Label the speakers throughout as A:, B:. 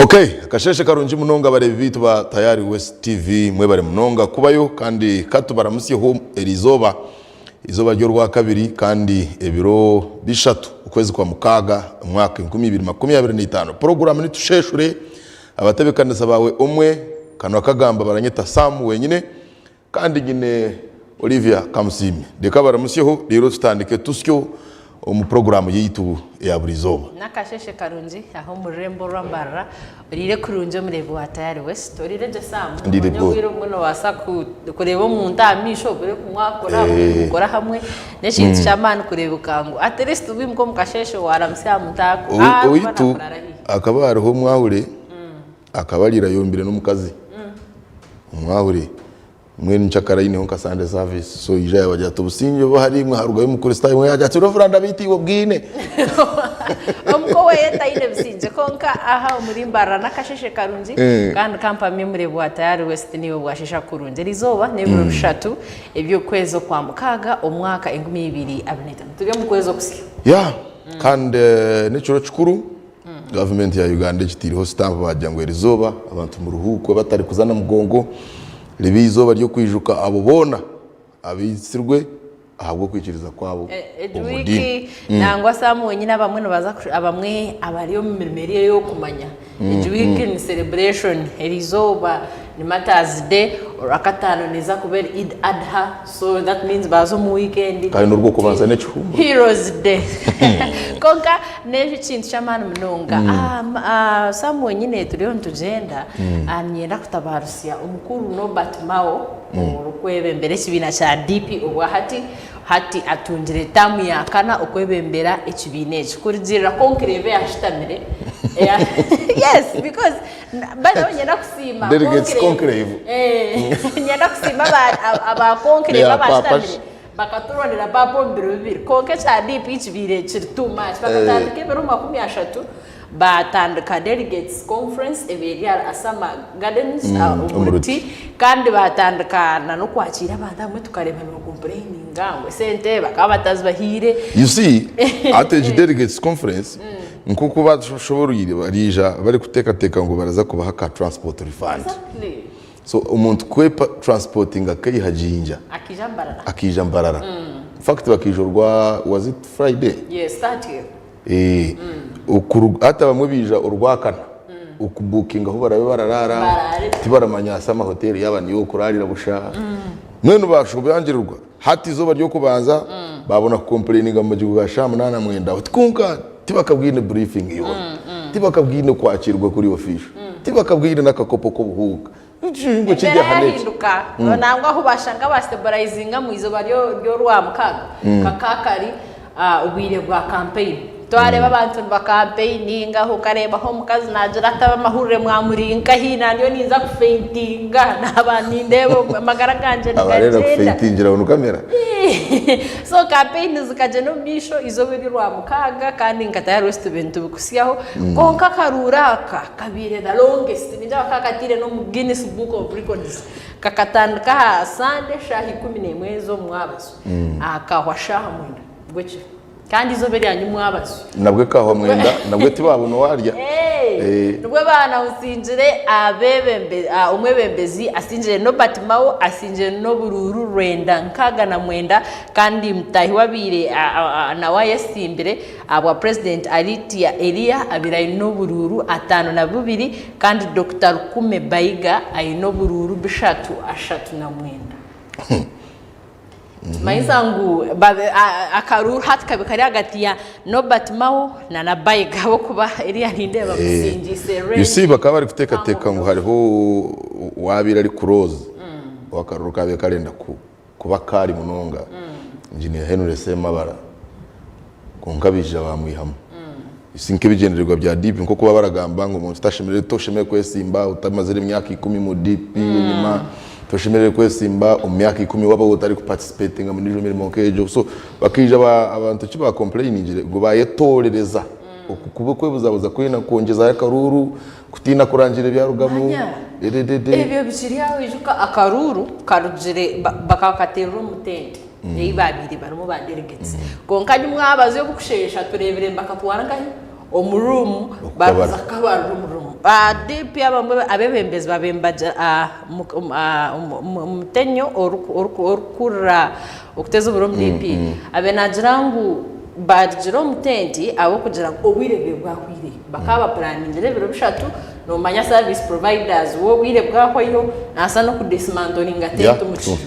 A: Okay, kasheshe karunji munonga barebi bitu ba tayari West TV mwebare munonga kubayo kandi katubaramusiye ho erizoba izoba ryo rwa kabiri kandi ebiro bishatu ukwezi kwa mukaga umwaka 2025 program ni tusheshure abatebekanisa bawe umwe kanwa kagamba baranyeta Sam wenyine kandi nyine Olivia Kamusimi deka baramusiye ho rero tutandike tusyo mu program yitu ya burizoba
B: nakasheshe karunji aho murembo rwambara urire kurunje murebu wa tayari West urire je Sam nyobiro muno wasa kureba mu ndamisho bere kumwakora gukora hamwe neshinzi cyamana kureba kangu at least ubimko mukasheshe waramsya mutako
A: oyitu akaba ariho mwahure akabarira yombire n'umukazi mwahure mwene nchakara ine honka Sunday service so ija bajatu businyo bahari mwe harugaye mukuri style mwe ajatu rofranda biti wobwine umko weta ine bisinje konka aha muri mbara nakasheshe karunji kandi kampamye muri bwa tayari West niwe bwashesha kurunje rizoba nebiro bishatu ibyo kwezo kwa mukaga umwaka 2025 turi mu kwezo kusiki kandi necuro chukuru government ya Uganda kitiriho stamp bajyangwe rizoba abantu mu ruhuko batari kuzana mugongo libizoba ryo kwijuka abo bona abisirwe ahabwo kwikiriza kwabo
B: wiki nangwa Sam wenyine abamwe baza abamwe abariyo mu miremeri yo kumanya wiki ni celebration elizoba ni Mother's Day orakatano niza kubera Eid Adha so that means bazo mu weekend
A: kandi n'urwo kubanza necho
B: Heroes Day konka neje kintu cyamana munonga Sam wenyine turiyo ntugenda anyenda kutabarusia umukuru no Batmao urukwebembere kibina cha DP ubwa hati atundire tamu ya kana ukwebembera ekibineje kurizira konkreve ashitamire yes because bado nyenda kusima
A: delegates conclave
B: nyenda kusima aba conclave abashitamire bakaturonera babo mbirubiri konke cha DP ekibire kiri too much bakatandike bero 30 batandika delegates conference eberia Asama Gardens umuruti kandi batandikana no kwakira abantu tukareba no complaining ngangwe sente bakabatazi bahire
A: you see at the delegates conference nkuko bashobora yire barija bari kuteka ngo baraza kubaha ka transport refund so umuntu kwepa transporting akayihajinja akijambarara fact bakijorwa was it Friday
B: yes that
A: hata bamwe bija urwakana ukubukinga aho barabe bararara tibaramanya Asama hotel y'abandi yo kurarira busha mwene bashubangirirwa hati izoba ryo kubanza babona complaining mu gihugu gashamu nana mwenda utkunka tibakabwine briefing yo tibakabwine kwakirwa kuri office tibakabwine nakakopo ko buhuka ngo kijya
B: haneduka nangwa aho bashanga bastabilizinga mu izoba ryo rwa mukaga kakakari ubire bwa campaign twareba abantu ba campaigning aho kareba ho mukazi najira ataba mahurire mwamurinka hina niyo ninza kufeintinga nabandi ndebo magara ganje
A: nigagenda kufeintingira onu kamera
B: so campaign zikaje no misho izobiri rwa mukaga kandi ngatayari West bintu bikusiyaho konka karuraka kabire the longest ninja kakatire no mu Guinness Book of Records kakatandika Sunday shahi 11 zo mwabazo akahwashaha mwenda gweche kandi izoberi yanyu mwabazo
A: nabwe kaho mwenda nabwe tibabona warya
B: nubwo bana usinjire abebembe umwebembezi asinjire no Batmao asinjire no bururu rwenda nkaga na mwenda kandi mtahi wabire na wayesimbire abwa president Alitia Elia abirayi no bururu 52 kandi Dr. Kume Bayiga ayi no bururu bishatu ashatu na mwenda Maizangu akaruru hatkabe kari hagati ya no Batmao na Bayiga bo kuba Elia ndeba musingise
A: you see bakaba bari kuteka ngo hariho wabira ari kuroze wakaruru kabe karenda kuba kari munonga engineer Henry Semabara konkabije bamwihamo isinke bigendererwa bya DP nko kuba baragamba ngo umuntu utashimire toshemeye kwesimba utamaze imyaka 10 mu DP nyuma toshimire kwesimba umyaka 10 waba utari kuparticipating mu nijo mirimo kejo so bakija abantu kiba complaining ngo bayetorereza ukukubo kwebuzabuza kwina kongeza yakaruru kutina kurangire bya rugamu
B: ebyo bikiriyaho ijuka akaruru karujire bakakatera umutende babiri barimo ba delegates konkanye mwabaze yo gukushesha turebere mbakatwara ngaho omurumu baza kabaru murumu DP abamwe abebembezi babembaja mutenyo orukura okuteza uburum DP abenagirangu badjiro mutendi abo kugira ngo obwire bwakwire bakaba planning biro bishatu no manya service providers wo bwire bwakwayo nasa no kudismantling atento muchi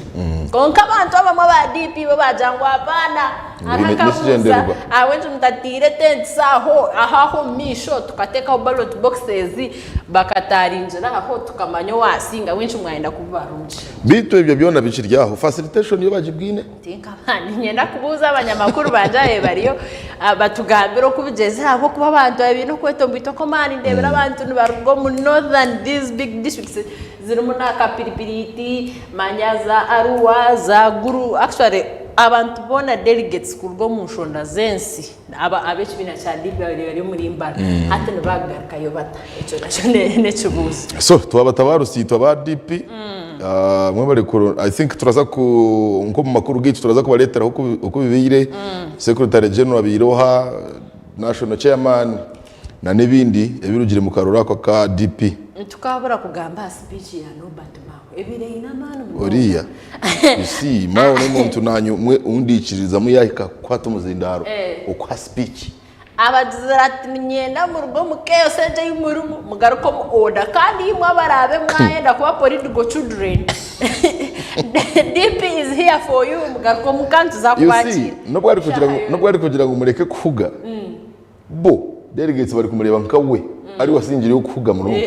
B: konka abantu abamwe ba DP bo bajangwa abana arakabuza awenje mutatire tent saho aho misho tukateka ballot boxes bakatarinjira aho tukamanyo wasinga wenje mwaenda kubarunje
A: bitu ibyo byona biciryaho facilitation yo bajibwine
B: tinka bandi nyenda kubuza abanyamakuru banjaye bariyo batugambira kubigeze abo kuba abantu babino kweto mbito komani ndebera abantu nibarugo mu northern these big districts zirimo nakapiripiriti manyaza aruwa za guru actually abantu bona delegates kurgo mu nshonda zensi abechi bina cha DP bari muri mbara hata nibagaruka yo bata eco necubuza
A: so twabatabarusi twaba DP mwe bari ko I think turaza ku nko mu makuru gicu turaza kubaletera uko bibire secretary general biroha national chairman na nebindi ebirugire mu karora ka DP
B: tukabura kugamba speech ya Robert Mawe ebire inamana
A: oriya isi mawe n'umuntu nanyu mwe undikiriza muyahika kwato muzindaro ukwa speech
B: abazirati myenda mu rugo mukeyo senje y'umurumu mugaruko mu order kandi imwe abarabe mwayenda kuba political children DP is here for you mugaruko mukantu za kwakira
A: nobwo ari kugira ngo mureke kuvuga bo delegates bari kumureba nkawe ari wasingiriye kuvuga mu rugo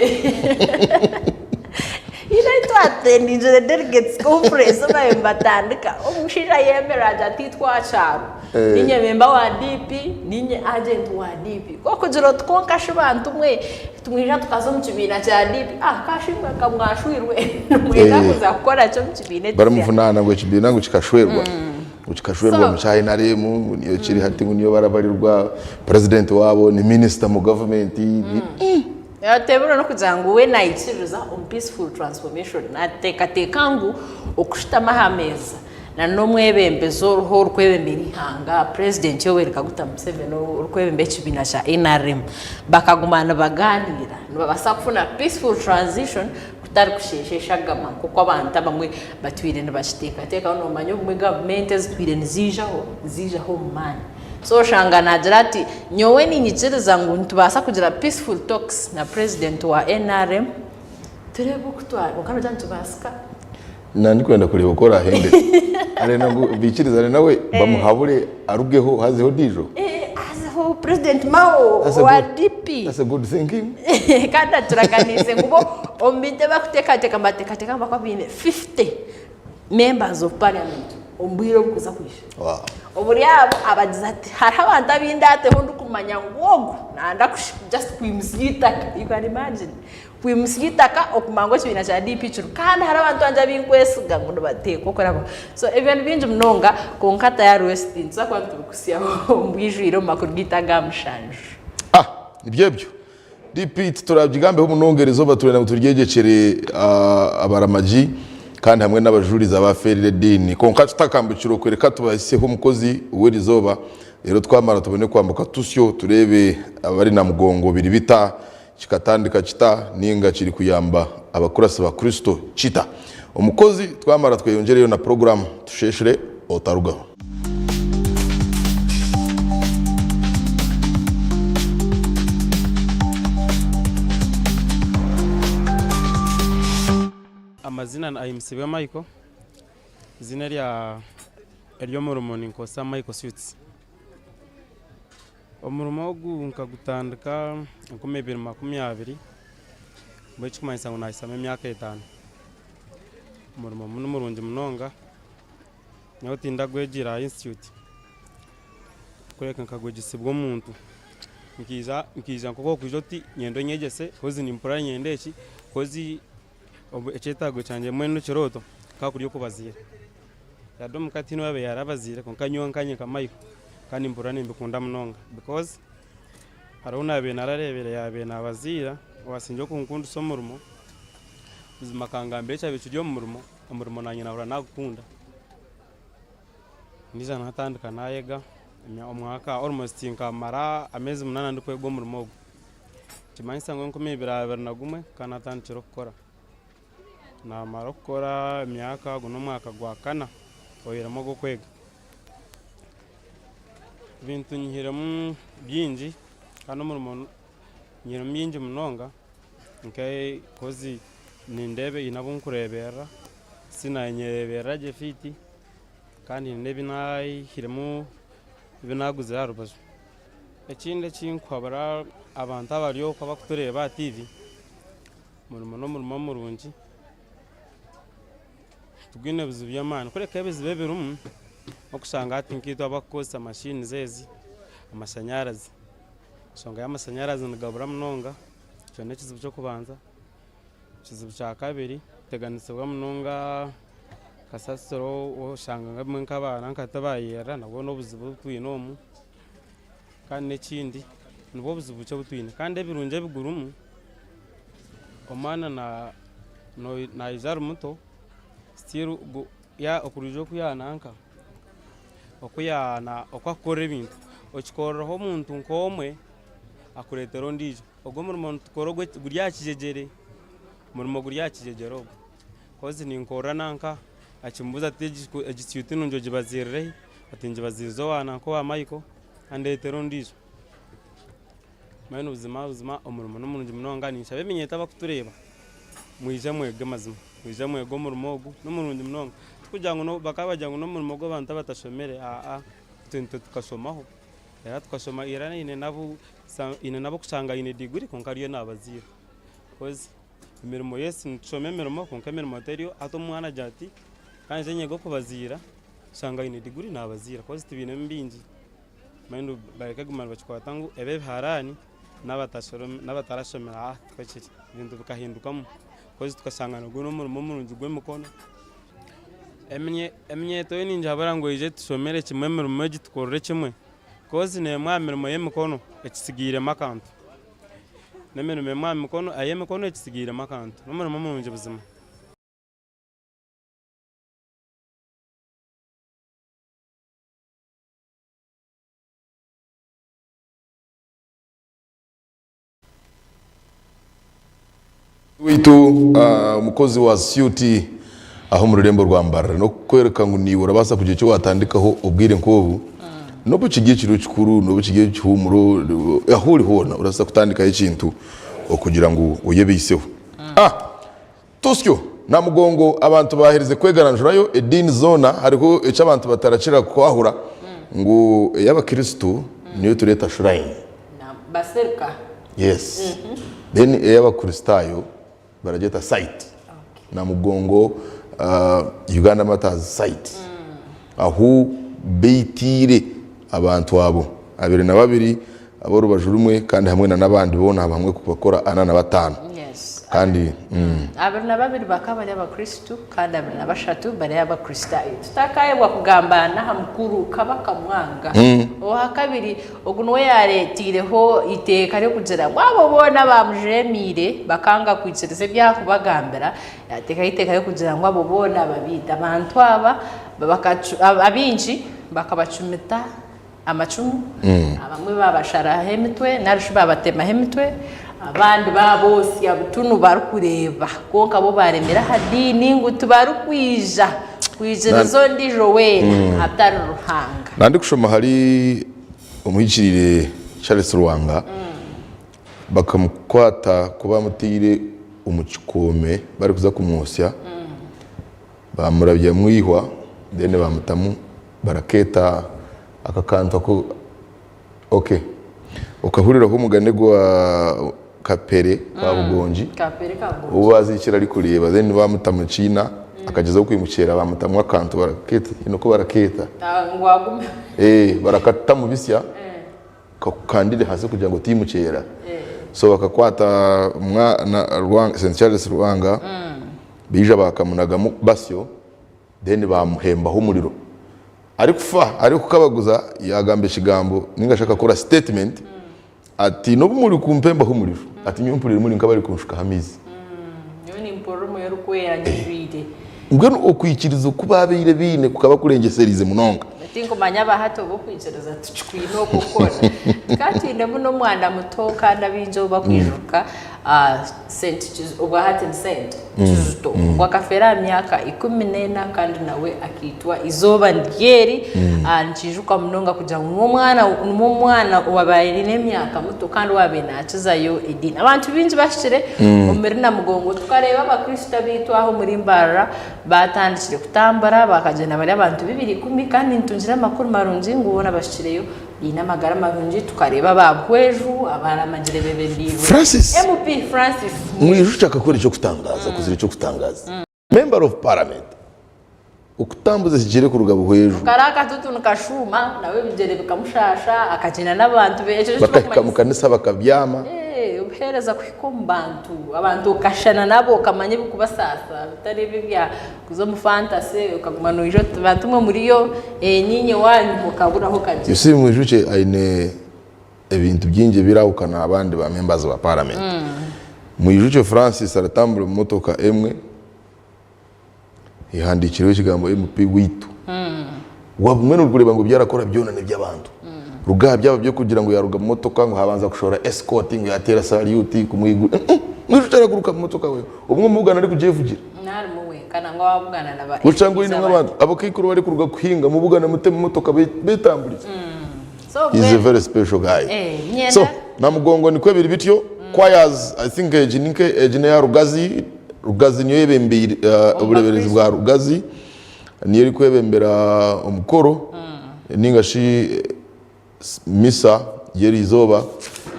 B: twatendinjire delegates conference bayembatandika umushira yemera ati twacaro ninye memba wa DP ninye agent wa DP koko jiro twonka shibantu mwe tumwija tukazo mu kibina cya DP kashimwe kamwashwirwe mwenda kuza gukora cyo mu kibine
A: baramuvunana ngo kibina ngo kikashwerwa ukikashwerwa mu cyayi na remu niyo kiri hati niyo barabarirwa president wabo ni minister mu government
B: yatebura no kuzanga we nayikiriza peaceful transformation nateka okushita mahameza na no mwebembezo ho rkwebembera ihanga president yo wereka guta Museveni urkwebembe kibina cha NRM bakagumana baganira babasa kufuna peaceful transition kutari kusheshesha gama kuko abantu bamwe batwire n'abashiteka no manyo mu government ezitwire zijaho mani so shanga nadirati nyowe ninyikiriza ngo ntubasa kugira peaceful talks na president wa NRM turebe kutwara ukano cyane tubasika
A: nandi kwenda kureba ukora hende are nango bikiriza are nawe bamuhabure arugeho hazeho dijo
B: hazeho president Mao wa DP
A: that's a good thinking
B: kada turaganise ngo ombinde bakuteka mateka bakwa bine 50 members of parliament ombwiro kuza kwisha
A: wow
B: oburyabo abazati hari abantu abindate ho ndukumanya ngogo nanda just kwimsitaka you can imagine kwimsitaka okumango kibina cha DP churu kandi hari abantu anje binkwesiga ngo bateko korabo so even binje mnonga konkata ya West nza kwa tukusia mbwijiro makurugita gamshanje
A: nibyebyo DP turabyigambe ho munongerezo baturena muturyegecere abaramaji kandi hamwe n'abajuriza ba Ferire Dini konka tutakambukiro kwereka tubahiseho umukozi uwerizoba rero twamara tubone kwambuka tusyo turebe abari na mugongo biri bita kikatandika kita ninga kiri kuyamba abakurasi ba Kristo kita umukozi twamara tweyongereyo na program tusheshere otarugaho
C: amazina na IMCB Michael izina ryo murumo ninkosa Michael Suits omurumo nkagutandika nkume 2020 bw'iki kumanisa ngo nahisamo imyaka 5 murumo munumurungi munonga nyaho tinda gwegira institute kureka nkagwegisibwo umuntu nkiza nkoko kujoti nyendo nyegese kozi nimpura nyendeki kozi obu echetago cyanje mwenu kiroto kakuriyo kubazira yado mukati no yabe yarabazira konkanyonka kamaiko kandi mpurane mbikunda munonga because arona be nararebere yabe nabazira wasinjo kunkunda somurumo bizimakanga mbecha bicu murumo umurumo nanye nahura nakunda ndiza natandika nayega omwaka almost nkamara amezi 8 ndikwego murumo kimanyisa ngo 2021 kana atandikira okukora namara okukora emyaka guno omwaka gwa kana oyiremu gw'okwega bintu nyihiremu byingi kandi omurimo nyihiremu byingi munonga nke kozi nindebe inabo nkureberera sinanyereberera gye fiti kandi nebinahiremu binaguze harubaju ekindi ekinkwabura abantu abariyo bakutureba TV murimo n'omurimo murungi tugine bizibu by'amaani kureka ebizibu ebirumu okushanga ati nkitu abakukozesa mashini zezi amashanyarazi nsonga y'amashanyarazi nigabura munonga ekyo n'ekizibu ky'okubanza ekizibu kya kabiri teganisibwa munonga kasasiro oshanga ngamwe nk'abaana nkatabayera nabwo n'obuzibu butwine omu kandi n'ekindi nibwo obuzibu kyobutwine kandi ebirungi ebigurumu omwana naija ari muto still okuriija okuyananka okwakukora ebintu okikoreraho omuntu nk'omwe akureetera ondiijo ogwo omurimo nitukora guri aha kijegyere omurimo guri aha kijegyere ogwo kozi ninkorra nanka akimbuza ati egisituti nungi ogibazirirehi ati ngibazirize owaana nk'owa Michael andeetera ondiijo maino buzima omurimo n'omurungi munonga ninshaba eminyeeta abakutureba mwije mwege mazima mwije mwege omurimo ogu n'omurungi munonga tukugira ngu bakaba bagira ngu n'omurimo gw'abantu abatashomere twente tukasomaho era tukashoma era ine nabo kushanga ine diguri konka ariyo nabazira kozi emirimo yesi nitushoma emirimo konka emirimo teriyo ate omwana agira ati kandi nyego kubazira shanga ine diguri nabazira kozi tubine mbingi maino bareke gumana bakikwata ngu ebe biharani n'abatarashomera twekiri ibintu bikahindukamu kozi tukashanga nogwo n'omurimo omurungi gw'emikono eminyeeto yo ningi habura ngu ije tushomere kimwe emirimo egi tukorere kimwe kozi nemwe aha mirimo y'emikono ekisigiiremu akantu n'emirimo emwe aha mikono ay'emikono ekisigiiremu akantu n'omurimo omurungi buzima
A: witu umukozi wa CUT aho mu rurembo rwa Mbarara no kwereka ngo nibura basa kugiye cyo watandikaho ubwire nkobu no bukigiye kiro kikuru no bukigiye cyumuro aho uri hona urasa kutandika ikintu okugira ngo uyebiseho tosyo na mugongo abantu bahereze kwegaranjurayo edini zona hariho eca abantu bataracira kwahura ngo y'abakristo niyo tureta shrine
B: baserka
A: yes then y'abakristayo barageta site na mugongo Uganda Matters site aho beitire abantu abo 22 abo rubajuru rumwe kandi hamwe n'abandi bona bamwe kubakora ana na 5 kandi
B: abana babiri bakaba ari abakristo kandi abana bashatu bari abakristayo tutakayebwa kugambana hamukuru kabaka mwanga oha kabiri ogunwe yaretireho iteka ryo kugera wabo bona bamujemire bakanga kwicirize byakubagambira yateka iteka ryo kugera ngo abo bona babita abantu aba abinji bakabacumita amacumu abamwe babashara hemitwe narusha babatema hemitwe abandi babose yabutunu barukureba konka bo baremera hadini ngo tubarukwija kwijirizo ndijo wena atari ruhanga
A: nandi kushoma hari umuhikirire Charles Ruwanga bakamukwata kuba mutire umukikome bari kuza kumwosya bamurabye mwihwa dene bamutamu baraketa akakantu ko okay ukahuriraho umugane gwa kapere ka bugonji ubazikira ari kureba then bamutamu China akagezaho kwimukira bamutamwa akantu baraketa inoko baraketa
B: ngwagume
A: barakata mu bisya kakandire hasi kugira ngo timukera so bakakwata mwana Rwanga St Charles Rwanga bija bakamunagamo basyo then bamuhembaho umuriro ariko kabaguza yagambe shigambo ningashaka kora statement ati no muri kumpembaho umuriro ati nyumpurire muri nkabari kunshuka hamizi
B: yo ni mporomo yerukwera nyivide
A: ngweno okwikirizo kubabire bine kukaba kurengeserize munonga
B: tinkumanya bahato bo kwicereza tuchkwino gukora katinda muno mwana muto kandi abinjo bakwiruka Saint Kizito wakafera myaka 14 kandi nawe akitwa izoba ndyeri nkijuka munonga kuja mu mwana wabaye n'emyaka muto kandi wabena akizayo edini abantu binji bashire omirina mugongo tukareba abakristo bitu aho muri mbara batandikire kutambara bakagenda bari abantu 210 kandi ntungira makuru marungi ngubona bashireyo ina magara marungi tukareba babweju abara magire bebembiwe MP Francis
A: mwijuka kuri cyo kutangaza kuzira cyo kutangaza member of parliament ukutambuza sigire ku rugabo hweju
B: karaka tutu nkashuma nawe bigere bikamushasha akagena n'abantu beje
A: bakamukanisa bakabyama
B: uhereza kwikombantu abantu kashana nabo kamanye kubasasa bitari bibya kuzo mu fantasy ukagumana ijo abantu mwe muri yo nyinye wanyu mukaburaho kaje
A: yusi mwijuke aine ebintu byinje birawukana abandi ba members ba parliament mwijuke Francis aratambura mu motoka emwe ihandikiriwe ikigambo MP witu wabumwe n'urureba ngo byarakora byonane by'abantu ruga byaba byo kugira ngo yaruga mu motoka ngo habanza gushora escorting yatera salute kumwigu mwijuke guruka mu motoka we ubwo mugana ari kujevugira
B: nari muwe kana ngo wabugana naba
A: ucango ine nk'abantu abakikuru bari kuruga kuhinga mu bugana mute mu motoka betamburiza
B: so
A: he's a very special guy so namugongo ni kwebiri bityo choirs I think ejine ya rugazi niyo yebembira ubureberezi bwa rugazi niyo iri kwebembera umukoro ningashi misa yeri izoba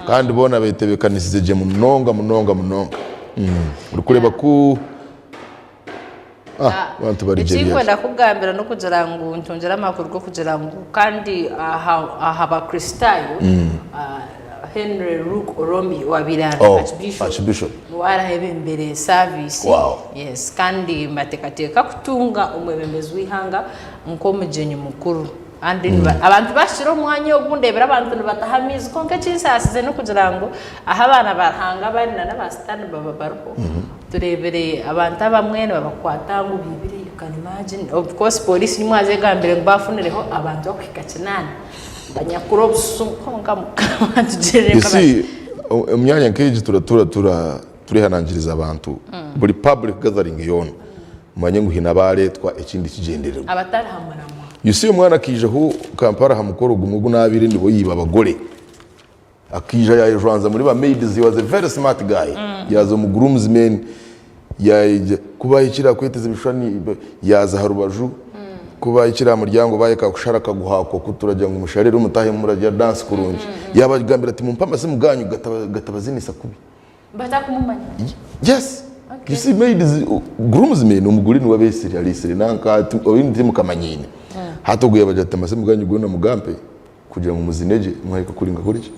A: kandi bona betebekanisize je munonga uri kureba ku abantu bari je
B: ikiko ndakugambira no kugira ngo ntongera amakuru go kugira ngo kandi aha ba kristayo Henry Rook Orombi wabirana Archbishop warahebe mbere service yes kandi matekateka kutunga umwebembezi wihanga nkomujenye mukuru andi abantu bashiro umwanya ogundebera abantu batahamiza konke cyisasize no kugira ngo aha abana bahanga bari n'abastani baba baruko turebere abantu abamwene babakwata ngo bibiri you can imagine of course police nimwaze gambire ngo bafunireho abantu bakikacinana banyakurobsu konka mukatujere
A: kabasi umyanya nkeje turihanangiriza abantu buri public gathering yone manye nguhina baretwa ikindi kigenderero
B: abatarahamaramo
A: yusi umwana kije ho Kampala hamukoro gumugu nabiri ndibo yiba abagore akija yajeanza muri ba maids he was a very smart guy yazo mu groomsmen yaje kuba ikira kwiteza ibishani yaza harubaju kuba ikira muryango bayeka gushaka guhako kuturajya ngo umusharire umutahe murajya dance kurungi yabagambira ati mumpamba se muganyu gatabazinisa kubi
B: batakumumanya
A: yes you see maids groomsmen umuguri ni wabesiri alisiri nanka obindi mukamanyine hatoguye bajata mase muganyu gona mugampe kugira ngo muzineje mwaheka kuringa kuriki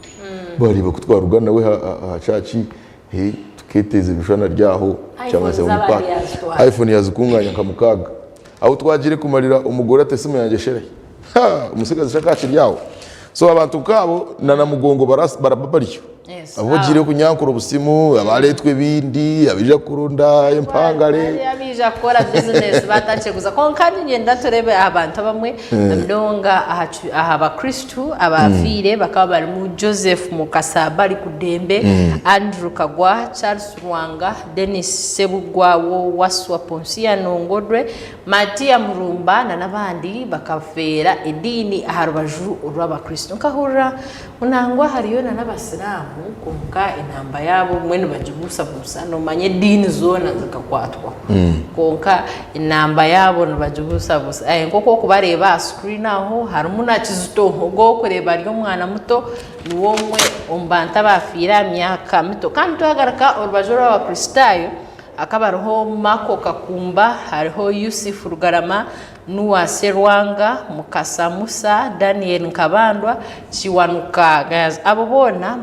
A: bari bakutwara ugana we hacaci tuketeze bishana ryaho cyangwa se umupaka iPhone yazikunganya kamukaga aho twagire kumarira umugore atesimu yanjye shere umusigazi shakaci ryaho so abantu kabo nanamugongo barababariyo abo gire kunyankura ubusimu abaretwe bindi abija kurunda empangare
B: abija kora business batachekuza konkani ngenda turebe abantu bamwe ndonga aha abakristu abafire bakaba bari mu Joseph Mukasaba ari kudembe Andrew Kagwa Charles Rwanga Dennis Sebugwa wo waswa Ponsia Nongodwe Matia Murumba nabandi bakafera edini aharubaju urw'abakristu nkahura unangwa hariyo n'abasilamu konka inamba yabo mwene bajibusa busa no manye dini zona zikakwatwa konka inamba yabo no bajibusa busa nkoko kubareba screen aho harumuna kizuto go kureba ryo mwana muto niwomwe ombanta bafira myaka mito kandi tuhagaraka orubajora wa kristayo akabaroho Mako Kakumba hariho Yusuf Rugarama Nuwa Serwanga Mukasa Musa Daniel Nkabandwa Chiwanuka guys abo bona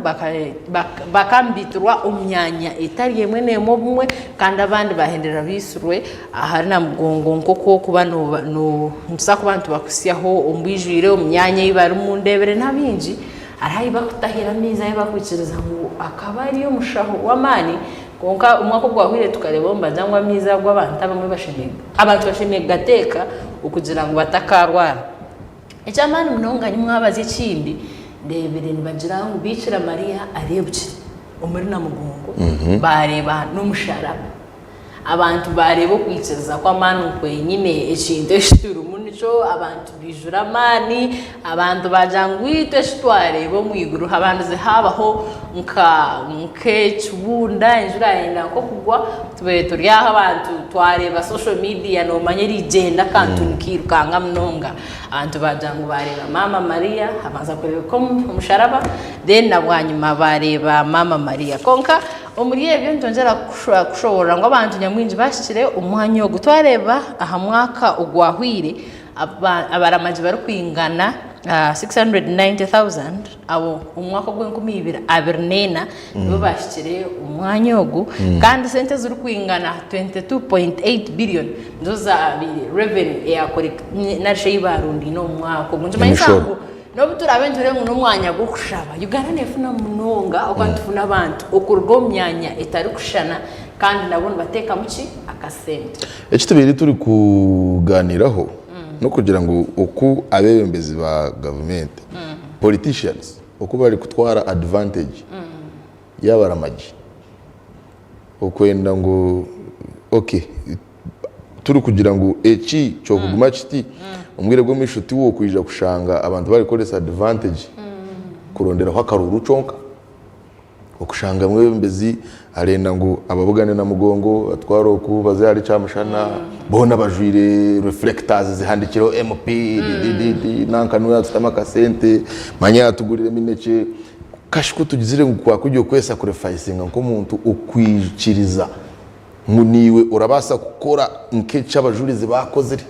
B: bakambiturwa umyanya itari yemwe nemo bumwe kandi abandi bahendera bisurwe ahari na mugongo nkoko kuba no musako bantu bakusiyaho umbijire umyanya ibari mu ndebere nabinji arayi bakutahira miza yabakwikiriza ngo akabari yo mushaho wamani konka umwako gwahwire tukareba mbazangwa miza gw'abantu bamwe bashimega abantu bashimega gateka ukugira ngo batakarwara Echamani mnonga nimwabaze ikindi ndebere nibagira ngo Bikira Maria arebye umurina mugongo bareba n'umusharaba abantu bareba kwiceza kwa manu kwenyine ekintu eshituru munico abantu bijura mani abantu bajangwite shitware bo mwiguru abantu zihabaho nk'ekibunda injura yenda ko kugwa tube turyaho abantu twareba social media no manyeri genda kantu nikirukanga mnonga abantu bajangu bareba Mama Maria abaza kureba ko umusharaba then nabwanyuma bareba Mama Maria konka omuriye byo njongera kushobora ngo abantu nyamwinji bashikire umwanya wo gutwareba aha mwaka ugwahwire abaramaji bari kwingana 690,000 abo umwaka gw'2024 nibo bashikire umwanya wo kandi sente ziri kwingana 22.8 billion ndoza revenue ya collect narishe ibarundi no mwaka munje mayisangu no turabenjure ngo n'umwanya go kushaba Uganda nefuna munonga okwantufuna abantu okurgo myanya etari kushana kandi nabone bateka muki akasente
A: ekitubiri turi kuganiraho no kugira ngo uku abebembezi ba government politicians uku bari kutwara advantage y'abaramaji okwenda ngo okay turi kugira ngo eki cyo kuguma kiti umwire bwo mishuti wo kwija kushanga abantu bari koresha advantage kurondera kwa karuru conka okushanga mwebembezi arenda ngo ababugane na mugongo atwaro ku bazari cyamushana bona bajwire reflectors zihandikiro MP nankanu yatama kasente manya tugurire mineke kashiko tugizire ngo kwa kujyo kwesa kurefayisinga nko muntu ukwikiriza muniwe urabasa gukora nkeca abajurizi bakozire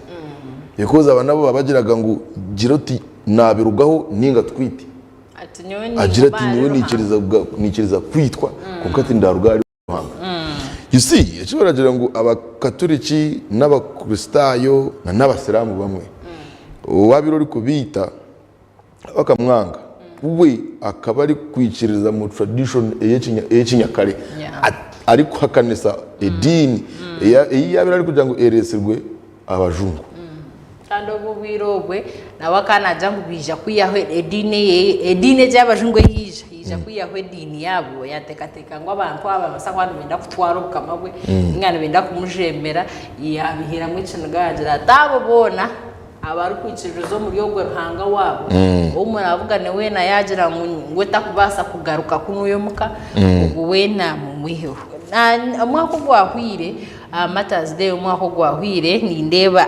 A: yakoze abanabo babagiraga ngo giroti nabirugaho ninga twite agira ati niwe nikiriza kwitwa kuko ati ndarugari ruhanga you see ekibara gira ngo abakatoliki n'abakristayo n'abasilamu bamwe wabirori kubita bakamwanga we akabari kwikiriza mu tradition eyekinyakare ariko hakanisa edini yabirari kugira ngo eresirwe abajungu
B: kandi ububirogwe nawakana jangu bija kuyahwe edine y'abajungwe yija kuyahwe dini yabo yatekateka ngo abantu aba basakwana benda kutwara ukamagwe ingana benda kumujemera yabihira mu cinagagira tabobona abari kwicirizo muri yogwe ruhanga wabo umuntu avuga ne wena yagira ngo takubasa kugaruka kunuyo muka wena mu mwiho amwako gwahwire Matters Day umwako gwahwire ni ndeba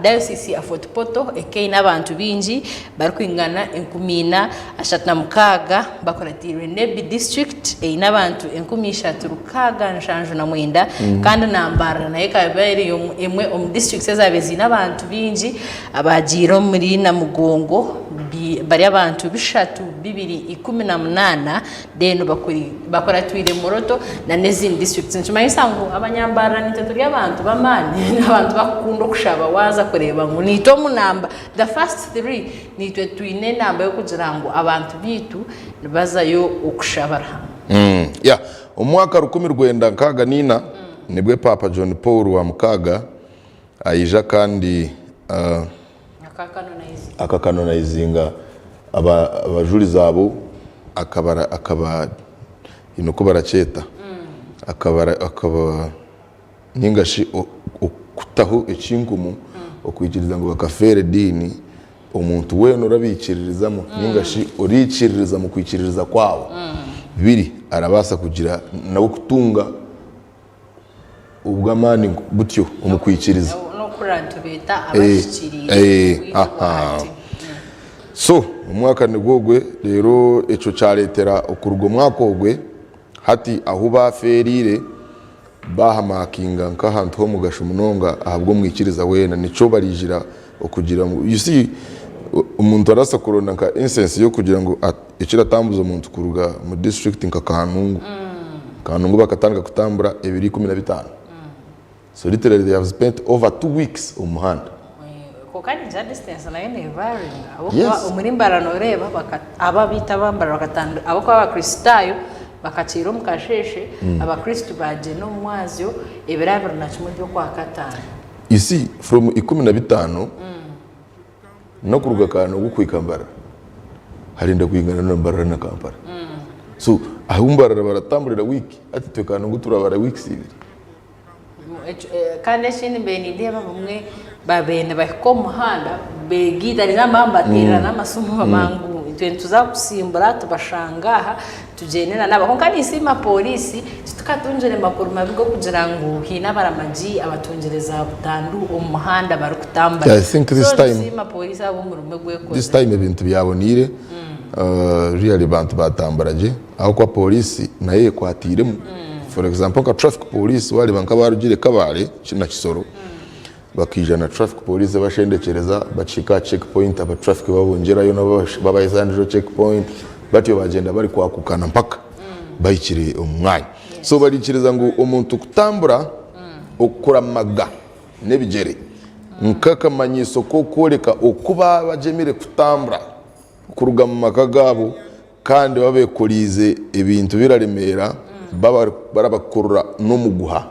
B: diocese ya Fort Poto ekena abantu binji bari kwingana 10,36 bakoratire Nebi district n'abantu 10,36 kandi nambara naye kabere emwe district ezabezi n'abantu binji abajiro muri na mugongo bari abantu 3,218 deno bakoratire Moroto na nezindi districts nchimayisangu abanyambara turi abantu bamani n'abantu bakunda kushaba waza kureba ngo nito munamba the first 3 nitwe twine namba yo kugira ngo abantu bitu bazayo ukushabara
A: ya umwaka 1994 nibwe Papa John Paul wa mukaga ayija kandi akakanonizinga abajuri zabo akaba inuko baraceta akaba ningashi okutaho ekinkumu okwikiriza ngo bakafere dini omuntu weno urabikiririzamo ningashi orikiririza mu kwikiririza kwawo biri arabasa kugira nawo kutunga ubwamani butyo umukwikiriza
B: no kurantubeta abashikiriye
A: so umwaka nigogwe rero eco caretera okurgo mwakogwe hati aho baferire bahamakinga nkahantu ho mugasha umunonga ahabwo mwikiriza wena nico barijira okugira you see umuntu arasa kurona nka incense yo kugira ngo ikira tambuza umuntu kuruga mu district nka Kanungu bakatanga kutambura 215 so literally they have spent over 2 weeks umuhanda
B: kokani za distance na ene varinga abo umurimbarano reba ababita bambara bakatanda abo kwa Kristayo bakaciro mukasheshe abakristo baje no mwazyo ebirabiro na kimwe byo kwa katano
A: you see from 15 no kuruga kantu gukwikambara harinda kwingana no mbarara na Kampala so ahumbarara baratamburira wiki ati twe kantu guturabara wiki sibiri
B: kandi shini beni ndeba bamwe babenda bahiko muhanda begida n'amambatira n'amasumo bamangu twe tuzakusimbura tubashangaha tugenera naba konka nisima polisi tukatunjere makuru mabigo kugira ngo hina baramaji abatungereza butandu umuhanda barukutamba
A: I think this time
B: nisima polisi abo mu rume gweko
A: this time ibintu byabonire really bantu batambaraje aho kwa polisi naye kwatiremo for example ka traffic police wali banka barugire kabare kina kisoro bakijana traffic police bashendekereza bacika checkpoint aba traffic babongerayo nabo babayizanjiro checkpoint batyo bagenda bari kwakukana mpaka bayikire umwanya so barikiriza ngo umuntu kutambura okuramaga nebigere nkakamanyiso ko koreka okuba bajemire kutambura kuruga mu makagabo kandi babekorize ibintu biraremera barabakurura no muguha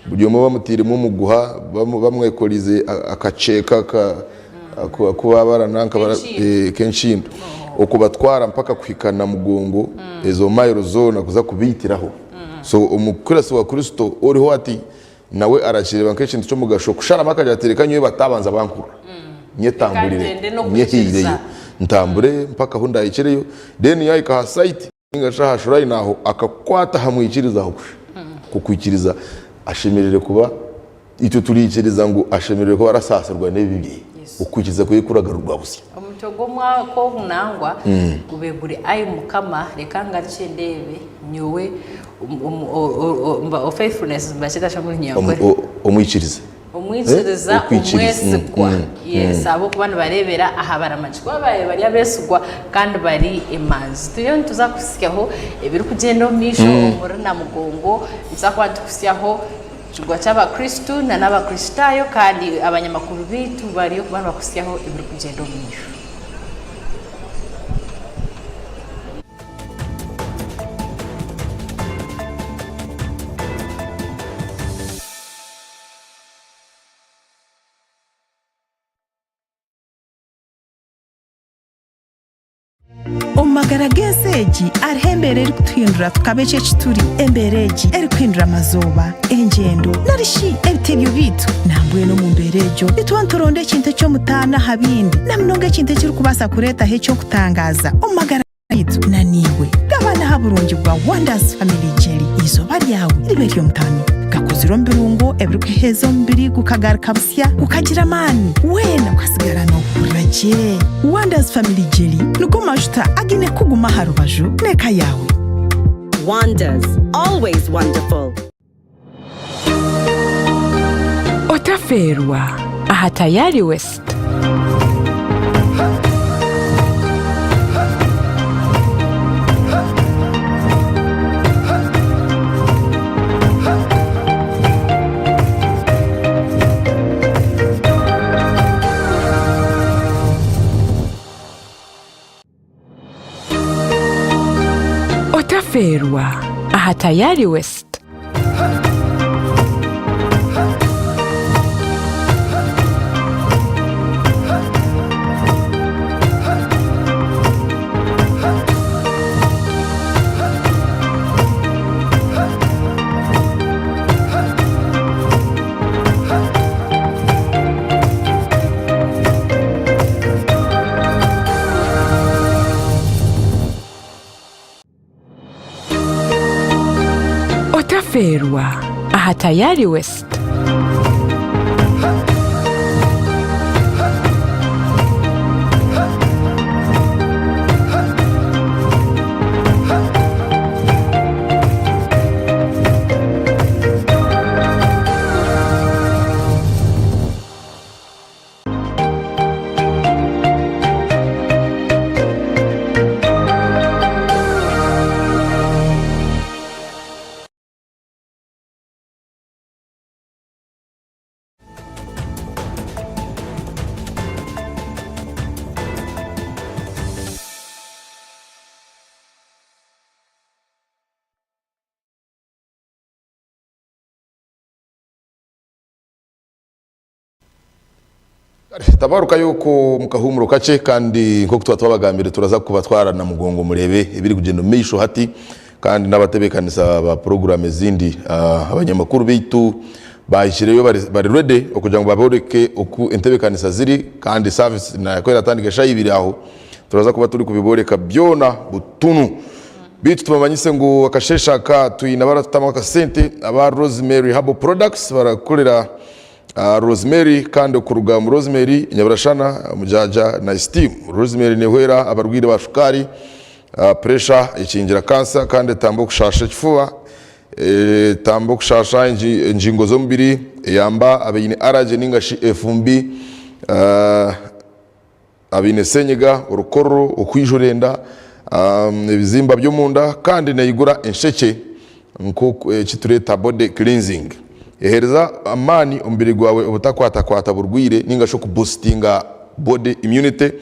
A: buryo muba mutirimo muguha bamwekorize akaceka kuba barananka kenshindo okubatwara mpaka kwikana mugongo ezo mayiro zona kuza kubitiraho so umukurasi wa Kristo oriho ati nawe arakireba nk'ekintu cyo mugasho kushara makajatereka nyo batabanza bankura nyetamburire nyehire ntambure mpaka ho ndayikireyo then yayika ha site ingasha hashurayi naho akakwata hamwikirizaho kukwikiriza ashemerere kuba icyo turikiriza ngo ashemerere ko arasasirwa n'ebibi ukwikiza kuyikuraga rwabusya
B: omutogo mwako unangwa kubegure ayi mukama reka ngarice ndebe nyowe faithfulness mbachita shamuri nyangwe
A: omwikiriza
B: umwizereza umwesigwa yes abo kubana barebera aha baramachwa baye bari abesugwa kandi bari emanzi tuyo tuzakusyaho ebiri kugenda misho muri na mugongo nzakwandi kusyaho chugwa cyaba Kristo na n'abakristayo kandi abanyamakuru bitu bari yo kubana bakusyaho ebiri kugenda misho
D: Omagarageseji arhembere eri kutuhindura tukabeche chituri embereji eri kuhindura mazoba engendo narishi ebitebyo bitu nambwe no mumberejo bitwantoronde ekintu kyo mutana habindi namunonga ekintu kiri kubasa kureta hecho kutangaza omagara bitu naniwe gabana haburungi bwa Wonders Family Jelly izoba ryawe riberyo mutano gakoziro mbirungo ebiri kuheza mbiri gukagaruka busya gukagira mani wena ukasigara no kuraje Wonders Family Jelly nuko majuta agine kuguma harubaju neka yawe
E: Wonders, always wonderful.
F: Otaferwa aha tayari West. Otaferwa aha tayari West. Otaferwa aha tayari West.
A: tabaruka yuko mukahumuro kace kandi nko kutwa twabagambire turaza kubatwara na mugongo murebe ibiri kugenda meisho hati kandi n'abatebekanisa ba programme zindi abanyamakuru bitu bayishireyo bari ready okugira ngo baboreke oku entebekanisa ziri kandi service na kwera tandikesha ibiri aho turaza kuba turi kubiboreka byona butunu bitu tubamanyise ngo akashesha ka tuyina baratama ka sente aba Rosemary Herbal Products barakorera Rosemary kandi okuruga mu Rosemary nyabarashana mujaja na steam. Rosemary nehwera abarwire ba shukari pressure ikingira cancer kandi tambo kushasha kifuba tambo kushasha injingo zombiri yamba abine araje ningashi FMB abine senyega urukoro okwijurenda ibizimba byo munda kandi nayigura ensheke nko kitureta body cleansing ehereza amani umbiri gwawe ubutakwata burwire ningasho kuboostinga body immunity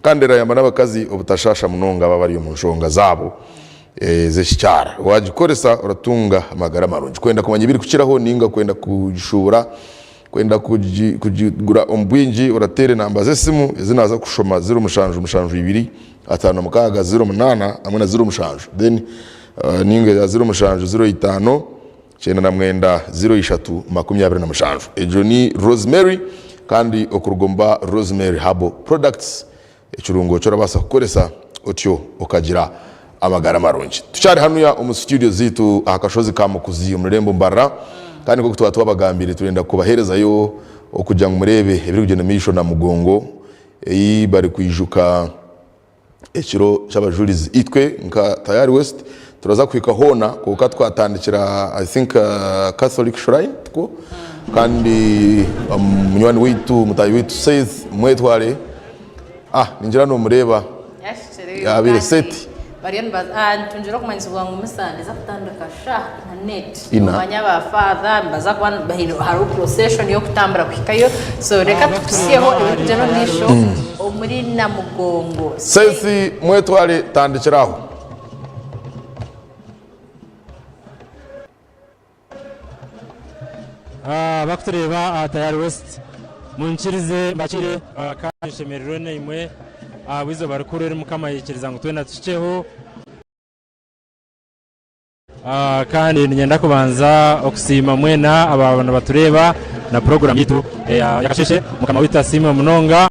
A: kandi rayamba n'abakazi ubutashasha munonga babari mu nshonga zabo zeshicara wagikoresa uratunga amagara marungi kwenda kumanya ibiri kukiraho ninga kwenda kujishura kwenda kugura ombwinji uratere namba zesimu zinaza kushoma 0 5 mukaga 08 amwe na 0 then ninga ya 0 chena na mwenda 03 ejo ni Rosemary kandi okurugomba Rosemary Herbal Products echurungo chora basa kukoresa otyo okagira amagara marungi tuchari hano ya mu studio zitu akashozi kamukuzi umurembo mbara kandi ko tuba twabagambire turenda kubahereza yo okujya murebe ibiri kugenda misho na mugongo bari kwijuka Ekiro Ky'Abajurizi itwe nka Tayari West turaza kwika hona kuko twatandikira I think Catholic Shrine ko kandi munywani witu mutayi witu says mwetware ninjira no mureba yabire seti
B: bariyan tunjira kumanyiza ngo musande za kutandika sha na net umanya ba father baza kwan bahino haru procession yo kutambara kwikayo so reka tusiyeho ibijeno nisho muri na mugongo
A: says mwetware tandikiraho
C: bakutureba Tayari West munchirize bakire kandi shemerero ne imwe abizo barikurere mukama yikiriza ngo twenda tuceho kandi nyenda kubanza okusima mwena abantu batureba na program yitu yakasheshe mukama wita sima munonga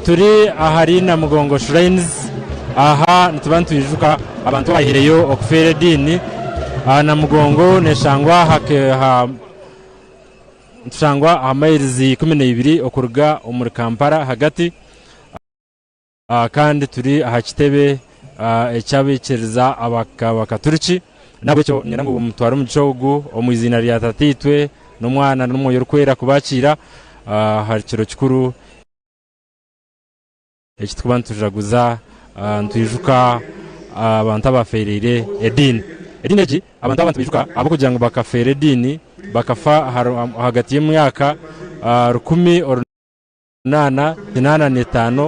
C: turi ahari na mugongo shrines aha ntubantu yijuka abantu bahireyo okufere dini na mugongo neshangwa nshangwa amairizi 12 okuruga omuri Kampala hagati kandi turi ahakitebe ecyabikiriza abakaturiki nabwo cyo nyina ngo mutwara mu gihugu omuzina rya tatitwe n'umwana n'umwoyo rukwera kubakira hari kiro kikuru ekitkubantu tujaguza ntuyijuka abantu abaferire edini eki abantu bijuka abo kugira ngo bakafere dini bakafa hagati y'imyaka 18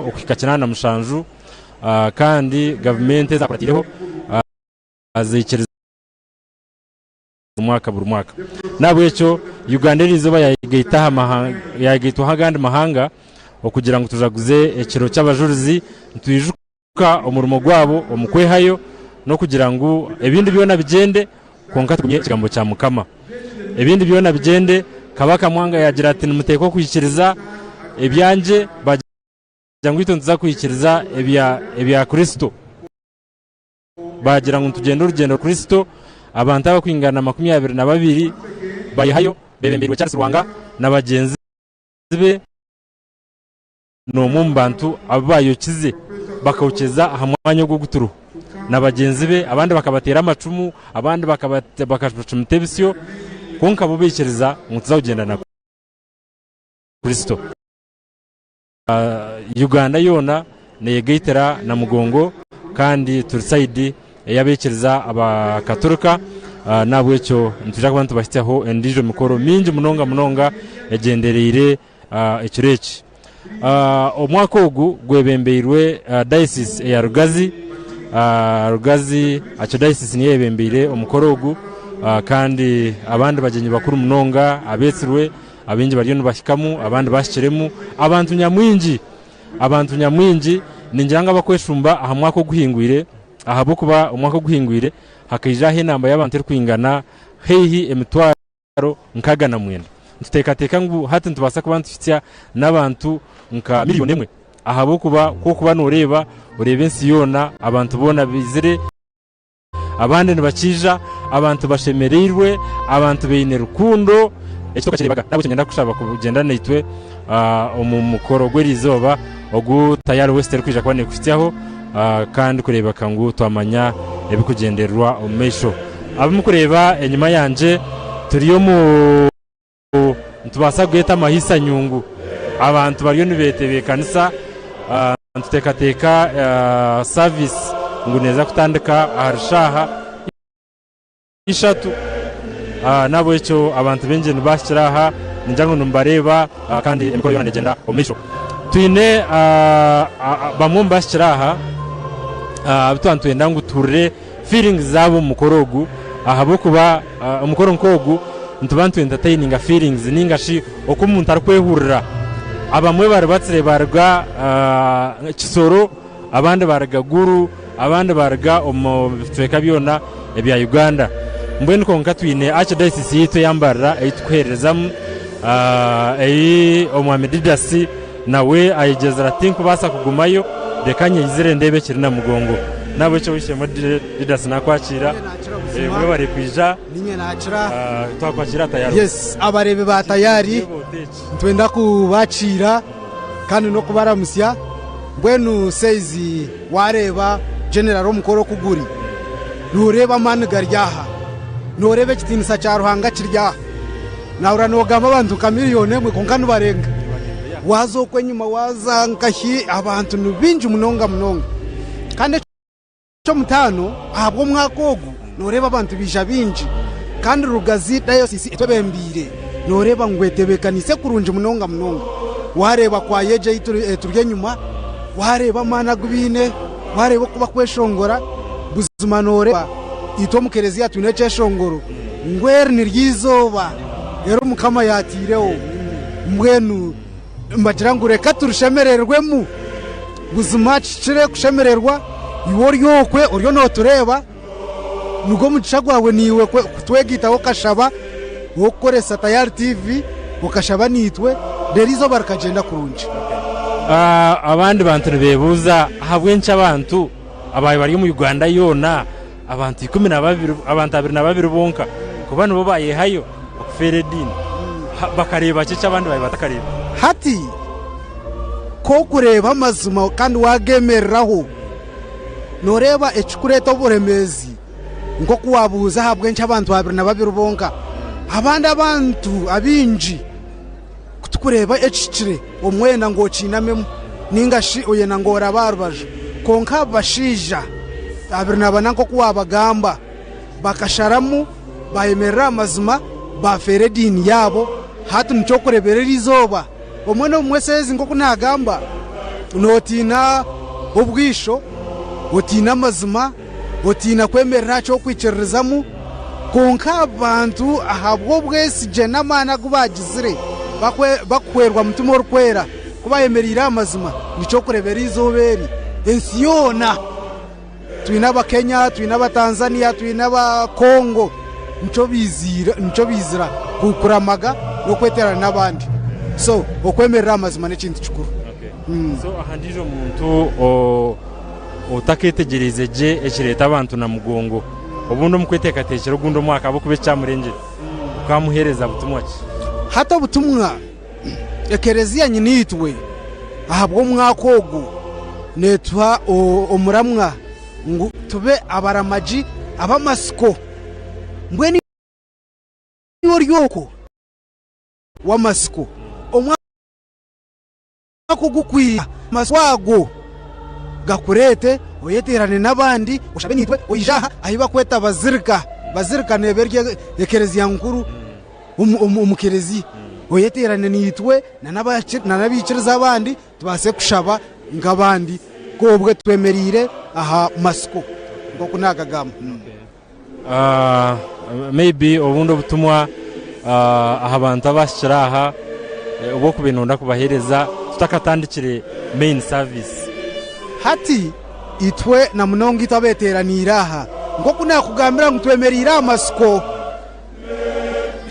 C: okika 85 kandi government zakuratireho azikiriza umwaka buri mwaka nabo ecyo Uganda rizoba yagitwa hagandi mahanga okugira ngo tujaguze Ekiro Ky'Abajurizi tuyijuka omurimo gwabo omukwehayo no kugira ngo ebindi byona bigende konka tukumye ikigambo cya mukama ebindi byona bigende kabaka mwanga yagira ati nimuteko kwikiriza ebyanje bajya ngo itonza kwikiriza ebya Kristo bagira ngo tugende urugendo Kristo abantu abakwingana 22 bayihayo bebembirwe cyane Rwanga nabagenzi be no mumbantu abayokize bakawukeza ahamwanya gwo guturu nabagenzi be abandi bakabatera amacumu abandi bakabacuma tebisyo konka bo bikiriza mutuzagenda na Kristo Uganda yona neyegetera na mugongo kandi turiside yabekiriza abakaturuka nabo ecyo ntujya kubantu bashiteho endijo mikoro mingi munonga yagenderere ekireki omwaka ogu gwebembeirwe diocese ya Rugazi diocese niye yebembeire omukoro ogu kandi abandi bagenyi bakuru munonga abetsirwe abengi bariyo nibahikamu abandi bashikiremu abantu nyamwingi ninjanga bakweshumba aha mwaka guhingwire ahabo kuba umwaka guhingwire hakaija namba y'abantu eri kwingana heihi emitwaro nkaga na mwenda tutekateka ngu hati ntubasa kuba ntufitya n'abantu nka miliyoni emwe ahabo kuba noreba urebe ensi yona abantu bona bizire abandi nibakija abantu bashemereirwe abantu beine rukundo ekitoka kirebaga nabo cyenda kushaba kugenda naitwe mukoro gwerizoba ogu tayari western kwija kwa nekufityaho kandi kureba kangu twamanya ebikugenderwa omesho abamukureba enyuma yanje turiyo mu ntubasa gweta mahisa nyungu abantu bariyo nibetebe kanisa ntutekateka service nguneza kutandika aharishaha ishatu nabo icyo abantu benje nibashiraha ninjango numbareba kandi emikoro yona negenda omesho twine bamwe mbashiraha bitwantwenda ngo turre feelings zabo mukorogu ahabo kuba umukoro nkogu ntubantu entertaining feelings ningashi okumuntu arikwehurira abamwe bari batsire barga kisoro abandi barga guru abandi barga omufeka byona ebya Uganda mbwene konka twine archdiocese yitu yambarra eitukwerezamu omwamedidasi nawe ayigezera tinku basa kugumayo dekanye izire ndebe kirina mugongo nabo cyo wishemo didasi nakwakira mwe bari kwija
G: ninye nakira
C: twakwakira tayari
G: yes abarebe ba tayari twenda kubacira kandi no kubaramusya bwenu seizi wareba general omukoro kuguri nureba mani garyaha norebe kitinisa cya ruhanga kiryaha naura nogamba abantu kamiliyoni emwe konkanu barenga wazo kwenyuma waza nkahi abantu nubinji munonga kandi cyo mutano ahabwo mwakogu noreba abantu bija binji kandi rugazi diocese etobembire noreba ngwetebekanise kurunje munonga wareba kwa yeje turye nyuma wareba mana gubine wareba kuba kweshongora buzuma noreba itomukerezia tunece shongoro ngweri niryizoba ero mukama yatireho mwenu mbajirangure katurushemererwemu buzuma cicire kushemererwa iwo ryokwe uryo notureba nugo mugisha gwawe niwe kutwegitaho kashaba wokoresa Tayari TV ukashaba nitwe derizo barakagenda kurunje
C: abandi bantu bebuza habwencha abantu abaye bari mu Uganda yona abantu 12 abantu 22 bonka kubana bo bayehayo okuferedini bakareba cece abandi baye batakareba
G: hati ko kureba amazuma kandi wagemereraho noreba ekikureta oburemezi ngo kuwabuza habwencha abantu 22 bonka abandi abantu abinji kutukureba ekikire omwena ngo kinamemu ningashi oyena ngo rabarubaje konka bashija abirnabana nko kuwabagamba bakasharamu bayemerera amazuma baferedini yabo hatu nico kureberera izoba omwene omwesezi ngo kunagamba notina obwisho otina amazuma otina kwemerera cyo kwicerezamu konka abantu ahabwo bwesije namana gubagizire bakwerwa mutima orukwera kubayemerera amazuma nico kurebera izoberi ensi yona twina abakenya twina abatanzania twina abakongo nico bizira kukuramaga no kweterana n'abandi so okwemerera amazima n'ekintu kikuru
C: so ahandijo muntu utaketegerezeje ekireta abantu na mugongo obundo mukwetekatekero gundo mwaka abo kubecha murenge ukamuhereza butumwa ki
G: hata butumwa ekerezia nyinitwe ahabwo mwakogo netwa omuramwa ngo tube abaramaji abamasiko mbweni yoryoko wamasiko omwako gukwiya maswago gakurete oyeterane nabandi ushabe nitwe oyijaha ahiba kweta bazirika neberye ekerezia nkuru umukerezi oyeterane nitwe nanabikiriza abandi tubase kushaba ngabandi kobwe twemerire aha masiko ngo kunagagama
C: maybe obundo butumwa aha abantu abashira aha ubo kubinonda kubahereza tutakatandikire main service
G: hati itwe na munonga itabeteranira aha ngo kunakugambira ngo twemerira amasiko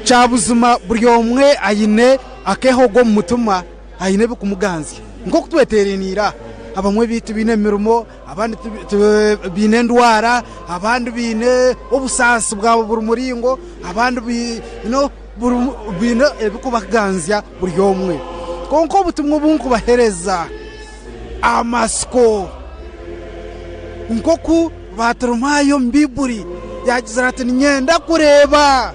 G: cyabuzuma buri omwe ayine akehogo mu mutuma ayine bikumuganzi ngo kutweteranira abamwe bitu bine mirumo abandi bine ndwara abandi bine obusasi bwabo buri muringo abandi bine ebikubaganzya buri omwe konko butumwe bunku bahereza amasiko nkoku baturumayo mbiburi yagize ati nyenda kureba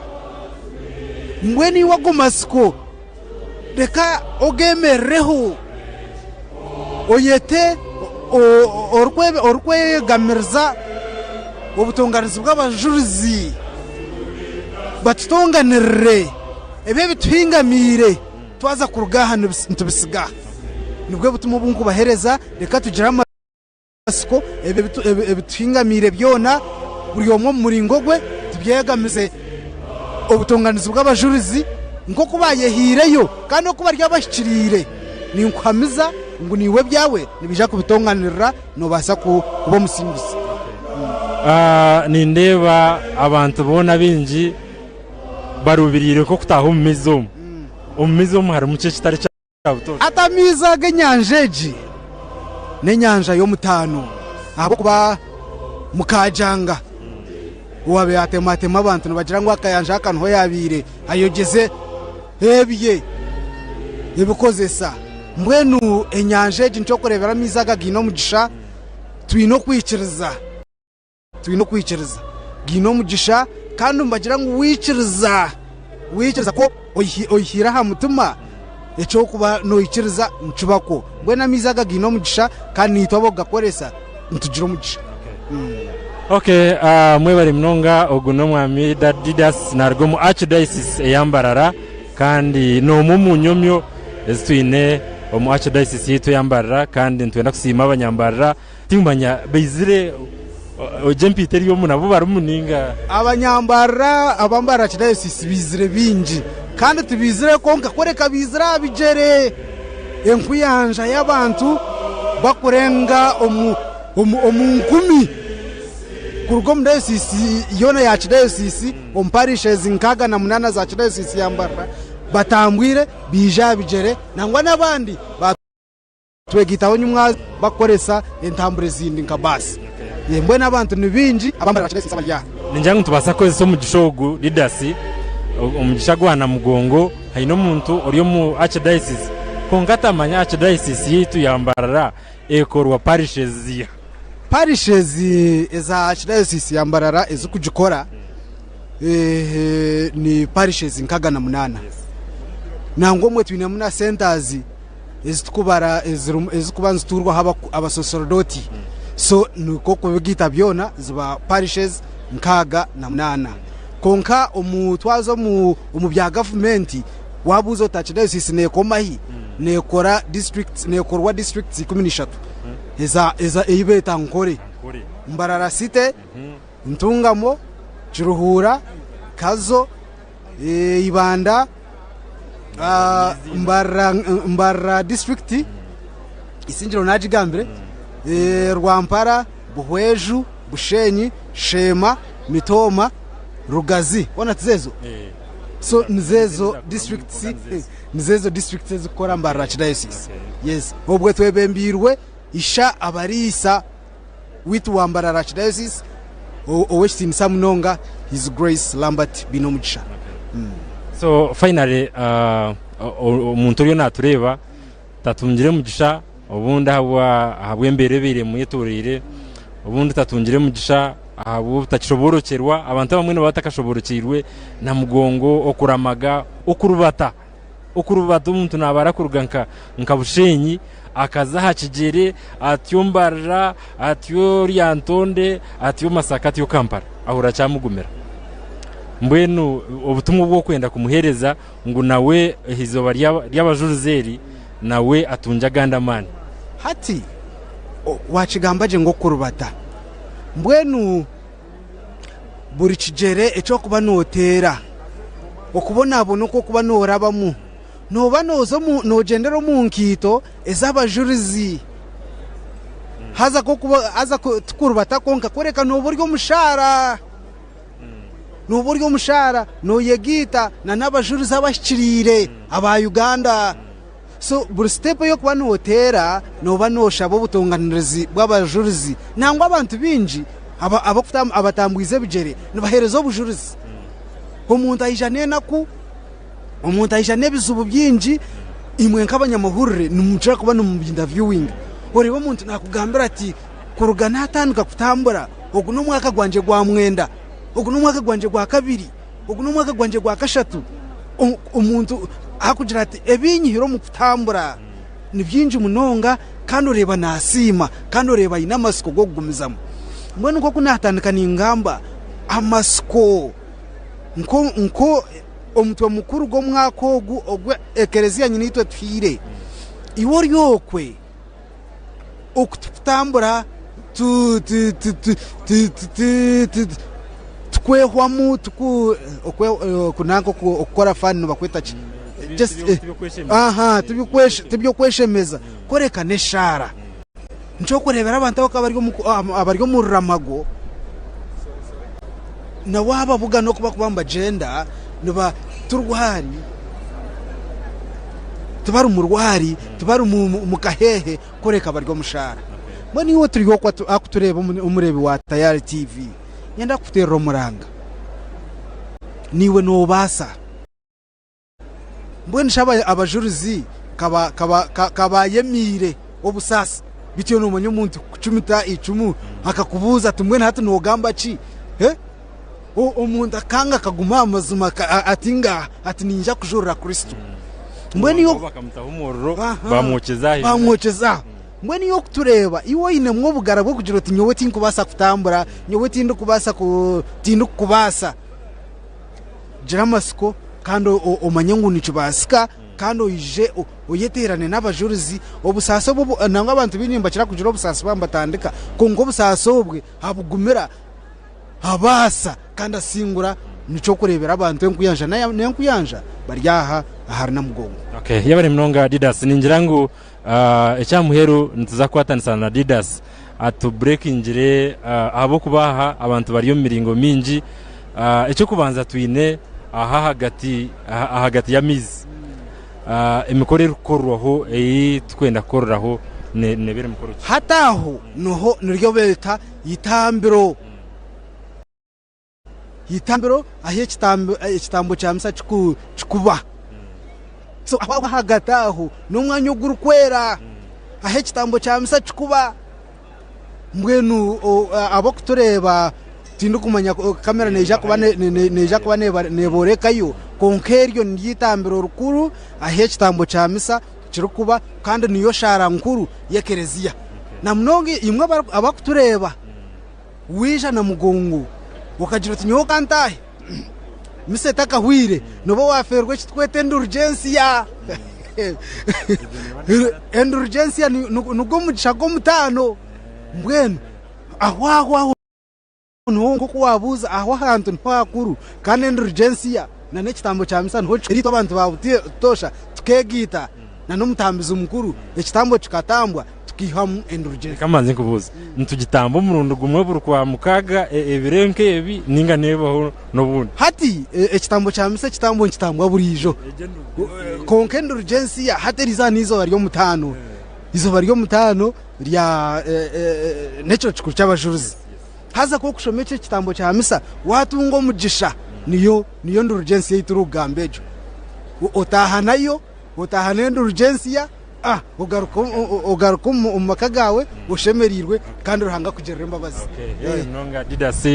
G: ngwe ni wagumasiko reka ogemereho oyete orwegamirza obutunganizi bw'abajurizi batutunganirire ebe bituhingamire twaza kurugaha ntubisiga nibwo butuma bunku bahereza reka tugira amasiko ebe bituhingamire byona buri omwe muringo gwe tubyegamize obutunganizi bw'abajurizi nko kubayehireyo kandi no kubarya bashikirire ni nkwamiza ngo niwe byawe nibija kubitonganirira no basa kuba musimbizi
C: nindeba abantu bona bingi barubirire ko kutaha umizomu hari muce kitari cyabuto
G: atamiza genyanjeji nenyanja yo mutano abo kuba mukajanga uwabe atematema abantu bagira ngo akayanja akantu yabire ayogeze hebye ibikozesa mbwenu enyanjeji nco kurebera mizaga gino mugisha twino kwikiriza gino mugisha kandi mbagira ngo wikiriza ko oyihira ha mutuma eco kuba no ikiriza ncubako mbwena mizaga gino mugisha kandi nitobo gakoresa ntujiro mugisha
C: Okay, mwe bari mnonga oguno mwami Didas nargo mu Archdiocese eyambarara kandi no mu nyomyo ezitwine mu Archdiocese yitu yambarara kandi ntwenda kusima abanyambarara timbanya bezire ojempiteri yo munabo barumuninga
G: abanyambarara abambara Archdiocese bizire bingi kandi tubizire konka koreka bizira bijere enkuyanja y'abantu bakurenga omunkumi kurugo mdayosisi yona ya Archdiocese omparishes nkaga na munana za Archdiocese yambara batambwire bija bijere nangwa nabandi batwegitaho nyumwa bakoresa entambure zindi nkabasi yembwe nabantu nibinji abambara Archdiocese abajya
C: ninjangu tubasa ko zo mu gishogu lidasi umugisha gwana mugongo hayino muntu uriyo mu Archdiocese kongata manya Archdiocese yitu yambarara ekorwa parishes eza Archdiocese yambarara ezukujikora ni parishes nkaga na munana nango mwe twine muna centers ezitukubara ezikubanziturwa haba abasosordoti so nuko kubigita byona ziba parishes nkaga na munana konka omutwazo mu bya government wabuzo Archdiocese nekomahi nekora districts nekorwa districts 13 eza eyibeta nkore mbarara site ntungamo Kiruhura Kazo Ibanda mbara district isingiro najigambire Rwampara Buhweju Bushenyi Shema Mitoma Rugazi ona tizezo so nizezo districts zikora mbara Archdiocese yes obwe twebembirwe isha abarisa witu wambara Archdiocese oweshini samunonga His Grace Lambert Binomugisha so finally umuntu ryo natureba tatungire mugisha ubundi habwemberebere mu yiturire ubundi tatungire mugisha abu takishoborokerwa abantu bamwe batakashoborokerwe na mugongo okuramaga okurubata umuntu nabara kuruganka nkabushenyi akaza hakigere atyombarra atyo ryantonde atyo Masaka atyo Kampala ahura cyamugumira mbwenu ubutumwa bwo kwenda kumuhereza ngo nawe hizoba ry'abajuruzeri nawe atunja gandamani
G: hati wachigambaje ngo kurubata mbwenu buri kigere eco kuba notera okubona abono ko kuba norabamu noba nozo nogendera mu nkito ez'abajurizi haza ko kuba aza tukurubata konka koreka n'uburyo mushara n'uburyo mushara no yegita na n'abajurizi abashikirire aba Uganda so buri step yo kuba notera noba noshabo butonganirizi bw'abajurizi nangwa abantu binji abatambwize bijere nibahereza obujurizi omuntu ayijane naku omuntu ayijane bizubu byinji imwe nk'abanyamahurire numucara kuba numubinda viewing oreba omuntu nakugambira ati kurugana atandika kutambura ogu n'umwaka gwanje gwa mwenda ogu n'umwaka gwanje gwa kabiri ogu n'umwaka gwanje gwa kashatu omuntu hakugira ati ebinyihiro mu kutambura ni byinji munonga kandi oreba nasima kandi oreba ina amasiko go kugumizamo mbona uko kunatandika n'ingamba amasiko nko omutwe mukuru go mwaka ogu ogwe ekereziya nyine itwe twire iwo ryokwe okutambura tukwehwamu kunanko okukora fani bakweta ki tibyokweshemeza koreka neshara nco kurebera abantu abaryo mu ramago na waba buga no kuba kubamba genda niba turwari tubaru murwari tubaru mu kahehe koreka abaryo mushara mbona iwo turiho kwa akutureba umurebi wa Tayari TV yenda kutera umuranga niwe nobasa mbona shaba abajurizi kaba yemire obusasa bitiyo n'umunyo umuntu kucumita icumu akakubuza tumwe na hatu nogamba ki umuntu akanga kaguma amazuma atinga ati ninja kujurira Kristo mbona iyo
H: bakamutaho umuriro bamwokeza
G: mbona iyo kutureba iwo ine mwo bugara bwo kugira ati nyowe tinkubasa kutambura nyowe tindu kubasa gira masiko kandi omanye ngo nicubasika kandi oyije oyeterane n'abajurizi obusaso nangwa abantu binimba kira kugira obusaso bambatandika kongo obusaso bwe abugumira abasa kandi asingura nico kurebera abantu enkuyanja n'enkuyanja baryaha ahari na mugongo
H: yabari mnonga Didas ningira ngo ecyamuheru ntuza kwatanisa na Didas atu breakingire abo kubaha abantu bari yo miringo mingi icyo kubanza twine hagati ya mizi imikorere korwaho twenda korraho nebere mukoro
G: hataho noho niryo beta yitambiro ahe kitambo cya misa chikuba so hagataho n'umwanya ugurukwera ahe kitambo cya misa chikuba mbwenu abo kutureba tindu kumanya kamera neja kuba neborekayo konkeryo niyitambiro rukuru ahe kitambo cya misa kirukuba kandi niyo shara nkuru y'ekereziya na mnongi imwe abakutureba wija na mugongo wakagira ati nyoka ntahe mise takahwire nobo waferwe kitwete indulgencia indulgencia nugo mugishago mutano mbwenu ahwaho nko kuwabuza aho hantu ntwakuru kandi indulgencia na nekitambo cya misa nho rito abantu babutie tosha tukegita na n'umutambizo mukuru ekitambo kikatambwa tukihamu indulgencia
H: kamanze kubuza ntugitambo murundo gumwe burukwa mukaga ebirenke ebi ninga nebaho nobundi
G: hati ekitambo cya misa kitambwa burijo konke indulgencia hati rizanizo bari yo mutano izo bari yo mutano rya neco kikuru cy'abajurizi haza ko kushomeke kitambo cya misa watungo mugisha niyo indulgencia yiturugambejo otahanayo indulgencia ugaruka umaka gawe ushemerirwe kandi urahanga kugerera imbabazi
H: nonga Didas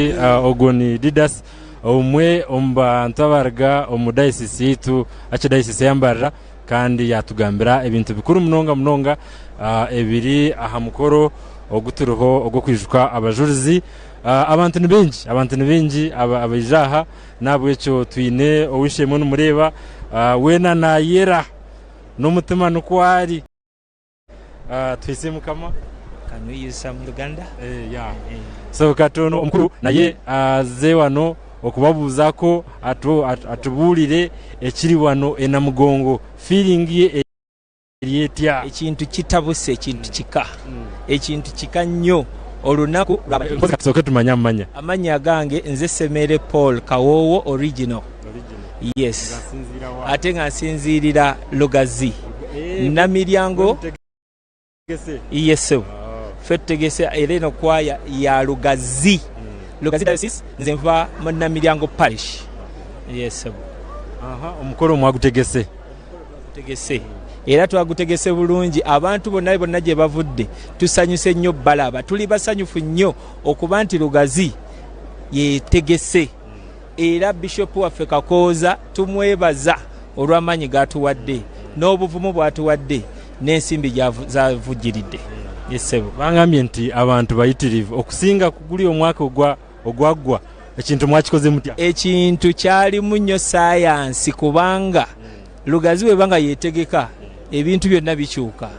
H: ogoni Didas umwe ombantu abarga omudayisisi yitu dayisisi yambarira kandi yatugambira ibintu bikuru munonga ebiri aha mukoro oguturuho ogo kwijuka abajurizi abantu ni bengi abajaha nabwo cyo twine owishemo n'umureba wena na yera n'umutima nukwari twise mukama
I: kanuyisa mu Uganda
H: so katono omukuru naye aze wano okubabuuzako atubuulire ekiri wano enamugongo feeling ye eryetya
I: ekintu kitabuse ekintu kika ekintu kika nnyo olunaku
H: soke tumanya
I: amanya gange nze Semere Paul Kawowo original yes ate nga nsinziirira Lugazi namiryango yes ffe tutegese era eno kwaya ya Lugazi diocese nze nva mu namiryango parish yes
H: omukolo mwagutegese
I: era twagutegese bulungi abantu bonna gye bavudde tusanyuse nnyo balaba tuli basanyufu nnyo okuba nti Lugazi yetegese era bishop waffe Kakooza tumwebaza olw'amaanyi gatuwadde n'obuvumu bwatuwadde n'ensimbi zavujjiridde yesebo
H: bangambye nti abantu bayitirivu okusinga kuguli omwaka ogwaggwa ekintu mwakikoze mutya
I: ekintu kyalimu nnyo sayansi kubanga Lugazi webanga yetegeka ebintu byonna bikyuka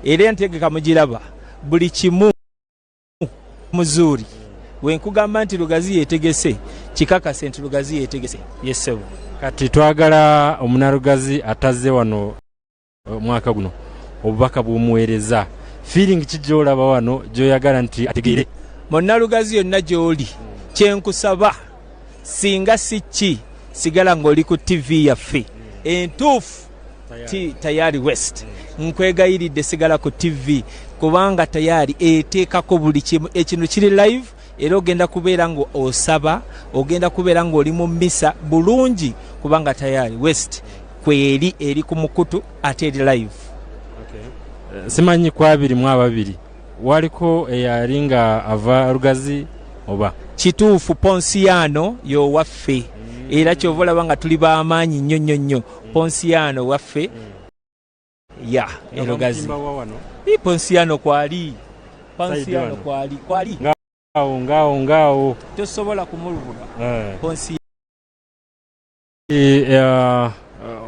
I: era ntegeka mugiraba buli kimu muzuuri wenkugamba nti Lugazi yetegese kikakase nti Lugazi yetegese yesebo
H: kati twagala omunalugazi atazze wano omwaka guno obubaka bw'omuweereza feeling kijolaba wano joyagala nti ategeere
I: Munalugazi yonna gy'oli kyenkusaba singa siki sigala ng'oli ku TV yaffe entuufu Tayari West nkwegayiridde sigala ku TV kubanga Tayari eteekako buli kimu ekintu kiri live era ogenda kubeera ngo osaba ogenda kubeera ng'oli mu misa bulungi kubanga Tayari West kweri eri ku mukutu ate eri live.
H: Simanyi kwabiri mwababiri waliko eyalinga ava Lugazi oba
I: kituufu Ponsiano yo waffe era kyovola banga tuli bamaanyi nnyo Ponsiano waffe ya Lugazi Ponsiano kwali
H: ngao
I: tosobola kumulubula Ponsiano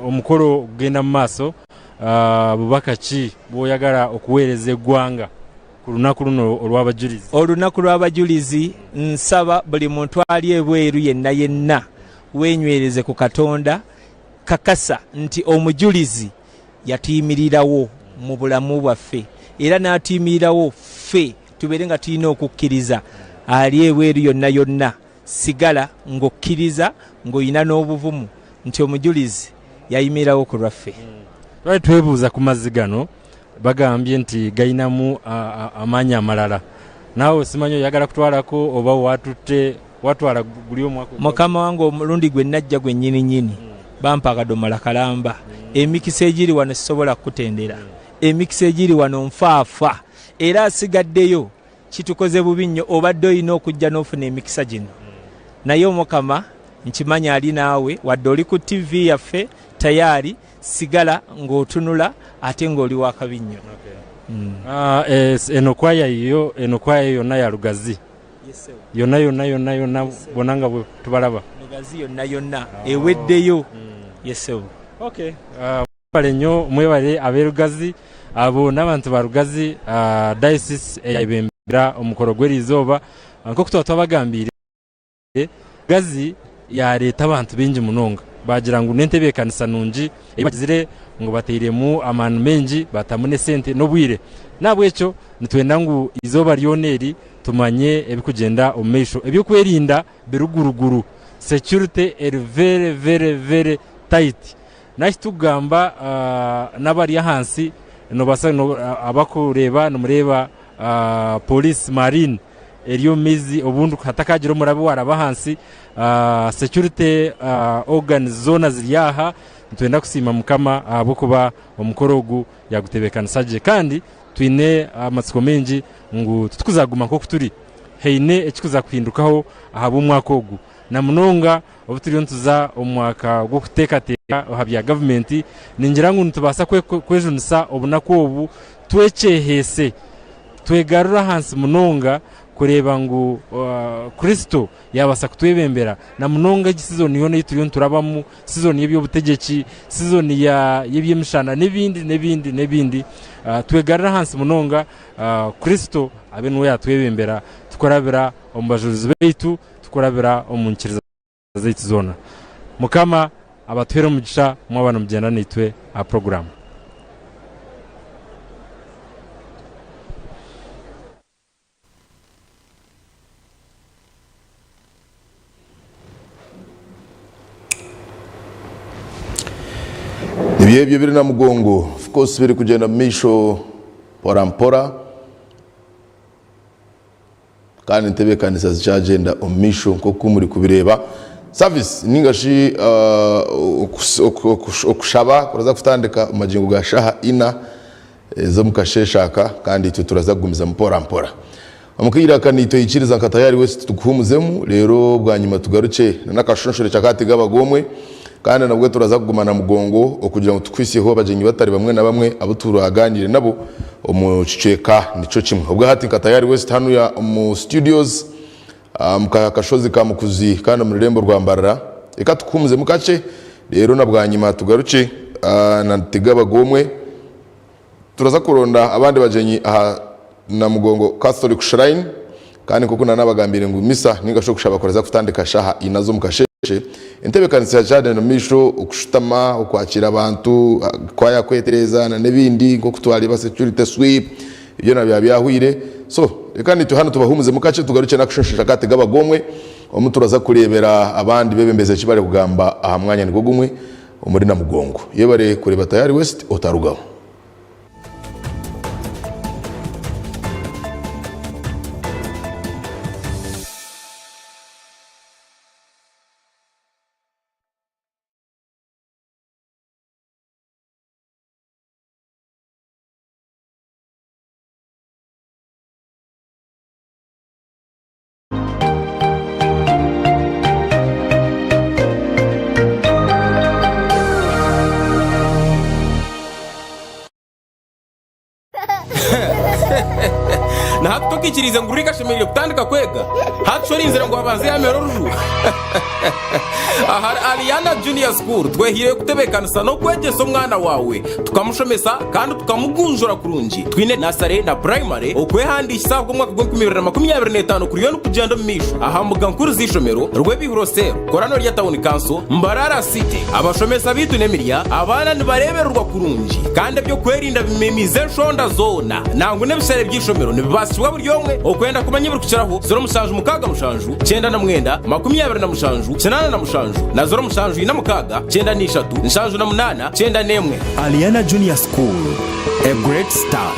H: omukolo genda mu maaso bubaka ki bwoyagala okuweereza eggwanga ku lunaku luno olw'abajulizi?
I: Olunaku lw'abajulizi nsaba buli muntu ali ebweru yenna wenywereze ku Katonda kakasa nti omujulizi yatiimirirawo mu bulamu bwaffe era n'atiimirirawo ffe tubeere nga tulina okukkiriza ali ebweru yonna sigala ng'okkiriza ng'olina n'obuvumu nti omujulizi yayimirirawo ku lwaffe.
H: Twali twebuuza ku mazzi gano bagambye nti gayinamu amaanyi amalala naawe simanyi oyagala kutwalako oba watwala guli omwaka?
I: Mukama wange omulundi gwe najja gwe nnyini bampa akadomola kalamba emikisa egiri wano sisobola kutendera emikisa egiri wano nfaafa era asigaddeyo kitukoze bubi nnyo obadde olina okujja n'ofuna emikisa gino naye Omukama nkimanyi ali naawe wadde oli ku TV yaffe Tayari sigala ng'otunula ate ng'oli wakabi nnyo.
H: Eno kwaya yonna ya Lugazi yonna bonanga bwe tubalaba
I: Lugazi yonna eweddeyo yesewo.
H: Mwebale nnyo mwebale ab'Elugazi abo n'abantu ba Lugazi diocese eyabembera omukolo gw'erizooba nk'oku tuba twabagambiire Lugazi yaleeta abantu bingi munonga bagira ngu n'entebe ekanisa nungi ebagizire ngo bateiremu amaani mengi batamu ne sente n'obwire nabwekyo nitwenda ngu izooba lyona eri tumanye ebikugenda omu maisho ebyokwerinda biruguruguru security eri very tight nakitugamba n'abari ahansi nobasa abakureba nomureba police marine eriyo mizi obundu hatakagira omurabe waraba hansi security organs zona ziryaha ntwenda kusima Mukama abokuba omukoro ogu yagutebekanisa kandi twine amatsiko mengi ngu tutukuzaguma nko kuturi heine ekikuza kuhindukaho ahabo umwaka ogu na munonga obutiriyo ntuza omwaka gwo kuteekateka habya government ningira ngu ntubasa kwejunisa obunaku obu twechehese twegarura hansi munonga kureba ngu Kristo yabasa kutwebembera na munonga season yona yituriyo nturabamu season y'ebyobutegeki season y'ebyemishana nebindi twegarura hansi munonga Kristo abe nuwe yatwebembera tukorabira omu bajulizi baitu tukorabira omu nkiriza zona mukama abatwere umugisha mwabana mugenda nitwe a program
A: Ibihe biri na mugongo of course biri kugenda misho porampora kandi ntebe kanisa zicagenda omisho nko muri kubireba service ningashi okushaba kuraza kutandika amajingo ga shaha ina zo mukasheshaka kandi turaza kugumiza muporampora amukira kanito yikiriza nkatayari wese tuguhumuzemu rero bwa nyuma tugaruke nakashonshore cyakati gabagomwe kandi nabwo turaza kugumana mugongo okugira ngo tukwisiho abajenyi batari bamwe na bamwe abo turaganire nabo umuceka nico kimwe ubwo hati nkatayari wese hano ya mu studios mukakashozi ka mukuzi kandi mu rembo rwambarara eka tukumze mukace rero nabwa nyuma tugaruke na tigabagomwe turaza kuronda abandi bajenyi aha na mugongo Catholic Shrine kandi koko nanabagambire ngo misa ningasho kushaba koreza kutandika shaha inazo mukasheshe entebe kanisa cyane no misho ukushutama ukwakira abantu kwaya kwetereza na nebindi ngo kutwali ba security sweep ibyo nabya byahwire so reka nitu hano tubahumuze mukace tugaruke nakushoshisha kate gabagomwe omuturaza kurebera abandi bebembeze kibare kugamba aha mwanya ni gugumwe umuri na mugongo yebare kureba tayari west otarugaho
J: na hato tukikiriza nguri gashemerere kutandika kwega hacho inzira ngo habanze yamero ruju ahari Aliana Junior School twehire kutebekanisa no kwegeso mwana wawe tukamushomesa kandi tukamugunjura kurunji twine nasare na primary okwehandisha bwo mwaka 2025 kuri yo kugenda misho aha mugankuru zishomero rwebihurose korano rya town council Mbarara City abashomesa bitu nemiria abana nibareberwa kurunji kandi byo kwerinda bimemize shonda zona nangu nebisere byishomero nibashywa buri yomwe okwenda kumanya buri kuciraho 0 mushanju mukaga mushanju 9 na mwenda 20 na mushanju 8 na mushanju na 0 mushanju ina mukaga 9 ni 3 mushanju na 8 9 nemwe
K: Aliana Junior School, a great start.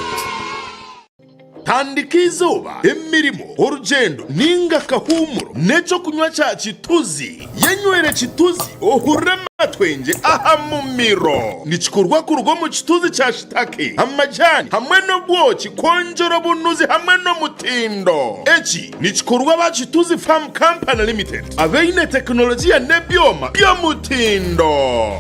A: Tandika izuba emirimo urugendo ninga kahumuro neco kunywa cya kituzi yenywere kituzi ohurema twenge aha mumiro nikikorwa ku rugo mu kituzi cya shitake amajani hamwe no bwoki konjoro bunuzi hamwe no mutindo eki nikikorwa ba kituzi farm company limited abeine teknolojia nebyoma byo mutindo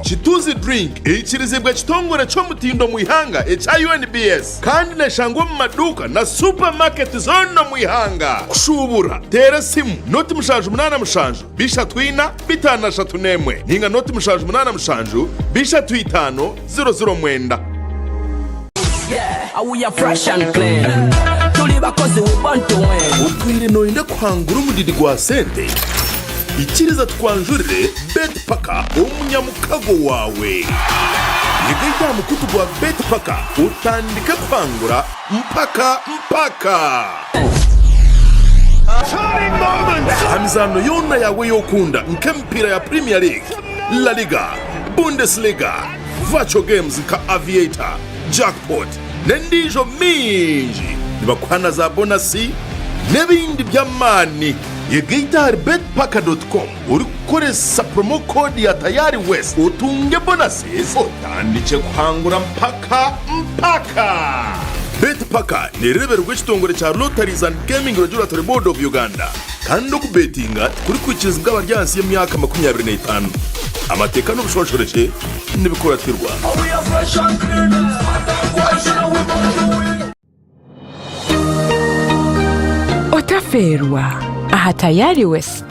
A: kituzi drink ikirizibwa kitongore cyo mutindo mu ihanga echa UNBS kandi neshangwa mu maduka na supermarket zono mu ihanga kushubura tera simu noti mushanju 8 mushanju bisha twina bitana shatu nemwe ninga noti mushanju 8 mushanju bisha twitano 00 mwenda
L: we are fresh and clean tuli bakozi we want to win
A: ubwire no inde kwangura umudidi gwa sente ikiriza twanjurire bet paka umunyamukago wawe Nigita mukutu gwa bet paka utandika kwangura mpaka Hamizano yona yawe yokunda nkempira ya Premier League, La Liga, Bundesliga, Virtual Games nka Aviator, Jackpot, nendijo minji nibakwana za bonasi nebindi byamani yegita betpaka.com uri gukoresha promo code ya Tayari West utunge bonuses utandike kwangura mpaka Betpaka ni rebero rw'ikitongore cya Lotteries and Gaming Regulatory Board of Uganda kandi no kubetinga kuri kwikiza bw'abaryansi y'imyaka 25 amateka n'ubushoshoreke n'ibikora twirwa
F: Otaferwa aha Tayari West.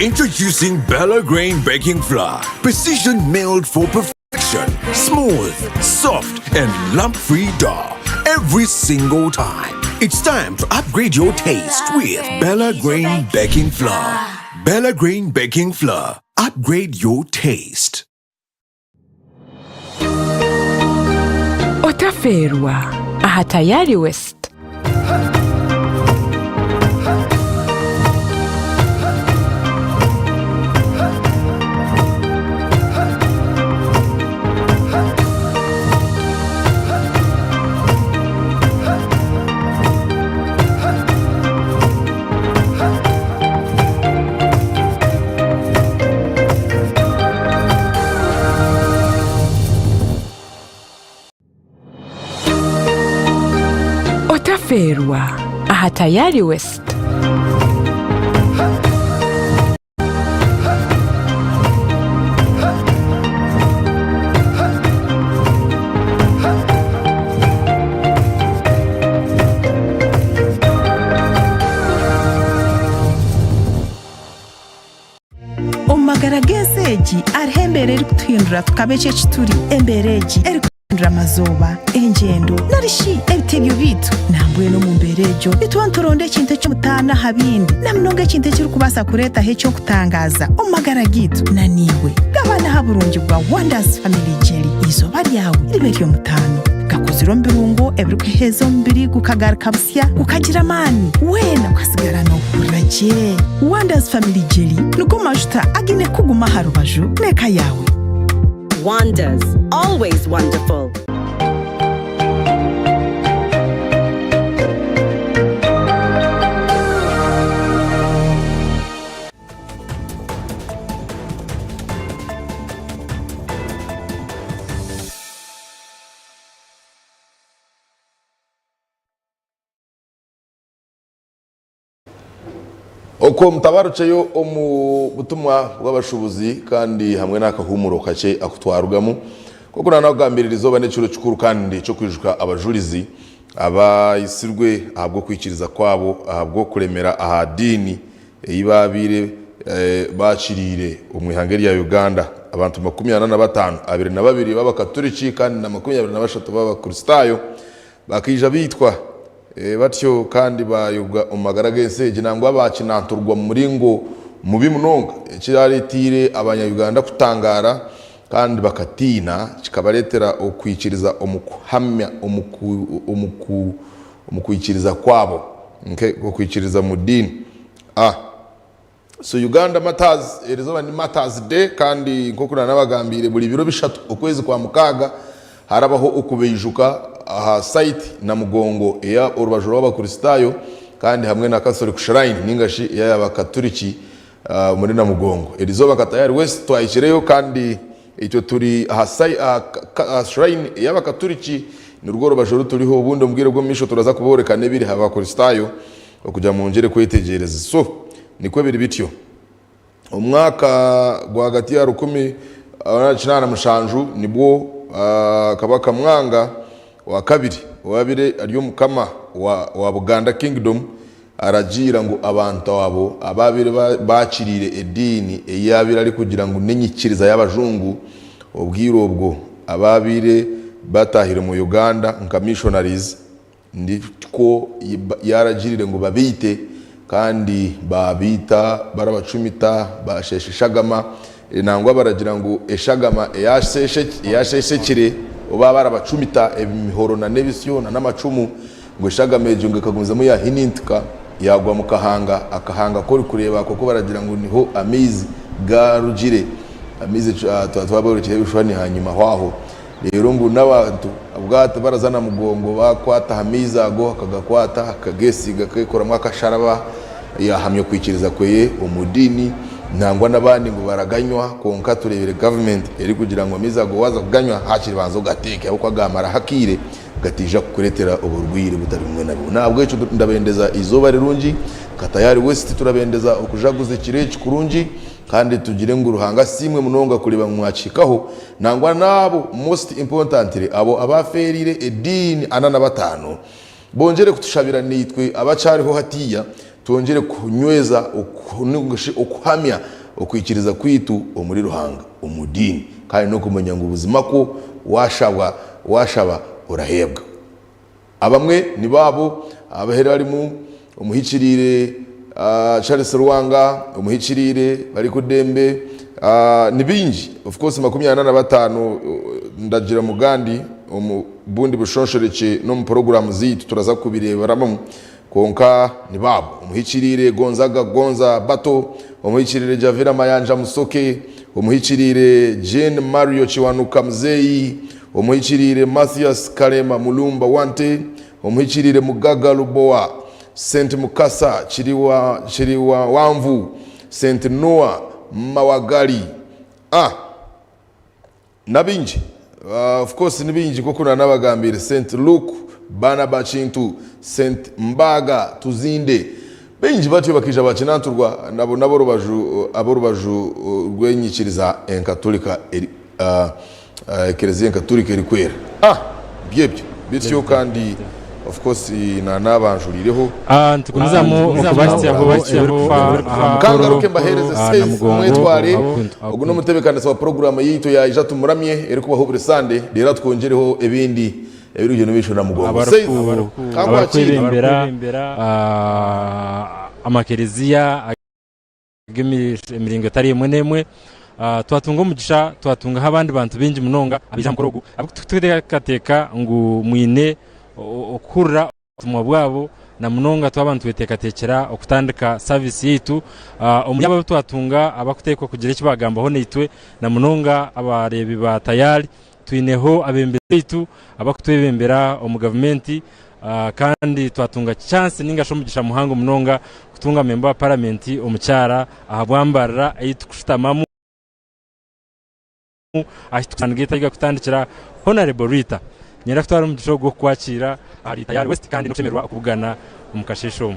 M: Introducing Bella Grain Baking Flour. Precision milled for perfection. Smooth, soft, and lump-free dough. Every single time. It's time to upgrade your taste with Bella Grain Baking Flour. Bella Grain Baking Flour. Upgrade your taste.
F: Otaferwa. Aha tayari West. Otaferwa. Aha tayari West.
D: Omagarageseji arihembere rikutuhindura tukabece chituri embereji erikuhindura amazoba engendo narishi ebitebyo bitu nambwe no mumberejo bitwantoronde kintu cy'umutana habindi namnonge kintu kiri kubasa kureta hecho kutangaza omagara gitu naniwe gabana haburungi bwa Wonders Family Jelly izoba ryawe riberyo mutano gakoziro mbirungo ebirikuhezo mbiri gukagaruka busya gukagira amani wena ukasigara no kuraje Wonders Family Jelly nuko majuta agine kuguma harubaju neka yawe.
E: Wonders, always wonderful.
A: Oko mutabaruceyo omu butumwa bw'abashubuzi kandi hamwe n'akahumuro kake akutwarugamo koko nanagambirira izoba n'iciro cyukuru kandi cyo kwijuka abajurizi abayisirwe ahabwo kwikiriza kwabo ahabwo kuremera ahadini ibabire bacirire umwihangeri ya Uganda abantu 25 22 b'abakatoliki kandi na 23 b'abakristayo bakija bitwa batyo kandi bayubwa umagaragense ginangwa bakinanturwa muringo mubi munonga kiraretire abanya-Uganda kutangara kandi bakatina kikabaretera okwikiriza omukuhamya omukwikiriza kwabo okwikiriza mu dini so Uganda Matters erizoba ni Matters Day kandi nkokuna nabagambire buri biro bishatu okwezi kwa mukaga harabaho okubejuka aha site na mugongo ya urubajuro w'abakristayo kandi hamwe na Catholic Shrine ningashi ya abakatoliki muri na mugongo erizoba katayari West twayikireyo kandi icyo turi aha Shrine y'abakatoliki ni urwo rubajuro turiho ubundi mbwire bwo misho turaza kuboreka nebiri abakristayo okujya mu ngere kwitegereza so nikwe biri bityo umwaka gwagati ya 10 mushanju nibwo kabaka mwanga wa kabiri wabire ariyo mukama wa Buganda Kingdom aragira ngo abantu abo ababire bacirire edini eyabire ari kugira ngo nenyikiriza y'abajungu ubwiro ubwo ababire batahire mu Uganda nka missionaries ndiko yaragirire ngo babite kandi babita barabacumita bashesheshagama nangwa baragira ngo eshagama yasheshekire oba barabacumita emihoro na nebisyo na namacumu ngo eshagameje ngo kagumizamo ya hinintka yagwa mu akahanga ko kureba koko baragira ngo niho amizi garugire amizi twabarukiye bishwani hanyuma hwaho rero ngo n'abantu abwata barazana mugongo bakwata hamiza go akagakwata akagesi gakekora mwaka sharaba yahamye kwikiriza kweye umudini nangwa nabandi ngo baraganywa konka turebere government eri kugira ngo amizago waza kuganywa hakiri banzo gateke aho kwagamara hakire gatija kukuretera uburwire butari mwe nabo nabwo cyo ndabendeza izoba rirungi katayari West turabendeza okujaguze kireki kurungi kandi tugire ngo ruhanga simwe munonga kureba mwacikaho nangwa nabo most importantly abo abaferire edini 45 bongere kutushabira nitwe abacariho hatiya twongere kunyweza okuhamya okwikiriza kwitu omuri ruhanga omudini kandi no kumenya ngo ubuzima ko washaba urahebwa. Abamwe ni babo abahera barimu umuhikirire Charles Ruwanga, umuhikirire bari kudembe ni bingi. Of course 25 ndagira mugandi bundi bushonshereke no mu program zitu turaza kubireba ramwe konka ni babo umuhikirire Gonza Bato, umuhikirire Javira Mayanja Musoke, umuhikirire Jane Mario Chiwanuka Mzeyi, umuhikirire Mathias Karema Mulumba Wante, umuhikirire Mugaga Luboa, Saint Mukasa Chiriwa Wamvu, Saint Noah Mawagali. Nabinji of course nibinji koko nabagambire Saint Luke Banaba Chintu, Saint Mbaga Tuzinde benji batyo bakija bakinanturwa nabo rubaju rwenyikiriza enkatolika Ekereziya Katolika eri kwera byebyo bityo kandi of course nabanjurireho
H: tukunizamo okubasyaho
A: kangaruke mbahereze safe mwetware ubwo no mutebekana wa program yito ya ija tumuramye eri kubaho buri Sunday rero twongereho ebindi ebiryo nibisho na mugongo safe
H: abakwirembera amakereziya emiringo tari emwe nemwe twatunga umugisha twatunga abandi bantu benji munonga abija mukorogo abututeka ngo mwine okurra tumwa bwabo na munonga twabantu betekatekera okutandika service yitu omuyaba twatunga abakuteka kugira kibagambaho neitwe na munonga abarebi ba tayari twineho abembeitu abakutwebembera omu government kandi twatunga chance ningasho mugisha muhango munonga kutunga member wa parliament omucyara ahabwambarira ayitu kushitamamu ahitukangeta iga kutandikira Honorable Rita nyera kutwara umugisho gwo kwakira ari Tayari West kandi no kwemerwa okubugana umukashesho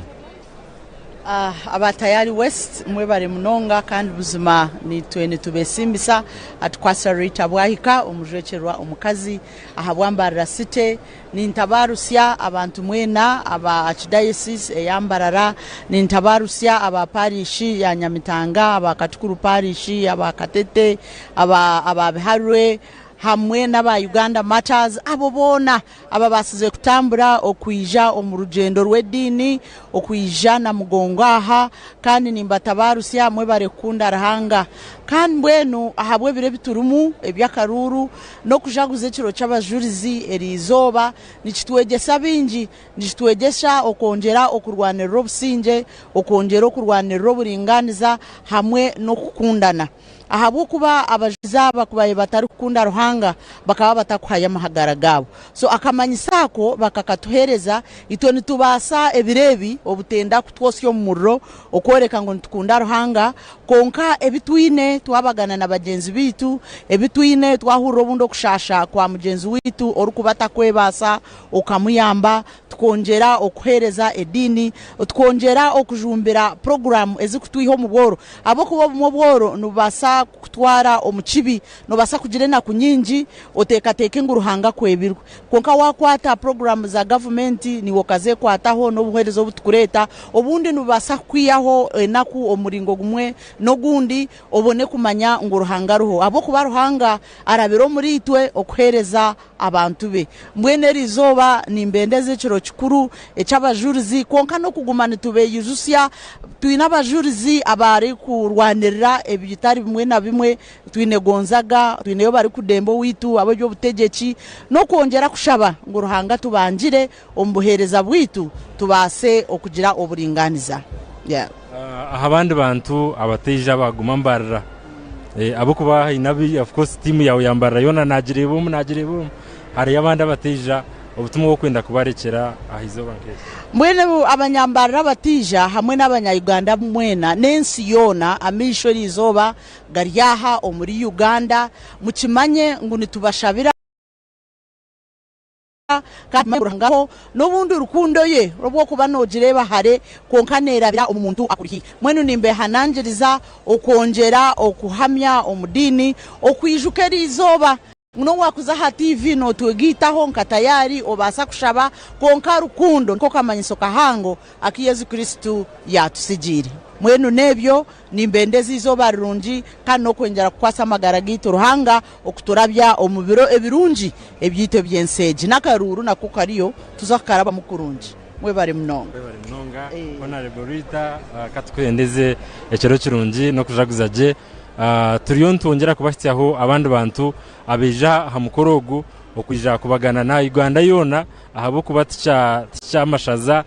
N: abatayari West mwe bare munonga kandi buzima ni twene tubesimbisa atkwasa Rita bwahika omujwekerwa omukazi ahabwambarira city ni ntabarusya abantu mwena aba archdiocese eyambarara ni ntabarusya aba parish ya Nyamitanga aba Katukuru parish aba Katete aba Biharwe hamwe n'aba Uganda Matters abo bona aba basize kutambura okwija omurugendo rw'edini okwija na mugongaha kandi nimbatabarusya mwe barekunda rahanga kandi bwenu ahabwe bire biturumu ebyakaruru no kujaguze kiro cy'abajurizi erizoba nikitwegesa bingi nikitwegesha okongera okurwanira obusinge okongera okurwanira oburinganiza hamwe no kukundana ahabu kuba abajiza bakubaye batari kukunda ruhanga bakaba batakuhaya mahagara gabo so akamanyisako bakakatuhereza ito nitubasa ebirebi obutenda kutwosyo mumurro okoreka ngo ntukunda ruhanga konka ebitwine twabagana na bagenzi bitu ebitwine twahurira obundo kushasha kwa mugenzi witu orukubata kwebasa okamuyamba tukongera okuhereza edini tukongera okujumbira program ezikutwiho mu bworo abo kuba mu bworo nubasa kutwara omuchibi no basa kugirena kunyinji otekateke nguruhanga kwebirwe konka wakwata program za government ni wokaze kwataho no buherezo butukureta obundi nubasa kwiyaho naku omuringo gumwe no gundi obone kumanya nguruhanga ruho abo kuba ruhanga arabero muri itwe okuhereza abantu be mwene rizoba nimbendeze kiro kikuru ecy'abajurizi konka no kugumana tube yuzusya twina abajurizi abari kurwanirira ebitari bimwe na bimwe twine Gonzaga twineyo bari kudembo witu abajyo butegeki no kongera kushaba ngo ruhanga tubanjire ombuhereza bwitu tubase okugira oburinganiza
H: abandi bantu abateja baguma mbarira abo kuba inabi of course team yawe yambara yona nagirebumu hari abandi abateja obutumwa bwo kwenda kubarekera ahizo bankese
N: mwene abanyambarira batija hamwe n'abanyayuganda mwena nensi yona amisho rizoba garyaha omuri Uganda mukimanye ngo nitubashabira kamurangaho n'obundi rukundo ye robwo kuba nogireba hare konkanera bya umuntu akurihi mwenu nimbe hananjiriza okongera okuhamya omudini okwijukera izoba muno wakuza ha TV no twegitaho nka tayari obasa kushaba konka rukundo nko kamanyiso kahango aki Yesu Kristu yatusigire mwenu nebyo nimbendezi zo barungi kano kwenjera kwasa amagara gitu ruhanga okuturabya omubiro ebirungi ebyito byenseji nakaruru nako kariyo tuzakaraba mukurungi mwe bari mnonga
H: honorable Rita katwendeze ekero kirungi no kujaguzaje turiyo ntongera kubasityaho abandi bantu abeja hamukorogu okujja kubagana na Uganda yona ahabo kuba ticyamashaza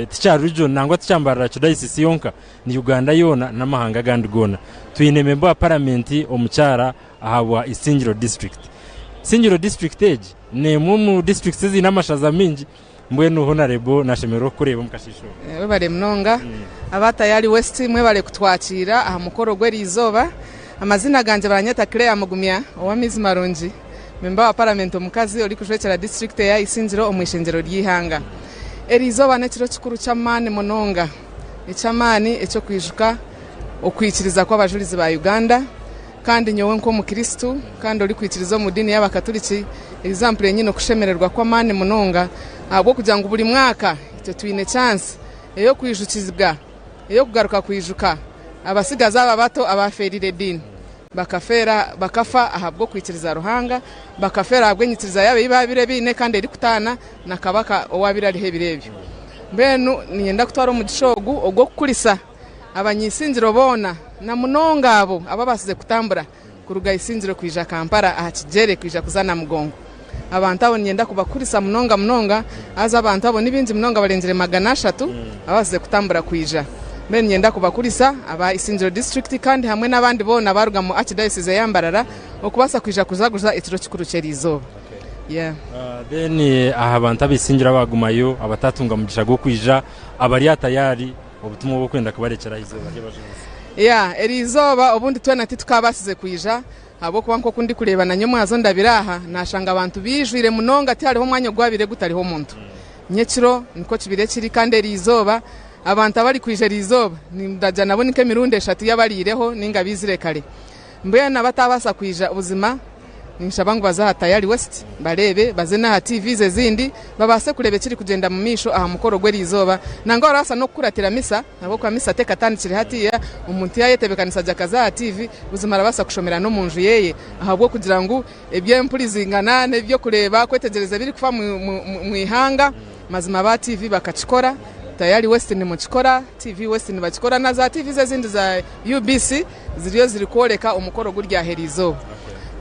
H: ticya region nangwa ticyambarira kidayisisi yonka ni Uganda yona namahanga gandi gona twine member wa parliament omucyara ahabwa Isingiro district Isingiro district age ne mu district zizi namashaza mingi mbwenu honorable nashemero kureba mukashisho
O: we bari mnonga abatayari west mwe bale kutwakira aha mukoro gwerizoba amazina ganje baranyeta Ky'Abajurizi owamizi marungi memba wa parliament omukazi oli kujwekera district ya Isingiro omwishenjero ryihanga erizoba nekiro kikuru cyamane mononga echamani echo kwijuka okwikiriza kw'abajurizi ba Uganda kandi nyowe nko mukristo kandi oli kwikiriza mu dini y'abakatoliki example nyine kushemererwa kw'amane mononga abo kugira ngo buri mwaka icyo twine chance eyo kwijukizibwa eyo kugaruka kwijuka abasigaza aba bato abaferire dini bakafa ahabwo kwikiriza ruhanga bakafera ahabwo nyikiriza yabe ibabire bine kandi eri kutana nakabaka owabira ari hebirebyo mbenu niyenda kutwara mu gishogu ogwo kukurisa abanyisingiro bona na munonga abo ababasize kutambura kuruga Isingiro kwija Kampala ahakigere kwija kuzana mugongo abantu abo niyenda kubakurisa munonga aza abantu abo nibinzi munonga barengere 300 abasize kutambura kwija mbene niyenda kubakurisa aba Isingiro district kandi hamwe n'abandi bona baruga mu archdiocese yambarara okubasa kwija kuzaguza etiro kikuru cyerizo yeah
H: then abantu abisingiro bagumayo abatatunga mugisha go kwija abari atayari obutumwa bwo kwenda kubarekera izoba
O: yeah erizoba obundi twena titukabasize kwija abo kuba nko kundi kureba na nyo mwazo ndabiraha nashanga abantu bijwire munonga ati hariho mwanya gwabire gutariho muntu nyekiro niko kibire kiri kandi erizoba abantu abari kwije rizoba ndaja nabonike mirundi 3 yabarireho ninga bizire kare mbena batabasa kwija ubuzima nishabangu bazatayari west barebe bazena ha TV zindi babase kurebe kiri kugenda mu misho aha mukoro gwerizoba nanga arasa no kuratira misa nabo kwa misa teka tani kiri hatiya umuntu yayetebekanisa jakaza ha TV ubuzima arabasa kushomera no munju yeye ahabwo kugira ngo ebyempulizingana nebyo kureba kwetegereza biri kufa mu ihanga mazima ba TV bakachikora tayari west ni mukikora TV west ni bakikora na za TV zindi za UBC ziriyo ziri kuoleka umukoro gurya herizo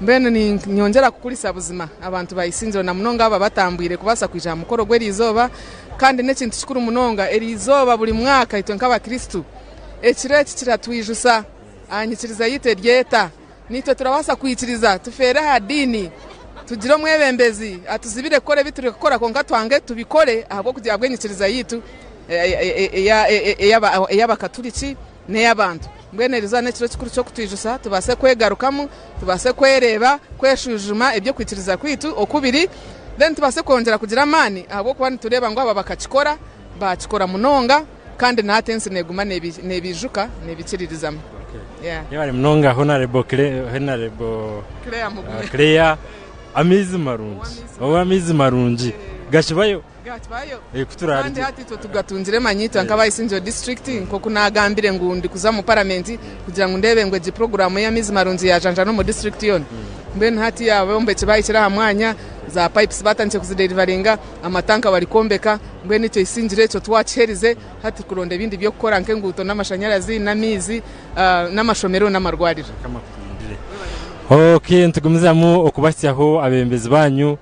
O: mbene ni nyongera kukulisa buzima abantu bayisingiro na munonga aba batambwire kubasa kwija mukoro gwerizoba kandi nekintu kikuru munonga erizoba buri mwaka itwe nk'abakristo ekireki kiratwijusa anyikiriza yite ryeta nitwe turabasa kwikiriza tufere ha dini tugire mwebembezi atuzibire kore bituri gukora konga twange tubikore ahubwo kugira bwenyikiriza yitu ey'abakatoliki n'ey'abantu mbwene rizana kiro kikuru cyo kutwijusa tubase kwegarukamu tubase kwereba kweshujuma ibyo kwitiriza kwitu okubiri then tubase kongera kugira amani ahubwo kwani tureba ngo aba bakakikora bakikora munonga kandi na atensi neguma nebijuka nebikiririzamo
H: yari munonga honorable Clear amizi marungi gashibayo
O: kandi hati tugatungire manyito nkaba Isingiro district nko kunagambire ngundi kuza mu parliament kugira ngo ndebe ngo program ya mizi marunzi yajanja no mu district yone mbene hati yawe ombeke bayikira hamwanya za pipes batanze kuziderivaringa amatanka bari kombeka mbene icyo Isingiro cyo twakiherize hati kuronde bindi byo gukora nke nguto n'amashanyarazi n'amizi n'amashomero n'amarwariro
H: okay ntugumizamu okubasyaho abembezi banyu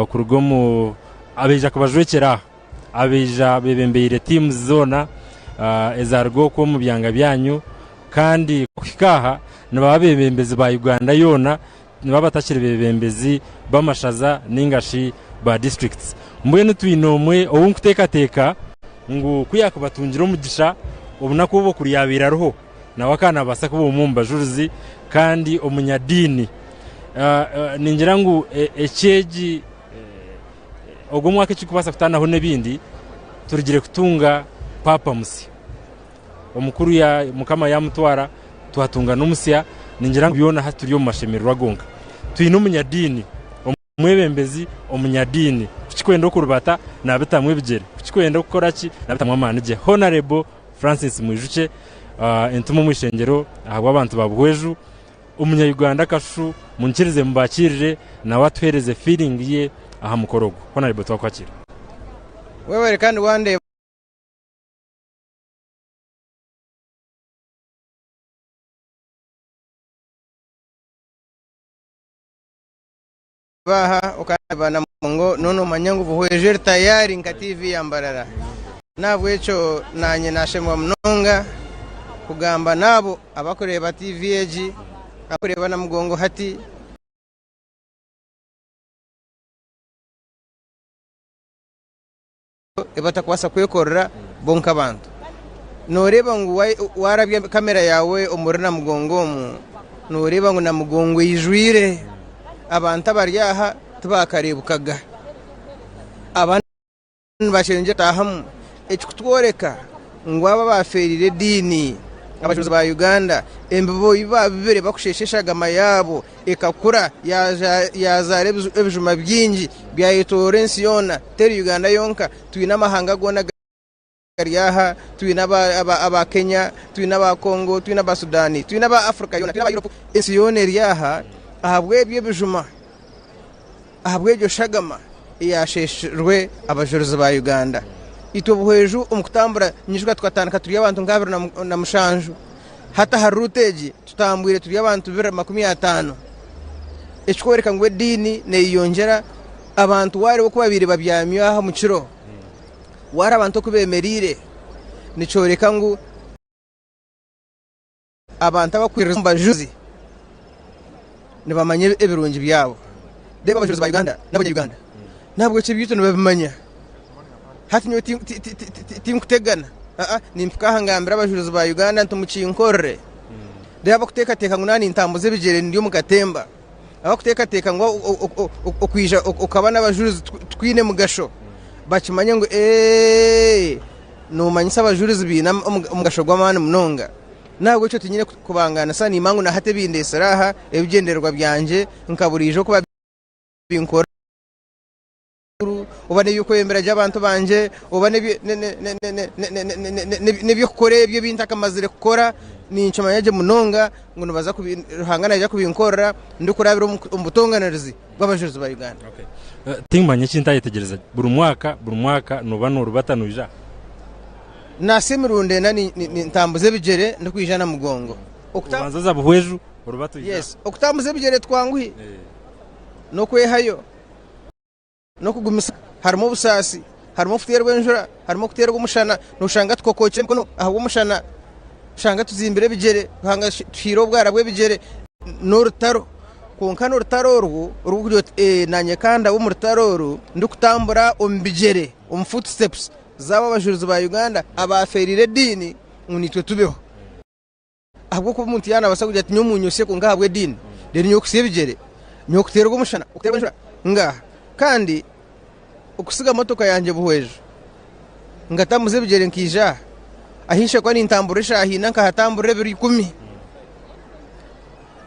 H: kurugomu abeja kubajwekera abeja bebembeire teams zona ezargo ko mu byanga byanyu kandi kwikaha nababembezi ba Uganda yona nibabatakire bebembezi bamashaza ningashi ba districts mbwene twinomwe obunkuteka ngo kuyakubatungira umugisha obunako bo kuriyabira roho nawakana basako bomumba Jurizi kandi omunyadini ningira ngo echeji ogwo mwaka kikubasa kutanaho nebindi turigire kutunga papa musi omukuru ya mukama ya mutwara tuhatunga n'umusya ningira ngo biyona haturiyo mu mashemerwa gonga tuyine umunyadini umwebembezi umunyadini kukikwenda kurubata nabitamwe bigere kukikwenda gukora ki nabitamwe amanije Honorable Francis Mwijuke entumo mwishengero ahagwa abantu babuhweju umunya-Uganda kashu munkirize mubakirire nawe atwereze feeling ye aha mukorogo Honorable twakwakira
P: wewe kandi wande baha ukabana mungo nono manyangu buhweje tayari nka TV yambarara nabwo echo nanye nashemwa mnonga kugamba nabo abakoreba TV eji akoreba na mugongo hati ebatakwasa kwekorera bonka bantu noreba ngo warabya kamera yawe umurina mugongo mu noreba ngo na mugongo yijwire abantu abaryaha tubakarebukaga abantu bashenje tahamu ekutworeka ngo aba baferire dini abajuzi ba Uganda embibo ibabere bakushesheshaga mayabo ekakura yazare ebijuma byingi bya etorensi yona teri Uganda yonka tuyina mahanga gona garyaha tuyina aba Kenya tuyina aba Congo tuyina aba Sudani tuyina aba Africa yona tuyina aba Europe ensi yona ryaha ahabwe byebijuma ahabwe byo shagama yasheshwe abajuzi ba Uganda itobuheju umukutambura nyishwa twatandika turi abantu ngabira na mushanju hata haruteji tutambwire turi abantu 250 ekikwereka ngwe dini neyongera abantu wari wo kubabiri babyamyo aha mukiro wari abantu kubemerire nicoreka ngo abantu abakwiriza bajuzi nibamanye ebirungi byabo deba abajuzi ba Uganda n'abanyarwanda nabwo cyo byito nibabimanya hati nyo tim kutegana nimpika hangambira abajuzi ba Uganda ntumukinkorre deba kuteka teka ngunani intambuze bigere ndiyo mukatemba abakuteka teka ngo okwija ukabana abajuzi twine mugasho bakimanye ngo no manyisa abajuzi bina mugasho gw'amana munonga nabwo cyo tinyine kubangana sana imangu na hate binde saraha ebigenderwa byanje nkaburijo kuba binkora ubane yuko yembera y'abantu banje ubane nebyo kukore byo bintaka mazire kukora ni nchoma yaje munonga ngo nubaza kubihangana yaje kubinkorera ndikurabira umutonganirizi bw'abajuzi ba Uganda
H: tingmanye cyintayitegereza buri mwaka nuba nurubatanuje
P: nasemirunde nani ntambuze bigere ndikwijana mugongo
H: okubanza za buhweju urubatuje
P: yes okutambuze bigere twanguhi no kwehayo no kugumisa harimo busasi harimo futerwa enjura harimo kuterwa umushana nushanga twokoche kono aho umushana shanga tuzimbire bigere hanga twiro bwara bwe bigere n'urutaro konka n'urutaro rugo nanye kanda umurutaro ndukutambura umbigere footsteps zaba abajuzi ba Uganda abaferire dini nitwe tubeho ahubwo ko umuntu yana basaguje ati nyomunyose ko ngahabwe dini rero nyokusiye bigere nyokuterwa umushana ukuterwa enjura ngaha kandi ukusiga motoka yanje buhweje ngatamuze bigere nkija ahisha kwa nintamburisha ahina nkahatambure biri 10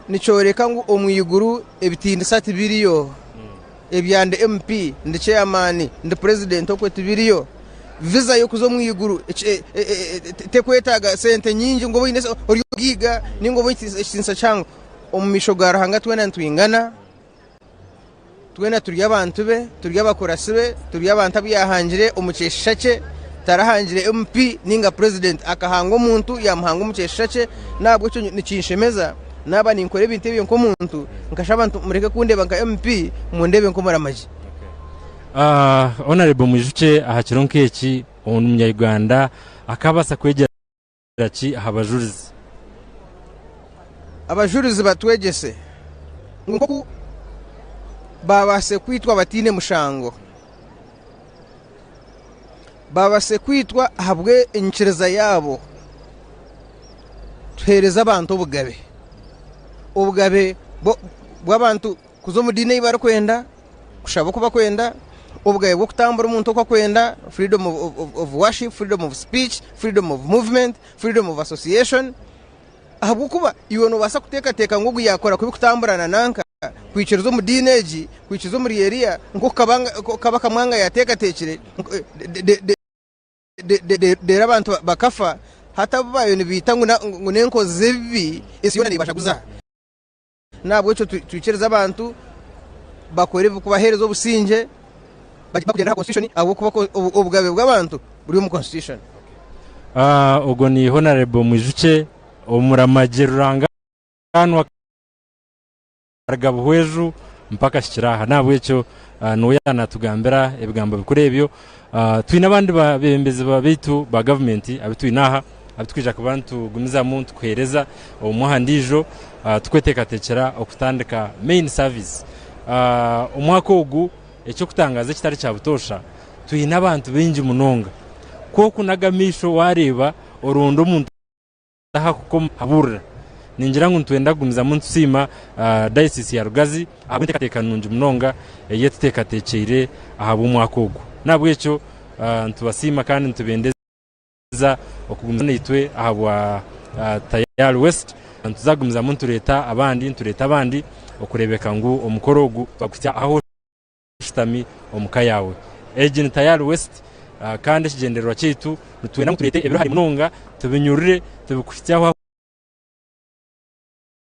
P: nicoreka ngo omuyiguru ebitindi sati biriyo ebyande MP ndi chairman ndi president okwete biriyo visa yo kuzo mwiguru tekwetaga sente nyingi ngo boine origiga ningo boitinsa chango omumishogara hanga twena ntwingana twena turi abantu be turi abakorasibe turi abantu abyahangire umuceshake tarahangire MP ninga president akahanga umuntu yamuhanga umuceshake nabwo cyo nikinshemeza naba ninkore bintebe nko muntu nkashabantu mureke kundeba nka MP mundebe nko maramaji
H: Honorable Mwijuke aha kironkeki umunya-Uganda akabasa kwegera ki
P: abajurizi batwegese ngo babase kwitwa batine mushango babase kwitwa habwe inchireza yabo tuhereza abantu ubugabe bw'abantu kuzo mudine ibara kwenda kushaba kuba kwenda ubugabe bwo kutambura umuntu kwa kwenda freedom of worship, freedom of speech, freedom of movement, freedom of association. Ahabwo kuba iwono basa kuteka ngo yakora kubikutamburana nanka kwiciriza mu dineji kwiciriza muri area ngo kaba kamwanga yateka tekire dera abantu bakafa hata bayo nibita ngo nenko zebi isi yona nibasha kuza nabwo cyo twiciriza abantu bakore kubahereza obusinje bakugera constitution abo kuba obugabe bw'abantu buri mu constitution.
H: Ubwo ni honorable Mwijuke omuramageruranga kanwa argabuhweju mpaka shikiraha nabwo cyo noyana tugambira ebigambo bikore ebyo twina abandi babembezi babitu ba government abitwinaha abitwija ku bantu gumiza muntu kwereza omuhandijo tukwetekatekera okutandika main service umwaka ogu ekyo kutangaza kitari cya butosha twina abantu benji munonga ko kunagamisho wareba orundo umuntu aha kuko habura ningira ngo ntwenda gumiza muntu sima diocese ya Rugazi abiteka nunje munonga yetekatekere ahabu umwaka ogu nabwo ekyo ntubasima kandi ntubendeza okugumiza nitwe ahabwa Tayari West ntuzagumiza muntu leta abandi okurebeka ngo omukoro ogu bakutya aho shitami omukayawe agent Tayari West kandi kigenderwa cyitu nitwena muturete ebiro hari munonga tubinyurire tubikutyaho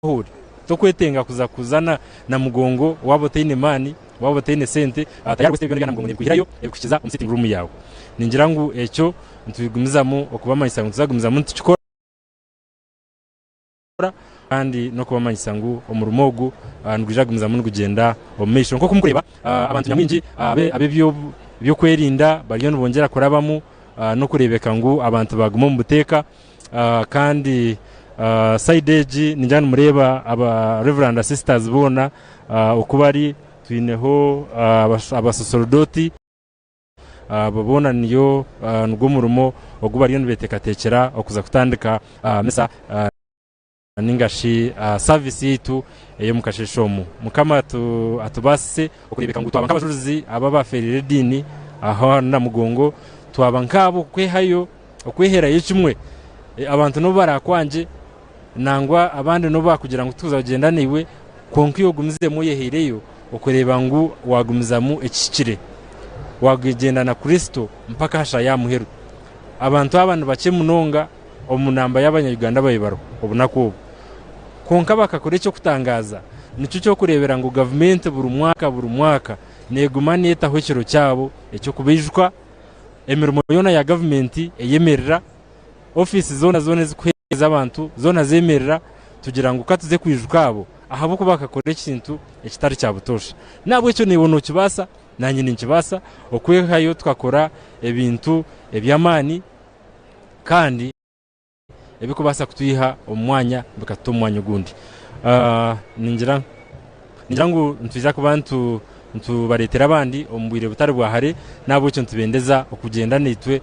H: hori tokwetenga kuzana na mugongo wabo teine mani wabo teine sente Tayari West bigana mugongo nikuhirayo ebikukiza mu sitting room yawe ningira ngo ekyo ntubigumizamo okubamanyisa ngo tuzagumiza muntu chikora kandi no kubamanyisa ngo omurumogu ndwijagumiza muntu kugenda omesho nko kumureba abantu nyamwinji abe byo kwerinda bariyo nubongera kurabamo no kurebeka ngo abantu baguma mu buteka kandi side edge ninjana mureba aba reverend sisters bona ukubari twineho abasosordoti babona niyo ngo murumo ogubariyo nubetekatekera okuza kutandika mesa ningashi service yitu eyo mukasheshomu mukama atubase okurebeka ngo twaba nk'abajurizi aba baferire dini aho na mugongo twaba nkabo kwehayo okwehera yicumwe abantu no barakwanje nangwa abandi no bakugira ngo tuza kugenda niwe konkiyo gumize mu yehereyo okureba ngo wagumizamu ekikire wagigenda na Kristo mpaka hasha ya muheru abantu abantu bake munonga omunamba y'abanyayuganda bayibaro obunako konka bakakore cyo kutangaza nicyo cyo kurebera ngo government buri mwaka negumani yetaho kiro cyabo ecyo kubijwa emirimo yona ya government eyemerera office zona zikweza abantu zona zemerera tugira ngo katuze kwijukabo ahabo kubakakore ikintu ekitari cya butosha nabwo cyo nibono kibasa nanjye ninkibasa okwehayo twakora ebintu ebyamani kandi ebikubasa kutuiha omwanya bikatumwanya gundi ningira ngo ntwiza ku bantu ntubaretera abandi ombwire butari bwahare nabo cyo ntubendeza okugenda nitwe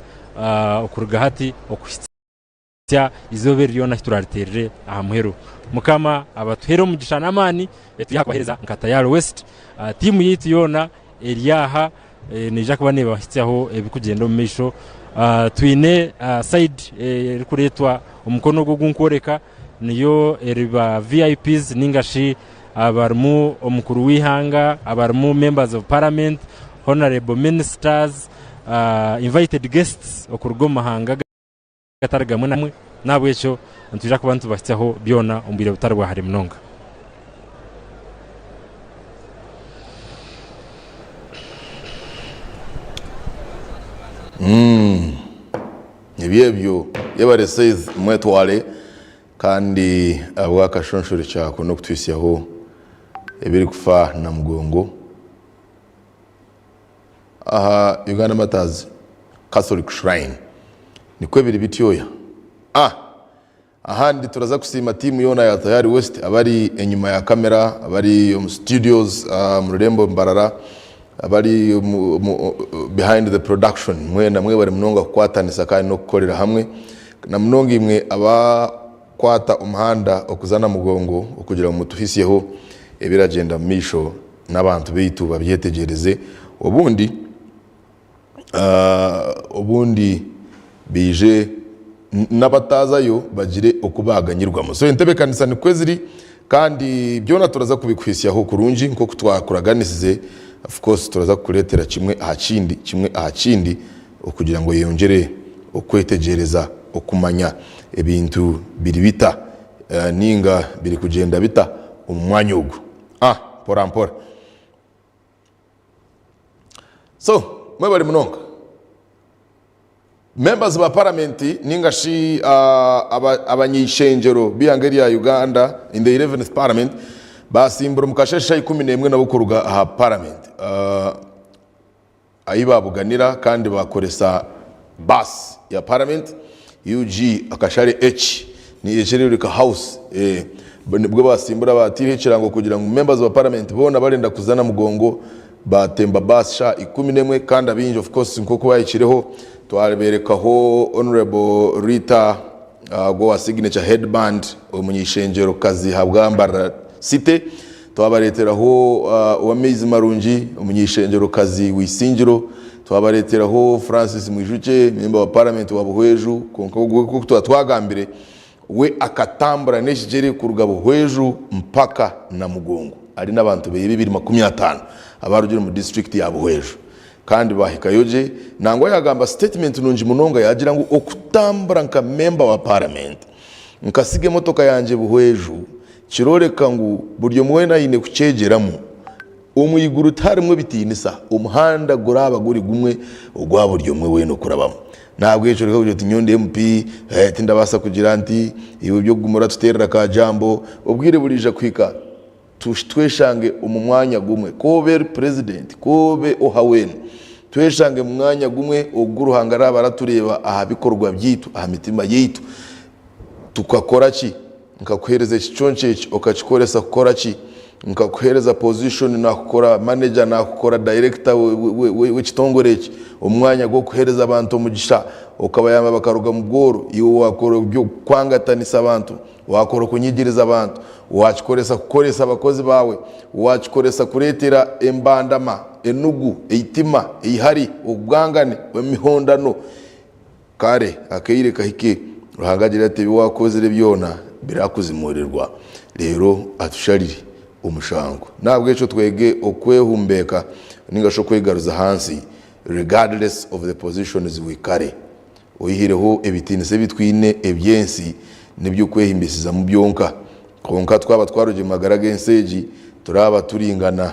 H: okuruga hati okuhitya izobe ryona turariterere ahamuhero mukama abatuhero mugishana amani tuyakohereza nka Tayari West timu yitu yona eriyaha nija kubane bahityaho ebikugenda mu misho twine side rikuretwa umukono go gunkoreka niyo eriba VIPs ningashi abarmu omukuru wihanga abarmu members of parliament honorable ministers invited guests okurugo mahanga gataragamwe namwe nabwo ekyo ntuje kubantu bahityaho byona umbire butarwa hari mnonga
A: Ebyebyo yabare says mwetwale kandi abwakashonshore cyako no kutwisyaho ebiri kufa na mugongo aha Uganda Matters Catholic Shrine nikwe biri bityoya ahandi turaza kusima timu yona ya Tayari West abari enyuma ya kamera abari mu studios mu Rurembo Mbarara abari behind the production mwena mwe bari mnonga kwatanisa kandi no gukorera hamwe na mnonga imwe aba kwata umuhanda okuzana mugongo okugira mu tuhisiyeho ebiragenda misho n'abantu bitu babyetegereze ubundi bije nabatazayo bagire okubaganyirwamo so entebe kanisa ni kweziri kandi byona turaza kubikwisyaho kurungi nko twakuraganisize of course turaza kuletera kimwe ahakindi okugira ngo yongere okwetegereza okumanya ebintu biri bita ninga biri kugenda bita umwanya ugu porampora. So mwe bari munonga members ba parliament ningashi abanyishenjero biyangeri ya Uganda in the 11th parliament basimbura mukashesha 11 nabukuruga aha parliament ayibabuganira kandi bakoresa bus ya parliament UG akashare H ni ejererika house nibwo basimbura batire kirango kugira ngo members ba parliament bona barenda kuzana mugongo batemba bus sha 11 kandi abinje of course nkoko bayikireho twaberekaho honorable Rita go signature headband umunyishenjero kazi habwambara cité twabareteraho uwamezi marungi umunyishenjero kazi wisingiro twabareteraho Francis Mwijuke member wa parliament wa Buhweju konko twagambire we akatambura neshigere ku rugabo Buhweju mpaka na Mugongo ari nabantu be 250 abarugira mu district ya Buhweju kandi bahikayoje nangwa yagamba statement nunji munonga yagira ngo okutambura nka member wa parliament nkasige motoka yanje Buhweju kiroreka ngo buryo mwena yine kucegeramo umuyiguru tarimwe bitinisa umuhanda goraba guri gumwe ogwa buryo mwe weno kurabamo nabwo ejo reka byo tinyonde MP tindabasa kugira anti ibo byo gumura tuterera ka jambo obwire burija kwika tweshange umumwanya gumwe kobe president kobe ohawen tweshange umwanya gumwe oguruhangara baratureba aha bikorwa byitu aha mitima yitu tukakora ki nkakuhereza icyonche okachikoresa gukora ki nkakuhereza position nakukora manager nakukora director w'ikitongoreki umwanya go kuhereza abantu mugisha ukabayamba bakaruga mu bworo iyo wakora byo kwangatanisa abantu wakora kunyigiriza abantu wachikoresa kukoresa abakozi bawe wachikoresa kuretera embandama enugu eitima ihari ubwangane bemihondano kare akayire kahike ruhangagira ati wakozere byona birakuzimurirwa rero atusharire umushango nabwo eco twege okwehumbeka ningasho kwegaruza hansi regardless of the positions we carry oyihireho ebitinise bitwine ebyensi nibyo kwehimbisiza mu byonka konka twaba twaroje magara genseji turaba turingana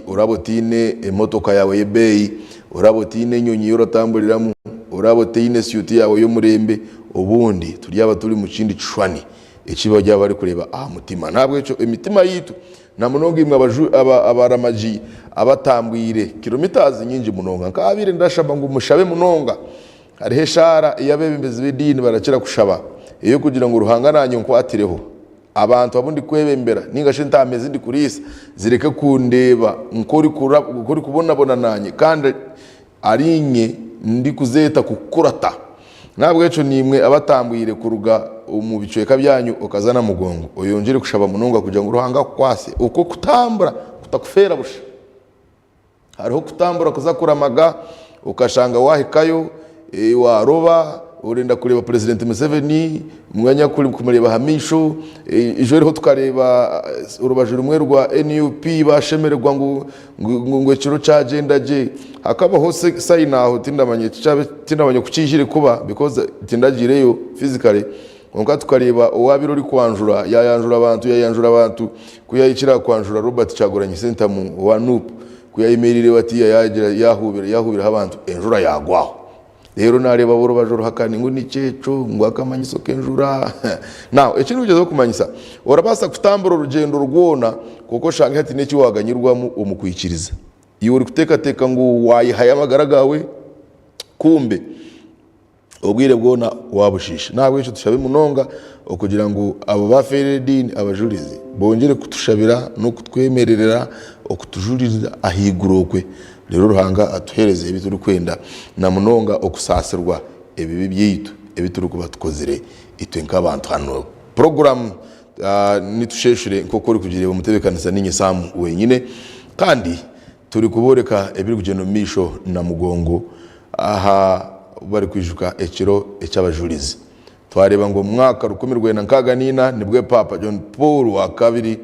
A: urabotine emotoka yawe yebeyi urabotine nyonyi yorotambuliramu urabotine suiti yawe yo murembe ubundi turyaba turi mu kindi cishwani ekiba jya bari kureba mutima ntabwo eco imitima yitu na munonga imwe abaramaji abatambwire kilometers nyinji munonga nkabire ndashaba ngo mushabe munonga harihe shara iyabebembezi b'idini barakira kushaba iyo kugira ngo ruhangananye nko atireho abantu abundi kwebembera ningashe ntameze ndi kurisa zireke kundeba nkori kubona nanye kandi arinye ndi kuzeta kukurata nabwo eco nimwe abatambwire kuruga umubicweka byanyu okazana mugongo oyongere kushaba munonga kugira ngo ruhanga kwase uko kutambura kutakufera busha hariho kutambura kuzakuramaga ukashanga wahikayo waroba urenda kureba president Museveni mwanya kuri kumureba hamisho ijo riho tukareba urubajuru rumwe rwa NUP bashemererwa ngo ekiro cha agenda je hakaba hose sayina aho tindamanye kucijire kuba because tindagireyo physically onka tukareba owabirori kwanjura yayanjura abantu kuyayikira kwanjura Robert Chagoranye center mu wa NUP kuyayimerire bati yahubira abantu enjura yagwaho rero nareba boro bajoro hakani ngo niceco ngo akamanyiso kenjura now ekintu bigezo kumanyisa orabasa kutambura urugendo rwona kuko shanga hati neki waganyirwamo umukwikiriza iyo uri kuteka ngo wayihaye amagaragawe kumbe ubwire bwona wabushisha nabwo eco tushabe munonga okugira ngo abo baferedini abajurizi bongere kutushabira no kutwemererera okutujurira ahigurokwe rero ruhanga atuhereze ibituru kwenda na munonga okusasirwa ebibi byitu ebituru kubatukozere itwe nk'abantu hano program nitusheshure nkoko uri kugireba umutebekanisa n'inyesamu wenyine kandi turi kuboreka ebiri kugenda misho na mugongo aha bari kwijuka ekiro ecy'abajurizi twareba ngo mwaka 1994 nibwo Papa John Paul wa kabiri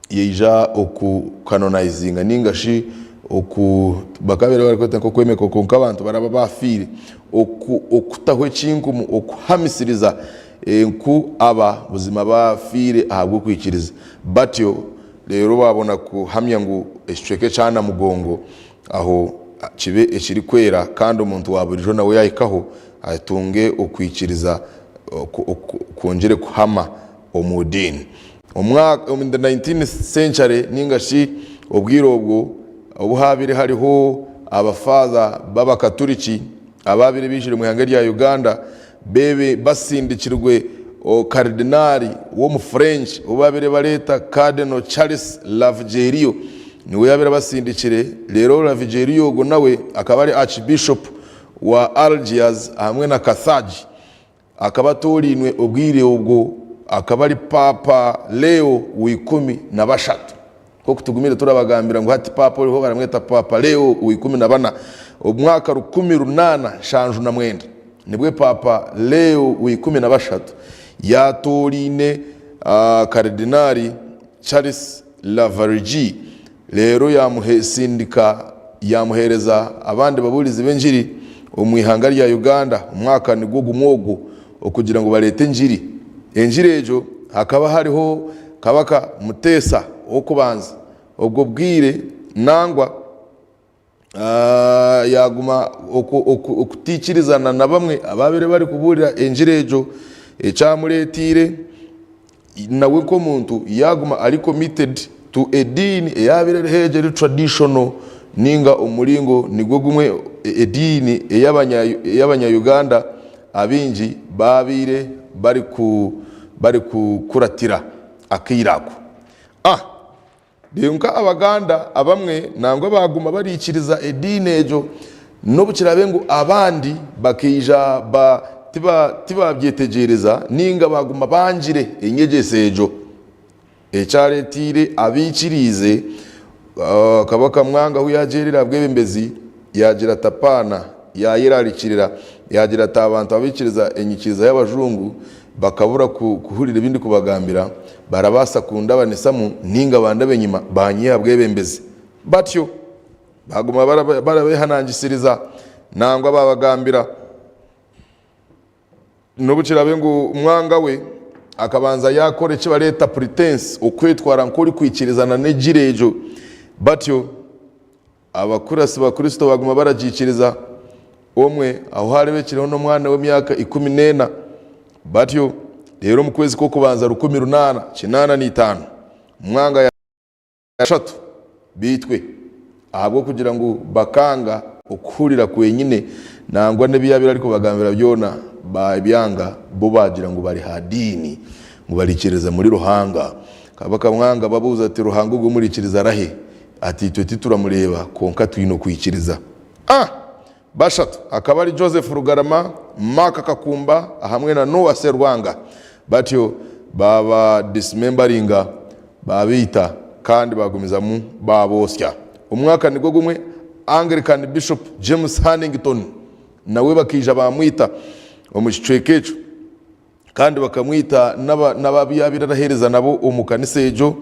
A: yija oku canonizinga ningashi oku bakabere barikota ko kwemeko konka abantu baraba bafire okutahwe cinkumu okuhamisiriza enku aba buzima bafire ahabwo kwikiriza batyo rero babona kuhamya ngo eshweke cyana mugongo aho kibe ekiri kwera kandi umuntu waburijo nawe yayikaho atunge okwikiriza kongere kuhama omudini umwaka in the 19th century ningashi obwirobwo obuhabire hariho abafaza b'abakatoliki ababire bishire mu ihanga rya Uganda bebe basindikirwe o cardinali wo mu French ubabire baleta Cardinal Charles Lavigerio niwe yabira basindikire rero Lavigerio go nawe akaba ari archbishop wa Algiers hamwe na Carthage akaba torinwe obwire ubwo akaba ari Papa Leo w'ikumi na bashatu ko kutugumira turabagambira ngo hati Papa uriho baramweta Papa Leo w'ikumi na bana umwaka 18 shanju na mwenda nibwe Papa Leo w'ikumi na bashatu yatorine Cardinali Charles Lavigerio rero yamuhereza abandi baburizi benjiri umwihanga rya Uganda umwaka nigwo gumwogo okugira ngo barete enjiri ejo hakaba hariho kabaka Mutesa okubanza ubwo bwire nangwa yaguma okutikirizana na bamwe ababere bari kuburira enjiri ejo ecamuretire nawe ko muntu yaguma ari committed to a dini eyabire hejeri traditional ninga umuringo nigwo gumwe edini eyabanya Uganda abinji babire bari kuratira akirako Deunka abaganda abamwe nangwa baguma barikiriza edini ejo no bukirabe ngo abandi bakija tiba byetegereza ninga baguma banjire enyegese ejo echaretire abikirize kabaka mwanga huyagerera bwebembezi yagira tapana yayirarikirira yagira tabantu abikiriza enyikiriza y'abajungu bakabura kuhurira ibindi kubagambira barabasa kunda banesamu ninga bandabe nyima banyiya bwebembezi batyo baguma barabehanangisiriza nangwa babagambira nobukirabe ngo umwanga we akabanza yakore kibareta pretense okwetwara nkori kwikirizana nejirejo batyo abakurasi bakristo baguma baragikiriza omwe aho harebe kiriho no mwana w'imyaka 14 batyo rero mu kwezi ko kubanza 1885 umwanga ya 3 bitwe ahabwo kugira ngo bakanga okurira kwenyine nangwa nebiyabira ariko bagambira byona babyanga bo bagira ngo bari hadini ngo barikiriza muri ruhanga kabaka mwanga babuza ati ruhanga ubwo murikiriza rahe ati twe turamureba konka twino kwikiriza bashatu akaba ari Joseph Rugarama Maka Kakumba hamwe na Noah Serwanga batyo baba dismemberinga babita kandi bagumiza mu babosya umwaka nibwo gumwe Anglican Bishop James Hannington nawe bakija bamwita omushwekecho kandi bakamwita n'ababiyabirahereza nabo umukanise ejo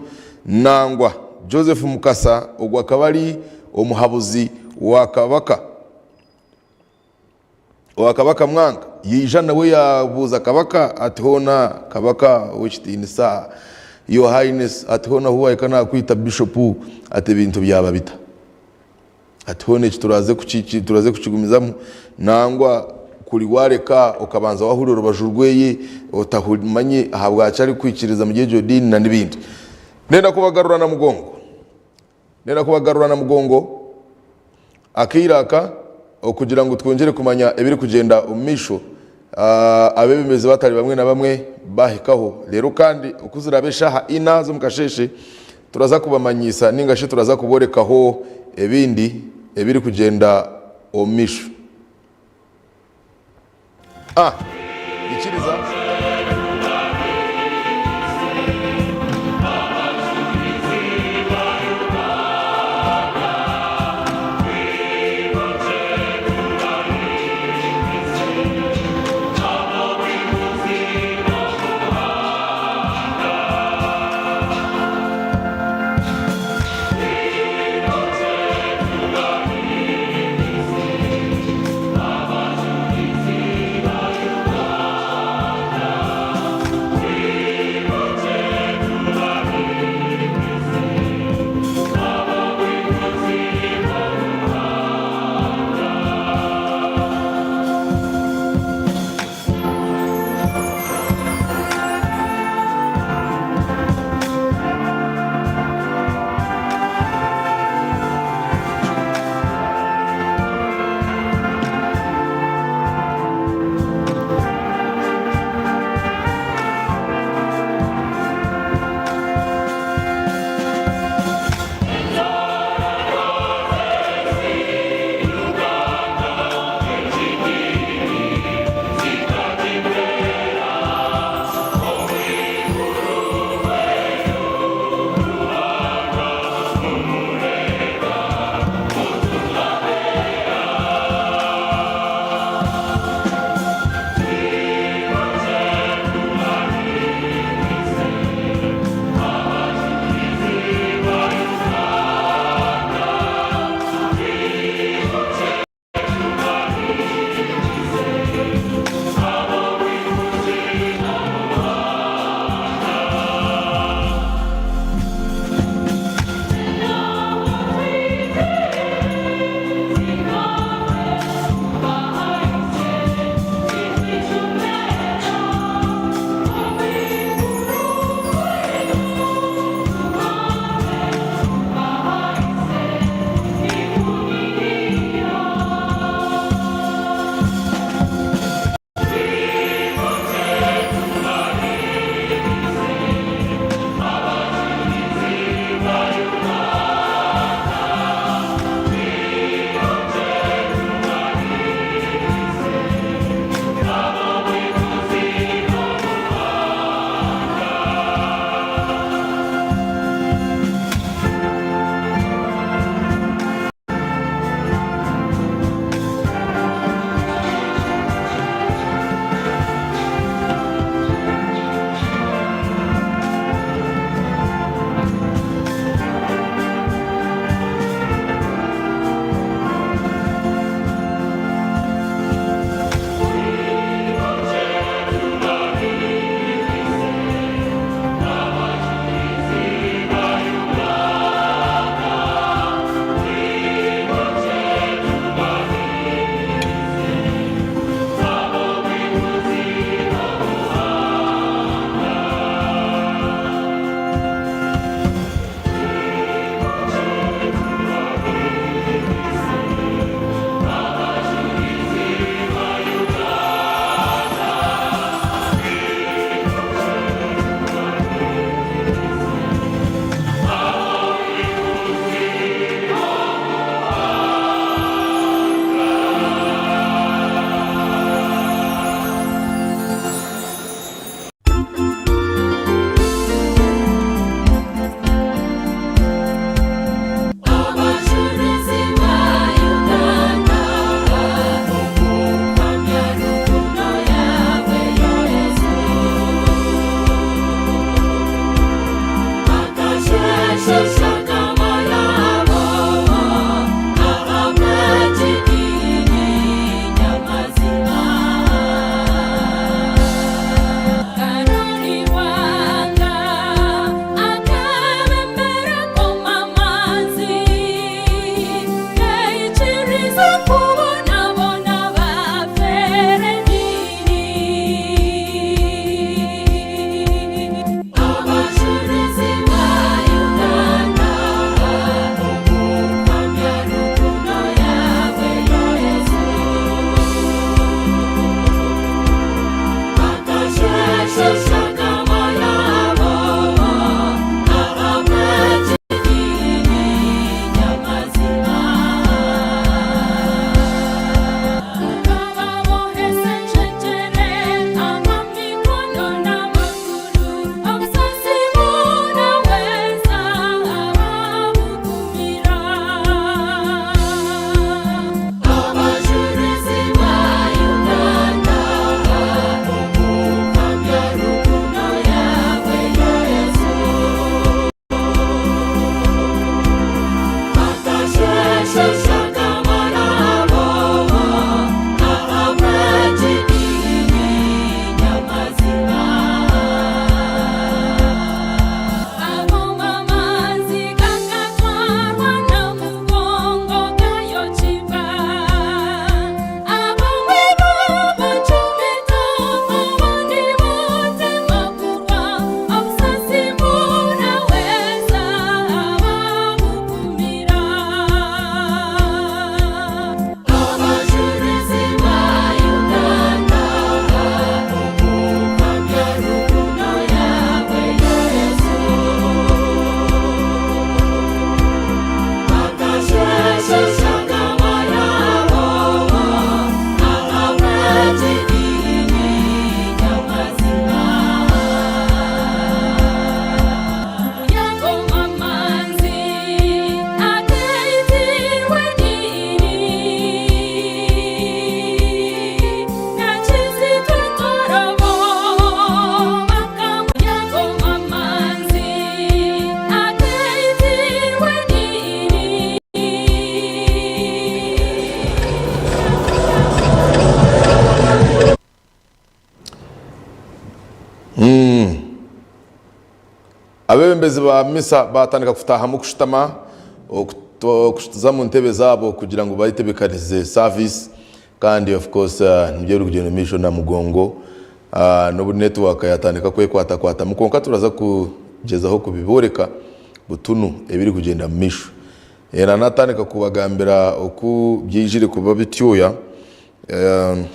A: nangwa Joseph Mukasa ogwa kabari omuhabuzi wakabaka mwanga yija nawe yabuza kabaka atihona kabaka wichitinisa your highness atihona huwa ikana kwita bishop ate bintu byaba bita atihone turaze kuchigumizamu nangwa kuri wareka ukabanza wahurira bajurweye utahumanye ahabwa cyari kwikiriza mu gihe jodini na nibindi nenda kubagarura na mugongo akiraka okugira ngo twongere kumanya ebiri kugenda umisho abe bimeze batari bamwe na bamwe bahikaho rero kandi ukuzirabesha ina zo mukasheshe turaza kubamanyisa ningashe turaza kuborekaho ebindi ebiri kugenda umisho ikiriza abebembezi ba misa batandika kufutaha mu kushitama kushituza mu ntebe zabo kugira ngo bahitebekanize service kandi of course nibyo rugendo mission na mugongo no network yatandika kwata mukonka turaza kugezaho kubiboreka butunu ebiri kugenda mu misho era natandika kubagambira uku byijire kuba bityoya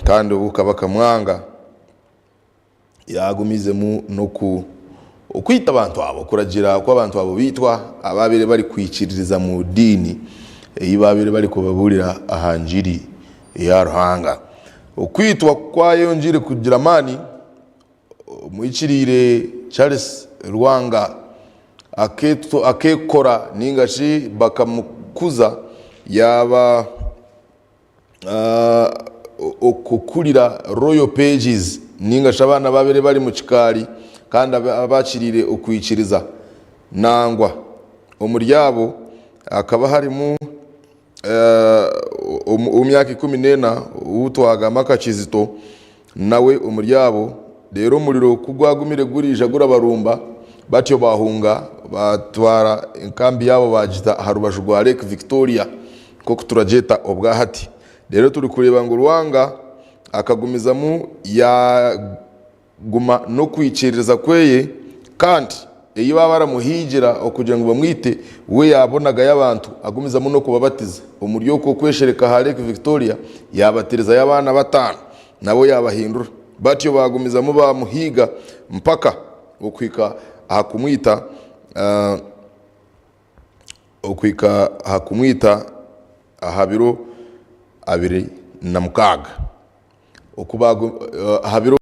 A: kandi ubukabaka mwanga yagumizemu no ukwita abantu abo kuragira ko abantu abo bitwa ababire bari kwikiririza mu dini ibabire bari kubaburira ahanjiri ya Ruhanga ukwitwa kwa yonjire kugira mani muikirire Charles Rwanga akekora ningashi bakamukuza yaba okukurira Royal Pages ningashi abana babere bari mu kikari kandi abakirire ukwikiriza nangwa umuryabo akaba harimo umyaka 14 utwaga makakizito nawe umuryabo rero umuriro kugwagumire gurija gurabarumba batyo bahunga batwara inkambi yabo bagita harubaju rwa Lake Victoria ko kuturajeta obwahati rero turi kureba ngo Rwanga akagumizamo ya guma no kwikiririza kweye kandi iyo baba baramuhigira okugira ngo bamwite we yabonaga y'abantu agumizamo no kubabatiza umuryo ko kweshereka ha Lake Victoria yabatiriza y'abana batanu nabo yabahindura batyo bagumizamo bamuhiga mpaka ukwika hakumwita ahabiro abiri na mukaga okubago ahabiro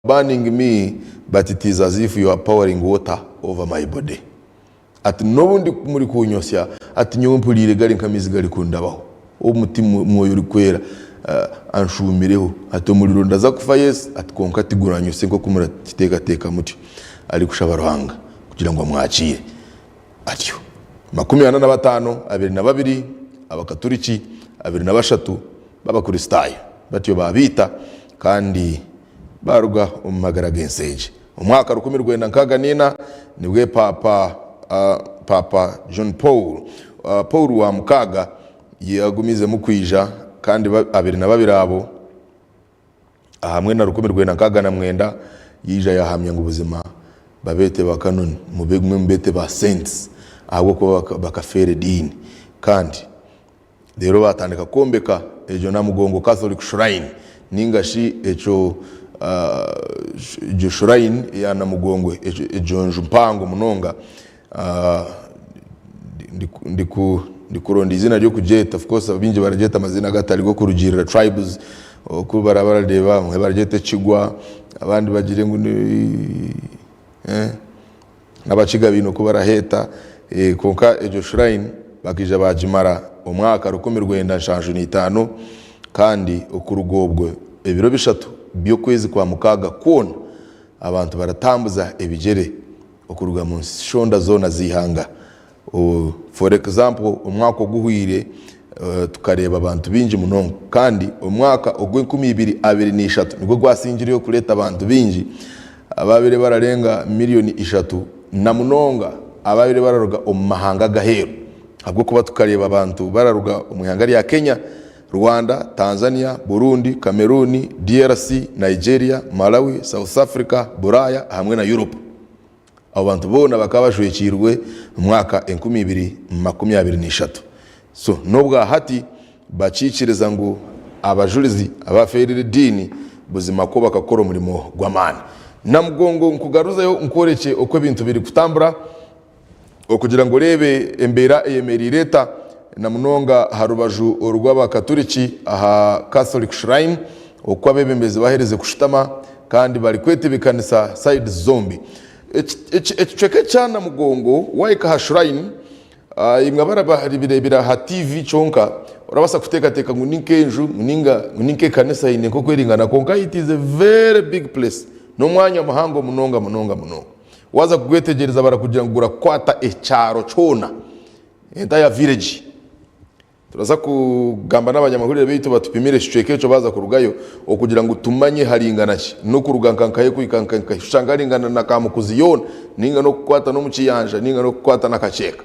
A: burning me, but it is as if you are pouring water over my body. Ati nobundi muri kunyosya ati nyompulire gari nkamizi gari kundabaho umutima mwoyo uri kwera anshumireho ati umuriro ndaza kufa Yesu ati konka tiguranyose nko kumura kiteka muti ari kushaba Ruhanga kugira ngo amwakire atyo 45 22 abakaturiki 23 babakuristayo batyo babita kandi baruga umumagara genseje umwaka 1994 nibwe papa John Paul wa mukaga yagumize mu kwija kandi abiri na babiri abo hamwe na 1994 yija yahamya ngo ubuzima babete bakanoni mubegwe mbete ba saints ahubwo ko bakafere dini kandi rero batandika kombeka ejo na mugongo Catholic Shrine ningashi ejo shrine ya na mugongo ejo njumpango munonga ndikuronda izina ryo kujeta. Of course abinje barajeta amazina gatari go kurugirira tribes ko barabareba mwe barajeta Kigwa abandi bagire ngo n'abaciga bino ko baraheta konka ejo shrine bakija bajimara umwaka 1995 kandi okurugobwe ebiro bishatu byo kwezi kwa mukaga kona abantu baratambuza ebigere okuruga mu shonda zona zihanga. For example umwaka oguhwire tukareba abantu binji munongo kandi umwaka ogwe-2023 nibwo gwasingiriyo kuleta abantu binji ababire bararenga miliyoni 3 na munonga ababire bararuga omahanga gaheru ahubwo kuba tukareba abantu bararuga omihanga ya Kenya, Rwanda, Tanzania, Burundi, Cameroon, DRC, Nigeria, Malawi, South Africa, Buraya hamwe na Europe. Abo bantu bona bakabashwekirwe mu mwaka 2023. So nobwa hati bacicireza ngo abajurizi abaferire dini buzima ko bakakora umurimo gw'amana na mugongo nkugaruzayo nkoreke okwe bintu biri kutambura okugira ngo rebe embera eyemerireta na munonga harubaju urw'abakatoliki aha Catholic Shrine okwa bebembezi bahereze kushitama kandi bari kwetebekanisa side zombi ecweke cyana mugongo waika ha shrine imwabara bahari birebira ha TV chonka urabasa kuteka ngo ninkenju ninke kanisa ine ko kweringana konka. It is a very big place no mwanya muhango munonga waza kugwetegereza barakugira ngo urakwata ecyaro chona entire village. Turaza kugamba n'abanyamahurire bitu batupimire shiceke cyo baza kurugayo okugira ngo tumanye haringana ki no kurugankankaye kwikankanka shangaringana na kamukuziyona ninga no kukwata no muciyanja ninga no kukwata nakacheka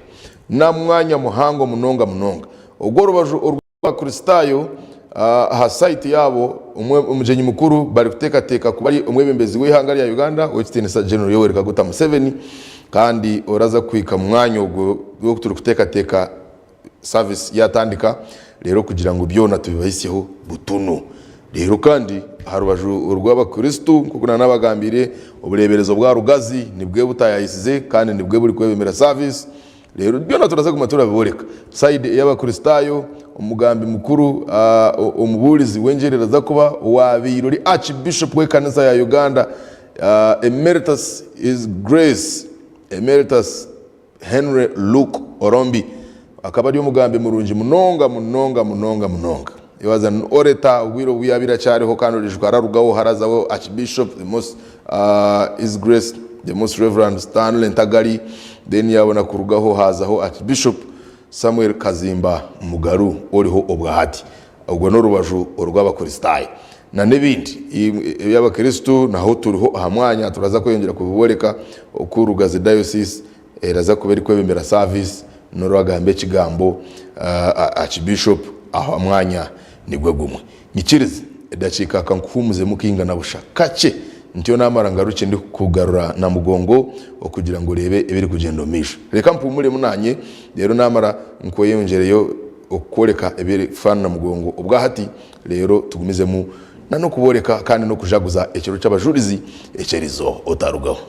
A: na mwanya muhango munonga ubwo rubaju urw'abakristayo ha site yabo umujenyi mukuru bari kuteka kubari umwebembezi w'ihanga ya Uganda Western General Yoweri Kaguta Museveni kandi oraza kwika mwanya wo turi kuteka service yatandika rero kugira ngo byona tubibahiseho butuno. Rero kandi harubaju urw'abakristo kuguna n'abagambire ubureberezo bwa rugazi nibwe butayahisize kandi nibwe buri kwebemera service. Rero byona turaza kumatura biboreka side y'abakristayo umugambi mukuru umuburizi wengerera za kuba wabirori Archbishop w'ekanisa ya Uganda Emeritus His Grace Emeritus Henry Luke Orombi akaba ari umugambi murungi munonga. He was an orator wiro wiyabira cyariho kandi rijwara rugaho harazaho Archbishop the most His Grace the most Reverend Stanley Ntagari, then yabona kurugaho hazaho Archbishop Samuel Kazimba Mugaru oriho obwahati ubwo no rubaju urw'abakristayo na nebindi y'abakristo naho turiho hamwanya turaza kwiyongera kubiboreka okurugaze diocese eraza kubera kwebemera service no rwagambe kigambo Archbishop aho amwanya nigwe gumwe nyikirize edacika kankumuze mukinga na bushakace ntyo namarangaruke ndi kugarura na mugongo okugira ngo rebe ebiri kugendo misha reka mpumure munanye rero namara nkoyongereyo okoreka ebiri fana na mugongo ubwahati rero tugumizemu no kuboreka kandi no kujaguza ekiro cy'abajurizi ekerizo otarugaho.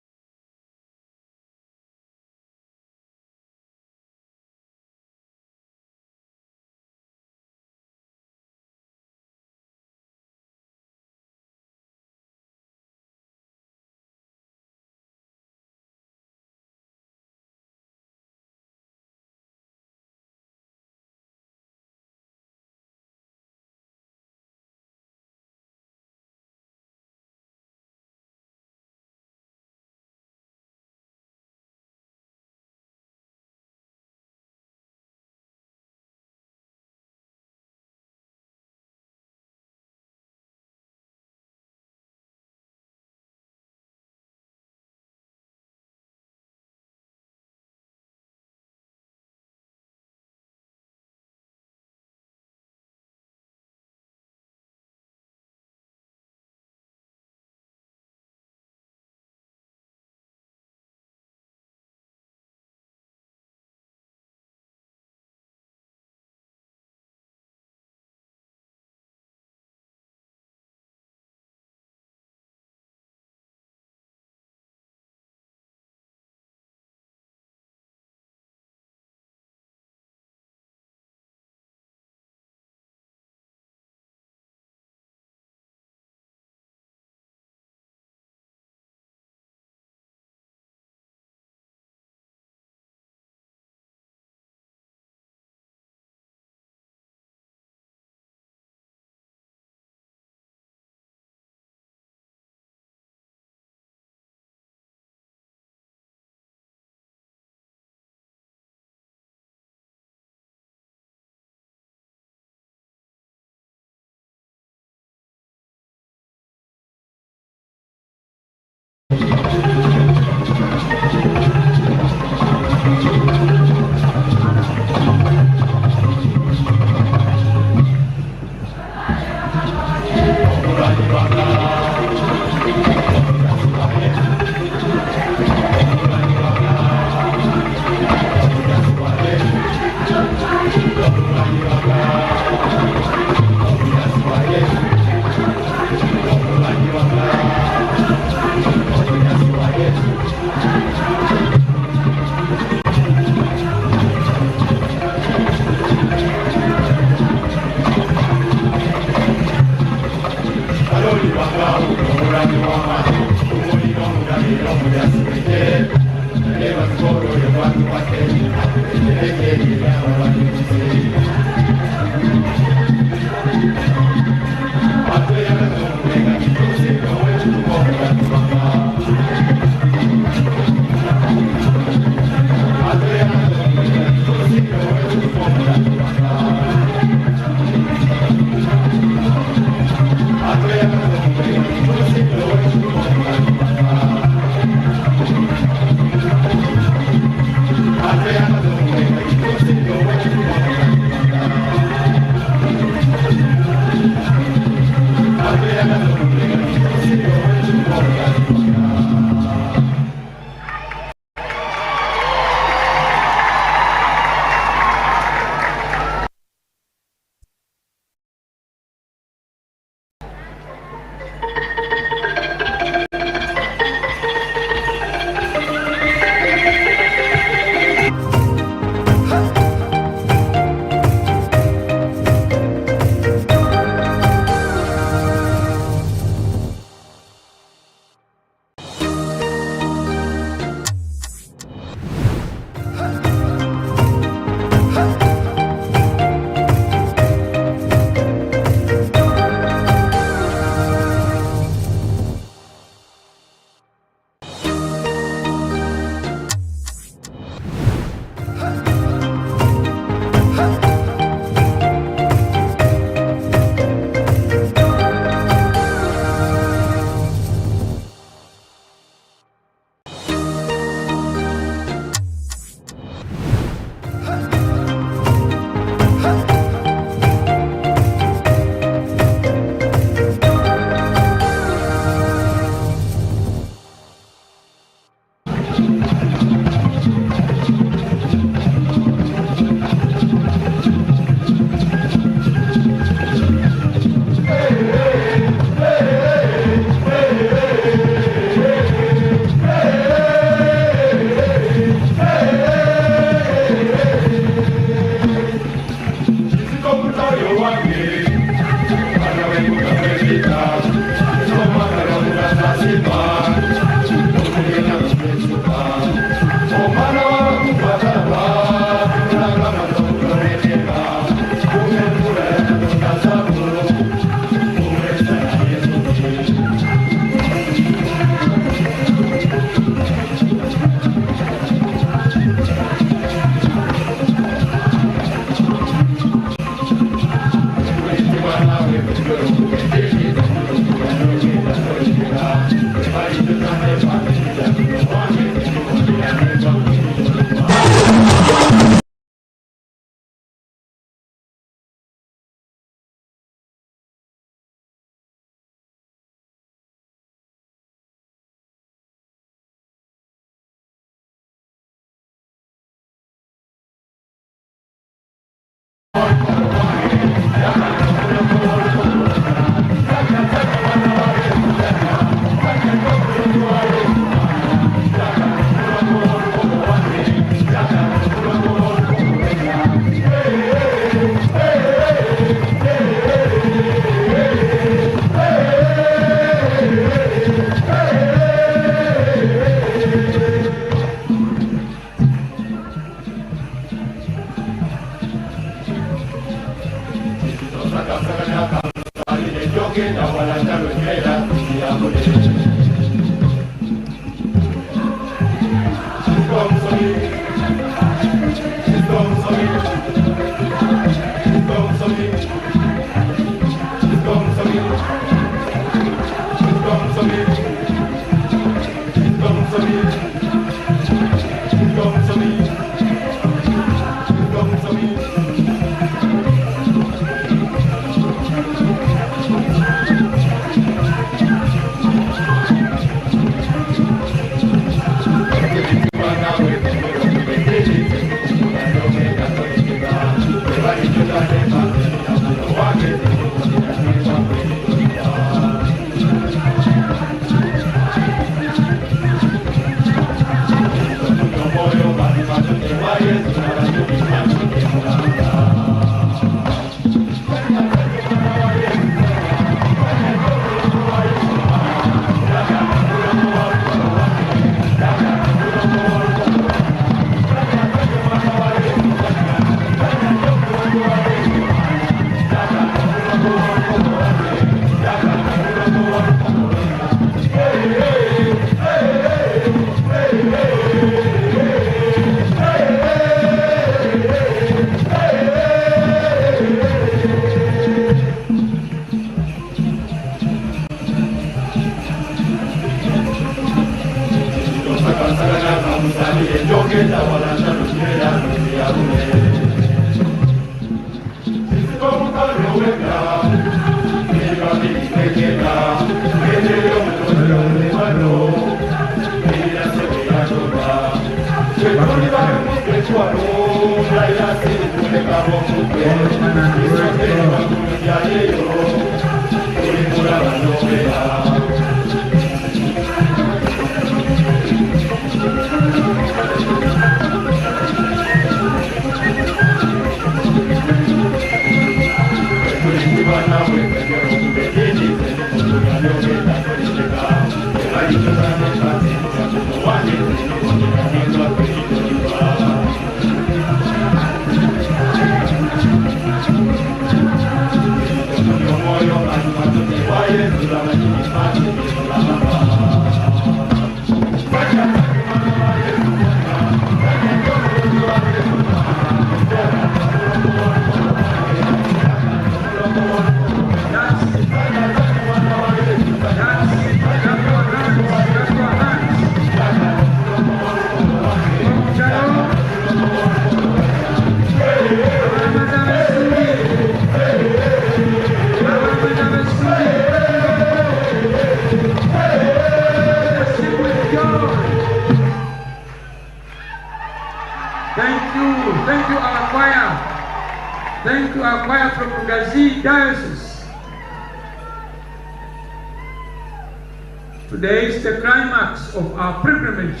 Q: Today is the climax of our pilgrimage.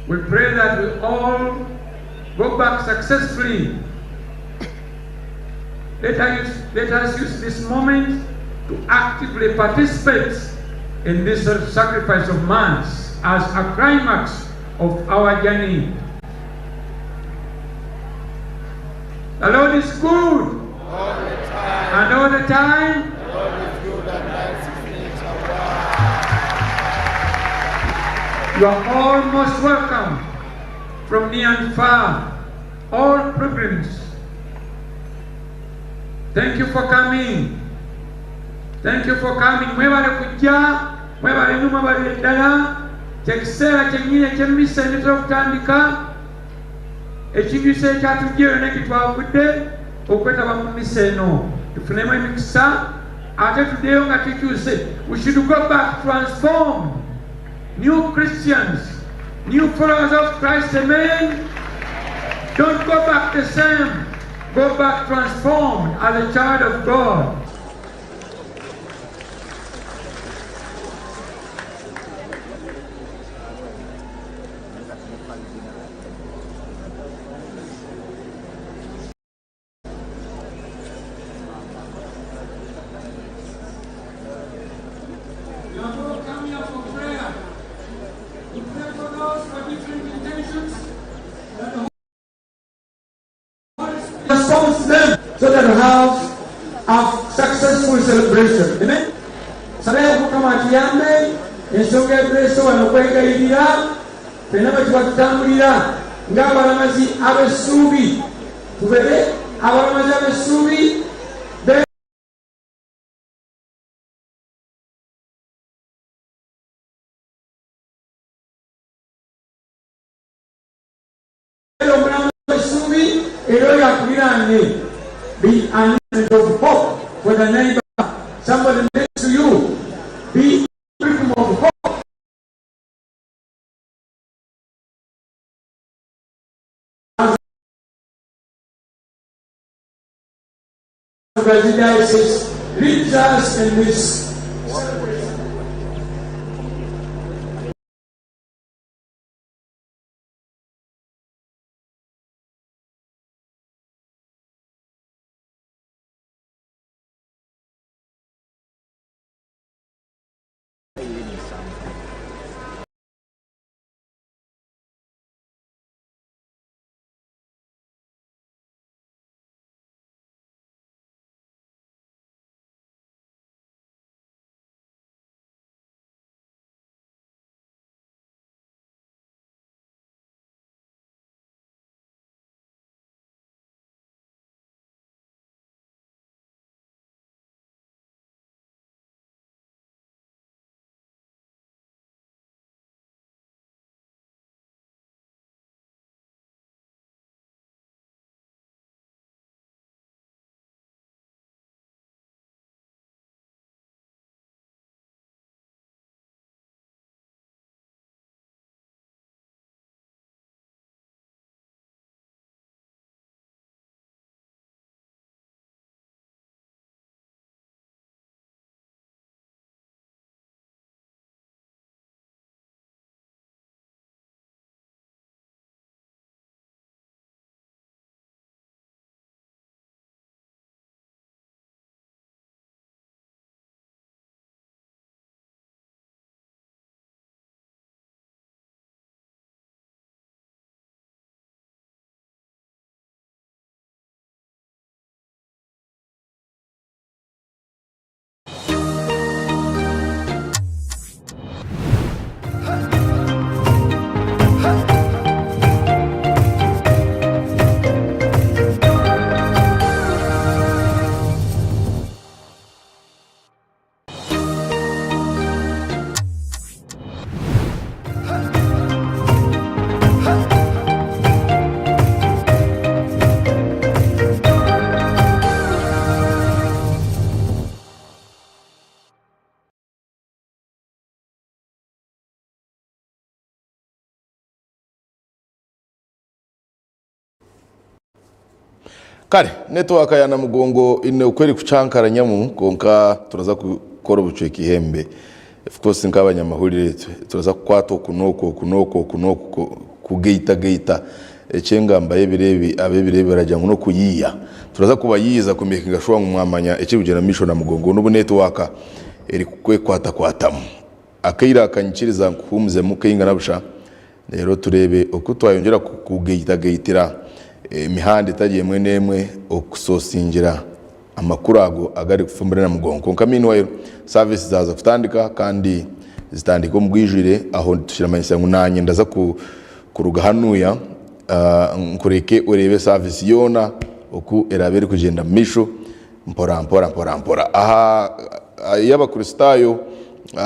Q: We pray that we all go back successfully. Let us use this moment to actively participate in this sacrifice of mass as a climax of our journey. The Lord is good all the time. And all the time. The Lord is good and nice. You are all most welcome from near and far, all pilgrims. Thank you for coming. Thank you for coming. Mwebale kujja, mwebale nyuma bali ddala. Kyekisera kyennyini ekyemmisa emitera okutandika. Ekinyusa ekyatujjeyo nekitwavudde okwetaba mu mmisa eno. Tufunemu emikisa ate tuddeyo nga tukyuse. We should go back transformed. New Christians, new followers of Christ, amen. Don't go back the same. Go back transformed as a child of God. So that we have a successful celebration. Amen. Sabaya kukama kiyambe ensonga y'Ekristo wano kwegayirira fenna bwe tuba tutambulira ng'abalamazi ab'essuubi tubere abalamazi ab'essuubi omulamu w'essuubi era oyo akuliraanye. Be an instrument of hope for the neighbor. Somebody next to you. Be a rhythm of hope. As leads us in this celebration.
A: Kare network ya Namugongo ine ukweli kuchankara nyamu konka turaza gukora ubucuye kihembe. Of course nk'abanyamahurire turaza kwato kunoko kugeita echenga mbaye birebi abebirebi barajya no kuyiya. Turaza kubayiza kumeka ngashwa mwamanya ekibugera misho Namugongo n'ubu network eri kwatamu. Akaira akanyikiriza nkumze mukenga nabusha. Rero turebe okutwayongera kugeitira imihanda itagiye mwenemwe okusosingira amakuru ago agari kufumbira Namugongo konka minwayo service zaza kutandika kandi zitandika mu bwijire aho tushira amanyisa ngunanye ndaza kuruga hanuya nkureke urebe service yona oku erabere kugenda misho mpora aha y'abakristayo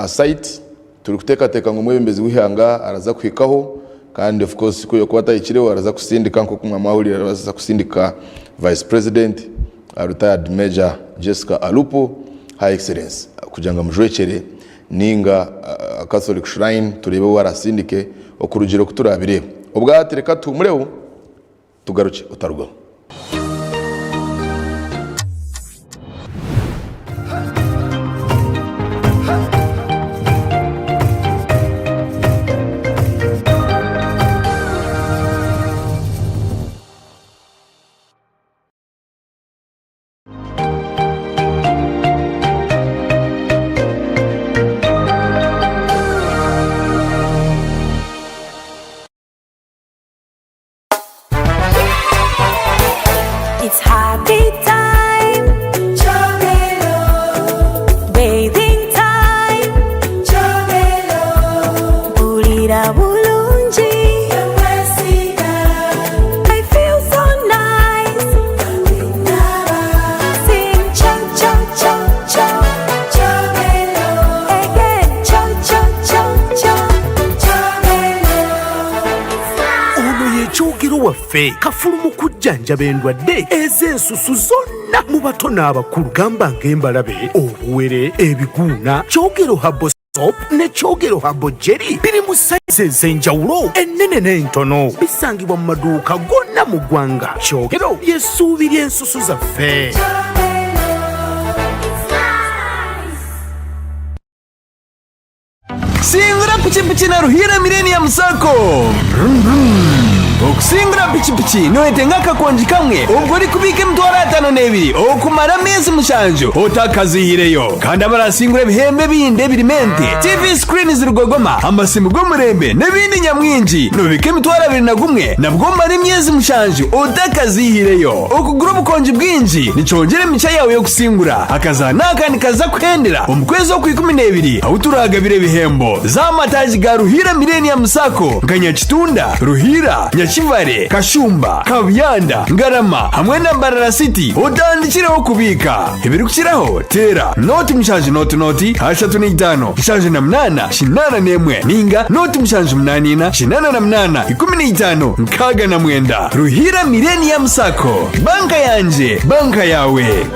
A: site turi kutekateka ngo mwebembezi wihanga araza kwikaho kandi of course ko yokuba tayikireho araza kusindika nko kumwa mahuri araza kusindika vice president retired major Jessica Alupo high excellence kujanga mujwechere ninga Catholic Shrine turebe warasindike okurugiro kuturabire ubwatereka tumureho tugaruke utarugaho.
R: It's happy time, bathing time, Bulira bulungi, I feel so nice, sing cha cha cha cha, again cha cha cha cha,
S: ono yekyogero waffe kafulumu kujjanjaba endwadde ez'ensusu zonna mu bato n'abakulu gamba ng'embalabe obuwere ebiguuna kyogero habo sop ne kyogero habo jeri biri mu sayizi ez'enjawulo ennene n'entono bisangibwa mu maduuka gonna mu ggwanga kyogero ly'essuubi ly'ensusu zaffe.
T: Singura pichipichi na Ruhira Millennium Sacco. Okusingura pichipichi noetenga kakonji kamwe ubwo uri kubika emitwaro 52 okumara amezi 7 otakazihireyo kandi abarasingura ebihembe bindi ebirimente TV screen zirugogoma amasimu g'omurembe n'ebindi nyamwingi nobika emitwaro 21 nabwo mara emyezi 7 otakazihireyo okugura obukonji bwingi nicyongera emica yawe yo kusingura akazana akandi kaza kuhendera omukwezi okwi12 aho turagabira ebihembo z'amataji ga Ruhira Millennium Sacco nka Nyakitunda, Ruhira, Nyakivale, Kashumba, Kabyanda, Ngarama hamwe na Mbarara City otandikireho kubika ibiri kukiraho tera noti mushaje noti #35 kishaje na mnana shinana nemwe ninga noti mushaje mnanina shinana na mnana 15 nkaga na mwenda Ruhira Millennium Sacco banka yanje banka yawe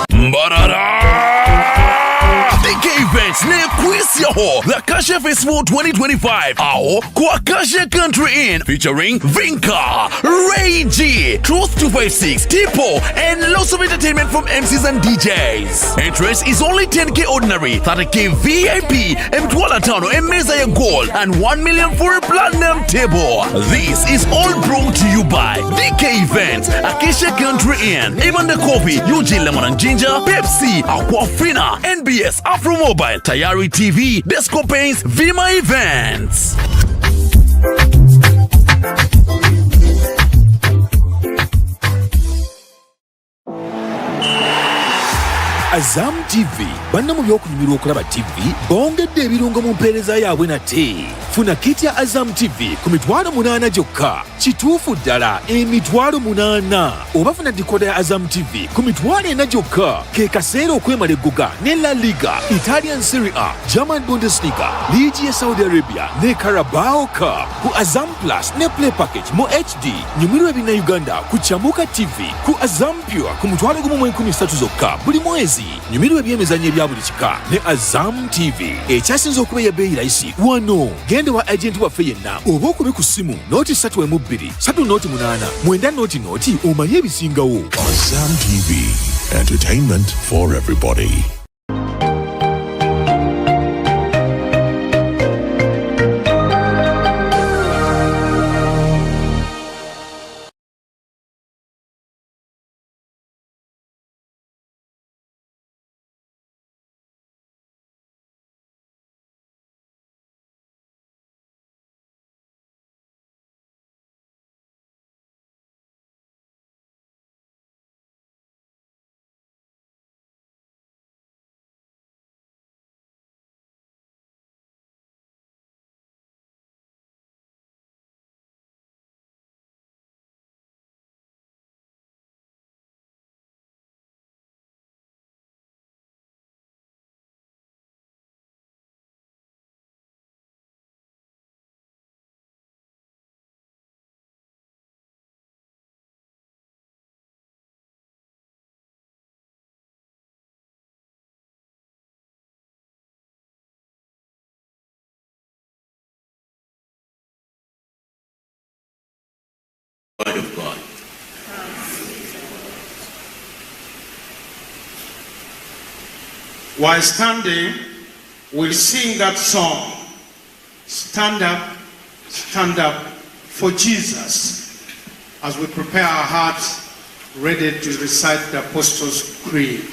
M: Mbarara DK Events ne quiz yaho the Kasha Festival 2025 ao kwa Kasha Country Inn featuring Vinka, Ray G, Truth 256, Tipo and lots of entertainment from MCs and DJs. Entrance is only 10k ordinary, 30k VIP, M12 Tano, Meza ya Gold and 1 million for a platinum table. This is all brought to you by DK Events, Acacia Country Inn, Even the Coffee, UG Lemon and Ginger, Pepsi, Aquafina, NBS, Afro Mobile, Tayari TV, Disco Paints, Vima Events.
S: AZAM TV banna mu byokunyumirwa okulaba TV bongedde ebirungo mu mpeereza yaabwe nate. Funa kiti ya AZAM TV ku mitwalo 8 gyokka, kituufu ddala emitwalo 8. Oba funa dikoda ya AZAM TV ku mitwalo 4 gyokka, ke kaseera okwemala egguga ne La Liga, Italian Serie A, German Bundesliga, Ligi ya Saudi Arabia ne Carabao Cup ku AZAM Plus ne Play Package mu HD. Nyumirwa ebina Uganda ku Chamuka TV ku AZAM Pure ku mitwalo 13 zokka buli mwezi. Nyumirwa ebyemizannyo ebya buli kika ne AZAM TV. Ekyasinze okuba ebbeeyi layisi wano genda wa agenti waffe yenna oba okube ku ssimu noti 3.2 3 noti 8 9 noti omanye ebisingawo.
M: AZAM TV, entertainment for everybody.
S: word of God. While standing, we'll sing that song, Stand Up for Jesus, as we prepare our hearts ready to recite the Apostles' Creed.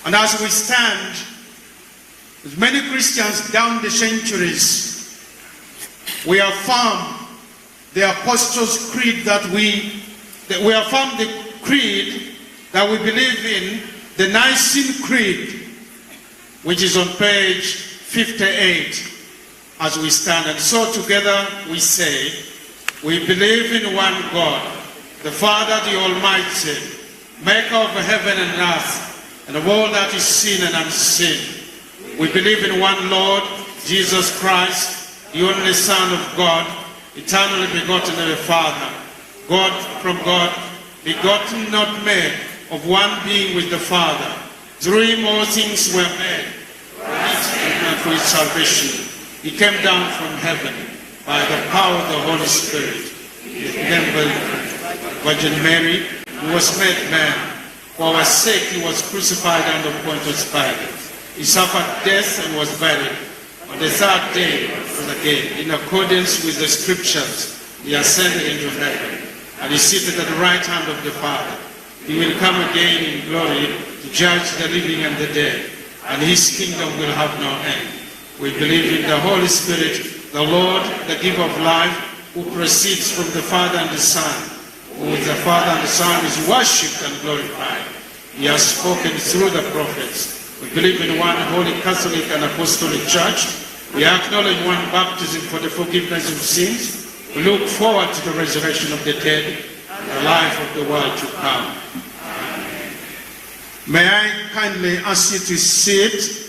S: And as we stand, with many Christians down the centuries, we affirm the Apostles' Creed that we affirm the creed that we believe in, the Nicene Creed, which is on page 58 as we stand. And so together we say, we believe in one God, the Father, the Almighty, maker of heaven and earth, and of all that is seen and unseen. We believe in one Lord, Jesus Christ, the only Son of God, eternally begotten of the Father, God from God, begotten, not made, of one being with the Father. Through him all things were made, and for his salvation. He came down from heaven by the power of the Holy Spirit. He came by Virgin Mary, who was made man. For our sake he was crucified under Pontius Pilate.
Q: He suffered death and was buried. On the third day, rose again, in accordance with the scriptures, he ascended into heaven, and is seated at the right hand of the Father. He will come again in glory to judge the living and the dead, and his kingdom will have no end. We believe in the Holy Spirit, the Lord, the giver of life, who proceeds from the Father and the Son, who with the Father and the Son is worshipped and glorified. He has spoken through the prophets. We believe in one holy Catholic and Apostolic Church. We acknowledge one baptism for the forgiveness of sins. We look forward to the resurrection of the dead and the life of the world to come. Amen. May I kindly ask you to sit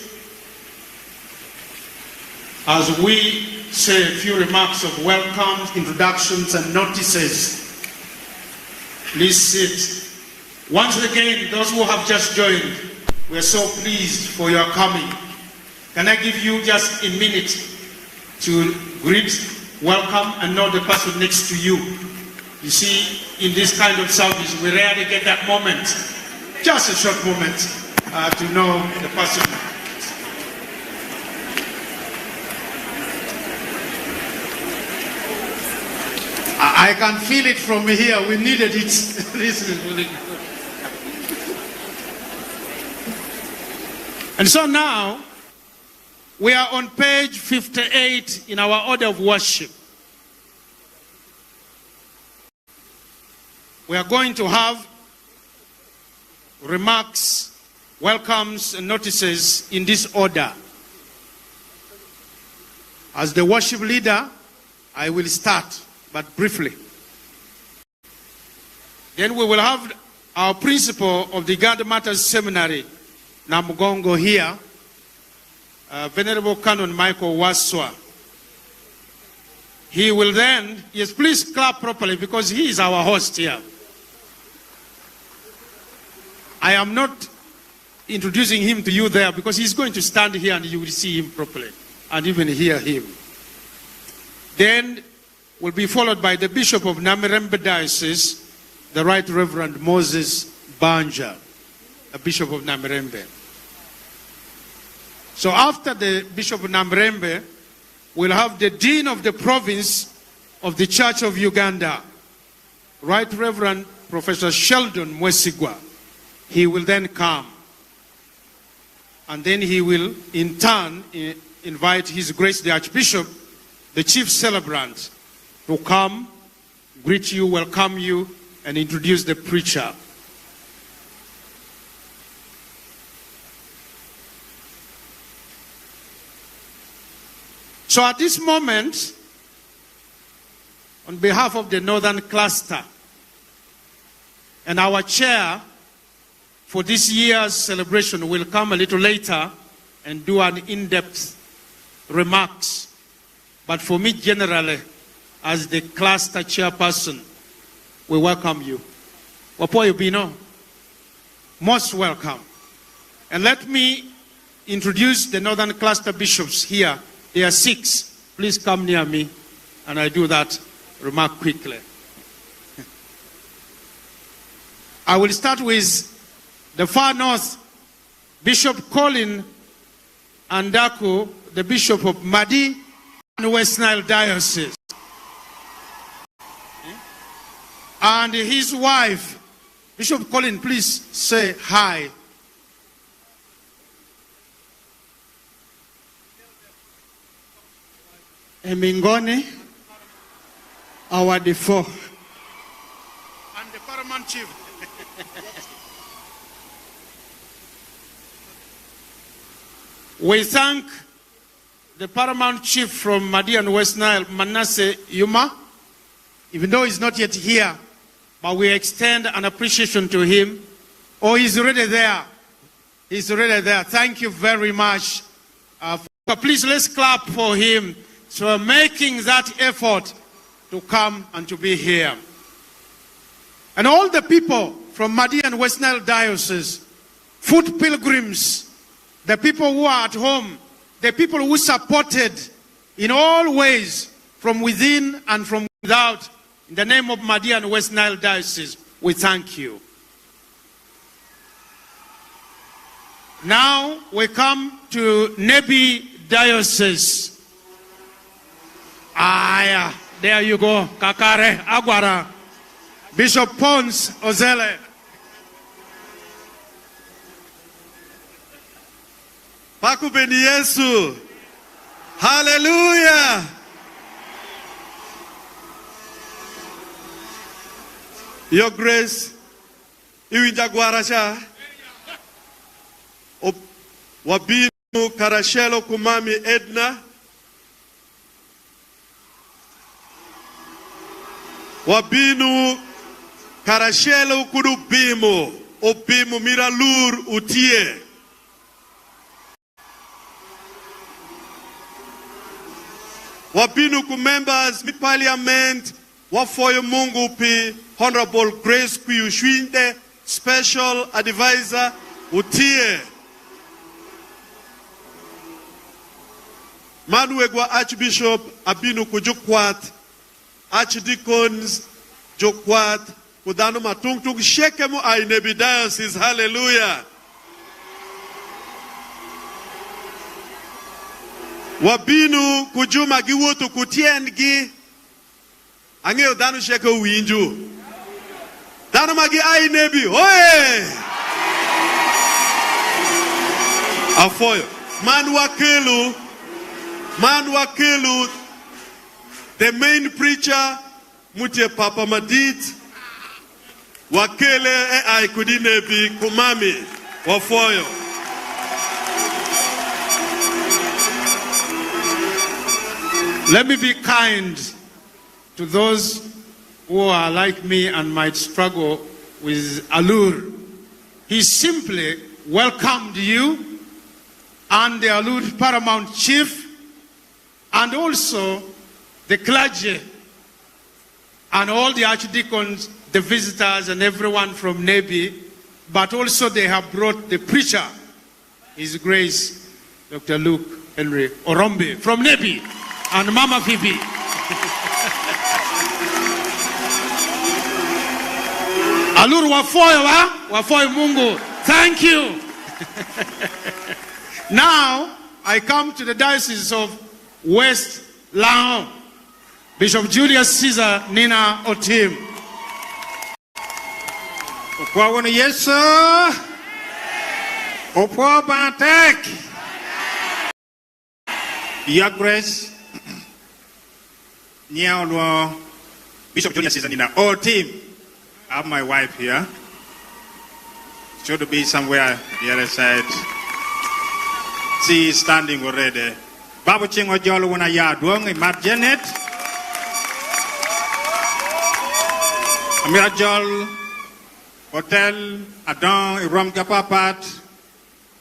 Q: as we say a few remarks of welcome, introductions, and notices. Please sit. Once again, those who have just joined, we're so pleased for your coming. Can I give you just a minute to greet, welcome, and know the person next to you? You see, in this kind of service, we rarely get that moment. Just a short moment to know the person. I can feel it from here. We needed it. This is really good. And so now, we are on page 58 in our order of worship. We are going to have remarks, welcomes, and notices in this order. As the worship leader, I will start, but briefly. Then we will have our principal of the God Matters Seminary, Namugongo here, Venerable Canon Michael Waswa. He will then, yes, please clap properly because he is our host here. I am not introducing him to you there because he's going to stand here and you will see him properly and even hear him. Then will be followed by the Bishop of Namirembe Diocese, the Right Reverend Moses Banja, a Bishop of Namirembe. So after the Bishop of Namirembe, we'll have the Dean of the Province of the Church of Uganda, Right Reverend Professor Sheldon Mwesigwa. He will then come. And then he will, in turn, invite His Grace the Archbishop, the Chief Celebrant, to come, greet you, welcome you, and introduce the preacher. So at this moment, on behalf of the Northern Cluster and our chair for this year's celebration will come a little later and do an in-depth remarks. But for me, generally, as the cluster chairperson, we welcome you. Wapo Yubino, most welcome. And let me introduce the Northern Cluster bishops here. There are 6. Please come near me, and I do that remark quickly. I will start with the far north, Bishop Colin Andaku, the Bishop of Madi and West Nile Diocese. And his wife, Bishop Colin, please say hi. Emingone, our default. And the paramount chief. We thank the paramount chief from Madi and West Nile, Manasseh Yuma, even though he's not yet here, but we extend an appreciation to him. Oh, he's already there. He's already there. Thank you very much. Please, let's clap for him for making that effort to come and to be here. And all the people from Madi and West Nile Diocese, foot pilgrims, the people who are at home, the people who supported in all ways from within and from without, in the name of Madi and West Nile Diocese, we thank you. Now we come to Nebi Diocese. There you go. Kakare Agwara. Bishop Pons Ozele.
U: Pakupeni Yesu. Hallelujah. Your Grace, Iwinjagwarasha, Wabinu Karashelo Kumami Edna, Wabinu Karashelo Kudubimo, Obimu Miralur Utie. Wabinu ku members mi parliament wafoyo Mungu pi Honorable Grace Kuyushwinde Special Advisor Utie. Manuegwa Archbishop Abinu Kujukwat, Archdeacons Jukwat, Kudano Matungtung Shekemu Ainebi Diocese. Hallelujah. Wabinu kujuma giwotu kutiengi angeo danu sheke winju danu magi ai nebi oye afoyo man wakelu the main preacher mutie Papa Madit wakele ai kudinebi kumami wafoyo.
Q: Let me be kind to those who are like me and might struggle with Alur. He simply welcomed you and the Alur Paramount Chief and also the clergy and all the archdeacons, the visitors and everyone from Nebi, but also they have brought the preacher, His Grace, Dr. Luke Henry Orombe from Nebi. And Mama Fifi. Alur wafoyo Mungu. Thank you. Now I come to the Diocese of West Lao. Bishop Julius Caesar Nina Otim.
U: Okwa wana Yesu. Okwa Bantek. Your Grace. Now, Bishop Julius Caesar Nina, all team. I have my wife here. Should be somewhere the other side. She is standing already. Babu Chingo Jolo Wana Yadwong, Matt Janet. Amira Jol, Hotel, Adon, Rom Kapapat.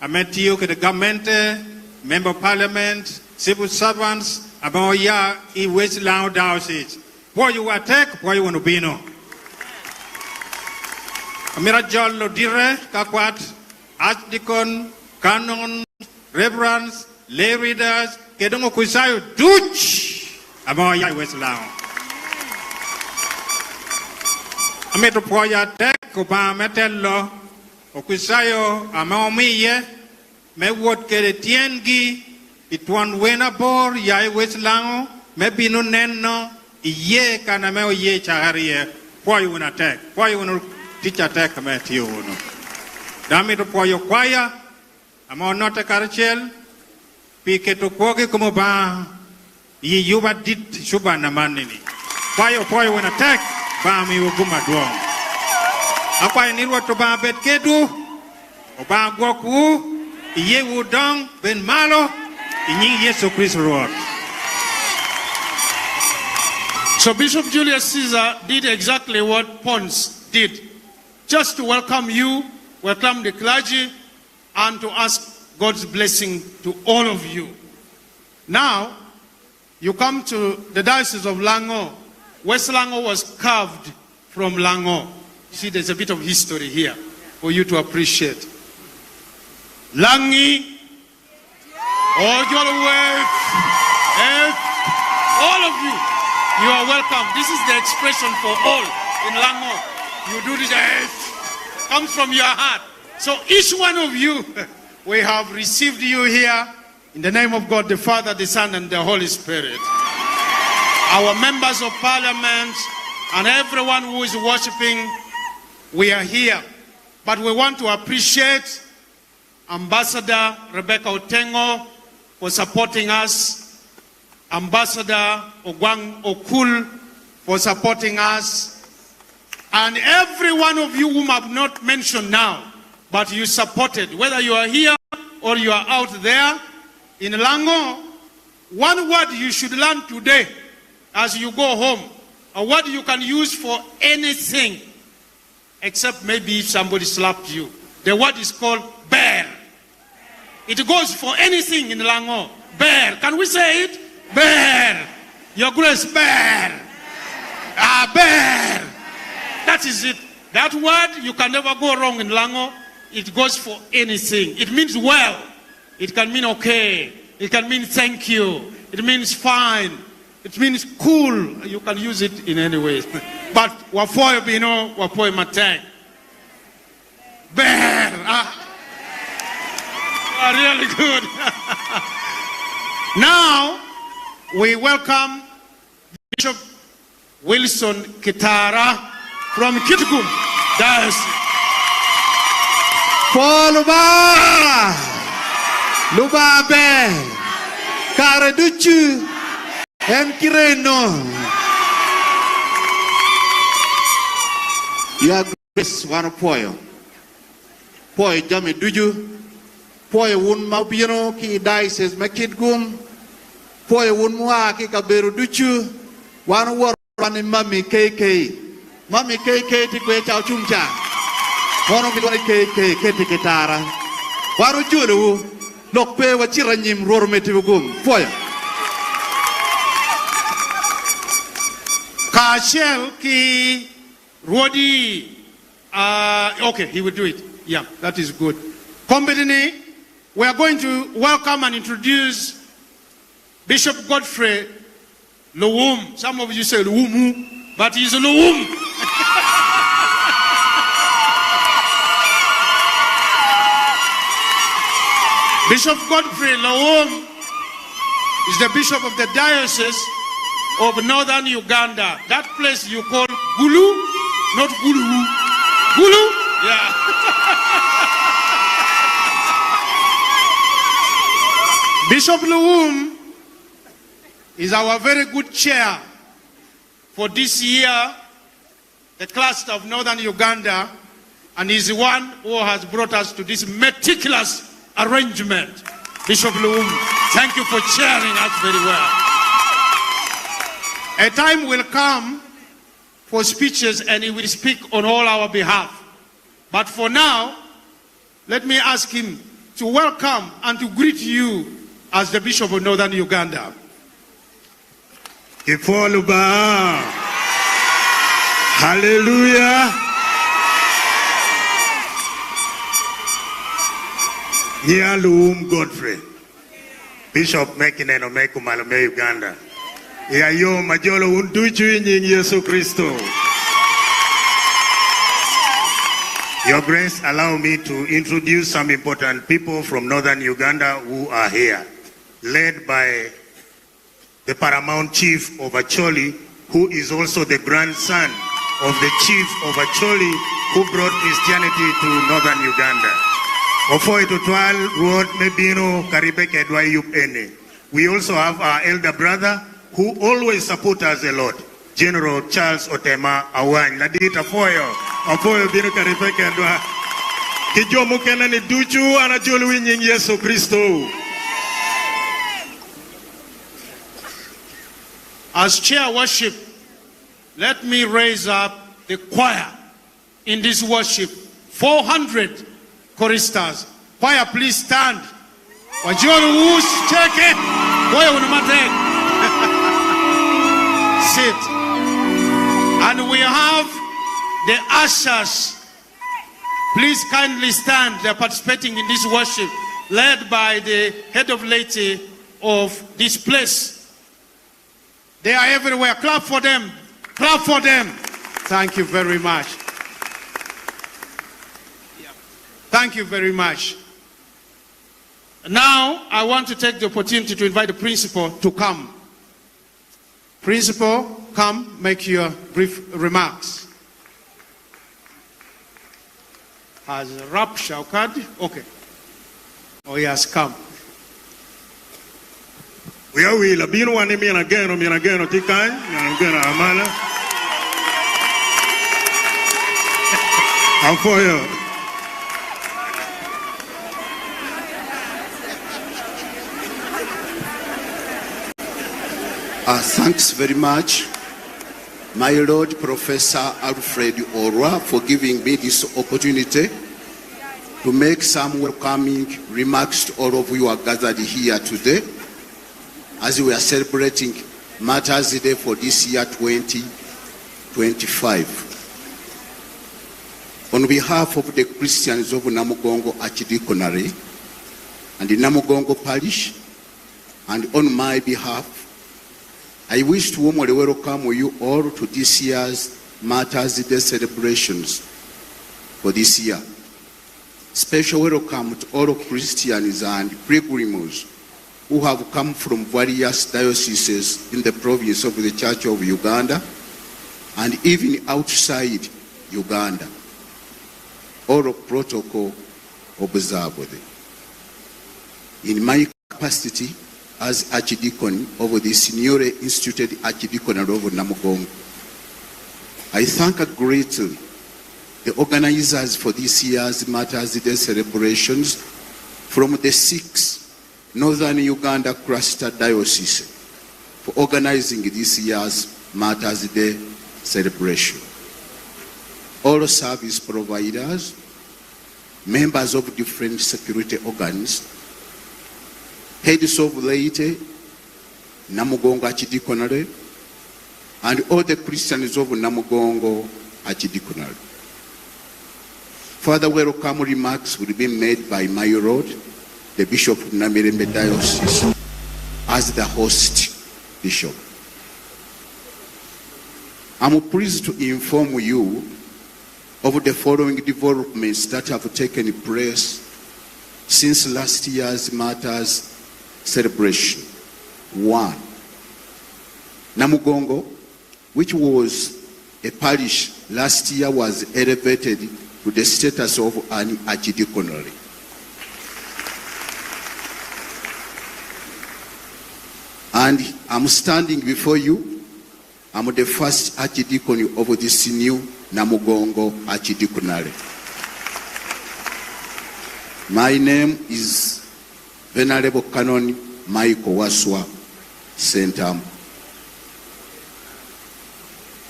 U: I met you, the government, member of parliament, civil servants. About ya, he was loud diocese. Boy, you attack, boy, you want to be no. Amira Jollo Dire, Kakwat, Archdeacon, Canon, Reverends, lay readers, Kedongo Kusayo, Dutch. About ya, he was loud. Ameto Poya Tek, Oba Metello, Okusayo, Amaomiye, Mewot Keretiengi. Ituan wena bor ya wes lango maybe no neno iye kana me oye chagarie poyo una tek poyo una teacher tek me tio uno dami to poyo kwaya amo nota karchel pike to poge como ba yi yuba dit shuba na manini poyo una tek ba mi uguma duo apa ni to ba bet kedu oba goku iye udong ben malo.
Q: So Bishop Julius Caesar did exactly what Pons did. Just to welcome you, welcome the clergy, and to ask God's blessing to all of you. Now, you come to the Diocese of Lango. West Lango was carved from Lango. You see, there's a bit of history here for you to appreciate. Langi. All your wave, all of you, you are welcome. This is the expression for all in Lango. You do this, comes from your heart. So each one of you
U: we have received you here in the name of God, the Father, the Son, and the Holy Spirit. Our members of parliament and everyone who is worshiping, we are here. But we want to appreciate Ambassador Rebecca Otengo for supporting us, Ambassador Ogwang Okul for supporting us, and every one of you whom I've not mentioned now, but you supported, whether you are here or you are out there in Lango. One word you should learn today as you go home, a word you can use for anything, except maybe if somebody slapped you. The word is called bear. It goes for anything in Lango. Bear. Can we say it? Bear. Your Grace, bear. Bear. That is it. That word, you can never go wrong in Lango. It goes for anything. It means well. It can mean okay. It can mean thank you. It means fine. It means cool. You can use it in any way. But wafoyo bino, wafoyo matang. Bear. Really good. Now, we welcome Bishop Wilson Kitara from Kitgum Diocese.
B: For Luba Ben, Karaduchu, Kireno. Your Grace, one poyo. Poy Jami Duju. Poy wun mabino ki diocese Makitgum. Poy wun mua ki kaberu duchu. One word one Mami KK. Mami KK tikwe chao chumcha. One of the KK Ketiketara. Waru Julu. Look pe wachiranyim rormetivugum. Poy.
U: Kashel ki Rodi. Okay, he will do it. Yeah, that is good. Company, we are going to welcome and introduce Bishop Godfrey Luwum. Some of you say Luwumu, but he's Luwum. Bishop Godfrey Luwum is the bishop of the Diocese of Northern Uganda. That place you call Gulu, not Gulu. Gulu? Yeah. Bishop Luwum is our very good chair for this year, the cluster of Northern Uganda, and he's the one who has brought us to this meticulous arrangement. Bishop Luwum, thank you for chairing us very well. A time will come for speeches and he will speak on all our behalf. But for now, let me ask him to welcome and to greet you as the Bishop of Northern Uganda.
B: Kifoluba. Hallelujah. Nyaluum Godfrey, Bishop Mekinen Omeku Malome Uganda. Yayo majolo unduchu nyinyi Yesu Kristo. Your Grace, allow me to introduce some important people from Northern Uganda who are here, led by the Paramount Chief of Acholi, who is also the grandson of the Chief of Acholi, who brought Christianity to Northern Uganda. Ofoi Tutwal Ruot Mebino Karibeke Edwai Yupene. We also have our elder brother, who always support us a lot, General Charles Otema Awany. Nadita Foyo, Afoyo Bino Karibeke Edwa. Kijomo Kenani Duchu Anajolu Winyin Yesu Kristo.
U: As chair worship, let me raise up the choir in this worship. 400 choristers. Choir, please stand. Wajoro whoosh, check it. Sit. And we have the ushers. Please kindly stand. They're participating in this worship, led by the head of laity of this place. They are everywhere. Clap for them. Clap for them. Thank you very much. Thank you very much. Now, I want to take the opportunity to invite the principal to come. Principal, come, make your brief remarks. Has Rap Shaukad? Okay. Oh, he has come.
B: We are will be one again, Tikai, and again, Amala. I'm for you.
C: Thanks very much, my Lord Professor Alfred Orwa, for giving me this opportunity to make some welcoming remarks to all of you who are gathered here today as we are celebrating Martyrs' Day for this year 2025. On behalf of the Christians of Namugongo Archdiaconry and the Namugongo Parish, and on my behalf, I wish to warmly welcome you all to this year's Martyrs' Day celebrations for this year. Special welcome to all Christians and pilgrims who have come from various dioceses in the province of the Church of Uganda and even outside Uganda. All protocol observed. In my capacity as Archdeacon of the newly instituted Archdiaconry of Namugongo, I thank greatly the organizers for this year's Martyrs' Day celebrations from the 6 Northern Uganda cluster dioceses for organizing this year's Martyrs' Day celebration. All service providers, members of different security organs, heads of laity, Namugongo Archdiaconry, and all the Christians of Namugongo Archdiaconry. Further welcome remarks will be made by my Lord, the Bishop of Namirembe Diocese, as the host bishop. I'm pleased to inform you of the following developments that have taken place since last year's Martyrs' celebration. 1. Namugongo, which was a parish last year, was elevated to the status of an archdiaconry. And I'm standing before you. I'm the first archdeacon of this new Namugongo Archdiaconry. My name is Venerable Canon Michael Waswa Sentam.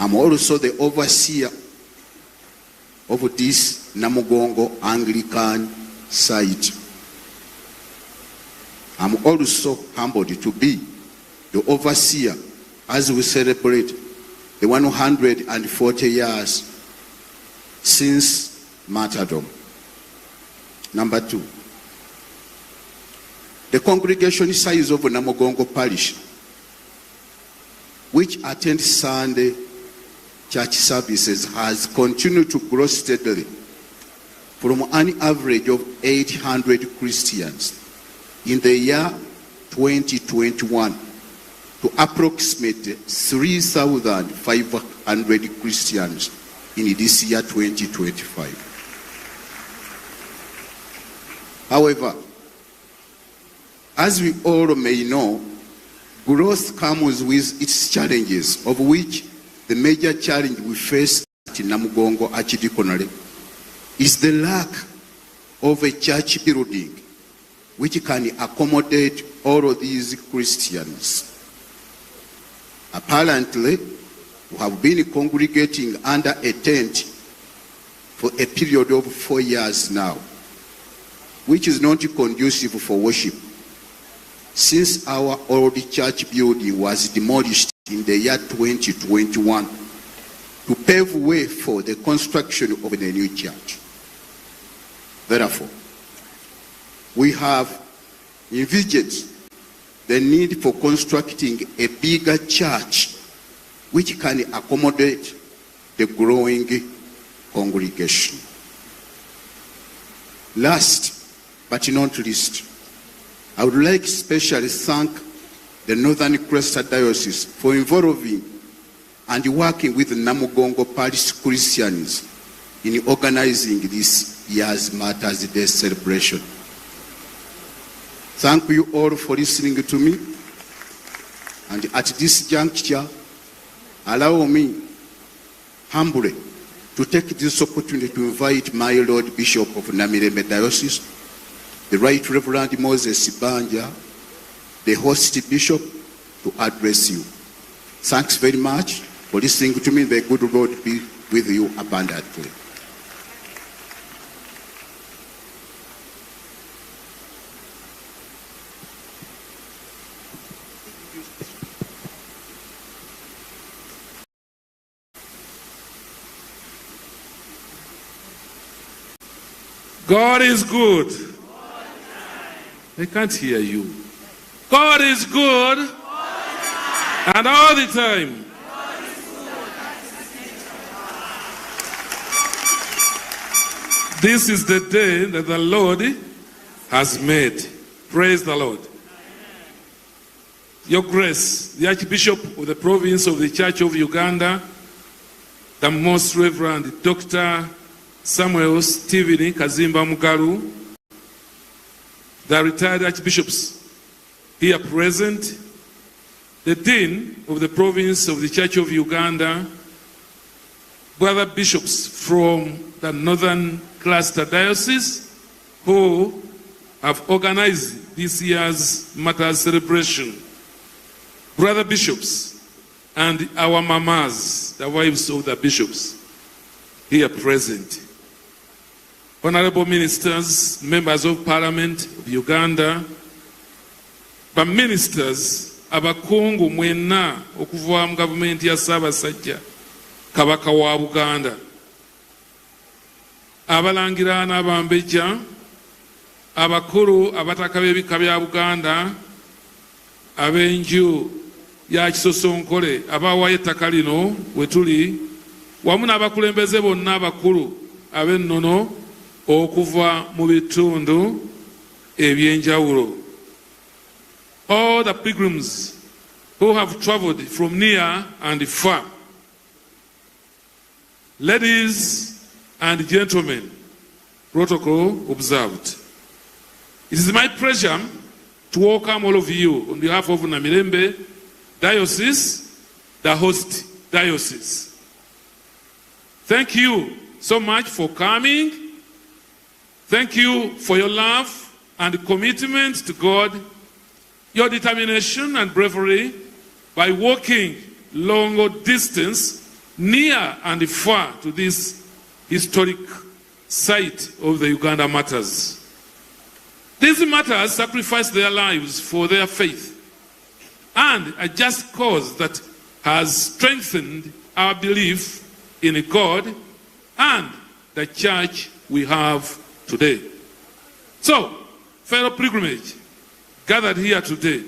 C: I'm also the overseer of this Namugongo Anglican site. I'm also humbled to be the overseer as we celebrate the 140 years since martyrdom. Number 2, the congregation size of Namugongo Parish, which attends Sunday church services, has continued to grow steadily from an average of 800 Christians in the year 2021 to approximately 3,500 Christians in this year 2025. However, as we all may know, growth comes with its challenges, of which the major challenge we face in Namugongo Archdiaconry is the lack of a church building which can accommodate all of these Christians. Apparently, we have been congregating under a tent for a period of 4 years now, which is not conducive for worship, since our old church building was demolished in the year 2021 to pave way for the construction of the new church. Therefore, we have envisaged the need for constructing a bigger church which can accommodate the growing congregation. Last but not least, I would like especially thank the Northern Cluster Diocese for involving and working with Namugongo Parish Christians in organizing this year's Martyrs' Day celebration. Thank you all for listening to me. And at this juncture, allow me humbly to take this opportunity to invite my Lord Bishop of Namirembe Diocese, the Right Reverend Moses Banja, the host bishop, to address you. Thanks very much for listening to me. The good Lord be with you abundantly.
G: God is good. I can't hear you. God is good. And all the time. This is the day that the Lord has made. Praise the Lord. Your Grace, the Archbishop of the Province of the Church of Uganda, the Most Reverend Dr. Samuel Stephen Kazimba Mugalu, the retired archbishops here present, the Dean of the Province of the Church of Uganda, brother bishops from the Northern Cluster Diocese who have organized this year's Martyrs celebration, brother bishops and our mamas, the wives of the bishops here present, honorable ministers, members of Parliament of Uganda, but ministers, abakungu mwena okuva mu gavumenti ya Ssaabasajja Kabaka wa Buganda, abalangira n'abambejja, abakulu abataka b'ebika bya Buganda, ab'enju ya Kisosonkole abaawayo ettaka lino we tuli, wamu n'abakulembeze bonna abakulu ab'ennono okuva mu bitundu ebyenjawulo. All the pilgrims who have traveled from near and far, ladies and gentlemen, protocol observed. It is my pleasure to welcome all of you on behalf of Namirembe Diocese, the host diocese. Thank you so much for coming. Thank you for your love and commitment to God, your determination and bravery by walking long distance, near and far to this historic site of the Uganda Martyrs. These martyrs sacrificed their lives for their faith and a just cause that has strengthened our belief in God and the church we have today. So, fellow pilgrimage gathered here today,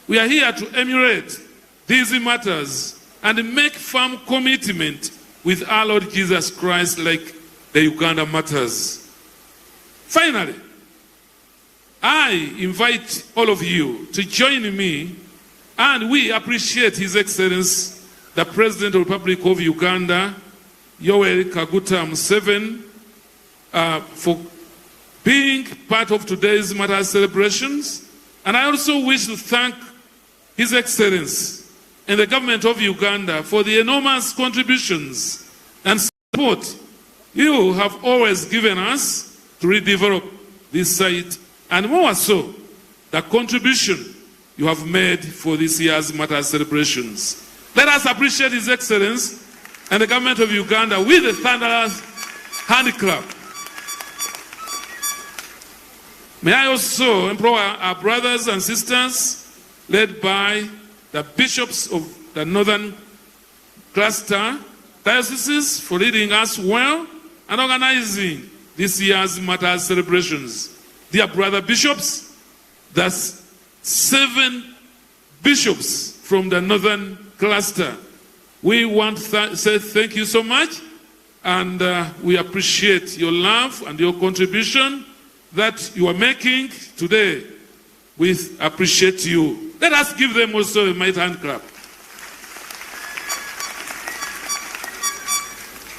G: we are here to emulate these martyrs and make firm commitment with our Lord Jesus Christ like the Uganda Martyrs. Finally, I invite all of you to join me, and we appreciate His Excellency, the President of the Republic of Uganda, Yoweri Kaguta Museveni, for being part of today's Martyrs celebrations. And I also wish to thank His Excellency and the government of Uganda for the enormous contributions and support you have always given us to redevelop this site, and more so, the contribution you have made for this year's Martyrs celebrations. Let us appreciate His Excellency and the government of Uganda with a thunderous hand clap. May I also implore our brothers and sisters, led by the bishops of the Northern Cluster Dioceses, for leading us well and organizing this year's Martyrs celebrations. Dear brother bishops, that's 7 bishops from the Northern Cluster. We want to say thank you so much, and we appreciate your love and your contribution that you are making today We appreciate you. Let us give them also a mighty hand clap.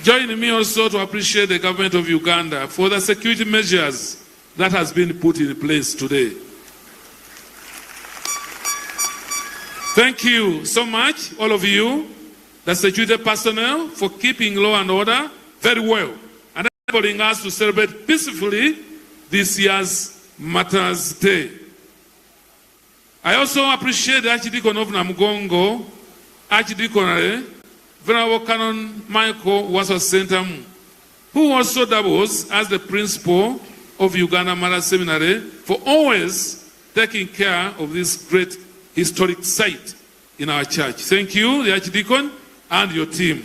G: Join me also to appreciate the government of Uganda for the security measures that has been put in place today. Thank you so much, all of you, the security personnel, for keeping law and order very well and enabling us to celebrate peacefully this year's Martyrs' Day. I also appreciate the Archdeacon of Namugongo, Archdeaconry, Venerable Canon Michael Wasa-Sentamu, who also doubles as the principal of Uganda Mara Seminary for always taking care of this great historic site in our church. Thank you, the Archdeacon, and your team.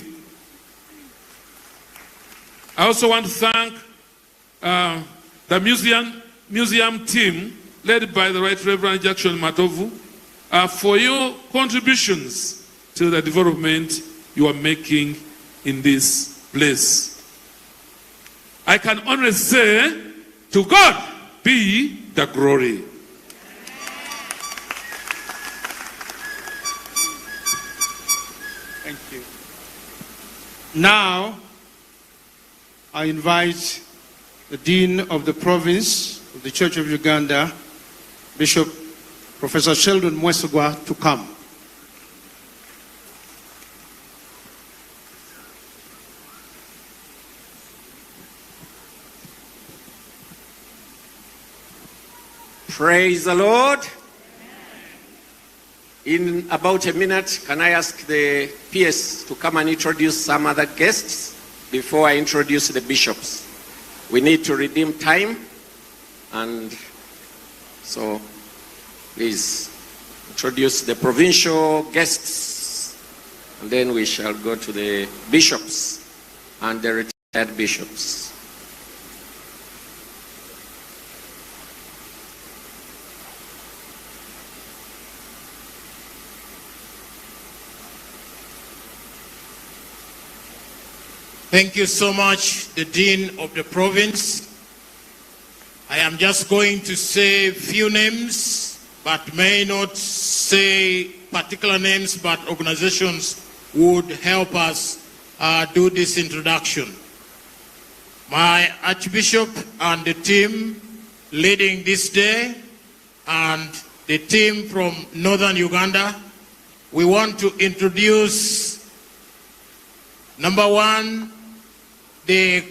G: I also want to thank the museum team led by the Right Reverend Jackson Matovu for your contributions to the development you are making in this place. I can only say, to God be the glory.
U: Thank you. Now, I invite the Dean of the Province of the Church of Uganda, Bishop Professor Sheldon Mwesogwa, to come.
I: Praise the Lord. In about a minute, can I ask the PS to come and introduce some other guests before I introduce the bishops? We need to redeem time, and so please introduce the provincial guests, and then we shall go to the bishops and the retired bishops.
U: Thank you so much, the Dean of the Province. I am just going to say few names, but may not say particular names, but organizations would help us do this introduction. My Archbishop and the team leading this day, and the team from Northern Uganda, we want to introduce, number one, the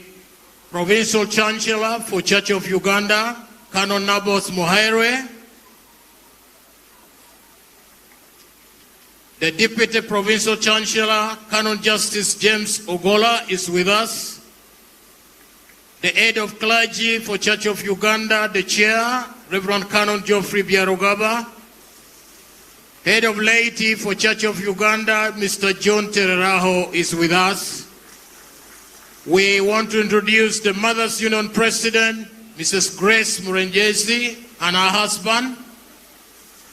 U: Provincial Chancellor for Church of Uganda, Canon Nabos Muhaire. The Deputy Provincial Chancellor, Canon Justice James Ogola, is with us. The Head of Clergy for Church of Uganda, the Chair, Reverend Canon Geoffrey Byarugaba. Head of Laity for Church of Uganda, Mr. John Tereraho, is with us. We want to introduce the Mothers Union President, Mrs. Grace Murengezi, and her husband.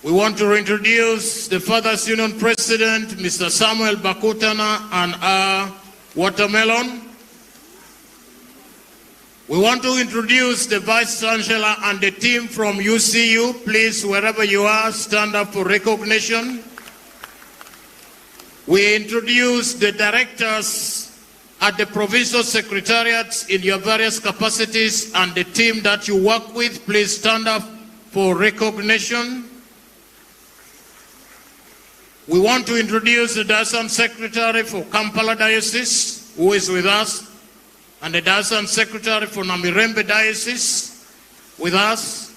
U: We want to introduce the Fathers Union President, Mr. Samuel Bakutana, and our watermelon. We want to introduce the Vice Chancellor and the team from UCU. Please, wherever you are, stand up for recognition. We introduce the directors at the provincial secretariats in your various capacities and the team that you work with. Please stand up for recognition. We want to introduce the Diocese Secretary for Kampala Diocese, who is with us, and the Diocese Secretary for Namirembe Diocese with us.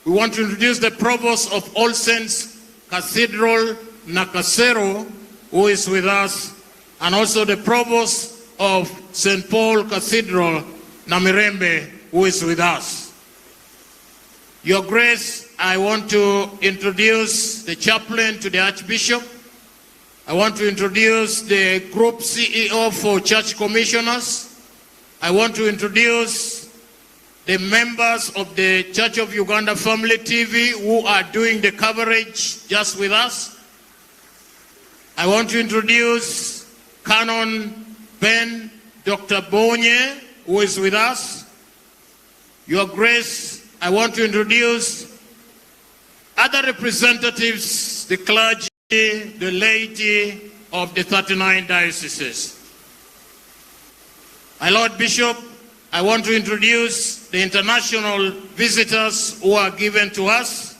U: We want to introduce the Provost of All Saints Cathedral, Nakasero, who is with us, and also the Provost of St. Paul Cathedral, Namirembe, who is with us. Your Grace, I want to introduce the chaplain to the Archbishop. I want to introduce the Group CEO for Church Commissioners. I want to introduce the members of the Church of Uganda Family TV who are doing the coverage just with us. I want to introduce Canon Ben Dr. Bonye, who is with us. Your Grace, I want to introduce
J: other representatives, the clergy, the laity of the 39 dioceses. My Lord Bishop, I want to introduce the international visitors who are given to us.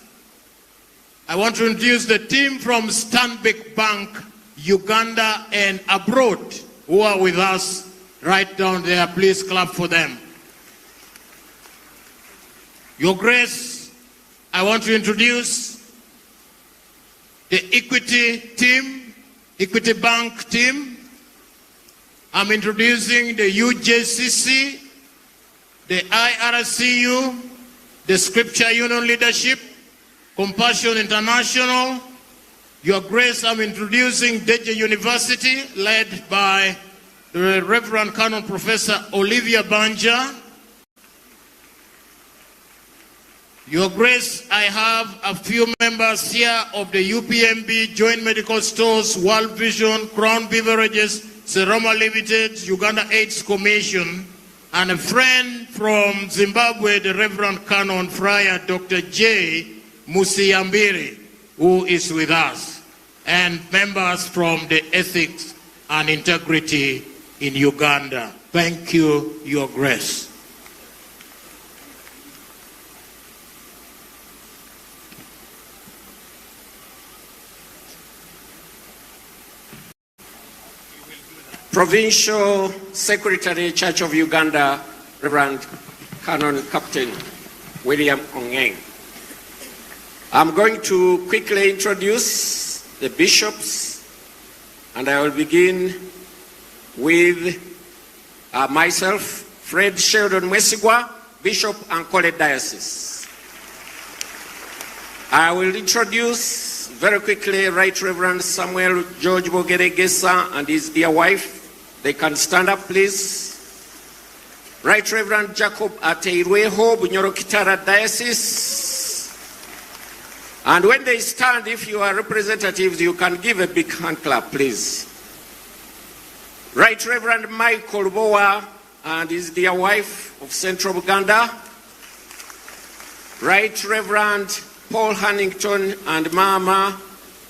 J: I want to introduce the team from Stanbic Bank, Uganda and abroad, who are with us right down there. Please clap for them. Your Grace, I want to introduce the Equity team, Equity Bank team. I'm introducing the UJCC, the IRCU, the Scripture Union Leadership, Compassion International. Your Grace, I'm introducing Deje University, led by the Reverend Canon Professor Olivia Banja. Your Grace, I have a few members here of the UPMB, Joint Medical Stores, World Vision, Crown Beverages, Seroma Limited, Uganda AIDS Commission, and a friend from Zimbabwe, the Reverend Canon Friar Dr. J. Musiyambiri, who is with us, and members from the Ethics and Integrity in Uganda. Thank you, Your Grace.
I: Provincial Secretary, Church of Uganda, Reverend Canon Captain William Ongeng. I'm going to quickly introduce the bishops, and I will begin with myself, Fred Sheldon Mwesigwa, Bishop Ankole Diocese. I will introduce very quickly Right Reverend Samuel George Bogeregesa and his dear wife. They can stand up, please. Right Reverend Jacob Ateirweho, Bunyoro Kitara Diocese. And when they stand, if you are representatives, you can give a big hand clap, please. Right Reverend Michael Boa and his dear wife of Central Uganda. Right Reverend Paul Hannington and Mama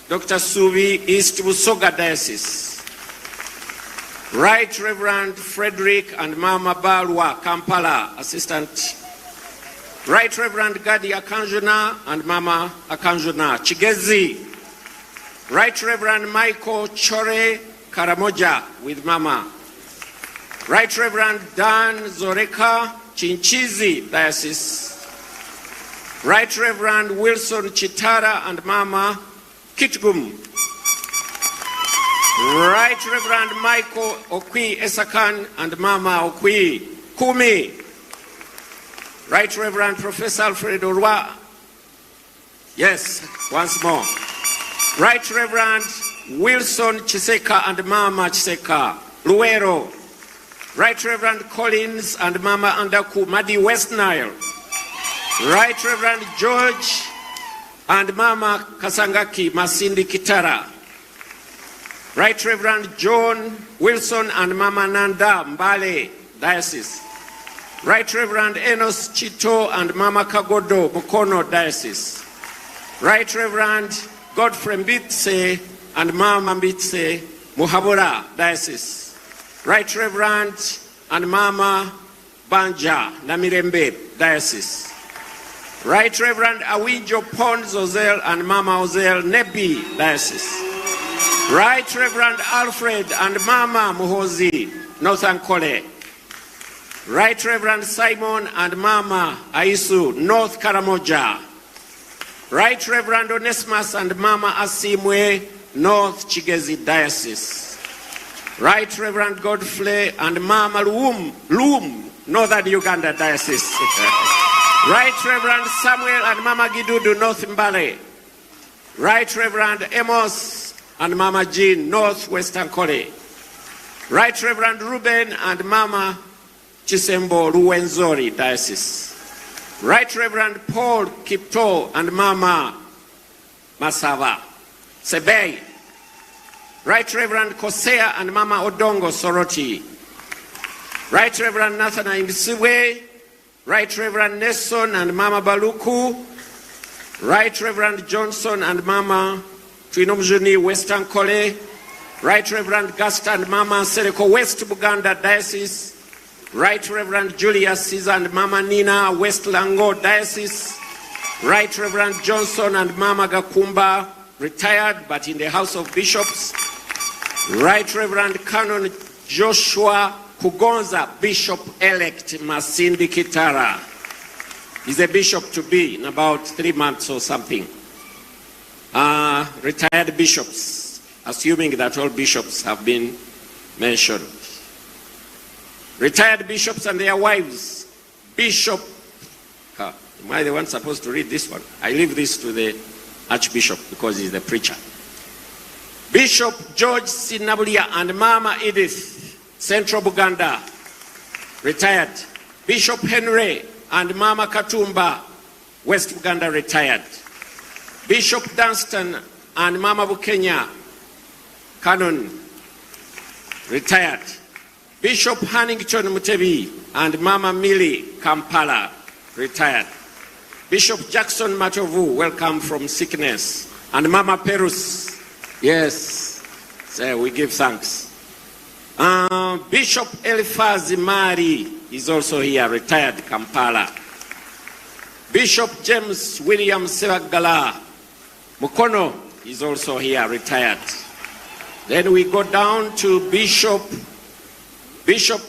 I: Dr. Suvi, East Busoga Diocese. Right Reverend Frederick and Mama Balwa, Kampala, Assistant. Right Reverend Gadi Akanjuna and Mama Akanjuna, Chigezi. Right Reverend Michael Chore Karamoja with Mama. Right Reverend Dan Zoreka, Chinchizi Diocese. Right Reverend Wilson Chitara and Mama Kitgum. Right Reverend Michael Okwi Esakan and Mama Okwi Kumi. Right Reverend Professor Alfred Orwa. Yes, once more. Right Reverend Wilson Chiseka and Mama Chiseka, Luero. Right Reverend Collins and Mama Andaku, Madi West Nile. Right Reverend George and Mama Kasangaki, Masindi Kitara. Right Reverend John Wilson and Mama Nanda Mbale, Diocese. Right Reverend Enos Chito and Mama Kagodo, Bukono, Diocese. Right Reverend Godfrey Mbitse and Mama Mbitse, Muhabura, Diocese. Right Reverend and Mama Banja, Namirembe, Diocese. Right Reverend Awijo Pons Ozel and Mama Ozel, Nebi, Diocese. Right Reverend Alfred and Mama Muhozi, North Ankole. Right Reverend Simon and Mama Aisu, North Karamoja. Right Reverend Onesimus and Mama Asimwe, North Chigezi Diocese. Right Reverend Godfrey and Mama Loom, Northern Uganda Diocese. Right Reverend Samuel and Mama Gidudu, North Mbale. Right Reverend Amos and Mama Jean, North Western Kole. Right Reverend Ruben and Mama Chisembo, Ruwenzori Diocese. Right Reverend Paul Kipto and Mama Masava, Sebei. Right Reverend Kosea and Mama Odongo, Soroti. Right Reverend Nathanael Siwe. Right Reverend Nesson and Mama Baluku. Right Reverend Johnson and Mama Twinomjuni Western Kole, Right Reverend Gasta and Mama Sereko West Buganda Diocese, Right Reverend Julius Caesar and Mama Nina West Lango Diocese, Right Reverend Johnson and Mama Gakumba, retired but in the House of Bishops, Right Reverend Canon Joshua Kugonza, Bishop-elect Masindi Kitara. He's a bishop to be in about 3 months or something. Retired bishops, assuming that all bishops have been mentioned. Retired bishops and their wives. Bishop, am I the one supposed to read this one? I leave this to the Archbishop because he's the preacher. Bishop George Sinabulia and Mama Edith, Central Buganda, retired. Bishop Henry and Mama Katumba, West Buganda, retired. Bishop Dunstan and Mama Bukenya, Canon, retired. Bishop Hannington Mutebi and Mama Millie, Kampala, retired. Bishop Jackson Matovu, welcome from sickness. And Mama Perus, yes, so we give thanks. Bishop Elifazi Mari is also here, retired, Kampala. Bishop James William Sevagala Mukono is also here, retired. Then we go down to Bishop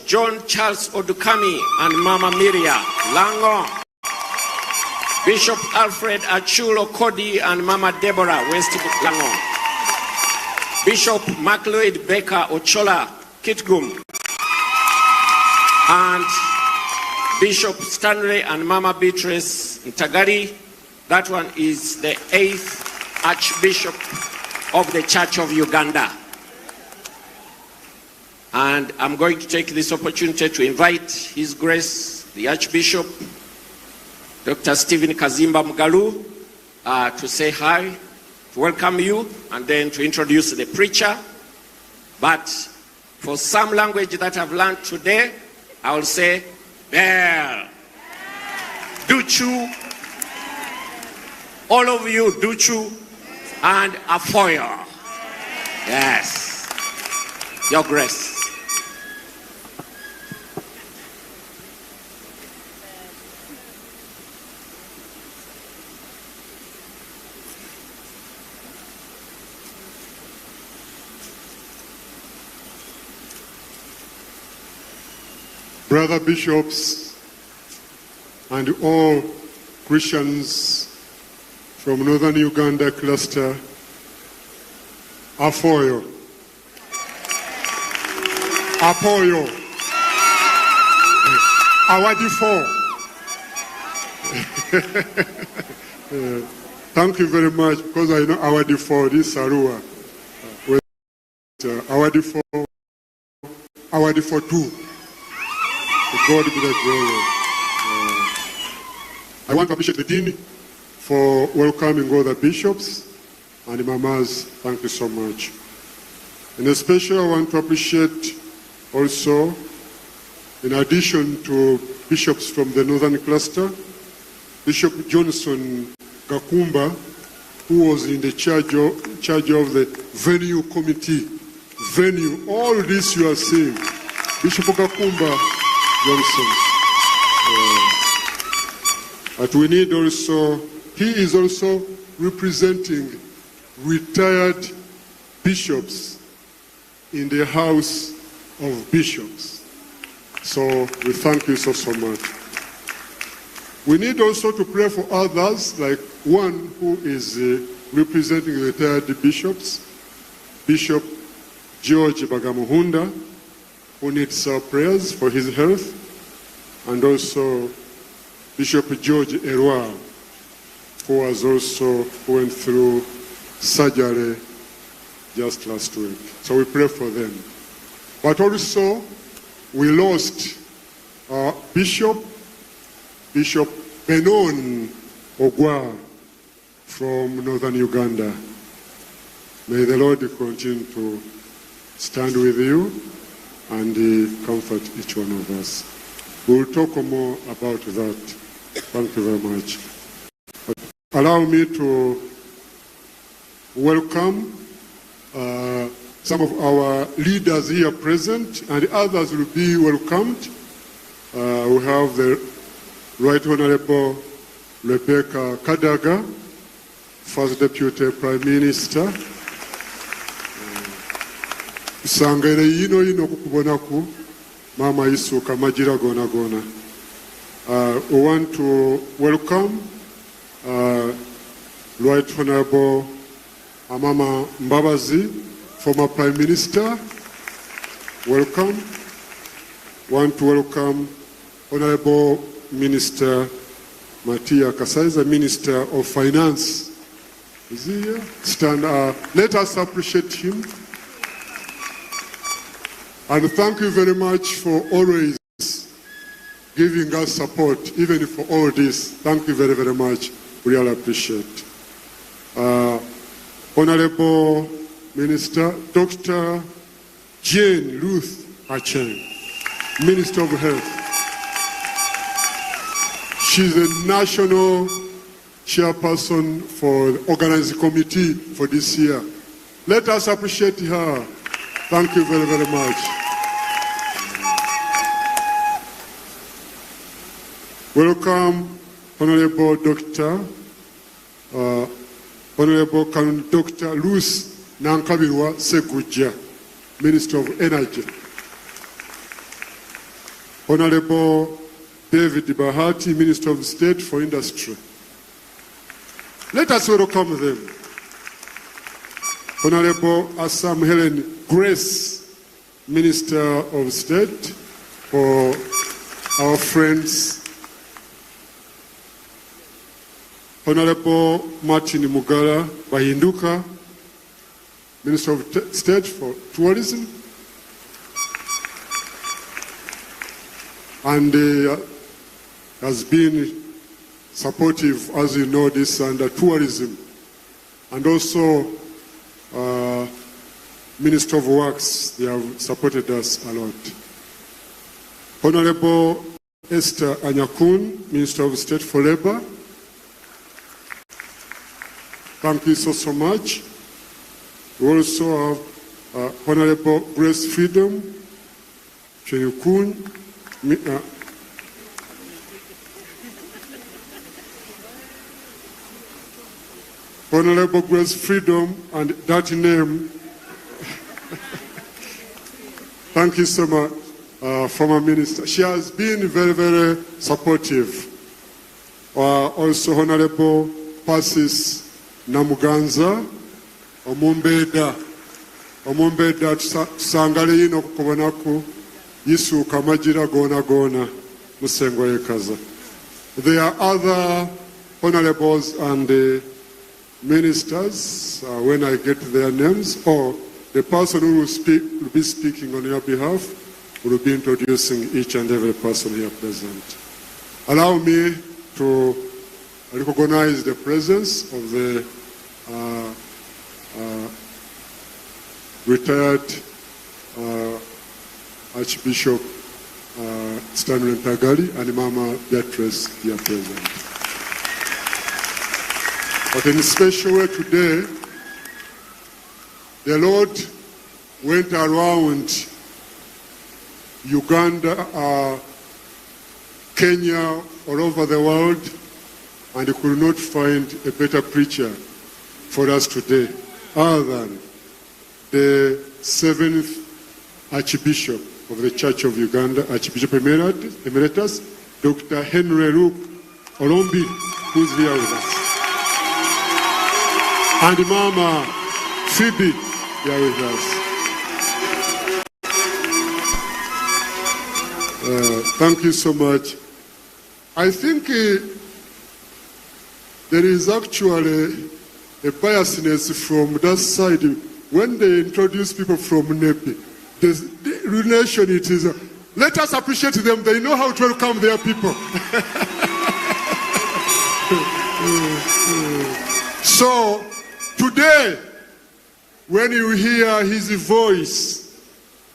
I: John Charles Odukami and Mama Miria Lango. Bishop Alfred Achulo Kodi and Mama Deborah West Lango. Bishop McLeod Baker Ochola Kitgum. And Bishop Stanley and Mama Beatrice Ntagari. That one is the 8th Archbishop of the Church of Uganda. And I'm going to take this opportunity to invite His Grace, the Archbishop, Dr. Stephen Kazimba Mugalu, to say hi, to welcome you, and then to introduce the preacher. But for some language that I've learned today, I will say, Bell, Duchu, all of you, Duchu, and Afoyo. Yes, Your Grace.
K: Brother bishops and all Christians from Northern Uganda cluster, Afoyo. Apoyo. Awadifo. Thank you very much, because I know Awadifo, this Sarua. Awadifo too. To God be the glory. I want to appreciate the Dean for welcoming all the bishops and the mamas. Thank you so much. And especially I want to appreciate also, in addition to bishops from the Northern Cluster, Bishop Johnson Gakumba, who was in the charge of the venue committee. Venue, all this you are seeing. Bishop Gakumba Johnson. But we need also, he is also representing retired bishops in the House of Bishops. So we thank you so much. We need also to pray for others, like one who is representing retired bishops, Bishop George Bagamuhunda, who needs our prayers for his health, and also Bishop George Erwa, who went through surgery just last week. So we pray for them. But also, we lost Bishop Benon Ogwa from Northern Uganda. May the Lord continue to stand with you and comfort each one of us. We'll talk more about that. Thank you very much. allow me to welcome some of our leaders here present, and others will be welcomed. We have the Right Honorable Rebecca Kadaga, First Deputy Prime Minister. Sangere yino kukubonaku Mama Isuka Majira Gona Gona. We want to welcome Right Honorable Mama Mbabazi, former Prime Minister. Welcome. Want to welcome Honorable Minister Matia Kasaiza, Minister of Finance. Is he here? Stand up. Let us appreciate him. And thank you very much for always giving us support, even for all this. Thank you very, very much. We really appreciate. Honorable Minister, Dr. Jane Ruth Acheng, Minister of Health. She's the national chairperson for the organizing committee for this year. Let us appreciate her. Thank you very, very much. Welcome, Honorable Dr. Honorable Dr. Luce Nankabirwa Seguja, Minister of Energy. Honorable David Bahati, Minister of State for Industry. Let us welcome them. Honorable Assam Helen Grace, Minister of State for our friends. Honorable Martin Mugala Bahinduka, Minister of State for Tourism. And has been supportive, as you know, this under tourism. And also Minister of Works, they have supported us a lot. Honorable Esther Anyakun, Minister of State for Labor. Thank you so much. We also have Honorable Grace Freedom, Chenyukun, Honorable Grace Freedom, and that name. Thank you so much, former minister. She has been very, very supportive. Also, Honorable Persis Namuganza, Omumbeda tusangale yino kukobonaku Yisuka Majira Gona Gona Musengo Yekaza. There are other honorables and ministers, when I get their names, or the person who will be speaking on your behalf will be introducing each and every person here present. Allow me to recognize the presence of the retired Archbishop Stanley Tagali and Mama Beatrice here present. But in a special way today, the Lord went around Uganda, Kenya, all over the world, and he could not find a better preacher for us today other than the 7th Archbishop of the Church of Uganda, Archbishop Emeritus, Dr. Henry Luke Olombi, who's here with us. And Mama Phoebe here with us. Thank you so much. I think there is actually a biasness from that side when they introduce people from Nepi. The relation it is, let us appreciate them. They know how to welcome their people. So today, when you hear his voice,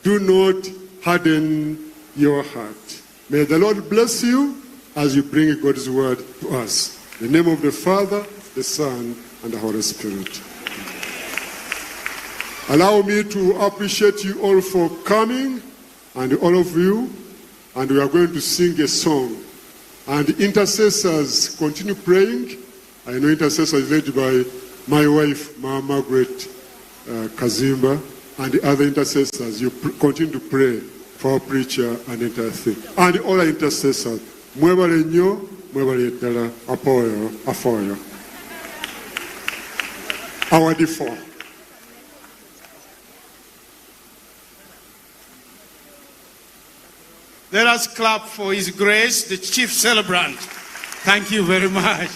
K: do not harden your heart. May the Lord bless you as you bring God's word to us. In the name of the Father, the Son, and the Holy Spirit. Allow me to appreciate you all for coming, and all of you, and we are going to sing a song. And intercessors, continue praying. I know intercessors led by my wife, Mama Margaret Kazimba, and the other intercessors. You continue to pray for our preacher and entire thing. And all our intercessors, mwebale nnyo, mwebale ddala, afoyo. Our default.
J: Let us clap for His Grace, the chief celebrant. Thank you very much.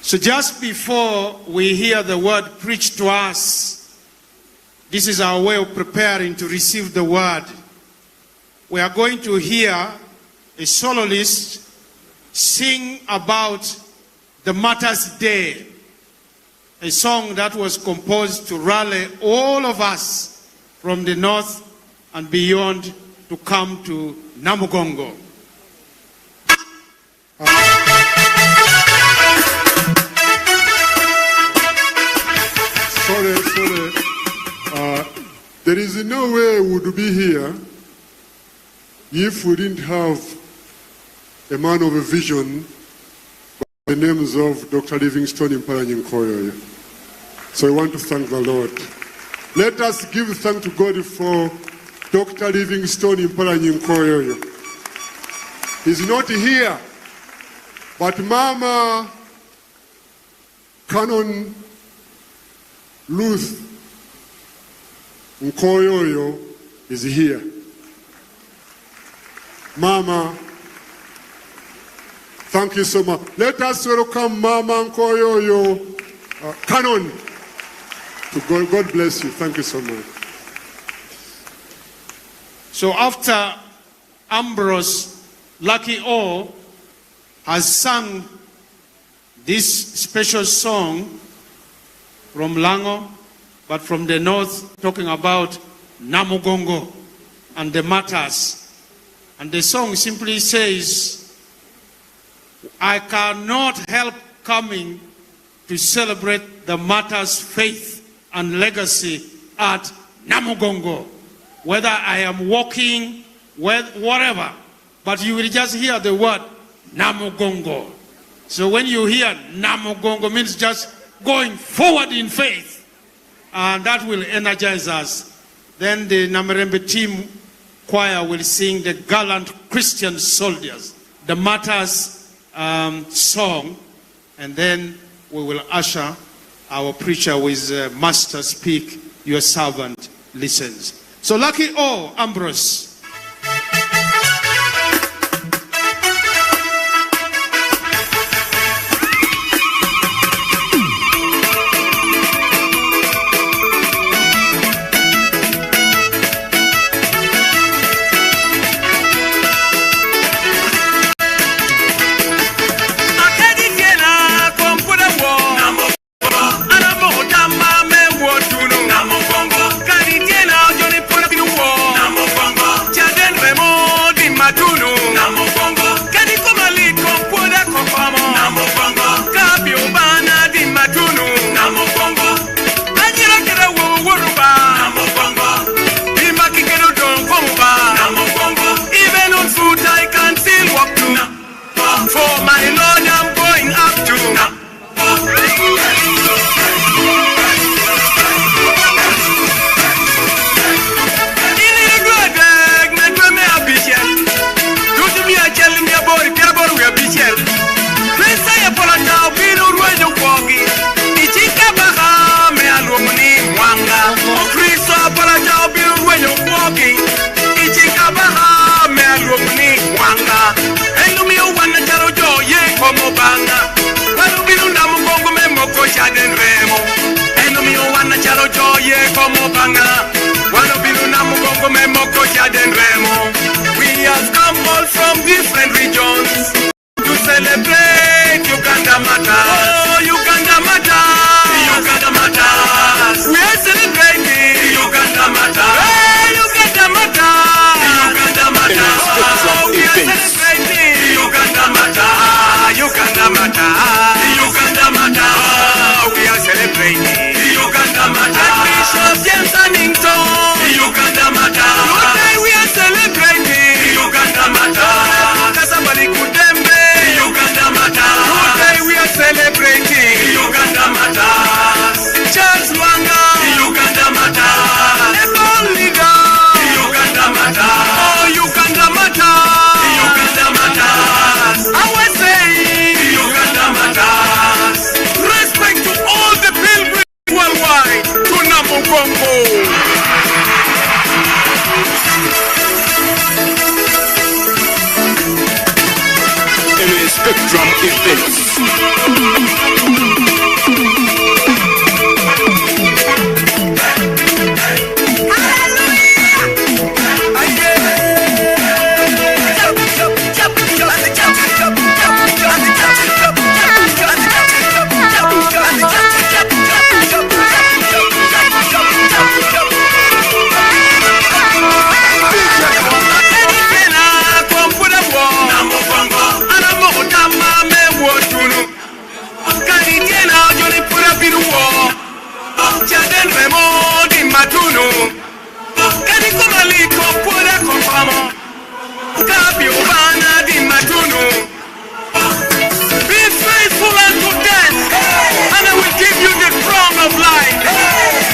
J: So just before we hear the word preached to us, this is our way of preparing to receive the word. We are going to hear a soloist sing about the Martyrs' Day, a song that was composed to rally all of us from the north and beyond to come to Namugongo.
K: Sorry. There is no way we would be here if we didn't have a man of a vision by the names of Dr. Livingstone Mparanyinkoyo. So I want to thank the Lord. Let us give thanks to God for Dr. Livingstone Mparanyinkoyo. He's not here, but Mama Canon Ruth Nkoyoyo is here. Mama, thank you so much. Let us welcome Mama Nkoyoyo Canon. God bless you. Thank you so much.
J: So after Ambrose Lucky O has sung this special song from Lango, but from the north, talking about Namugongo and the Martyrs. And the song simply says, I cannot help coming to celebrate the Martyrs' faith and legacy at Namugongo. Whether I am walking, whatever, but you will just hear the word Namugongo. So when you hear Namugongo, means just going forward in faith, and that will energize us. Then the Namirembe team choir will sing the Gallant Christian Soldiers, the Martyrs song, and then we will usher our preacher with Master Speak, your servant listens. So Lucky O, Ambrose. We have come all from different regions to celebrate Uganda Matters. Oh, Uganda Matters! Uganda Matters! We are celebrating Uganda Matters! Hey, Uganda Matters! Uganda Matters! We are celebrating Uganda Matters! Uganda
M: Namugongo. Spectrum Events.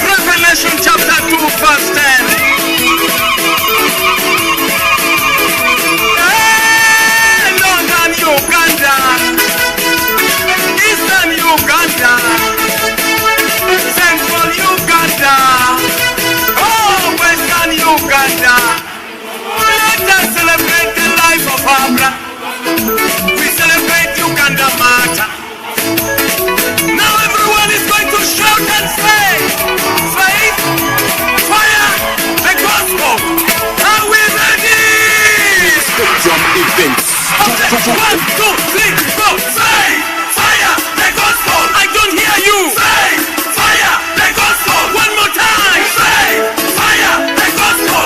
R: Revelation chapter 2 verse 10. Northern Uganda, Eastern Uganda, Central Uganda, oh, Western Uganda. Let us celebrate the life of Abraham. We celebrate Uganda Martyr. Now everyone is going to shout and say, faith, fire, the gospel. Are we ready?
M: Spectrum Events.
R: 1, 2, 3, go. Faith, fire, the gospel. I don't hear you. Faith, fire, the gospel. One more time. Faith, fire, the gospel.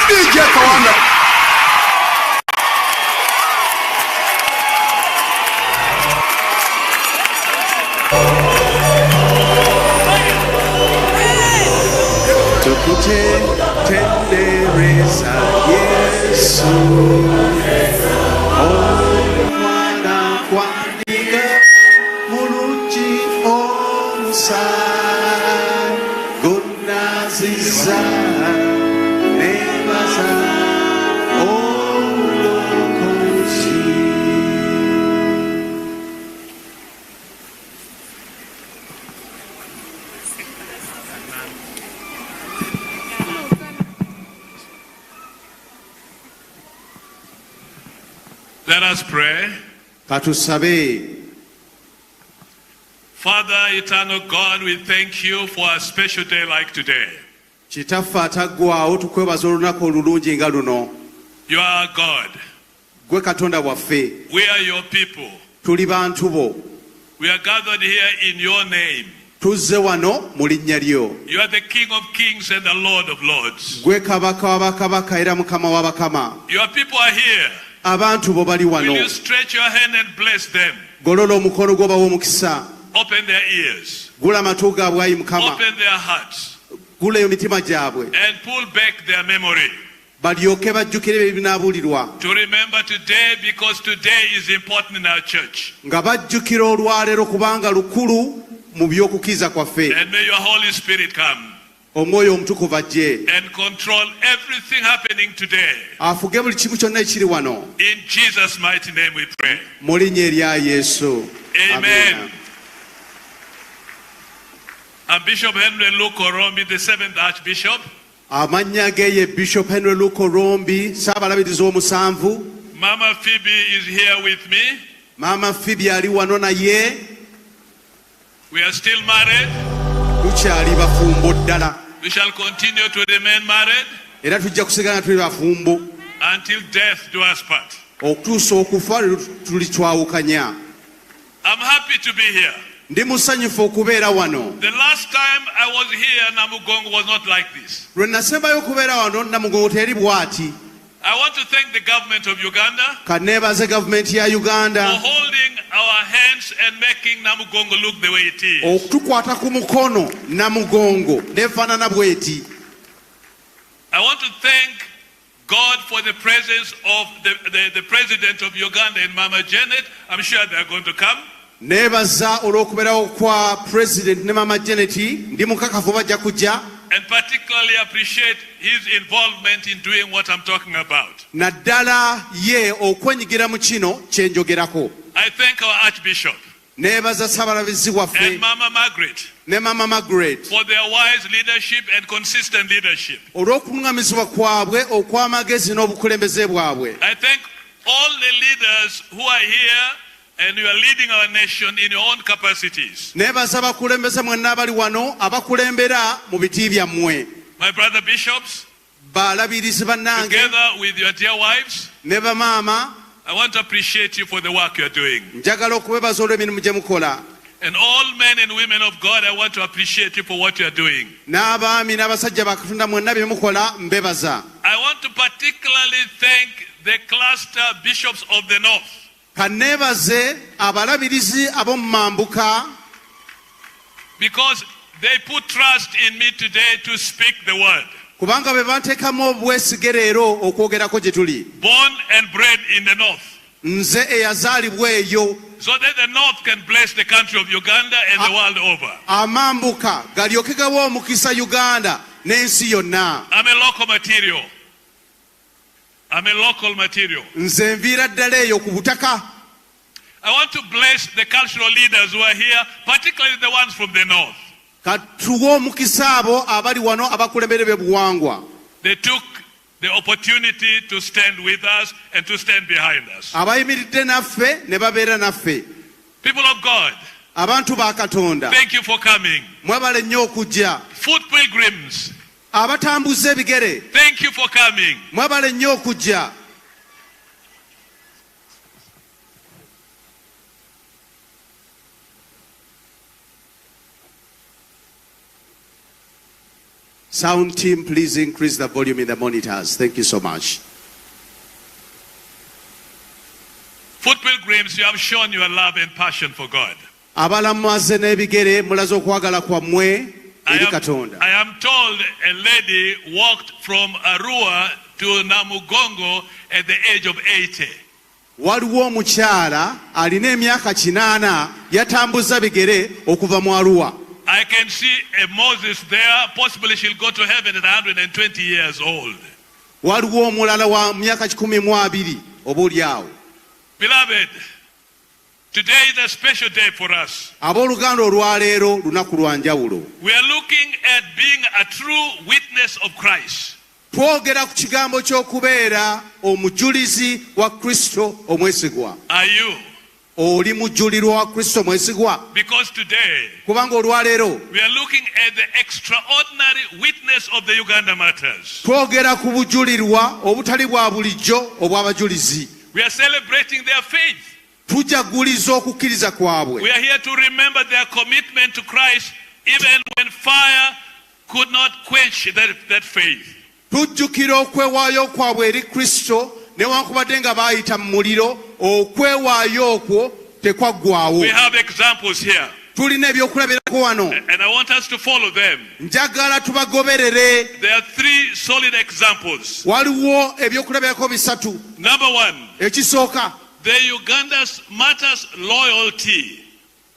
M: DJ Kawanda.
C: Tendereza Yesu omwana kwandika mulungi omusa gonaziza nebaza omulokozi.
L: Let us pray.
C: Katusabe.
L: Father, eternal God, we thank you for a special day like today.
C: Kitaffe ataggwawo tukwebaza olunaku olulungi nga luno.
L: You are God.
C: Gwe Katonda waffe.
L: We are your people.
C: Tuli bantu bo.
L: We are gathered here in your name.
C: Tuzze wano mu linnya lyo.
L: You are the King of kings and the Lord of lords.
C: Gwe kabaka w'abakabaka era mukama w'abakama.
L: Your people are here.
C: Abantu bo bali wano.
L: Will you stretch your hand and bless them?
C: Golola omukono gwo bawe omukisa.
L: Open their ears.
C: Gula amatu gaabwe ayi mukama.
L: Open their hearts.
C: Gula emitima gyabwe.
L: And pull back their memory.
C: Balyoke bajjukire ebinaabuulirwa.
L: To remember today, because today is important in our church.
C: Nga bajjukira olwaleero kubanga lukulu mu by'okukiza kwaffe.
L: And may your Holy Spirit come.
C: Omwoyo omutukuvu ajje.
L: And control everything happening today.
C: Afuge buli kimu kyonna ekiri wano.
L: In Jesus' mighty name we pray.
C: Mu linnya erya Yesu.
L: Amen. And Bishop Henry Luke Orombi, the 7th Archbishop.
C: Amannya ge ye Bishop Henry Luke Orombi, Saabalabirizi omusanvu.
L: Mama Phoebe is here with me.
C: Mama Phoebe ali wano naye.
L: We are still married.
C: Tukyali bafumbo ddala.
L: We shall continue to remain married.
C: Era tujja kusigala tuli bafumbo.
L: Until death do us part.
C: Okutuusa okufa tulitwawukanya.
L: I'm happy to be here.
C: Ndi musanyufu okubeera wano.
L: The last time I was here, Namugongo was not like this.
C: Lwe nasembayo okubeera wano Namugongo teri bw'ati.
L: I want to thank the government of Uganda
C: Kaneebaze gavumenti ya Uganda
L: for holding our hands and making Namugongo look the way it is.
C: okutukwata ku mukono Namugongo nefaanana bw'eti.
L: I want to thank God for the presence of the president of Uganda and Mama Janet. I'm sure they're going to come.
C: nebaza olw'okubeerawo kwa president ne mama Janet ndi mukakafu bajja kujja.
L: And particularly appreciate his involvement in doing what I'm talking about.
C: Naddala ye okwenyigira mu kino kye njogerako.
L: I thank our Archbishop
C: nebaza Ssabalabizi waffe
L: and Mama Margaret
C: ne Mama Margaret
L: for their wise leadership and consistent leadership.
C: olw'okuŋŋamizibwa kwabwe okw'amagezi n'obukulembeze bwabwe.
L: I thank all the leaders who are here and you are leading our nation in your own capacities.
C: Nebaza abakulembeze mwenna abali wano abakulembera mu biti byammwe.
L: My brother bishops,
C: balabirizi bannange,
L: together with your dear wives,
C: ne bamaama,
L: I want to appreciate you for the work you are doing.
C: njagala okubebaza olw'emirimu gye mukola.
L: And all men and women of God, I want to appreciate you for what you are doing.
C: N'abaami n'abasajja ba Katonda mwenna bye mukola mbebaza.
L: I want to particularly thank the cluster bishops of the north.
C: Kanebaze abalabirizi ab'omu mambuka
L: because they put trust in me today to speak the word.
C: Kubanga be banteekamu obwesige leero okwogerako gye tuli.
L: Born and bred in the north.
C: Nze eyazaalibwa eyo.
L: So that the north can bless the country of Uganda and the world over.
C: Amambuka galyoke gawa omukisa Uganda n'ensi yonna.
L: I'm a local material. I'm a local material.
C: Nze nviira ddala eyo ku butaka.
L: I want to bless the cultural leaders who are here, particularly the ones from the north.
C: Katuwa omukisa abo abali wano abakulembere b'ebuwangwa.
L: They took the opportunity to stand with us and to stand behind us.
C: Abayimiridde naffe ne babeera naffe.
L: People of God,
C: abantu ba Katonda,
L: thank you for coming.
C: Mwebale nnyo okujja.
L: Foot pilgrims,
C: abatambuza ebigere,
L: thank you for coming.
C: Mwebale nnyo okujja. Sound team, please increase the volume in the monitors. Thank you so much.
L: Foot pilgrims, you have shown your love and passion for God.
C: Abalamaze n'ebigere mulaze okwagala kwammwe eri Katonda.
L: I am told a lady walked from Arua to Namugongo at the age of 80.
C: Waliwo omukyala alina emyaka 80 yatambuza bigere okuva mu Arua.
L: I can see a Moses there. Possibly she'll go to heaven at 120 years old.
C: Waliwo omulala wa myaka 12 oboolyawo.
L: Beloved, today is a special day for us.
C: Abooluganda olwaleero lunaku lwa njawulo.
L: We are looking at being a true witness of Christ.
C: Twogera ku kigambo ky'okubeera omujulizi wa Kristo omwesigwa.
L: Are you?
C: Oli mujulirwa wa Kristo mwesigwa.
L: Because today
C: kubanga olwaleero
L: we are looking at the extraordinary witness of the Uganda matters.
C: Twogera ku bujulirwa obutali bwa bulijjo obw'abajulizi.
L: We are celebrating their faith.
C: Tujaguliza okukkiriza kwabwe.
L: We are here to remember their commitment to Christ even when fire could not quench that faith.
C: Tujjukira okwewaayo kwabwe eri Kristo newankubadde nga baayita mu muliro okwewaayo okwo tekwaggwaawo.
L: We have examples here.
C: Tulina ebyokulabirako wano.
L: And I want us to follow them.
C: Njagala tubagoberere.
L: There are 3 solid examples.
C: Waliwo ebyokulabirako bisatu.
L: Number 1.
C: Ekisooka.
L: The Uganda's matters loyalty.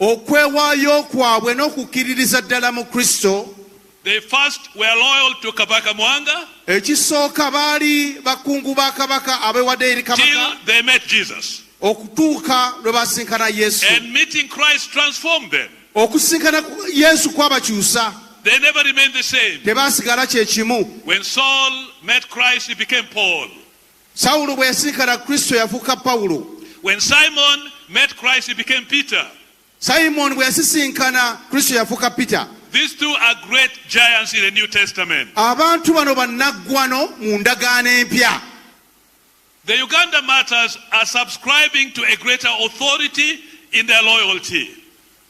C: Okwewaayo kwabwe n'okukkiririza ddala mu Kristo.
L: They first were loyal to Kabaka Mwanga.
C: Ekisooka baali bakungu ba kabaka abeewadde eri kabaka.
L: Till they met Jesus.
C: Okutuuka lwe basinkana Yesu.
L: And meeting Christ transformed them.
C: Okusinkana Yesu kwabakyusa.
L: They never remained the same.
C: Tebaasigala kye kimu.
L: When Saul met Christ, he became Paul.
C: Sawulo bwe yasinkana Kristo yafuuka Pawulo.
L: When Simon met Christ, he became Peter.
C: Simon bwe yasisinkana Kristo yafuuka Peter.
L: These 2 are great giants in the New Testament.
C: Abantu bano bannaggwano mu ndagaano empya.
L: The Uganda martyrs are subscribing to a greater authority in their loyalty.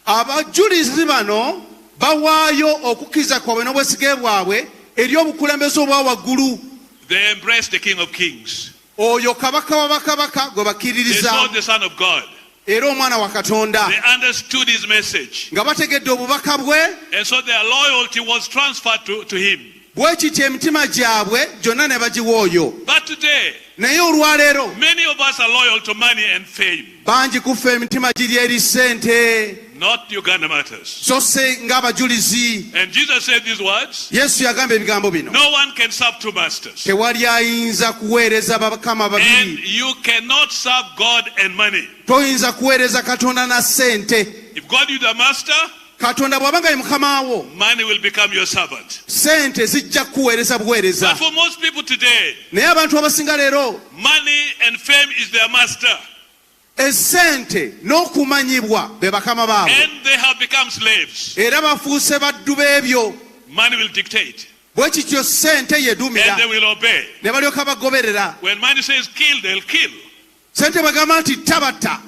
C: Abajulizi bano bawaayo okukkiriza kwabwe n'obwesige bwabwe eri obukulembeze obwa waggulu.
L: They embrace the King of Kings.
C: Oyo kabaka wa bakabaka gwe bakkiririza.
L: They saw the Son of God.
C: Era omwana wa Katonda.
L: They understood his message.
C: Nga bategedde obubaka bwe.
L: And so their loyalty was transferred to him.
C: bwekiti emitima gyabwe gyonna ne bagiwooyo.
L: But today,
C: naye olwaleero
L: many of us are loyal to money and fame.
C: bangi kufa emitima giri eri ssente.
L: Not Uganda matters.
C: So se ng'abajulizi.
L: And Jesus said these words.
C: Yesu yagamba ebigambo bino.
L: No one can serve two masters.
C: Tewali ayinza kuweereza bakama babiri.
L: And you cannot serve God and money.
C: Toyinza kuweereza Katonda na ssente.
L: If God is the master,
C: Katonda bw'abanga ye mukama wo,
L: money will become your servant.
C: ssente zijja kuweereza buweereza.
L: But for most people today,
C: naye abantu abasinga leero,
L: money and fame is their master.
C: essente n'okumanyibwa be bakama baabo.
L: And they have become slaves.
C: Era bafuuse baddu b'ebyo.
L: Money will dictate.
C: Bwe kityo ssente yedumira.
L: And they will obey.
C: Ne balyoka bagoberera.
L: When money says kill, they'll kill.
C: Ssente bagamba nti tabata.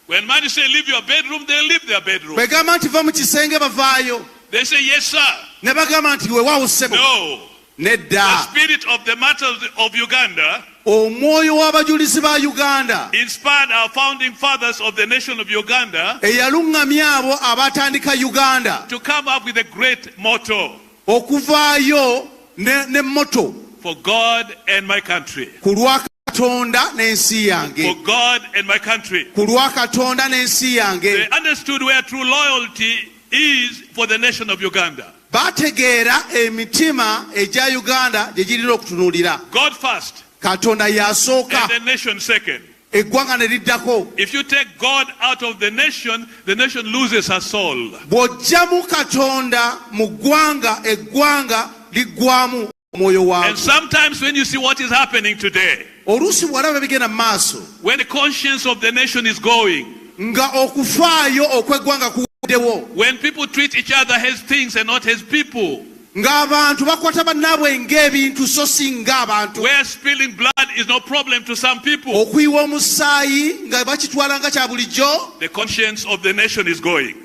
L: When money says leave your bedroom, they'll leave their bedroom.
C: Bagamba nti va mu kisenge bavaayo.
L: They say yes sir.
C: Ne bagamba nti weewaawo ssebo.
L: No.
C: Nedda.
L: The spirit of the matters of Uganda,
C: omwoyo w'abajulizi ba Uganda,
L: inspired our founding fathers of the nation of Uganda,
C: eyaluŋŋamya abo abatandika Uganda,
L: to come up with a great motto,
C: okuvaayo ne motto,
L: for God and my country.
C: Ku lwa Katonda n'ensi yange.
L: For God and my country.
C: Ku lwa Katonda n'ensi yange.
L: They understood where true loyalty is for the nation of Uganda.
C: Bategeera emitima egya Uganda gye girina okutunuulira.
L: God first.
C: Katonda y'asooka.
L: And the nation second.
C: Eggwanga ne liddako.
L: If you take God out of the nation loses her soul.
C: Bw'oggyamu Katonda mu ggwanga, eggwanga liggwamu omwoyo waago.
L: And sometimes when you see what is happening today,
C: oluusi bw'olaba bigenda mu maaso,
L: when the conscience of the nation is going,
C: nga okufaayo okw'eggwanga kuweddewo,
L: when people treat each other as things and not as people,
C: ng'abantu bakwata bannaabwe ng'ebintu so si ng'abantu,
L: where spilling blood is no problem to some people,
C: okuyiwa omusaayi nga bakitwala nga kya bulijjo,
L: the conscience of the nation is going.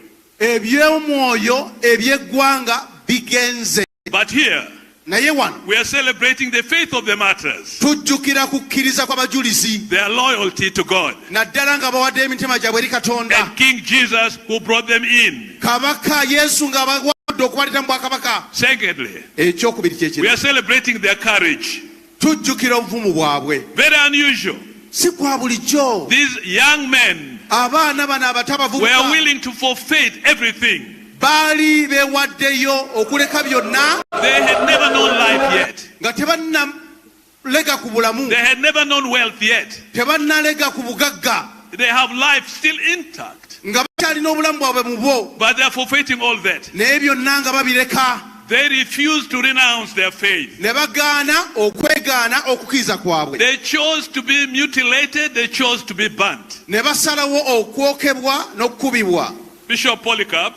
C: Eby'omwoyo eby'eggwanga bigenze.
L: But here,
C: naye wano,
L: we are celebrating the faith of the martyrs,
C: tujjukira kukkiriza kw'abajulizi,
L: their loyalty to God,
C: naddala nga bawadde emitima gyabwe eri Katonda,
L: and King Jesus who brought them in.
C: Kabaka Yesu nga bawadde okubalira mu bwakabaka.
L: Secondly,
C: ekyokubiri kye kino,
L: we are celebrating their courage.
C: Tujjukira obuvumu bwabwe.
L: Very unusual.
C: Si kwa bulijjo.
L: These young men
C: abaana bano abatabavubuka
L: were willing to forfeit everything.
C: Baali beewaddeyo okuleka byonna.
L: They had never known life yet.
C: Nga tebannalega ku bulamu.
L: They had never known wealth yet.
C: Tebannalega ku bugagga.
L: They have life still intact.
C: Nga bakyalina obulamu bwabwe mu bwo.
L: But they are forfeiting all that.
C: Naye byonna nga babireka.
L: They refused to renounce their faith.
C: Ne bagaana okwegaana okukkiriza kwabwe.
L: They chose to be mutilated. They chose to be burnt.
C: Ne basalawo okwokebwa n'okukubibwa.
L: Bishop Polycarp.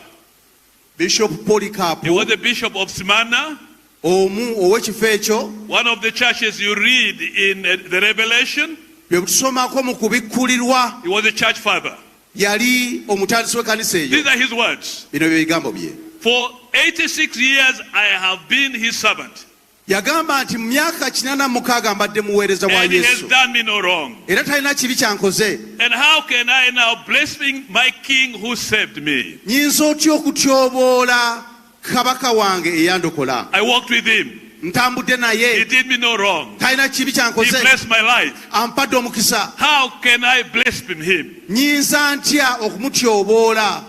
C: Bishop Polycarp.
L: He was the bishop of Smyrna.
C: Omu ow'ekifo ekyo.
L: One of the churches you read in the Revelation.
C: Bye tusomako mu kubikkulirwa.
L: He was a church father.
C: Yali omutandisi w'ekkanisa eyo.
L: These are his words.
C: Bino bye bigambo bye.
L: For 86 years I have been his servant.
C: Yagamba nti mu myaka 86 mbadde muweereza wa
L: And he has
C: Yesu.
L: done me no wrong.
C: Era talina kibi kyankoze.
L: And how can I now blaspheme my king who saved me?
C: Nyinza otya okutyoboola kabaka wange eyandokola?
L: I walked with him.
C: Ntambudde naye.
L: He did me no wrong.
C: Talina kibi
L: He
C: kyankoze.
L: blessed my life.
C: Ampadde omukisa.
L: How can I blaspheme him?
C: Nyinza ntya okumutyoboola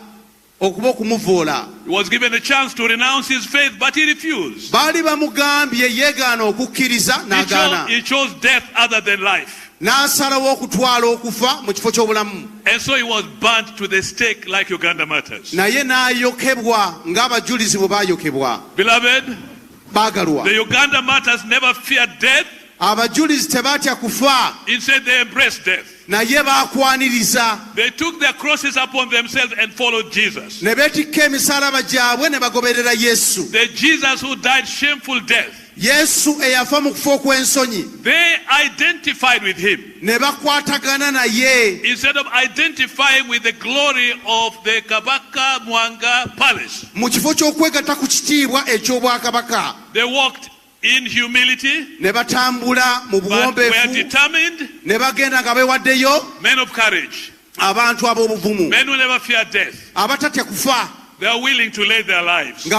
C: okuba okumuvoola?
L: He was given a chance to renounce his faith, but he refused.
C: Baali bamugambye yeegaana okukkiriza n'agaana.
L: He chose death other than life.
C: N'asalawo okutwala okufa mu kifo ky'obulamu.
L: And so he was burnt to the stake like Uganda matters.
C: Naye n'ayokebwa ng'abajulizi bwe baayokebwa.
L: Beloved,
C: baagalwa.
L: the Uganda martyrs never feared death.
C: Abajulizi tebaatya kufa.
L: Instead, they embraced death.
C: Naye baakwaniriza.
L: They took their crosses upon themselves and followed Jesus.
C: Ne beetikka emisalaba gyabwe ne bagoberera Yesu.
L: The Jesus who died shameful death.
C: Yesu eyafa mu kufa okw'ensonyi.
L: They identified with him.
C: Ne bakwatagana naye.
L: Instead of identifying with the glory of the Kabaka Mwanga Palace.
C: Mu kifo ky'okwegatta ku kitiibwa eky'obwakabaka.
L: They walked in humility.
C: Ne batambula mu
L: But were
C: buwombeefu.
L: determined.
C: Ne bagenda nga beewaddeyo.
L: Men of courage.
C: Abantu ab'obuvumu.
L: Men who never fear death.
C: Abatatya kufa.
L: They are willing to lay their lives.
C: Just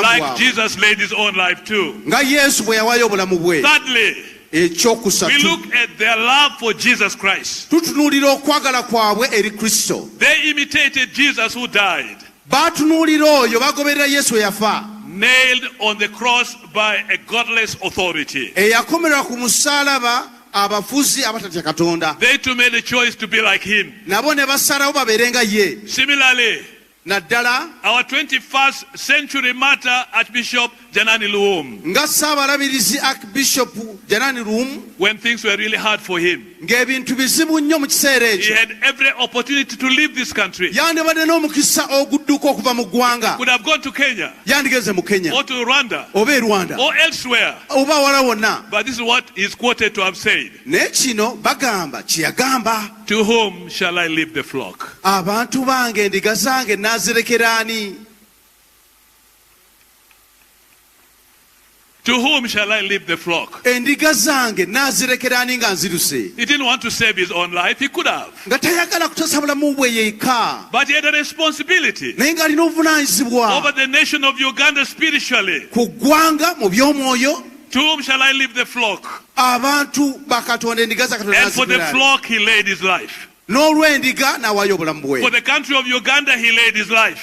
L: like Jesus laid his own life too.
C: Thirdly,
L: we look at their love for Jesus Christ. They imitated Jesus who died, nailed on the cross by a godless authority. They too made a choice to be like him. Similarly, our 21st century martyr Archbishop Janani Luum, when things were really hard for him, he had every opportunity to leave this country. He could have gone to Kenya or to Rwanda or elsewhere. But this is what he's quoted to have said: to whom shall I leave the flock? To whom shall I leave the flock? He didn't want to save his own life. He could have. But he had a responsibility over the nation of Uganda spiritually. To whom shall I leave the flock? And for the flock he laid his life. For the country of Uganda he laid his life.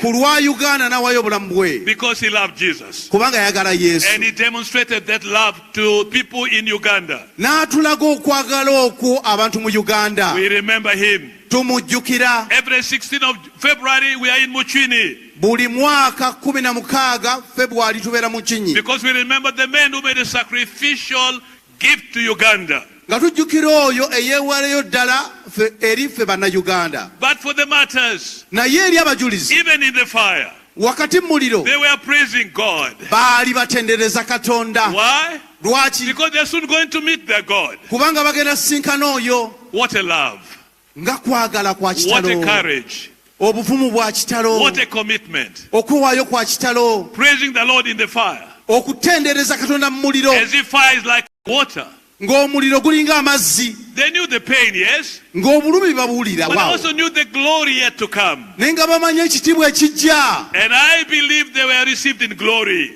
L: Because he loved Jesus. And he demonstrated that love to people in Uganda. We remember him. Every 16th of February we are in Muchini. Because we remember the men who made a sacrificial gift to Uganda. But for the martyrs, even in the fire, they were praising God. Why? Because they are soon going to meet their God. What a love. What a courage. What a commitment. Praising the Lord in the fire. As if fire is like water. They knew the pain, yes, but they also knew the glory yet to come. And I believe they were received in glory.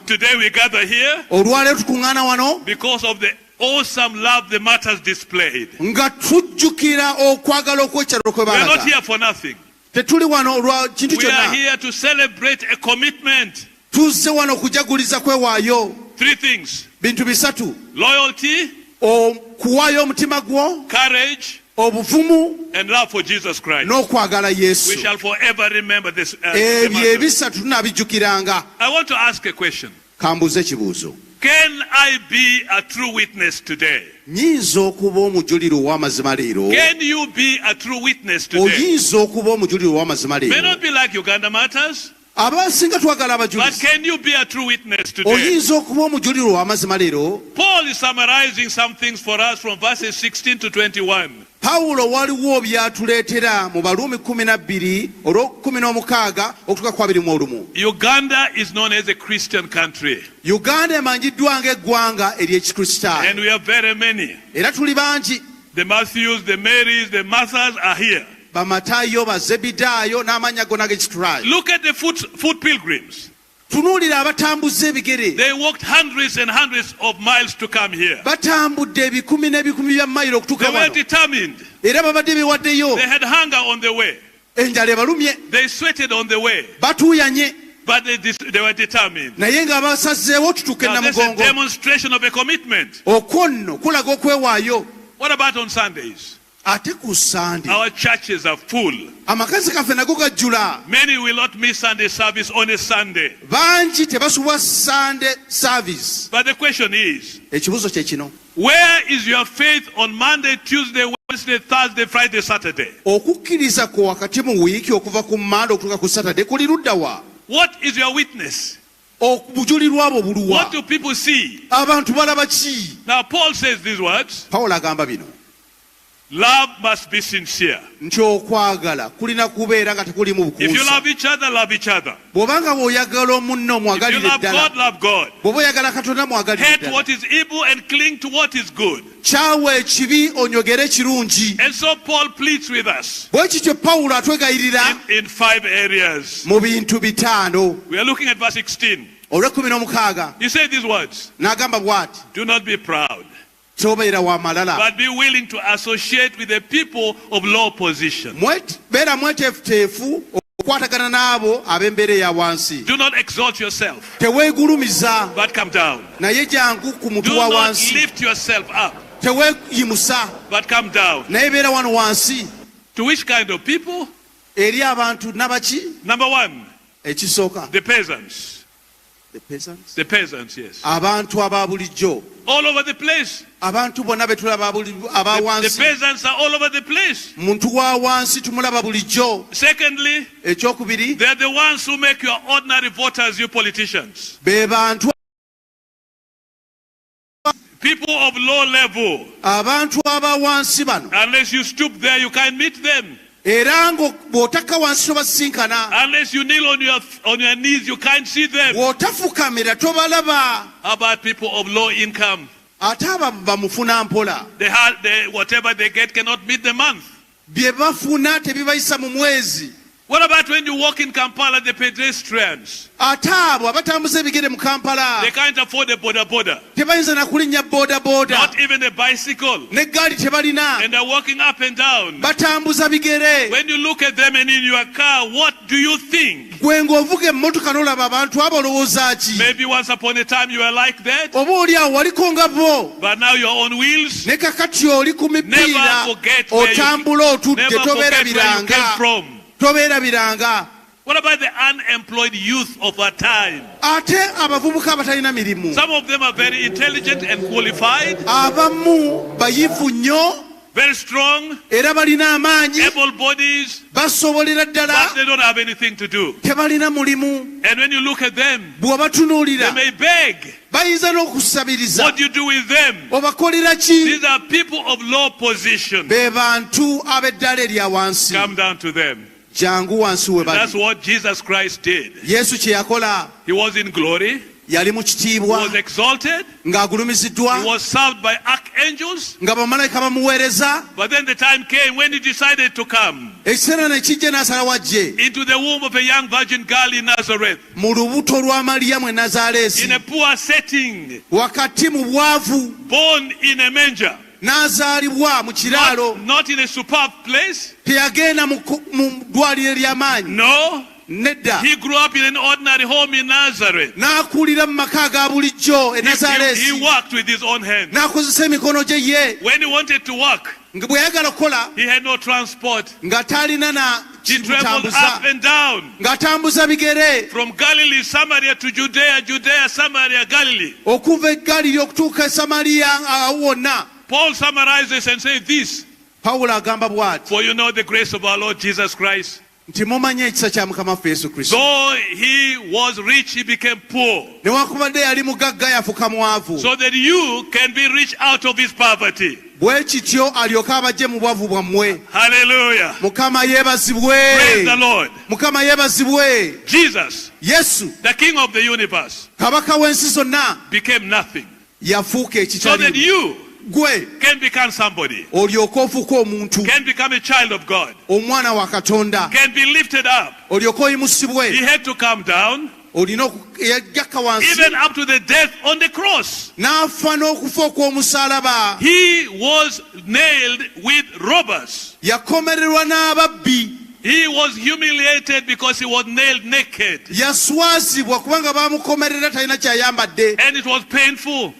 L: Today we gather here because of the awesome love the martyrs displayed. We are not here for nothing. We are here to celebrate a commitment. Three things: loyalty, courage, and love for Jesus Christ. We shall forever remember this. I want to ask a question. Can I be a true witness today? Can you be a true witness today? May not be like Uganda martyrs. But can you be a true witness today? Paul is summarizing some things for us from verses 16 to 21. Uganda is known as a Christian country. And we are very many. The Matthews, the Marys, the Marthas are here. Look at the foot pilgrims. They walked hundreds and hundreds of miles to come here. They were determined. They had hunger on the way. They sweated on the way. But they were determined. Now, that's a demonstration of a commitment. What about on Sundays? Our churches are full. Many will not miss Sunday service on a Sunday. But the question is, where is your faith on Monday, Tuesday, Wednesday, Thursday, Friday, Saturday? What is your witness? What do people see? Now Paul says these words.
F: Love must be sincere.
L: Nti okwagala kulina kubeera nga tekulimu bukuusa.
F: If you love each other, love each other.
L: Bw'obanga bw'oyagala omunno mwagalire ddala.
F: If you love God, love God.
L: Bw'oba oyagala Katonda mwagalire ddala.
F: Hate what is evil and cling to what is good.
L: Kyawa ekibi onyogere ekirungi.
F: And so Paul pleads with us.
L: Bwe kityo Pawulo atwegayirira.
F: In 5 areas.
L: Mu bintu bitaano.
F: We are looking at verse 16.
L: Olw'ekumi n'omukaaga.
F: You say these words.
L: N'agamba bw'ati.
F: Do not be proud.
L: Tobeera wa malala.
F: But be willing to associate with the people of low position.
L: Beera mweteefuteefu okukwatagana n'abo ab'embeera eya wansi.
F: Do not exalt yourself.
L: Teweegulumiza.
F: But come down.
L: Naye jangu ku mutu wa wansi.
F: Do not lift yourself up.
L: Teweeyimusa.
F: But come down.
L: Naye beera wano wansi.
F: To which kind of people?
L: Eri abantu nabaki?
F: Number 1.
L: Ekisooka.
F: The peasants.
L: The peasants?
F: The peasants, yes.
L: Abantu aba bulijjo.
F: All over the place.
L: Abantu bonna betulaba aba wansi.
F: The peasants are all over the place.
L: Muntu wa wansi tumulaba bulijjo.
F: Secondly,
L: ekyokubiri,
F: they are the ones who make your ordinary voters, you politicians.
L: Be bantu
F: people of low level.
L: Abantu aba wansi bano.
F: Unless you stoop there, you can't meet them.
L: Unless
F: you kneel on your knees, you can't see them. How about people of low income? They whatever they get cannot meet the month. What about when you walk in Kampala, the pedestrians? They can't afford a boda. Not even a bicycle. And they're walking up and down. When you look at them and in your car, what do you think? Maybe once upon a time you were like that. But now you're on wheels. Never forget where you came from. What about the unemployed youth of our time? Some of them are very intelligent and qualified. Very strong, able bodies, but they don't have anything to do. And when you look at them, they may beg. What do you do with them? These are people of low position. Come down to them. That's what Jesus Christ did. He was in glory. He was exalted. He was served by archangels. But then the time came when he decided to come into the womb of a young virgin girl in Nazareth. In a poor setting. Born in a manger. Not in a superb place. No. He grew up in an ordinary home in Nazareth. He worked with his own hands. When he wanted to work, he had no transport. He traveled up and down. From Galilee, Samaria to Judea, Judea, Samaria, Galilee. Paul summarizes and says this. For you know the grace of our Lord Jesus Christ. Though he was rich, he became poor. So that you can be rich out of his poverty. Hallelujah. Praise the Lord. Jesus, the King of the universe, became nothing. So that you can become somebody. Can become a child of God. Can be lifted up. He had to come down. Even up to the death on the cross. He was nailed with robbers. He was humiliated because he was nailed naked. And it was painful.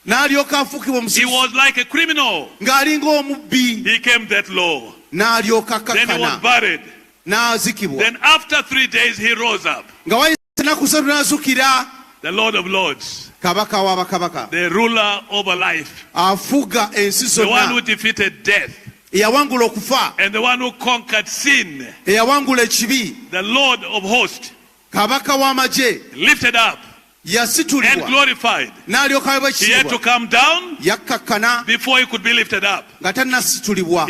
F: He was like a criminal. He came that low. Then he was buried. Then after 3 days he rose up. The Lord of Lords. The ruler over life. The one who defeated death. And the one who conquered sin. The Lord of hosts. Lifted up. and glorified. He had to come down before he could be lifted up. He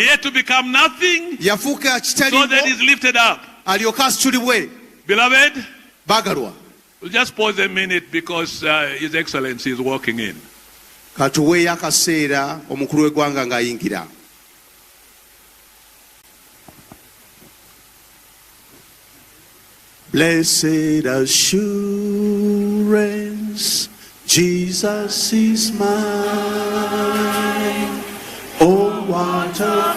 F: had to become nothing so that he's lifted up. Beloved, we'll just pause a minute because His Excellency is walking in.
L: Blessed assurance, Jesus is mine. Oh, what a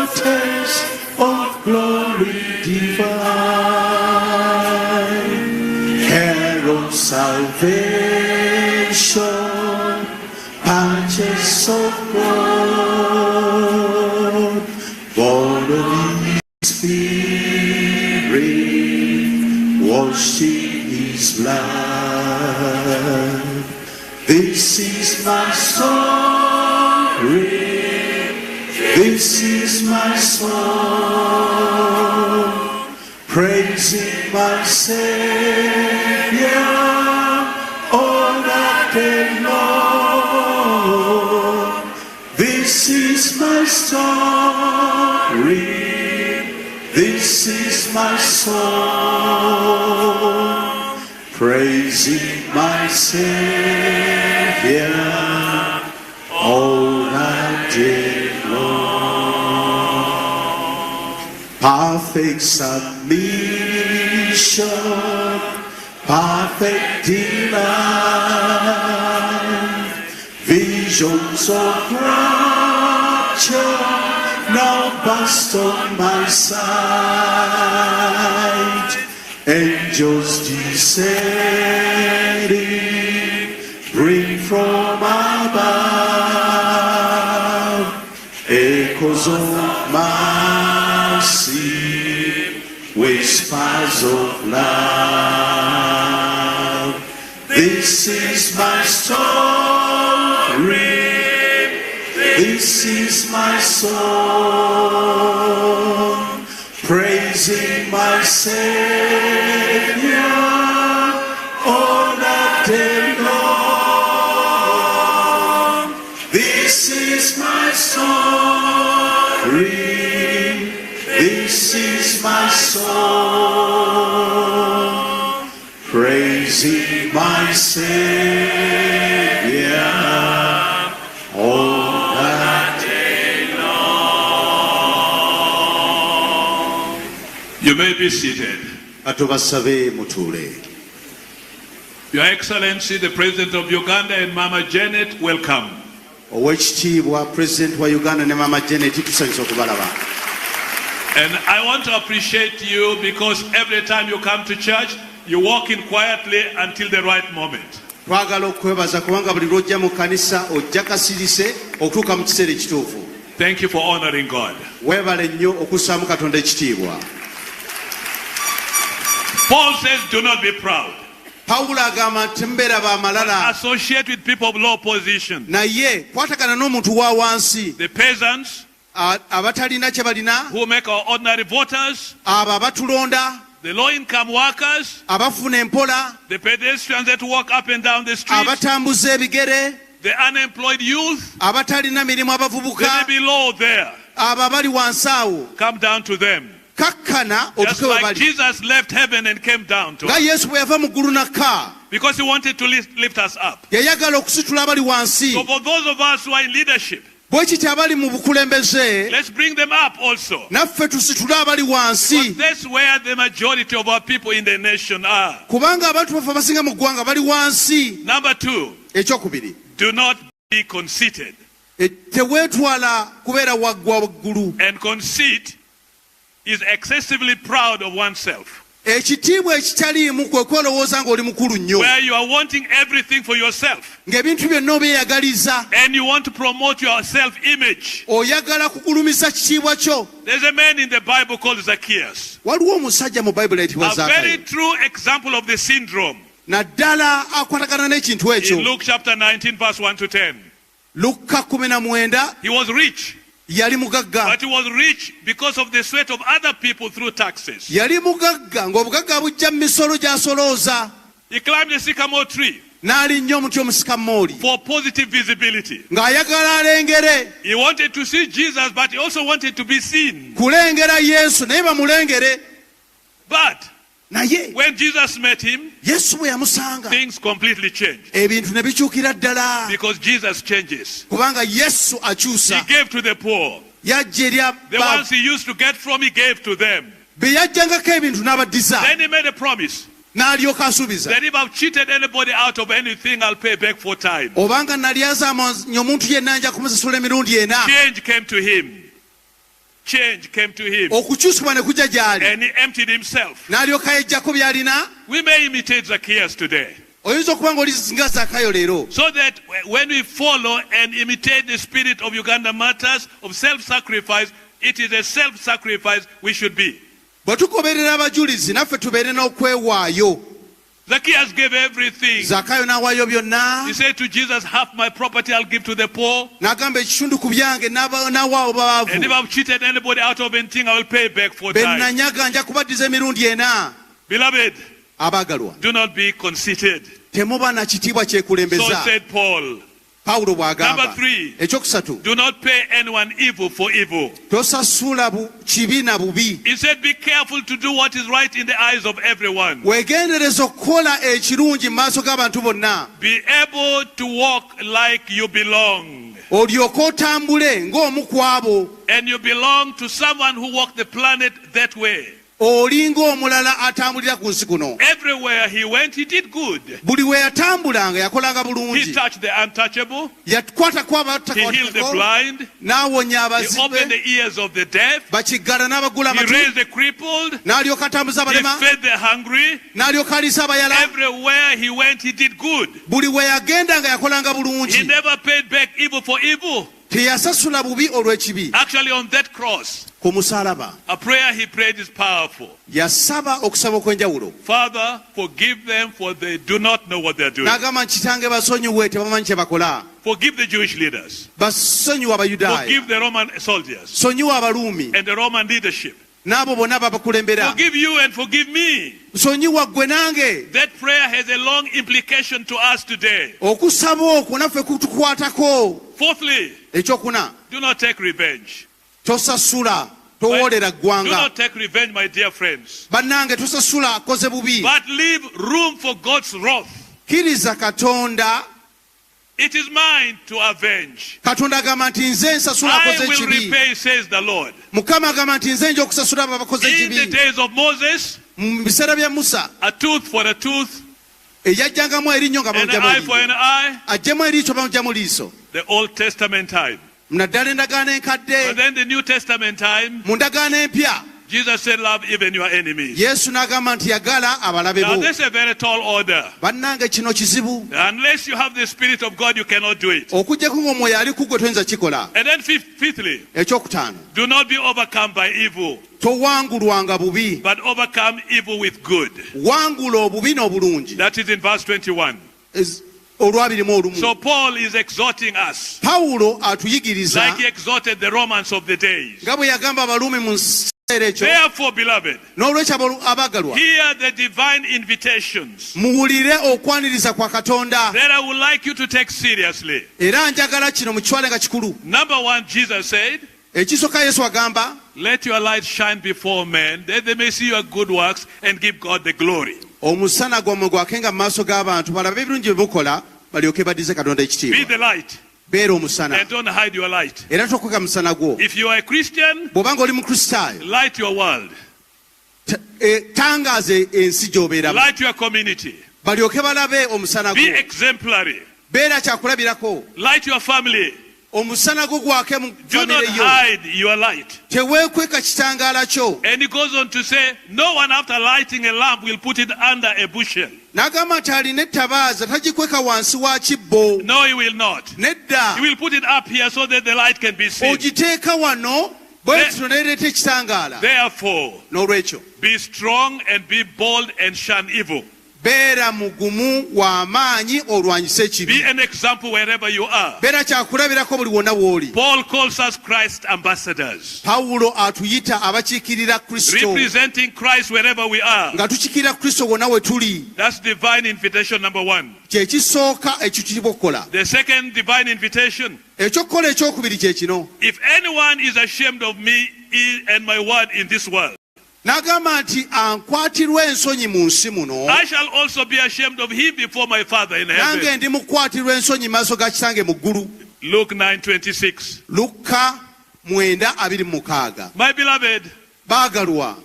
L: foretaste of glory divine. Herald salvation, purchase of God, born of His Spirit, washed in His blood. This is my story, this is my song, praising my Savior all that day long. This is my story, this is my song, praising my Savior all that day long. Perfect submission, perfect delight, visions of rapture now burst on my sight. Angels descending, bring from above echoes of mercy, whispers of love. This is my story, this is my song, praising my Savior all that day long. This is my story, this is my song, praising my Savior all that day long.
F: You may be seated. Your Excellency, the President of Uganda and Mama Janet, welcome.
L: President wa Uganda ne Mama Janet tusanyusa okubalaba.
F: And I want to appreciate you because every time you come to church, you walk in quietly until the right moment.
L: Twagala okwebaza kubanga buli lwojja mu kanisa ojja kasirise okutuuka mu kiseera ekituufu.
F: Thank you for honoring God.
L: Weebale nnyo okussaamu Katonda ekitiibwa.
F: Paul says, do not be proud.
L: Pawulo agamba nti mbeera b'amalala.
F: Associate with people of low position.
L: Naye kwatagana n'omuntu wa wansi.
F: The peasants,
L: abatalina kye balina,
F: who make our ordinary voters,
L: abo abatulonda,
F: the low income workers,
L: abafuna empola,
F: the pedestrians that walk up and down the streets,
L: abatambuza ebigere,
F: the unemployed youth,
L: abatalina mirimu abavubuka,
F: they below there.
L: Abo abali wansi awo.
F: Come down to them.
L: Kakkana
F: just like Jesus left heaven and came down to us.
L: Yesu bwe yava mu ggulu n'akka.
F: Because he wanted to lift us up.
L: Yayagala okusitula abali wansi.
F: So for those of us who are in leadership,
L: bwekiti abali mu bukulembeze,
F: let's bring them up also.
L: Naffe tusitule abali wansi.
F: That's where the majority of our people in the nation are.
L: Kubanga abantu baffe abasinga mu ggwanga bali wansi.
F: Number 2.
L: Ekyokubiri.
F: Do not be conceited.
L: Teweetwala kubeera waggulu.
F: And conceit is excessively proud of oneself.
L: Ekitiibwa ekitaliimu kwe kwelowooza ng'oli mukulu nnyo.
F: Where you are wanting everything for yourself.
L: Ng'ebintu byonna obyeyagaliza.
F: And you want to promote your self-image.
L: Oyagala kugulumiza kitiibwa kyo.
F: There's a man in the Bible called Zacchaeus.
L: Waliwo omusajja mu Bayibuli ayitibwa Zakayo.
F: A very true example of the syndrome.
L: Naddala akwatagana n'ekintu ekyo.
F: In Luke chapter 19 verse 1 to 10.
L: Luka 19.
F: He was rich.
L: Yali mugagga.
F: But he was rich because of the sweat of other people through taxes.
L: Yali mugagga ng'obugagga bujja mu misolo gy'asolooza.
F: He climbed the sycamore tree.
L: For
F: positive visibility. He wanted to see Jesus, but he also wanted to be seen. But when Jesus met him, things completely changed. Because Jesus changes. He gave to the poor. The ones he used to get from, he gave to them. Then he made a promise. That if I've cheated anybody out of anything, I'll pay back 4 times. Change came to him. Change came to him. And he emptied himself. We may imitate Zacchaeus today. So that when we follow and imitate the spirit of Uganda Matters, of self-sacrifice, it is a self-sacrifice we should be. Zacchaeus gave everything. He said to Jesus, half my property I'll give to the poor. And if I've cheated anybody out of anything, I will pay back 4 times. Beloved, do not be conceited. So said Paul. Number 3, do not pay anyone evil for evil. He said, be careful to do what is right in the eyes of everyone. Be able to walk like you belong. And you belong to someone who walked the planet that way. Everywhere he went, he did good. He touched the untouchable. He healed the blind. He opened the ears of the deaf. He raised the crippled. He fed the hungry. Everywhere he went, he did good. He never paid back evil for evil. Actually, on that cross, a prayer he prayed is powerful. Father, forgive them, for they do not know what they are doing. Forgive the Jewish leaders. Forgive the Roman soldiers and the Roman leadership. Forgive you and forgive me. That prayer has a long implication to us today. Fourthly, do not take revenge. Do not take revenge, my dear friends. But leave room for God's wrath. It is mine to avenge. I will repay, says the Lord. In the days of Moses, a tooth for a tooth, an eye for an eye, the Old Testament time. But then the New Testament time, Jesus said, love even your enemies. Now that's a very tall order. Unless you have the Spirit of God, you cannot do it. And then fifthly, do not be overcome by evil, but overcome evil with good. That is in verse 21. So Paul is exhorting us like he exhorted the Romans of the days. Therefore, beloved, hear the divine invitations that I would like you to take seriously. Number 1, Jesus said, let your light shine before men, that they may see your good works and give God the glory. Be the light. And don't hide your light. If you are a Christian, light your world. Light your community. Be exemplary. Light your family. Do not hide your light. And he goes on to say, no one after lighting a lamp will put it under a bushel. No, he will not. He will put it up here so that the light can be seen. Therefore, be strong and be bold and shun evil.
L: beera mugumu w'amaanyi olwanyisa ekibi.
F: Be an example wherever you are.
L: Beera kyakulabirako buli wonna w'oli.
F: Paul calls us Christ ambassadors.
L: Pawulo atuyita abakiikirira Kristo.
F: Representing Christ wherever we are.
L: Nga tukiikirira Kristo wonna we tuli.
F: That's divine invitation number 1.
L: Kye kisooka ekitulibwa okukola.
F: The second divine invitation.
L: Ekyokukola ekyokubiri kye kino.
F: If anyone is ashamed of me and my word in this world,
L: n'agamba nti ankwatirwa ensonyi mu nsi muno,
F: I shall also be ashamed of him before my Father in heaven.
L: Nange ndi mukwatirwa ensonyi maaso ga kitange mu ggulu.
F: Luke 9:26.
L: Luka 9:26.
F: My beloved,
L: baagalwa,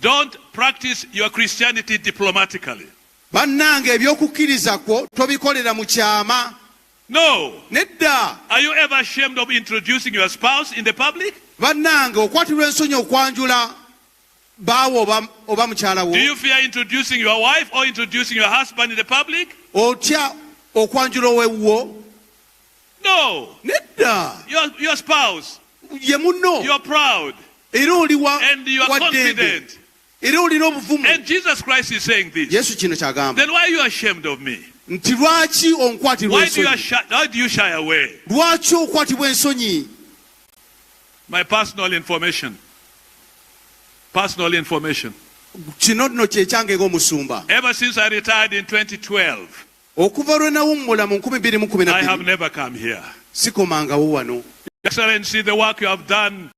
F: don't practice your Christianity diplomatically.
L: Bannange ebyokukkiriza kwo tobikolera mu kyama.
F: No.
L: Nedda.
F: Are you ever ashamed of introducing your spouse in the public?
L: Bannange okwatirwa ensonyi okwanjula baawo oba mukyala wo.
F: Do you fear introducing your wife or introducing your husband in the public?
L: Otya okwanjula owewwo?
F: No.
L: Nedda.
F: Your spouse.
L: Ye munno.
F: You are proud.
L: Era oli
F: and you are confident.
L: Era olina obuvumu.
F: And Jesus Christ is saying this.
L: Yesu kino kyagamba.
F: Then why are you ashamed of me?
L: Nti lwaki onkwatirwa ensonyi?
F: Why do you shy away?
L: Lwaki okwatibwa ensonyi?
F: My personal information. Personal information.
L: Kino nno kyekyange ng'omusumba.
F: Ever since I retired in 2012,
L: okuva lwe nawummula mu 2012,
F: I have never come here.
L: Sikomangawo wano.
F: Excellency, the work you have done,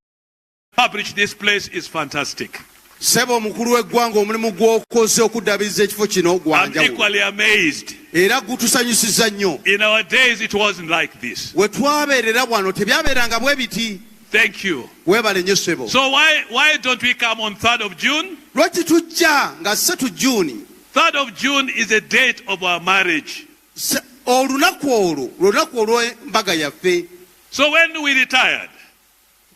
F: publish this place is fantastic.
L: Sebo omukulu w'eggwanga omulimu gw'okoze okuddabiriza ekifo kino gwanjawo.
F: I'm equally amazed.
L: Era gutusanyusiza nnyo.
F: In our days it wasn't like this.
L: We twabeerera wano tebyabeeranga bwe biti.
F: Thank you.
L: Weebale nnyo ssebo.
F: So why don't we come on 3rd of June?
L: Lwaki tujja nga 3 June?
F: 3rd of June is a date of our marriage.
L: Olunaku olwo lunaku olw'embaga yaffe.
F: So when we retired,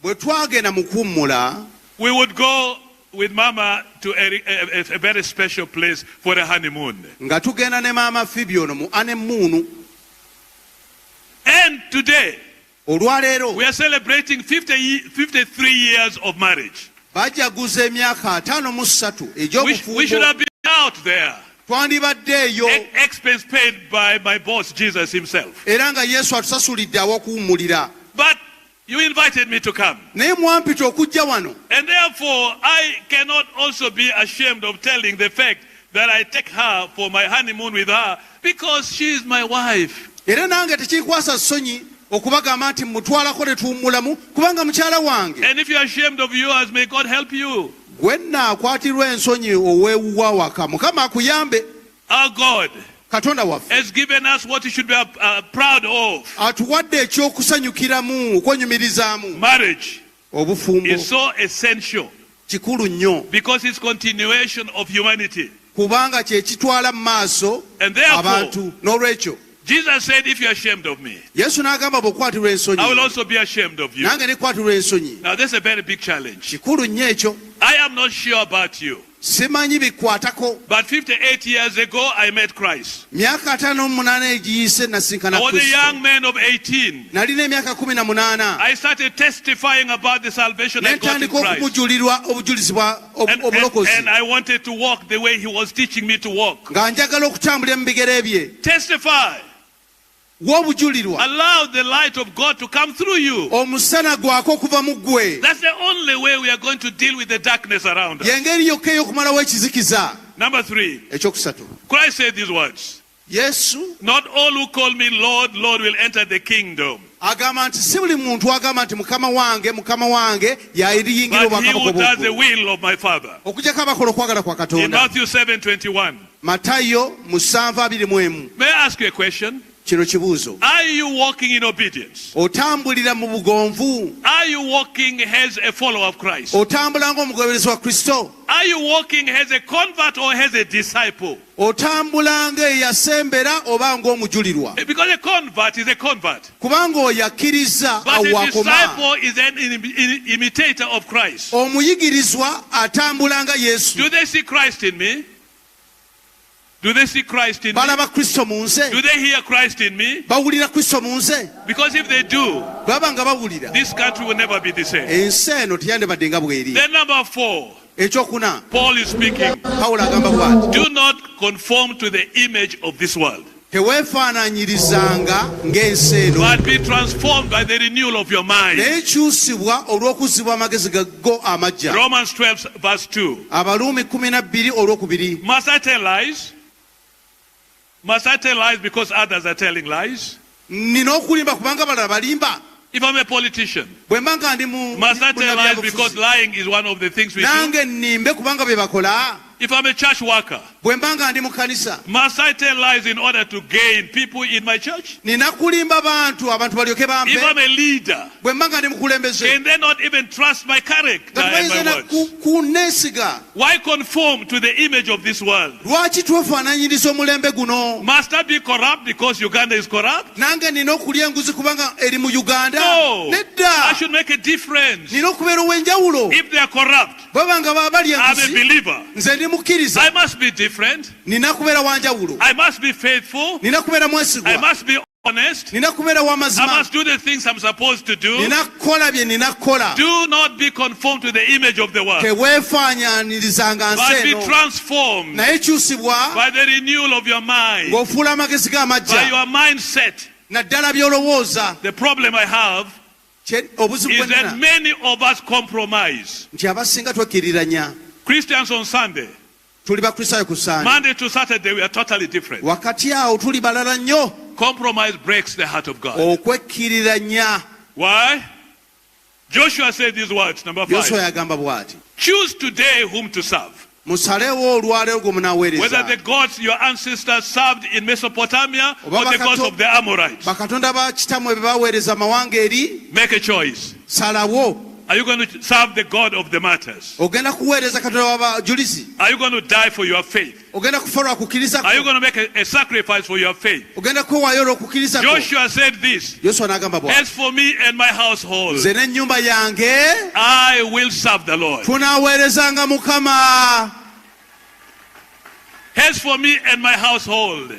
L: bwe twagenda mu kuwummula,
F: we would go with Mama to a very special place for a honeymoon.
L: Nga tugenda ne Mama Phoebe ono mu honeymoon.
F: And today,
L: olwaleero,
F: we are celebrating 53 years of marriage.
L: Bajaguza emyaka 53 egy'obufumbo.
F: We should have been out there.
L: Twandibadde eyo.
F: Expense paid by my boss Jesus himself.
L: Era nga Yesu atusasulidde aw'okuwummulira.
F: But you invited me to come.
L: Naye mwampita okujja wano.
F: And therefore, I cannot also be ashamed of telling the fact that I take her for my honeymoon with her because she is my wife.
L: Era nange tekikwasa ssonyi okubagamba nti mutwalako ne tuwummulamu kubanga mukyala wange.
F: And if you are ashamed of yours, may God help you.
L: Gwe nnaakwatirwa ensonyi oweewuwa waka, Mukama akuyambe.
F: Our God
L: Katonda waffe
F: has given us what you should be proud of.
L: Atuwadde ekyokusanyukiramu, okwenyumirizaamu.
F: Marriage
L: obufumbo
F: is so essential.
L: Kikulu nnyo.
F: Because it's continuation of humanity.
L: Kubanga kye kitwala mu maaso abantu. N'olwekyo
F: Jesus said, if you are ashamed of me,
L: Yesu n'agamba bw'okwatirwa ensonyi,
F: I will also be ashamed of you.
L: Nange nekwatirwa ensonyi.
F: Now that's a very big challenge.
L: Kikulu nnyo ekyo.
F: I am not sure about you.
L: Simanyi bikwatako.
F: But 58 years ago I met Christ.
L: Myaka 58 egiyise nasinkana Kristo.
F: I was a young man of 18.
L: Nalina emyaka 18.
F: I started testifying about the salvation I got in Christ.
L: Okubujulirwa obujulizi bwa obulokozi.
F: And I wanted to walk the way he was teaching me to walk.
L: Nga njagala okutambula mu bigere bye.
F: Testify. Allow the light of God to come through you.
L: Omusana gwako okuva mu ggwe.
F: That's the only way we are going to deal with the darkness around us.
L: Yengeri yokka ey'okumalawo ekizikiza.
F: Number 3.
L: Ekyokusatu.
F: Christ said these words.
L: Yesu.
F: Not all who call me Lord, Lord will enter the kingdom.
L: Agamba nti si buli muntu agamba nti Mukama wange y'eriyingira obwakabaka
F: obwo. But he who does the will of my Father.
L: Okuggyako abakola okwagala kwa Katonda.
F: In Matthew 7:21.
L: Matayo 7:21.
F: May I ask you a question?
L: Kino kibuuzo.
F: Are you walking in obedience?
L: Otambulira mu bugonvu.
F: Are you walking as a follower of Christ?
L: Otambula ng'omugoberezi wa Kristo.
F: Are you walking as a convert or as a disciple?
L: Otambula ng'eyasembera oba ng'omujulirwa.
F: Because a convert is a convert.
L: Kubanga oyo akkiriza awakoma.
F: But a disciple is an imitator of Christ.
L: Omuyigirizwa atambula nga Yesu.
F: Do they see Christ in me? Do they see Christ in me?
L: Balaba Kristo mu nze.
F: Do they hear Christ in me?
L: Bawulira Kristo mu nze.
F: Because if they do,
L: baba nga bawulira,
F: this country will never be the same.
L: Ensi eno teyandibadde nga bw'eri.
F: Then number 4. Paul is speaking. Do not conform to the image of this world, but be transformed by the renewal of your mind. Romans 12 verse 2. Must I tell lies? Must I tell lies because others are telling lies? If I'm a politician, must I tell lies because lying is one of the things we do? If I'm a church worker, must I tell lies in order to gain people in my church? If I'm a leader, can they not even trust my character and my words? Why conform to the image of this world? Must I be corrupt because Uganda is corrupt? No, I should make a difference. If they are corrupt, I'm a believer. I must be different. I must be faithful. I must be honest. I must do the things I'm supposed to do. Do not be conformed to the image of the world, but be transformed by the renewal of your mind, by your mindset. The problem I have is that many of us compromise. Christians on Sunday, Monday to Saturday, we are totally different. Compromise breaks the heart of God. Why? Joshua said these words, number 5. Choose today whom to serve. Whether the gods your ancestors served in Mesopotamia or the gods of the Amorites. Make a choice. Are you going to serve the God of the matters? Are you going to die for your faith? Are you going to make a sacrifice for your faith? Joshua said this: as for me and my household, I will serve the Lord. As for me and my household,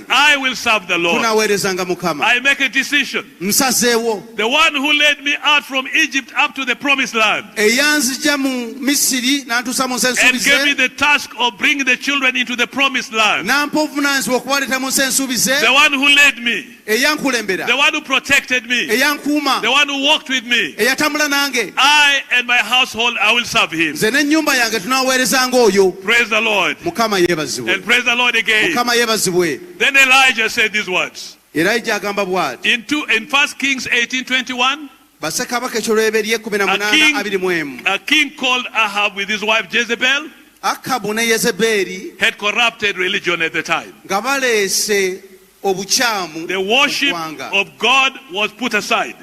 F: I will serve the Lord. I make a decision. The one who led me out from Egypt up to the promised land and gave me the task of bringing the children into the promised land, the one who led me, the one who protected me, the one who walked with me, I and my household, I will serve him. Praise the Lord. And praise the Lord again. Then Elijah said these words. In 1 Kings 18:21, a king called Ahab with his wife Jezebel had corrupted religion at the time. The worship of God was put aside.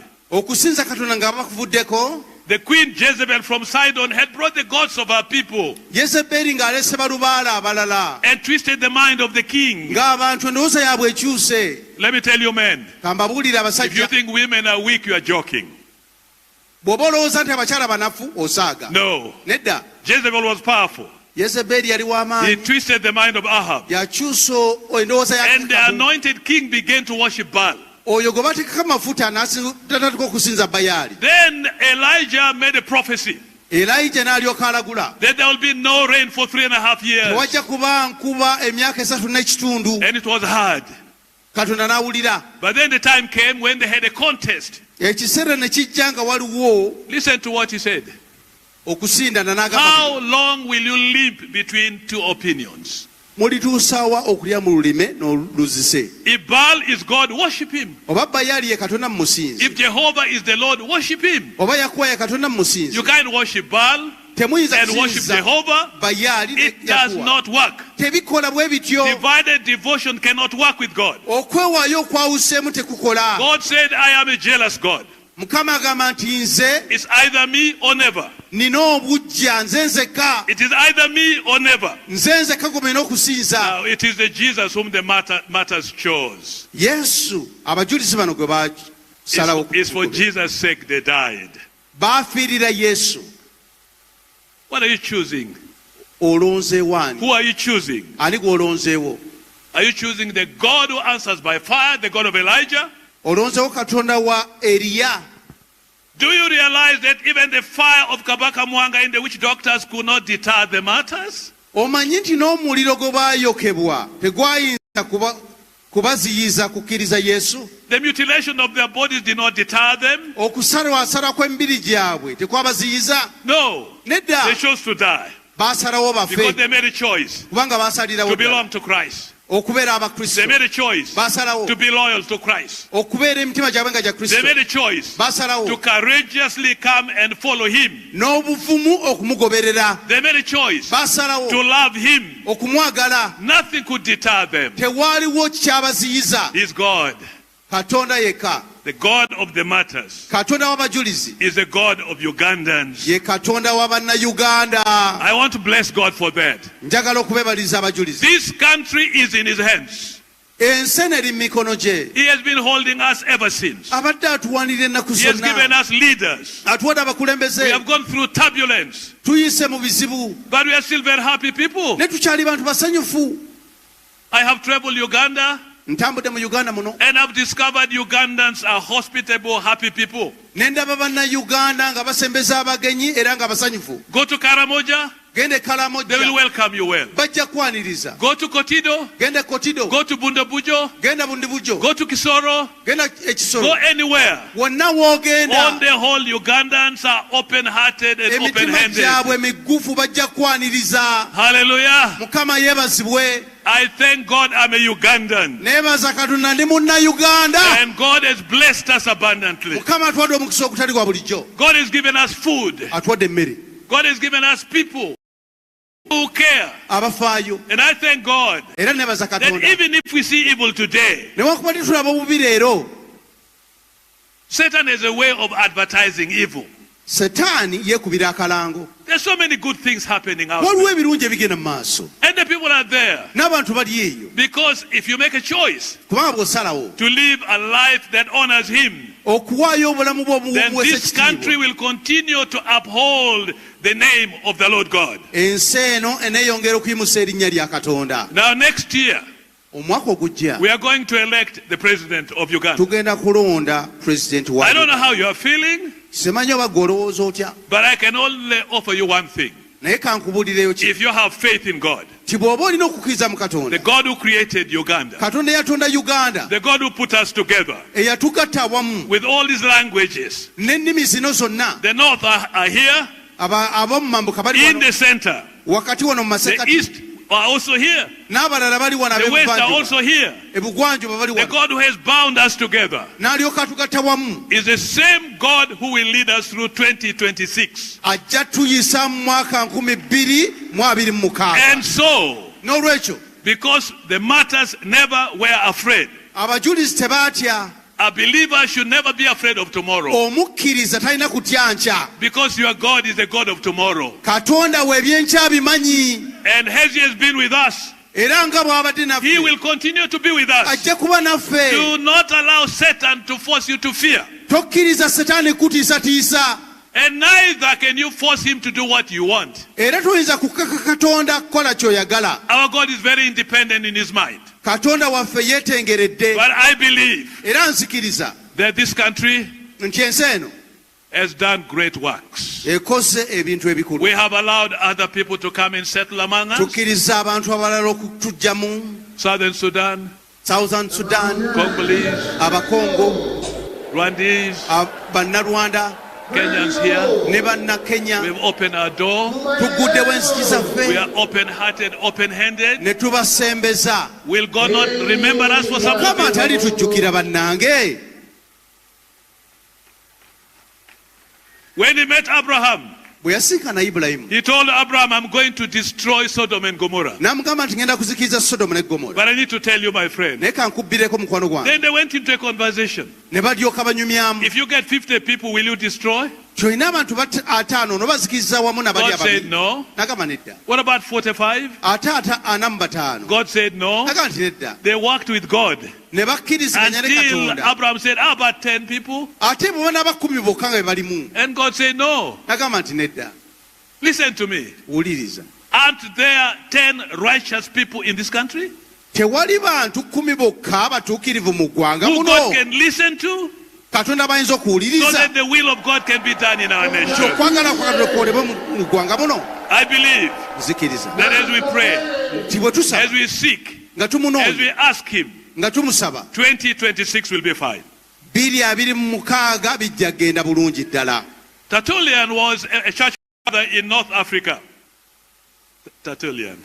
F: The queen Jezebel from Sidon had brought the gods of her people and twisted the mind of the king. Let me tell you, men, if you think women are weak, you are joking. No. Jezebel was powerful. He twisted the mind of Ahab. And the anointed king began to worship Baal. Then Elijah made a prophecy that there will be no rain for 3.5 years. And it was hard. But then the time came when they had a contest. Listen to what he said. How long will you live between two opinions? If Baal is God, worship him. If Jehovah is the Lord, worship him. You can't worship Baal and worship Jehovah. It does not work. Divided devotion cannot work with God. God said, I am a jealous God. It's either me or never. It is either me or never. Now, it is the Jesus whom the martyrs chose. It's for Jesus' sake they died. What are you choosing? Who are you choosing? Are you choosing the God who answers by fire, the God of Elijah? Do you realize that even the fire of Kabaka Mwanga in the witch doctors could not deter the martyrs?
L: Omanyi nti n'omuliro gwe baayokebwa tegwayinza kubaziyiza kukkiriza Yesu?
F: The mutilation of their bodies did not deter them.
L: Okusalwasala kw'emibiri gyabwe tekwabaziyiza?
F: No.
L: Nedda.
F: They chose to die.
L: Baasalawo bafe.
F: Because they made a choice
L: kubanga baasalirawo
F: to belong to Christ.
L: Okubeera abakristo.
F: They made a choice
L: baasalawo
F: to be loyal to Christ.
L: Okubeera emitima gyabwe nga gya Kristo.
F: They made a choice
L: baasalawo
F: to courageously come and follow him.
L: N'obuvumu okumugoberera.
F: They made a choice
L: baasalawo
F: to love him.
L: Okumwagala.
F: Nothing could deter them.
L: Tewaaliwo kyabaziyiza.
F: He's God.
L: Katonda yekka.
F: The God of the martyrs
L: Katonda w'abajulizi
F: is the God of Ugandans.
L: Ye Katonda w'abannayuganda.
F: I want to bless God for that.
L: Njagala okubeebaliza abajulizi.
F: This country is in his hands.
L: Ensi eri mu mikono gye.
F: He has been holding us ever since.
L: Abadde atuwanirira ennaku zonna.
F: He has given us leaders.
L: Atuwadde abakulembeze.
F: We have gone through turbulence.
L: Tuyise mu bizibu.
F: But we are still very happy people.
L: Ne tukyali bantu basanyufu.
F: I have traveled Uganda.
L: Ntambudde mu Uganda muno.
F: And I've discovered Ugandans are hospitable, happy people.
L: Nendaba bannayuganda nga basembeza abagenyi era nga basanyufu.
F: Go to Karamoja.
L: Gende Karamoja.
F: They will welcome you well.
L: Bajja kwaniriza.
F: Go to Kotido.
L: Gende Kotido.
F: Go to Bundabujo.
L: Genda Bundabujo.
F: Go to Kisoro.
L: Genda Ekisoro.
F: Go anywhere.
L: Wonna woogenda.
F: On the whole, Ugandans are open-hearted and open-handed.
L: Emitima gyabwe migufu bajja kwaniriza.
F: Hallelujah.
L: Mukama yeebazibwe.
F: I thank God I'm a Ugandan.
L: Neebaza Katonda ndi munnayuganda.
F: And God has blessed us abundantly.
L: Mukama atuwadde omukisa ogutali gwa bulijjo.
F: God has given us food.
L: Atuwadde emmere.
F: God has given us people who care.
L: Abafaayo.
F: And I thank God
L: era neebaza Katonda.
F: that even if we see evil today,
L: newankubadde tulaba obubi leero,
F: Satan has a way of advertising evil.
L: Setaani yeekubira akalango.
F: There's so many good things happening out
L: waliwo
F: there.
L: ebirungi ebigenda mu maaso.
F: And the people are there.
L: N'abantu bali eyo.
F: Because if you make a choice
L: kubanga bw'osalawo
F: to live a life that honors him,
L: okuwaayo obulamu bwo
F: then this country will continue to uphold the name of the Lord God.
L: ensi eno eneeyongera okuyimusa erinnya lya Katonda.
F: Now next year,
L: omwaka ogujja
F: we are going to elect the president of Uganda.
L: tugenda kulonda president wa
F: I don't know how you are feeling,
L: simanyi oba gwe olowooza otya,
F: but I can only offer you one thing.
L: naye kankubuulireyo ki
F: If you have faith in God,
L: ti bw'oba olina okukkiriza mu Katonda,
F: the God who created Uganda,
L: Katonda eyatonda Uganda,
F: the God who put us together
L: eyatugatta awamu
F: with all these languages,
L: n'ennimi zino zonna,
F: the north are here,
L: ab'omu mambuka bali
F: in the center,
L: wakati wano mu
F: the
L: masekati,
F: east are also here,
L: n'abalala bali wano
F: the west are
L: ab'ebuvanjuba,
F: also here.
L: ebugwanjuba bali
F: The
L: wano,
F: God who has bound us together
L: n'alyoka atugatta wamu,
F: is the same God who will lead us through 2026.
L: ajja tuyisa mu mwaka 2026.
F: And so,
L: n'olwekyo
F: because the martyrs never were afraid,
L: abajulizi tebaatya,
F: a believer should never be afraid of tomorrow.
L: omukkiriza talina kutya nkya,
F: Because your God is the God of tomorrow.
L: Katonda we ebyenkya bimanyi,
F: And as he has been with us,
L: era nga bw'abadde
F: he
L: naffe
F: will continue to be with us.
L: ajja kuba naffe.
F: Do not allow Satan to force you to fear.
L: Tokkiriza Setaani kutiisatiisa,
F: And neither can you force him to do what you want.
L: era toyinza kukaka Katonda kukola ky'oyagala.
F: Our God is very independent in his mind.
L: Katonda waffe yeetengeredde,
F: But I believe
L: era nzikiriza
F: that this country
L: nti ensi eno
F: has done great works.
L: ekoze ebintu ebikulu.
F: We have allowed other people to come and settle among us.
L: Tukkiriza abantu abalala okutujjamu,
F: Southern Sudan,
L: Southern Sudan,
F: Congolese,
L: Abakongo,
F: Rwandese,
L: Bannarwanda
F: Kenyans here.
L: ne Bannakenya.
F: We've opened our door.
L: Tuguddewo enzigi
F: We
L: zaffe
F: are open-hearted, open-handed.
L: ne tubasembeza.
F: Will God not remember us for some
L: Mukama
F: of
L: tali
F: it?
L: tujjukira bannange.
F: When he met Abraham,
L: Bwe yasinkana Ibulayimu
F: he told Abraham, I'm going to destroy Sodom and Gomorrah.
L: n'amugamba nti ngenda kuzikiriza Sodomu ne Gomora.
F: But I need to tell you, my friend.
L: Naye kankubbireko mukwano gwange.
F: Then they went into a conversation.
L: Ne balyoka banyumyamu.
F: If you get 50 people, will you destroy?
L: Kyolina abantu 5 n'obazikiriza wamu nabali
F: God said
L: ababiri.
F: no.
L: N'agamba nedda.
F: What about 45?
L: Ate 45.
F: God said no.
L: N'agamba nti nedda.
F: They worked with God.
L: Ne bakkiriziganya ne
F: Until
L: Katonda.
F: Abraham said, how about 10 people?
L: Ate bwe bana 10 bokka nga be balimu.
F: And God said no.
L: N'agamba nti nedda.
F: Listen to me.
L: Wuliriza.
F: Aren't there 10 righteous people in this country
L: Tewali bantu 10 bokka abatuukirivu mu ggwanga
F: who
L: muno.
F: God can listen to?
L: katonda bayinza okuwuliriza
F: so that the will of God can be done in our nation.
L: okwagala kwa katonda kukolebwe mu ggwanga muno.
F: I believe
L: nzikiriza
F: that as we pray,
L: nti bwe tusaba
F: as we seek,
L: nga
F: as
L: tumunoonya
F: we ask him,
L: nga tumusaba
F: 2026 will be fine.
L: 2026 bijja kgenda bulungi ddala.
F: Tertullian was a church father in North Africa. Tertullian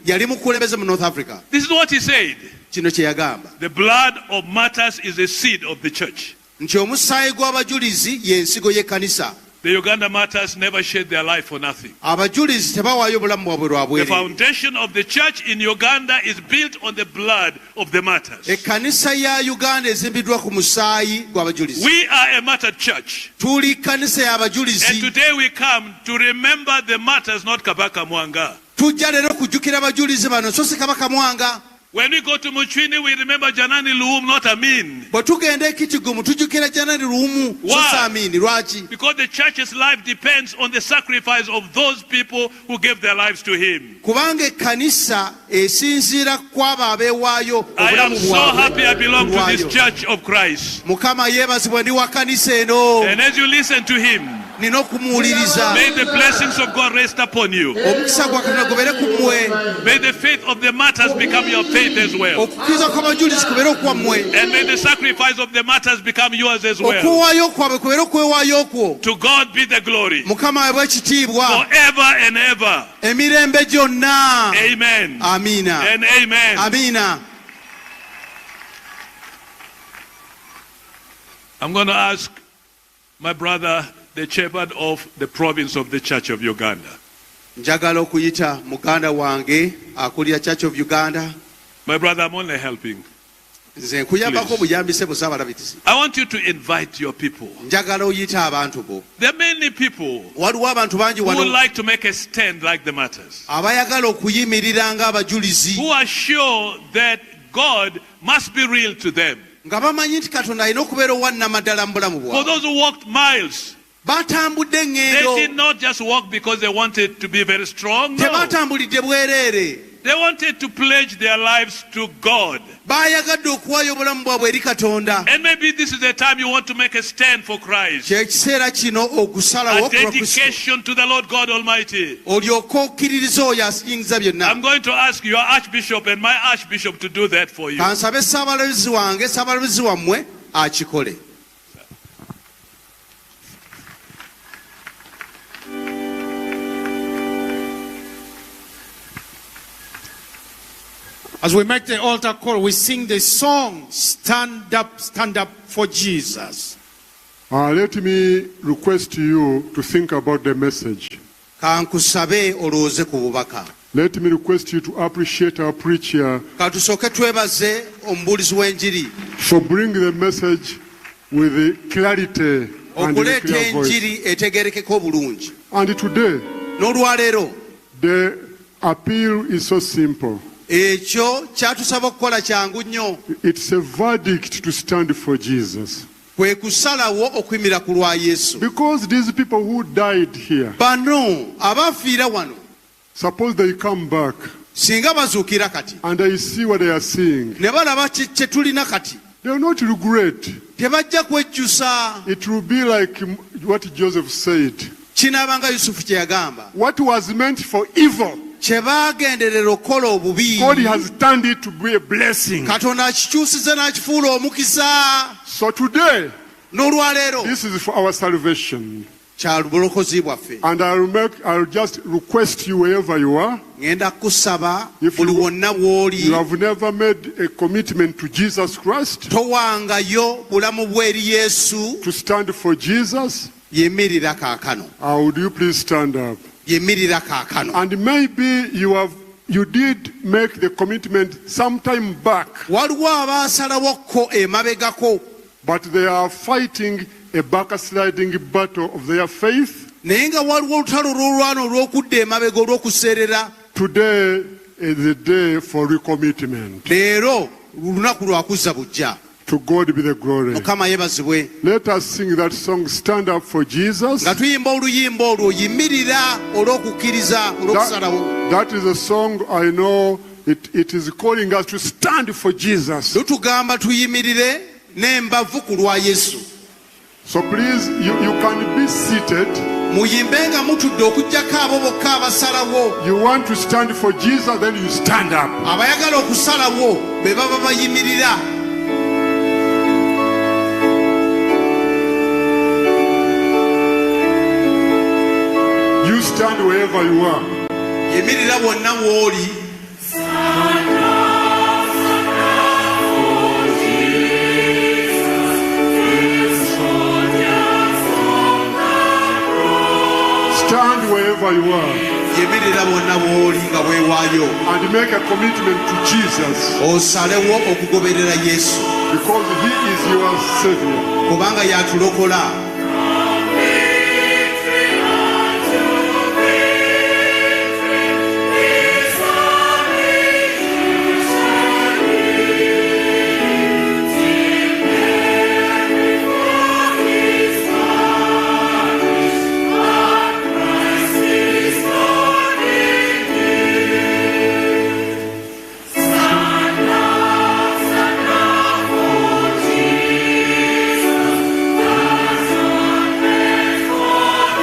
L: yali mukulembeze mu North Africa.
F: This is what he said.
L: Kino kye yagamba.
F: The blood of martyrs is the seed of the church.
L: Nti omusaayi gw'abajulizi y'ensigo y'ekkanisa.
F: The Uganda martyrs never shed their life for nothing.
L: Abajulizi tebawaayo bulamu bwabwe lwa bwereere.
F: The foundation of the church in Uganda is built on the blood of the martyrs.
L: Ekkanisa ya Uganda ezimbiddwa ku musaayi gw'abajulizi.
F: We are a martyred church.
L: Tuli kkanisa y'abajulizi.
F: And today we come to remember the martyrs, not Kabaka Mwanga.
L: Tujja leero kujjukira abajulizi bano so si Kabaka Mwanga.
F: When we go to Muchwini, we remember Janani Luum, not Amin.
L: Bwe tugenda e Kitigumu tujjukira Janani Luumu so si Amin. Lwaki?
F: Because the church's life depends on the sacrifice of those people who gave their lives to him.
L: Kubanga ekkanisa esinziira kwabo abeewaayo obulamu bwabwe.
F: I am so happy I belong to this church of Christ.
L: Mukama yeebazibwe ndi wa kkanisa eno.
F: And as you listen to him,
L: nina okumuwuliriza.
F: May the blessings of God rest upon you.
L: Omukisa gwa Katonda gubeere ku mmwe.
F: May the faith of the martyrs become your faith as well.
L: Okukkiriza kw'abajulizi kubeere okwa mmwe.
F: And may the sacrifice of the martyrs become yours as well.
L: Okuwaayo kwabwe kubeere okwewaayo kwo.
F: To God be the glory.
L: Mukama aweebwe ekitiibwa.
F: Forever and ever.
L: Emirembe gyonna.
F: Amen.
L: Amiina.
F: And amen.
L: Amiina.
F: I'm going to ask my brother, the shepherd of the province of the Church of Uganda.
L: Njagala okuyita muganda wange akulira Church of Uganda.
F: My brother, I'm only helping.
L: Nze nkuyambako buyambise busaabalabitizi.
F: I want you to invite your people.
L: Njagala oyita abantu bo.
F: There are many people
L: waliwo abantu bangi
F: who
L: wano
F: would like to make a stand like the martyrs.
L: abayagala okuyimirira ng'abajulizi.
F: Who are sure that God must be real to them.
L: Nga bamanyi nti Katonda alina okubeera owannamaddala mu bulamu bwabwe.
F: For those who walked miles,
L: batambudde
F: they
L: engendo.
F: did not just walk because they wanted to be very strong. No.
L: Tebatambulidde bwereere.
F: They wanted to pledge their lives to God.
L: Baayagadde okuwaayo obulamu bwabwe eri Katonda.
F: And maybe this is the time you want to make a stand for Christ.
L: Kye kiseera kino okusalawo
F: A dedication to the Lord God Almighty.
L: olyoke okkiririza oyo ayinza byonna.
F: I'm going to ask your archbishop and my archbishop to do that for you.
L: Kansabe ssaabalamuzi wange ssaabalamuzi wammwe akikole.
J: As we make the altar call, we sing the song, Stand Up for Jesus.
K: Let me request you to think about the message.
L: Kankusabe olowooze ku bubaka.
K: Let me request you to appreciate our preacher
L: Katusooke twebaze omubuulizi w'enjiri.
K: for bringing the message with the clarity and the
L: okuleeta
K: clear voice.
L: enjiri etegerekeko bulungi.
K: And today,
L: n'olwaleero
K: the appeal is so simple.
L: ekyo kyatusaba okukola kyangu nnyo.
K: It's a verdict to stand for Jesus.
L: kwe kusalawo okuyimira ku lwa Yesu.
K: Because these people who died here,
L: bano abafiira wano,
K: suppose they come back
L: singa bazuukira kati
K: and I see what they are seeing,
L: ne balaba kye tulina kati,
K: they will not regret.
L: tebajja kwejjusa.
K: It will be like what Joseph said.
L: Kinaabanga Yusufu kye yagamba.
K: What was meant for evil,
L: kye baagenderera okukola obubi,
K: God has turned it to be a blessing.
L: Katonda akikyusiza n'akifuula omukisa.
K: So today,
L: n'olwaleero
K: this is for our salvation.
L: kya bulokozi bwaffe.
K: And I'll just request you wherever you are.
L: Ngenda kusaba
K: If
L: buli wonna w'oli,
K: you have never made a commitment to Jesus Christ,
L: towangayo bulamu bwe eri Yesu,
K: to stand for Jesus,
L: yemirira kaakano.
K: would you please stand up?
L: Yemirira kaakano.
K: And maybe you did make the commitment some time back,
L: Waliwo abaasalawokko emabegako,
K: but they are fighting a backsliding battle of their faith.
L: naye nga waliwo olutalo olw'olwana olw'okudda emabega olw'okuseerera.
K: Today is the day for recommitment.
L: Leero lunaku lwa kuzza bujja.
K: To God be the glory.
L: Mukama yeebazibwe.
K: Let us sing that song, Stand Up for Jesus.
L: Nga tuyimba oluyimba olwo, yimirira olw'okukkiriza olw'okusalawo.
K: That is a song I know it is calling us to stand for Jesus.
L: Lutugamba tuyimirire n'embavu ku lwa Yesu.
K: So please, you can be seated.
L: Muyimbenga mutudde okujjako abo bokka abasalawo.
K: You want to stand for Jesus, then you stand up.
L: Abayagala okusalawo be baba bayimirira.
K: You stand wherever you are.
L: Yimirira wonna w'oli.
K: Stand wherever you are.
L: Yimirira wonna w'oli nga weewaayo.
K: And make a commitment to Jesus.
L: Osalewo okugoberera Yesu.
K: Because he is your Savior.
L: Kubanga yatulokola.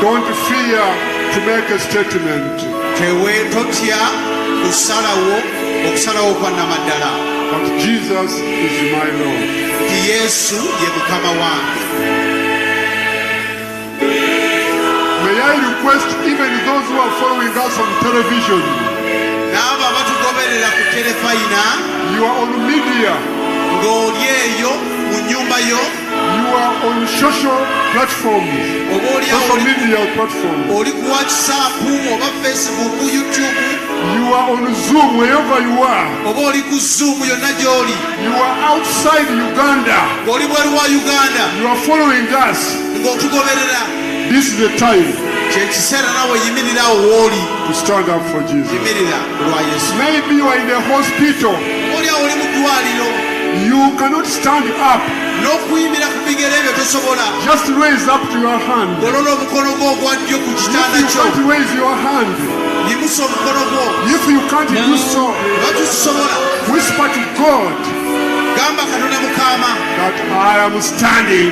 K: Don't fear to make a statement.
L: Totya okusalawo kwa namaddala.
K: But Jesus is my Lord.
L: Yesu ye Mukama wange.
K: May I request even those who are following us on television.
L: N'abo abatugoberera ku telefayina.
K: You are on media.
L: Ng'oli eyo mu nyumba yo.
K: You are on social platforms. Social media platforms.
L: Oli ku WhatsApp oba Facebook, YouTube.
K: You are on Zoom wherever you are.
L: Oba oli ku Zoom yonna gy'oli.
K: You are outside Uganda.
L: Ng'oli bweru wa Uganda.
K: You are following us.
L: Ng'otugoberera.
K: This is the time.
L: Kyekiseera nawe yimirira awo w'oli.
K: To stand up for Jesus.
L: Yimirira olwa Yesu.
K: Maybe you are in the hospital.
L: Oli awo oli mu ddwaliro.
K: You cannot stand up.
L: N'okuyimira ku bigere ebyo tosobola.
K: Just raise up to your hand.
L: Golola omukono gwo ogwa ddyo ku kitanda kyo.
K: If you can't raise your hand.
L: Yimusa omukono gwo.
K: If you can't do so.
L: Batusobola.
K: Whisper to God.
L: Gamba Katonda Mukama.
K: That I am standing.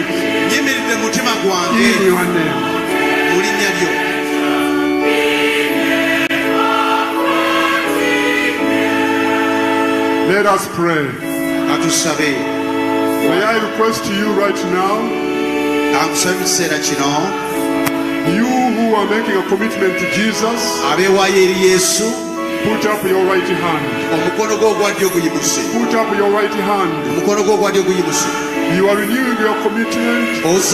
L: Yimiridde mu mutima gwange.
K: In your name.
L: Mu linnya lyo.
K: Let us pray.
L: Atusabe.
K: May I request to you right now, you who are making a commitment to Jesus, put up your right hand. Put up your right hand. You are renewing your commitment. Put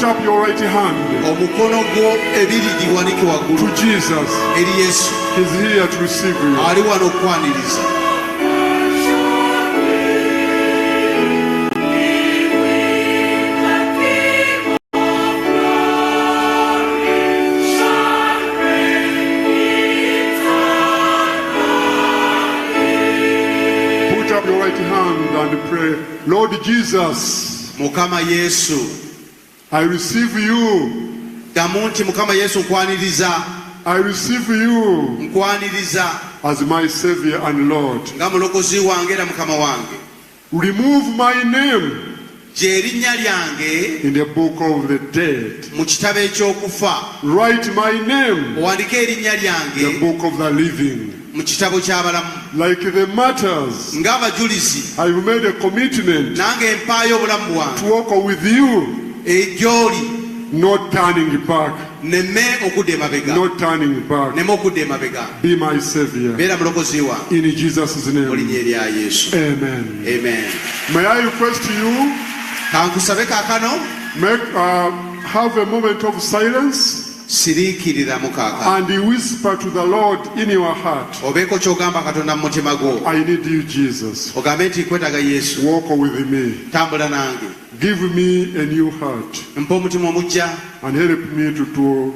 K: up your right hand. To Jesus. He's here to receive you. And pray, Lord Jesus,
L: Mukama Yesu,
K: I receive you.
L: Damunti Mukama Yesu nkwaniriza.
K: I receive you
L: nkwaniriza
K: as my Savior and Lord.
L: Nga mulokozi wange na Mukama wange.
K: Remove my name
L: erinnya lyange
K: in the book of the dead.
L: Mu kitabo ekyokufa.
K: Write my name
L: owandike erinnya lyange
K: in the book of the living.
L: Mu kitabo ky'abalamu.
K: Like the martyrs,
L: ng'abajulizi,
K: I've made a commitment
L: nange mpaayo obulamu bwange
K: to walk with you,
L: gy'oli,
K: not turning back.
L: Nemme okudda emabega.
K: Not turning back.
L: Nemme okudda emabega.
K: Be my Savior.
L: Beera mulokozi wange.
K: In Jesus' name.
L: Mu linnya erya Yesu.
K: Amen.
L: Amen.
K: May I request you,
L: kankusabe kaakano,
K: have a moment of silence. And you whisper to the Lord in your heart, I need you, Jesus. Walk with me. Give me a new heart. And help me to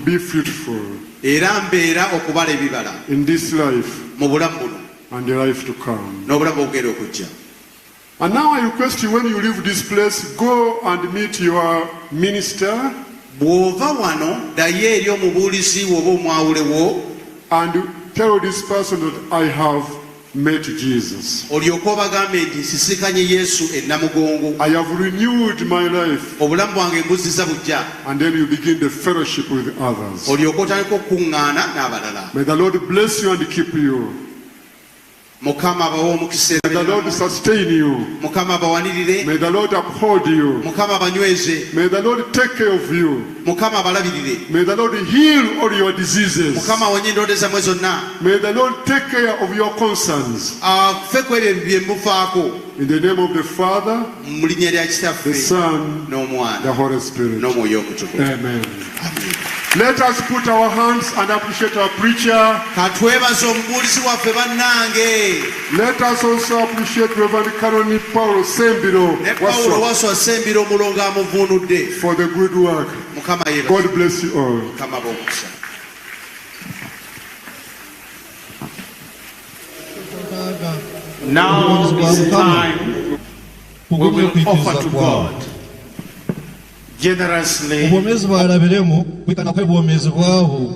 K: be fruitful in this life and the life to come. And now I request you, when you leave this place, go and meet your minister. And tell this person that I have met Jesus.
L: I
K: have renewed my life. And then you begin the fellowship with others. May the Lord bless you and keep you. May the Lord sustain you. May the Lord uphold you. May the Lord take care of you. May the Lord heal all your diseases. May the Lord take care of your concerns. In the name of the Father, the Son, the Holy Spirit. Amen. Let us put our hands and appreciate our preacher. Let us also appreciate Reverend Caroline Paul Sembiro for the good work. God bless you all.
J: Now is the time we will offer to God generously.
D: Ubomezi barabiremu kwikana kwe bomezi bwabo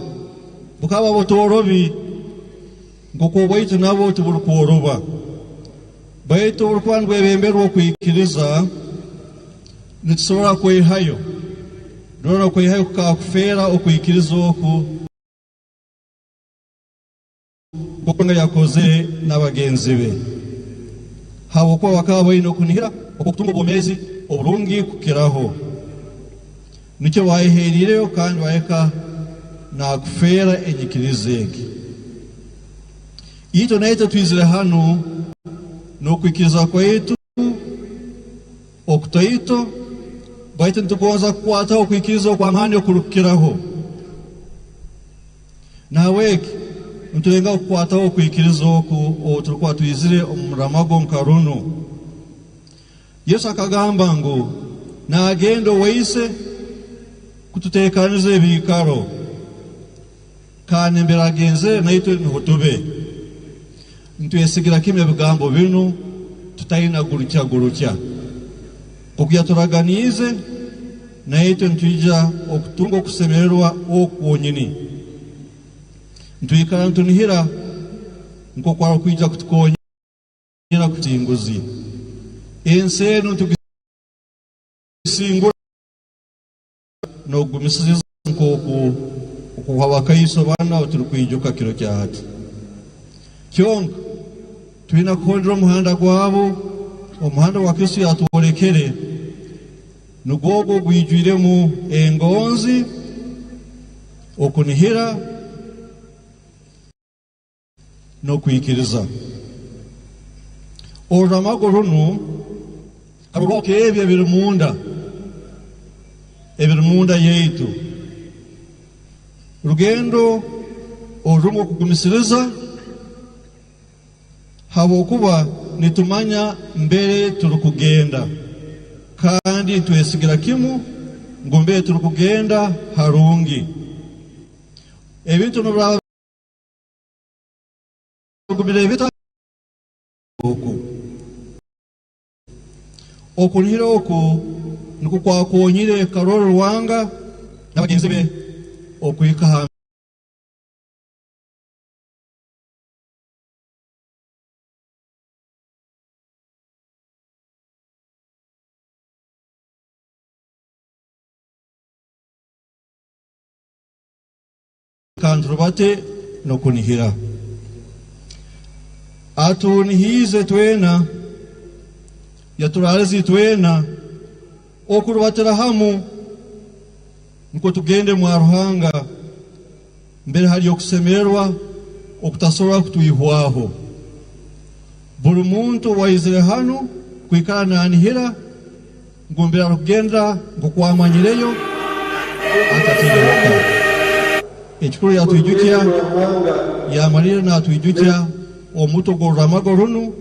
D: bukaba botorobi ngoko bwaitu nabo tubulukoroba baitu ulkwandwe bemberwa kwikiriza nitsola kwehayo ndona kwehayo kakufera okwikiriza oku bokonga yakoze n'abagenzi be habo kwa bakaba bayino kunihira okutunga ubomezi obulungi kukiraho nicyo wayiherireyo kandi wayeka nakufera enyikirizeki ito naito twizire hano nokwikiriza kwaitu okutaito baitu ntukuanza kukwata okwikiriza kwa mhani okurukiraho naweki ntulenga okukwata okwikiriza oku oturukwa twizire omuramago nkaruno Yesu akagamba ngo nagendo waise kututekaniza ebikaro kandi mberagenze naitwe nihotube ntuyesigira kimwe bigambo bino tutayina gurukya okuya turaganize naitwe ntujja okutunga okusemererwa okwonyini ntuyikara ntunihira nko kwara kwijja kutukonyera kutinguzi enseno tugisingura no gumisiza nkoko okuhabakaiso bana oturukwijuka kiro kya hati kyonka twina kondra muhanda gwabo omuhanda wa Kristo yatwolekere nugogo gwijwiremu engonzi okunihira no kwikiriza oramago runo karuroke ebyo ebirumunda yeitu rugendo orumo kugumisiriza habokuba nitumanya mbere turukugenda kandi twesigira kimu ngo mbere turukugenda harungi ebintu nobra kubilebita okunihira oku nuko kwakonyire Karolo Rwanga n'abagenzi be okwika hamwe kantrobate no kunihira atunihize twena yaturalizi twena okurubatira hamu nko tugende mu Ruhanga mbere hari okusemerwa okutasora kutuyihwaho buri muntu wayizire hano kwikara nanihira ngo mbere rugenda ngo kwamanyireyo atatiroka ekikuru yatwijukya yamarira natwijukya omuto goramago runo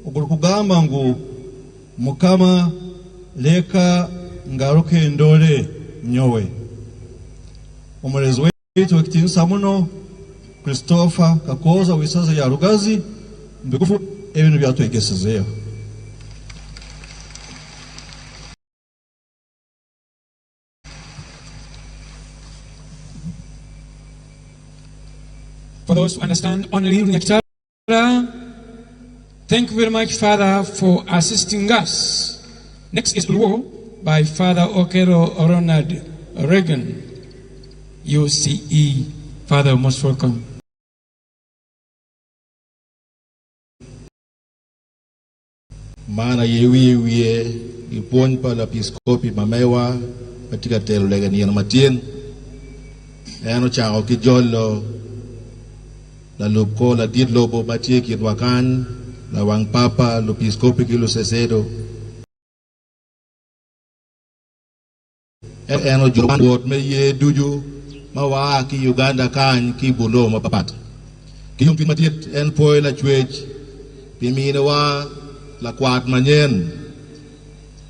D: ogurukugamba ngo Mukama leka ngaruke ndole nyowe omulezi wetu wekitinisa muno Christopher Kakoza wisaza ya Rugazi mbigufu ebintu byatwegesezeyo
V: For those who understand only Runyakitara,
Q: Thank you very much, Father, for assisting us. Next is Luo by Father Ekiro Ronald Reagan, UCE. Father, most welcome.
D: Mana yewie ipon pa la piskopi mamewa patika telo lega ni matien eno chao ki jollo la lubko la dit lobo matie ki wakan la wang papa lo piskopi ki lo sesedo eno joman wot me ye duju mawa ki Uganda kan ki bulo mapapat ki yung pinmatit en poy la chwej pimina wa la kwat manyen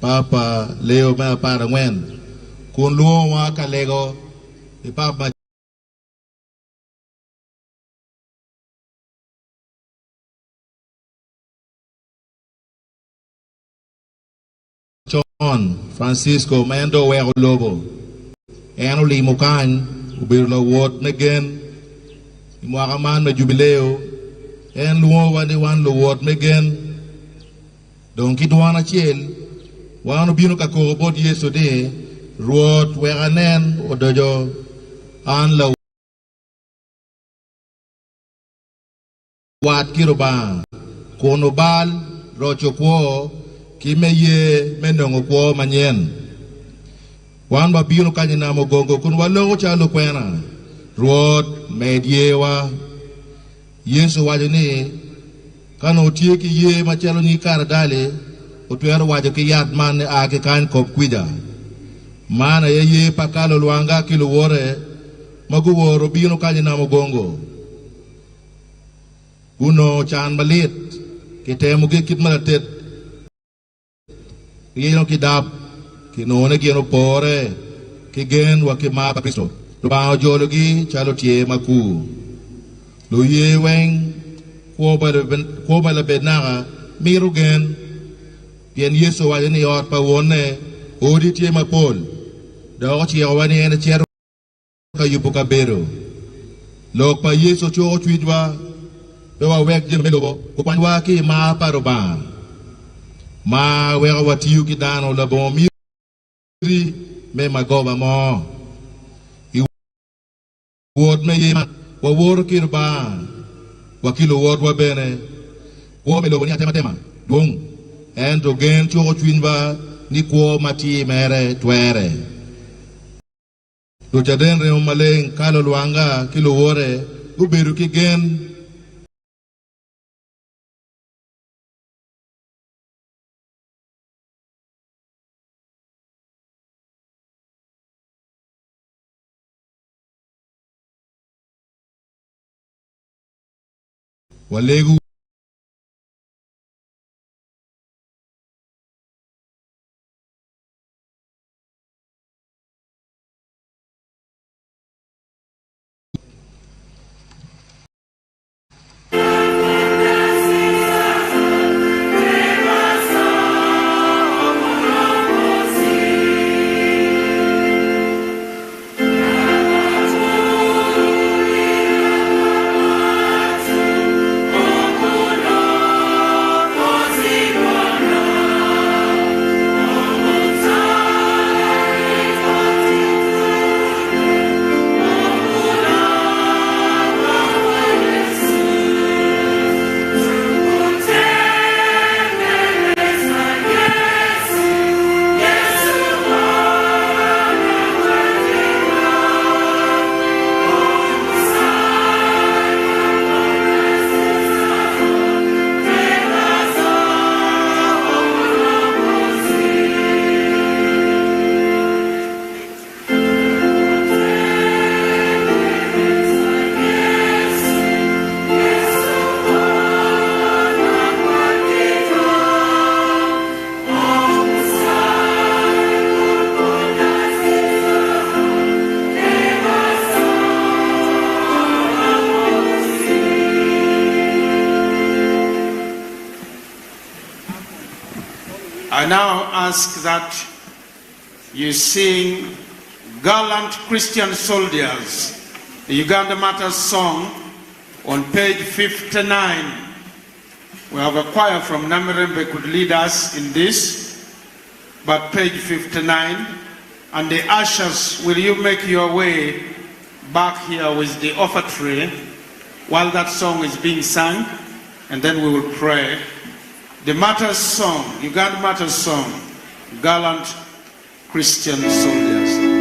D: Papa Leo me para ngwen kun luo wa kalego e papa John Francisco Mendo Wero Lobo eno limo kan ubir la wot megen imwakaman me jubileo en luo wa de wan lo wot megen don kidwana chiel wano bino ka korobot Yesu de ruot weranen odojo an la wat kiroba kono bal rocho kwo kimeye menongo kwo manyen wan ba bino kanyina mogongo kun walo chalo kwena ruot mediewa Yesu wajeni kano tie ki ye machalo ni karadale otwero wajo ki yat man ake kan kop kwida mana ye pakalo luanga kilo wore magu woro bino kali na mogongo uno chan balit kitemu ki kit malatet yeno kidap kinone kieno pore kigen wa ki ma Kristo lo ba jologi chalo tie maku lo ye weng ko ba la benara mirugen pien Yesu wale ni ot pa wone odi tie mapol da o chi wani ene chero ka yupo ka bero lok pa Yesu cho chwijwa be wa wek je melo ko panwa ki ma paroba ma we wa tiu ki dano la bon mi me magoba mo I wod me ye wa wor kirba wakilo word wa bene wo melo ni atema dung and again cho chwinba ni ko mati mere twere do jaden re maleng kalo luanga kilo wore uberu ki gen walegu
J: I now ask that you sing Gallant Christian Soldiers, the Uganda Matters song on page 59. We have a choir from Namirembe could lead us in this, but page 59. And the ushers, will you make your way back here with the offertory while that song is being sung, and then we will pray. The Martyrs song, Uganda Martyrs song, Gallant Christian Soldiers.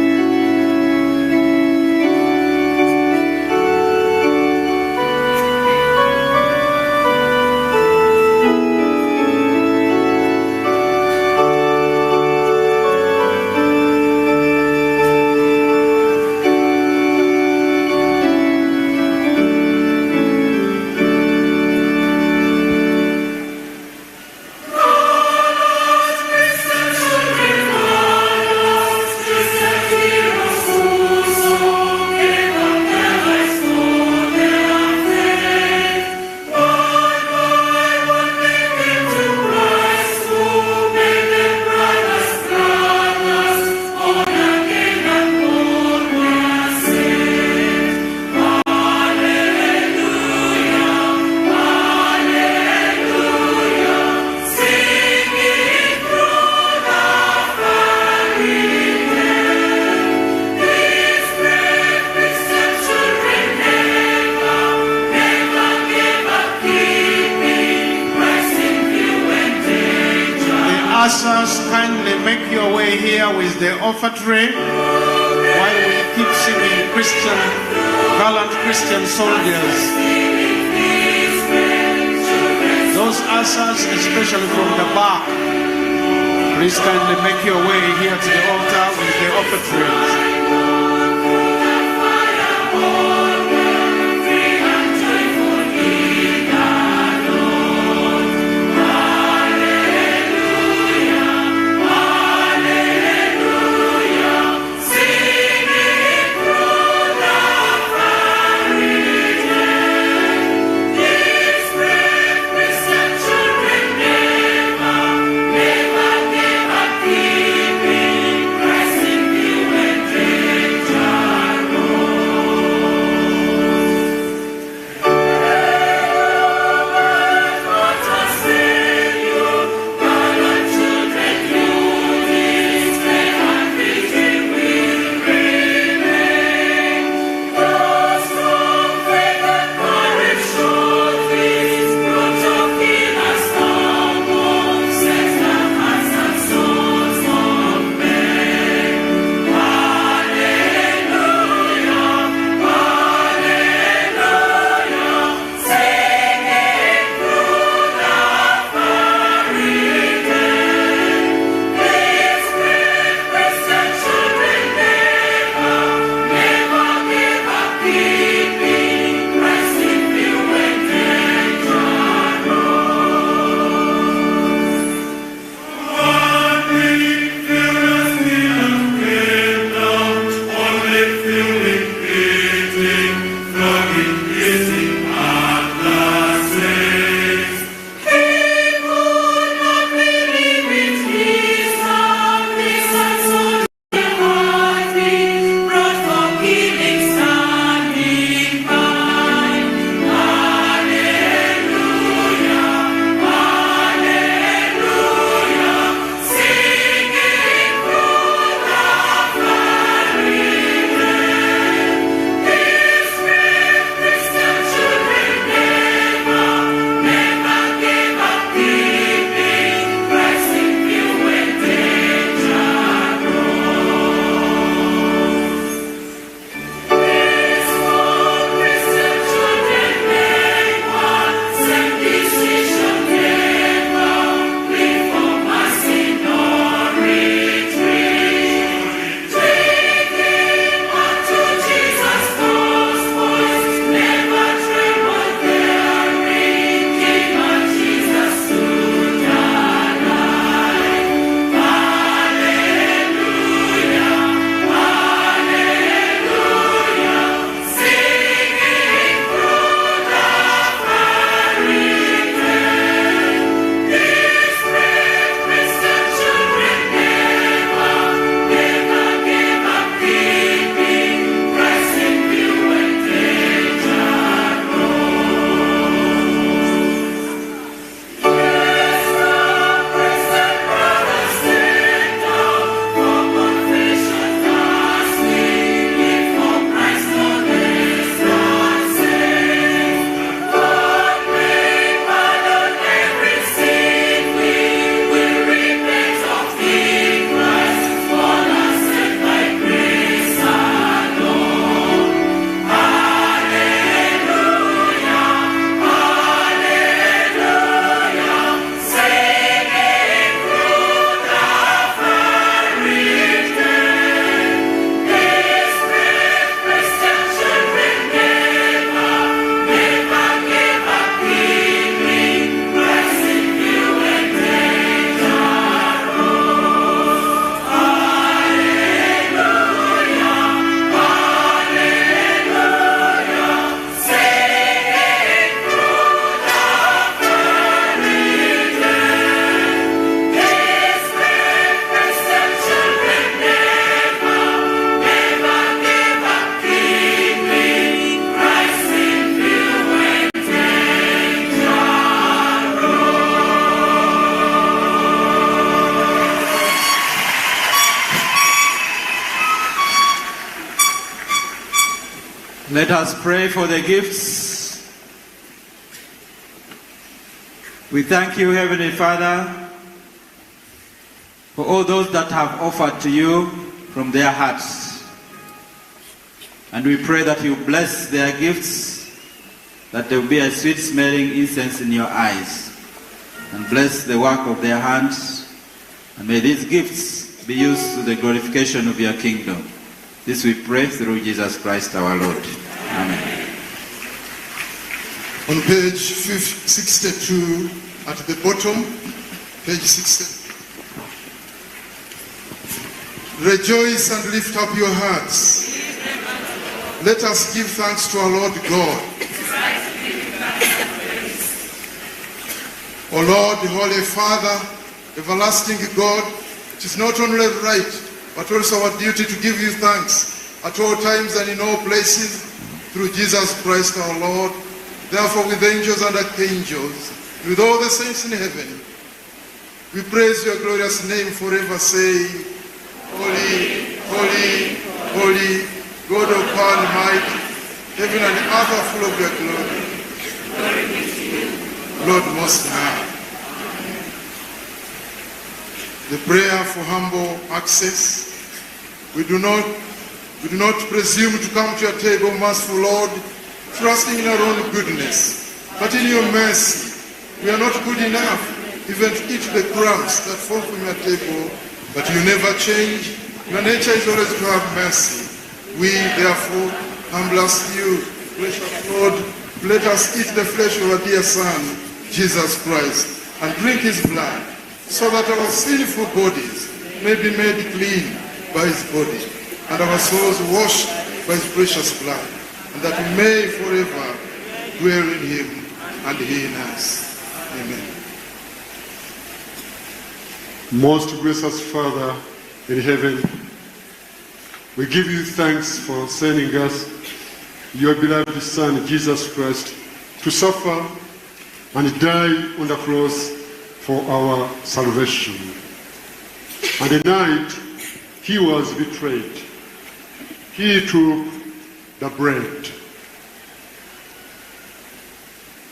J: Offertory while we keep singing Christian, gallant Christian soldiers. Those ushers, especially from the back, please kindly make your way here to the altar with the offertories.
E: Let us pray for the gifts. We thank you, Heavenly Father, for all those that have offered to you from their hearts. And we pray that you bless their gifts, that there will be a sweet-smelling incense in your eyes, and bless the work of their hands. And may these gifts be used to the glorification of your kingdom. This we pray through Jesus Christ our Lord. Amen.
K: On page 62, at the bottom, page 60. Rejoice and lift up your hearts. Let us give thanks to our Lord God. O Lord, Holy Father, everlasting God, it is not only right, but also our duty to give you thanks at all times and in all places through Jesus Christ our Lord. Therefore, with angels and archangels, with all the saints in heaven, we praise your glorious name forever, saying, Holy, holy, holy, God of power and might, heaven and earth are full of your glory. Lord Most High. The prayer for humble access. We do not presume to come to your table, merciful Lord, trusting in our own goodness, but in your mercy. We are not good enough even to eat the crumbs that fall from your table, but you never change. Your nature is always to have mercy. We, therefore, humble us to you, gracious Lord, let us eat the flesh of our dear Son, Jesus Christ, and drink his blood, so that our sinful bodies may be made clean by his body, and our souls washed by his precious blood, and that we may forever dwell in him and he in us. Amen.
V: Most gracious Father in heaven, we give you thanks for sending us your beloved Son, Jesus Christ, to suffer and die on the cross for our salvation. And the night he was betrayed, he took the bread,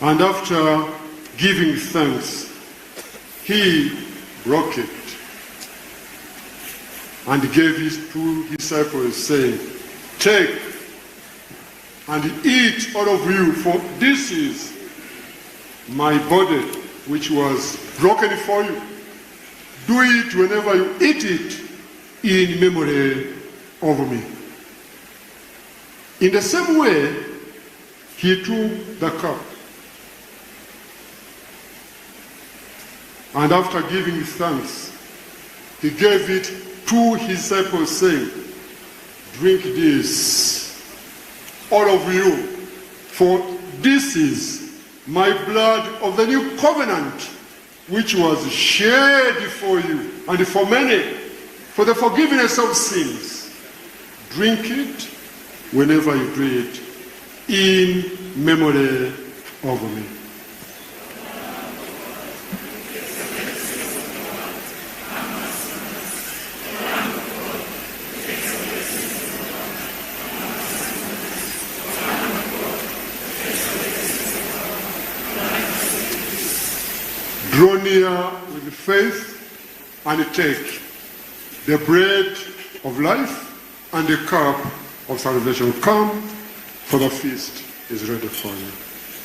V: and after giving thanks, he broke it and gave it to his disciples, saying, take and eat, all of you, for this is my body, which was broken for you. Do it whenever you eat it in memory of me. In the same way, he took the cup, and after giving thanks, he gave it to his disciples, saying, drink this, all of you, for this is my blood of the new covenant, which was shed for you and for many, for the forgiveness of sins. Drink it whenever you do it in memory of me. Draw near with faith and take the bread of life and the cup of salvation. Come, for the feast is ready for you.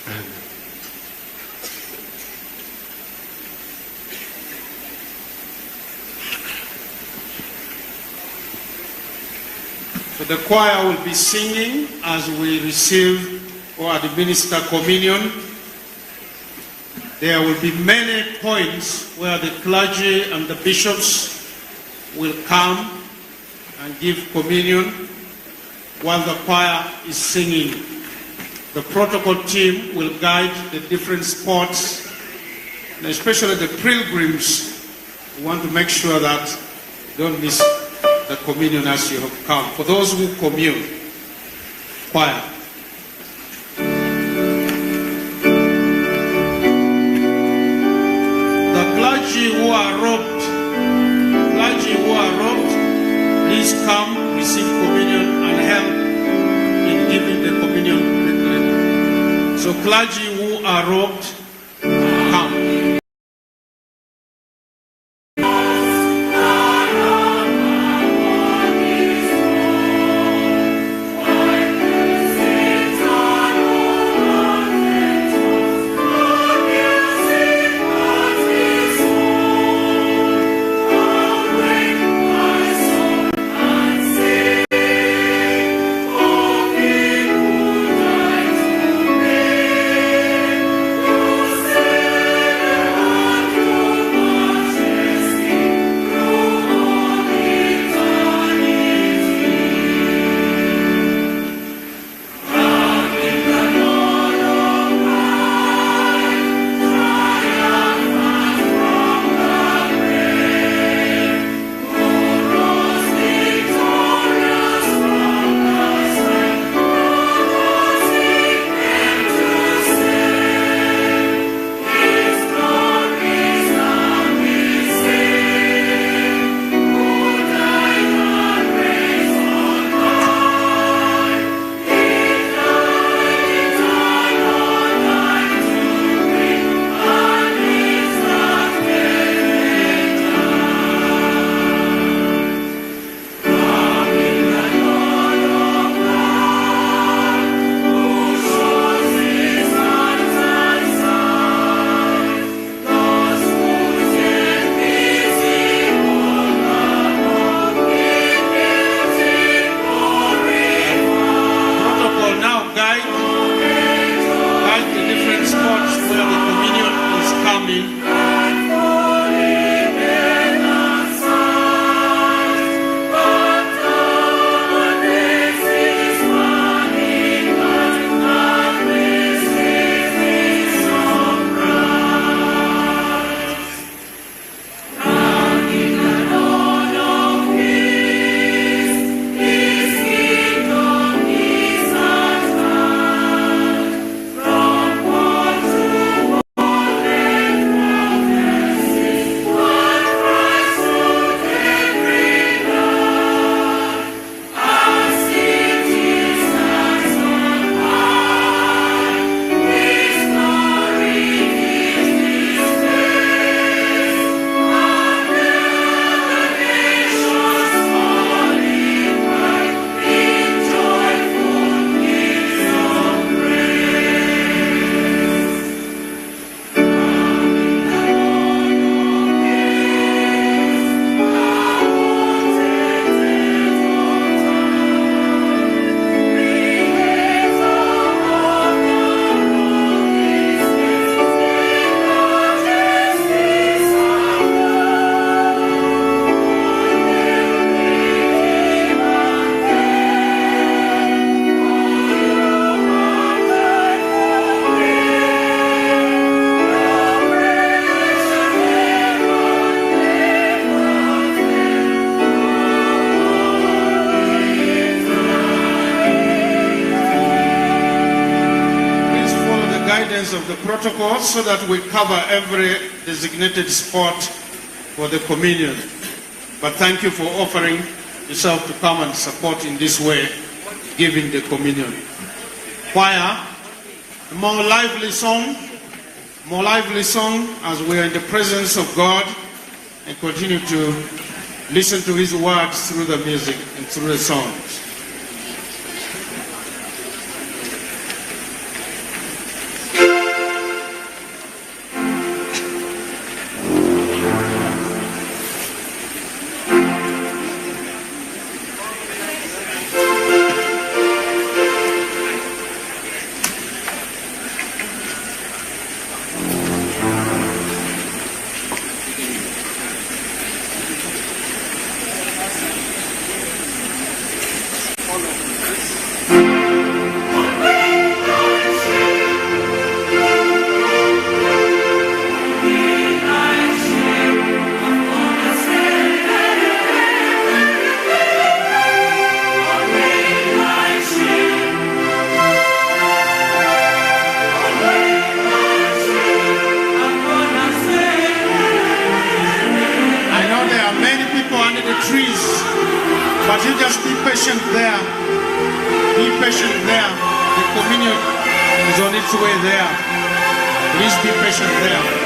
V: Amen.
J: So the choir will be singing as we receive or administer communion. There will be many points where the clergy and the bishops will come and give communion while the choir is singing. The protocol team will guide the different spots, and especially the pilgrims. We want to make sure that you don't miss the communion as you have come. For those who commune, choir. Clergy who are robed, please come, receive communion and help in giving the communion quickly. So clergy who are robed, come. Of the protocol so that we cover every designated spot for the communion. But thank you for offering yourself to come and support in this way, giving the communion. Choir, a more lively song as we are in the presence of God and continue to listen to His words through the music and through the songs. communion is on its way there. Please be patient there.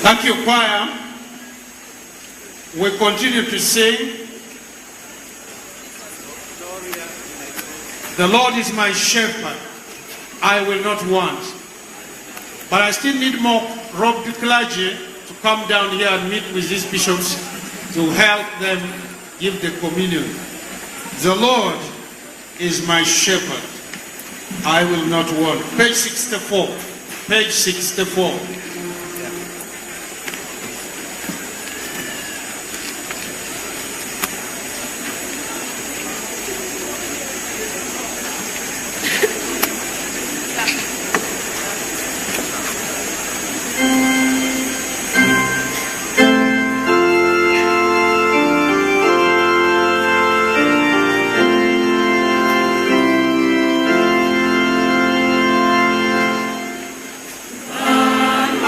J: Thank you, choir. We continue to sing. The Lord is my shepherd, I will not want. But I still need more robed clergy to come down here and meet with these bishops to help them give the communion. The Lord is my shepherd, I will not want. Page 64. Page 64.
R: Bye.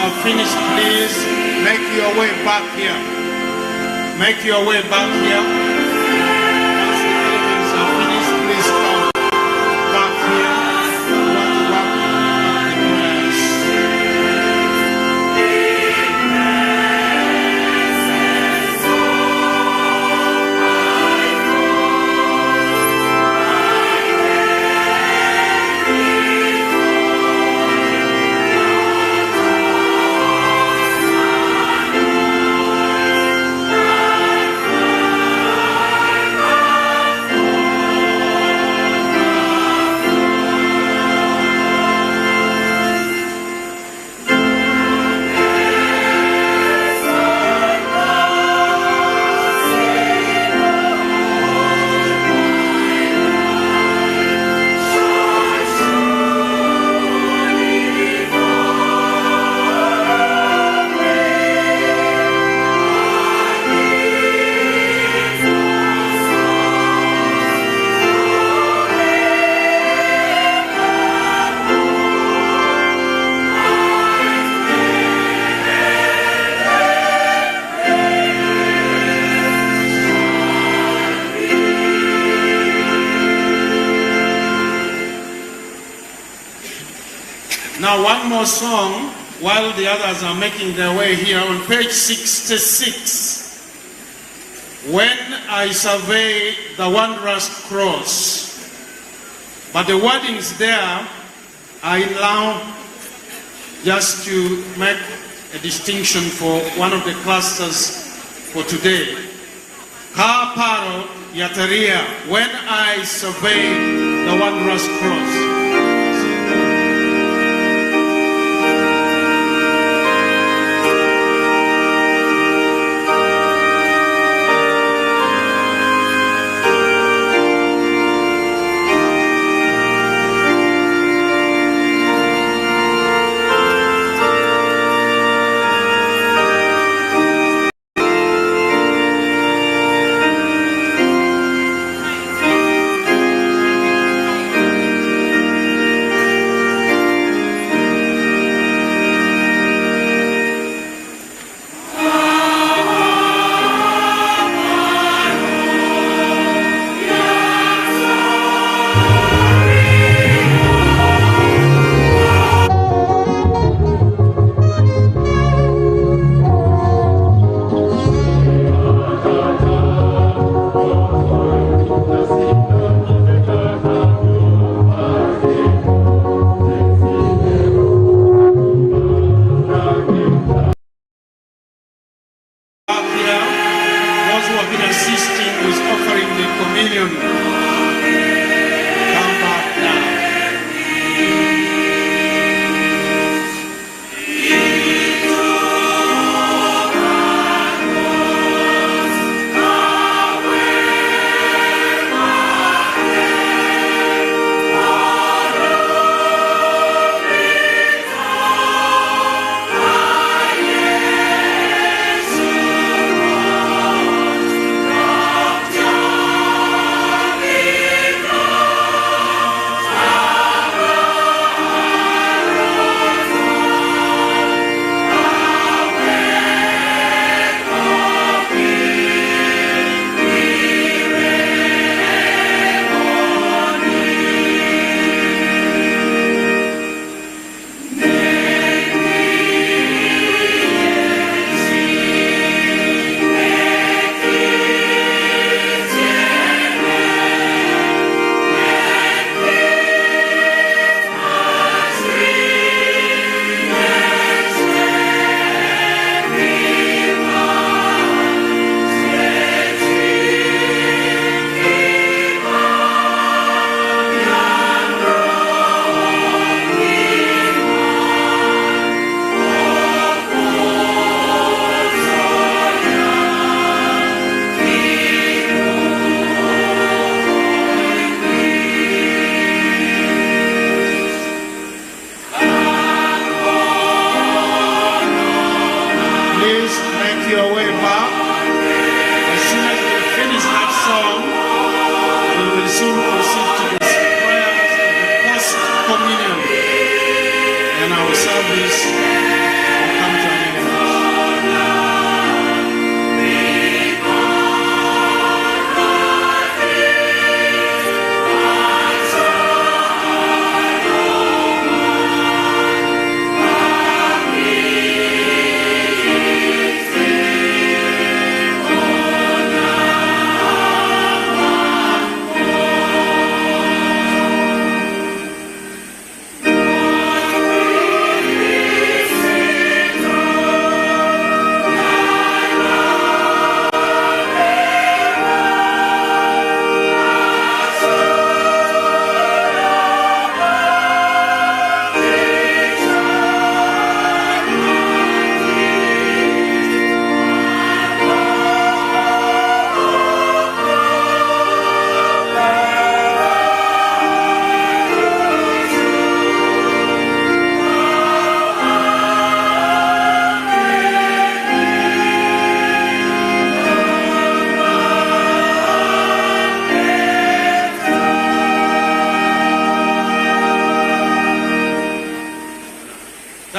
J: are finished, please make your way back here. Make your way back here. Once the elements are finished, please come back here. We want to wrap up the prayers. Now one more song while the others are making their way here on page 66. When I survey the wondrous cross, but the wordings there are in Lao just to make a distinction for one of the clusters for today. Ka paro yataria, when I survey the wondrous cross.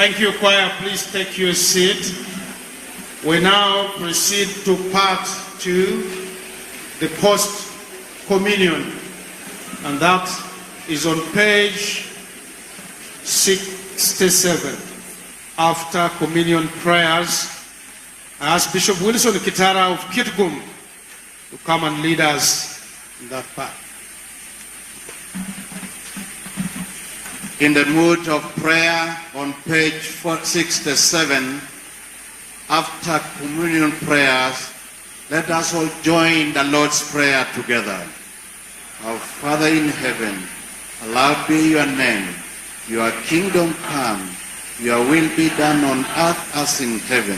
J: Thank you, choir. Please take your seat. We now proceed to part 2, the post-communion, and that is on page 67. After communion prayers, I ask Bishop Wilson Kitara of Kitgum to come and lead us in that part.
C: In the mood of prayer on page 67, after communion prayers, let us all join the Lord's Prayer together. Our Father in heaven, hallowed be your name. Your kingdom come. Your will be done on earth as in heaven.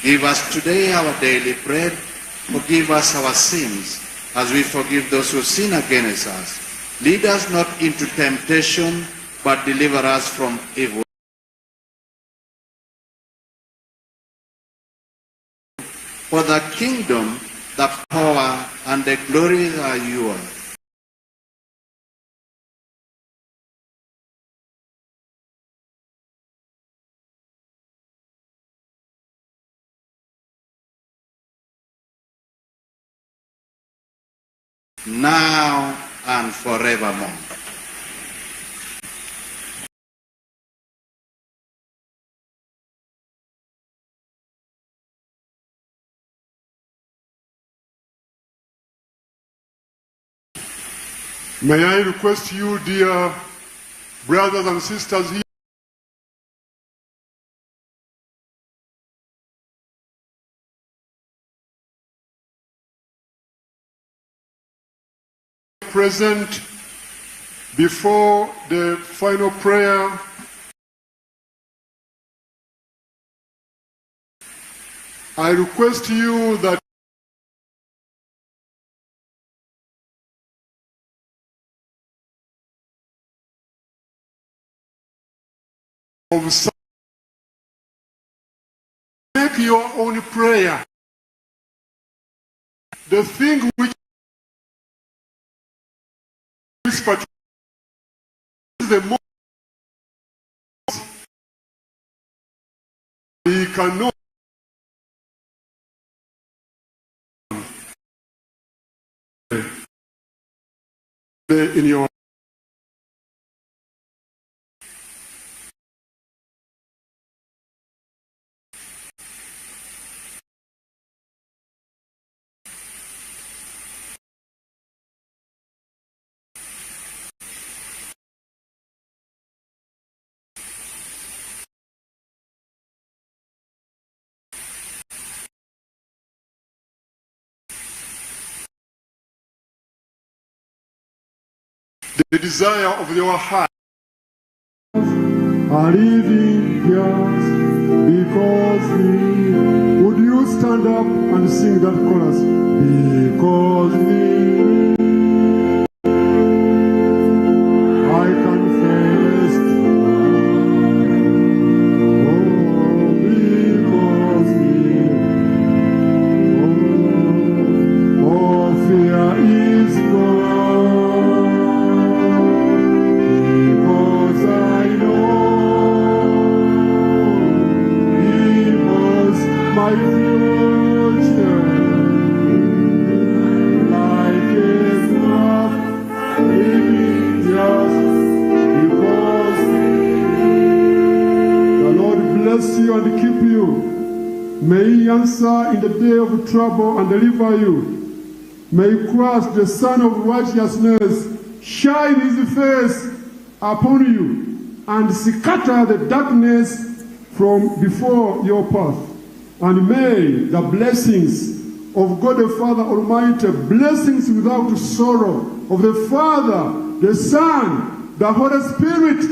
C: Give us today our daily bread. Forgive us our sins, as we forgive those who sin against us. Lead us not into temptation, but deliver us from evil. For the kingdom, the power, and the glory are yours. Now and forevermore.
V: May I request you, dear brothers and sisters here, present before the final prayer. I request you that make your own prayer. The thing which is the most he cannot in your the desire of your heart are living yours because would you stand up and sing that chorus? Because I confess, because fear is gone. My future, life is not living just because. The Lord bless you and keep you. May He answer in the day of trouble and deliver you. May Christ, the Son of righteousness, shine His face upon you and scatter the darkness from before your path. And may the blessings of God the Father Almighty, blessings without sorrow, of the Father, the Son, the Holy Spirit,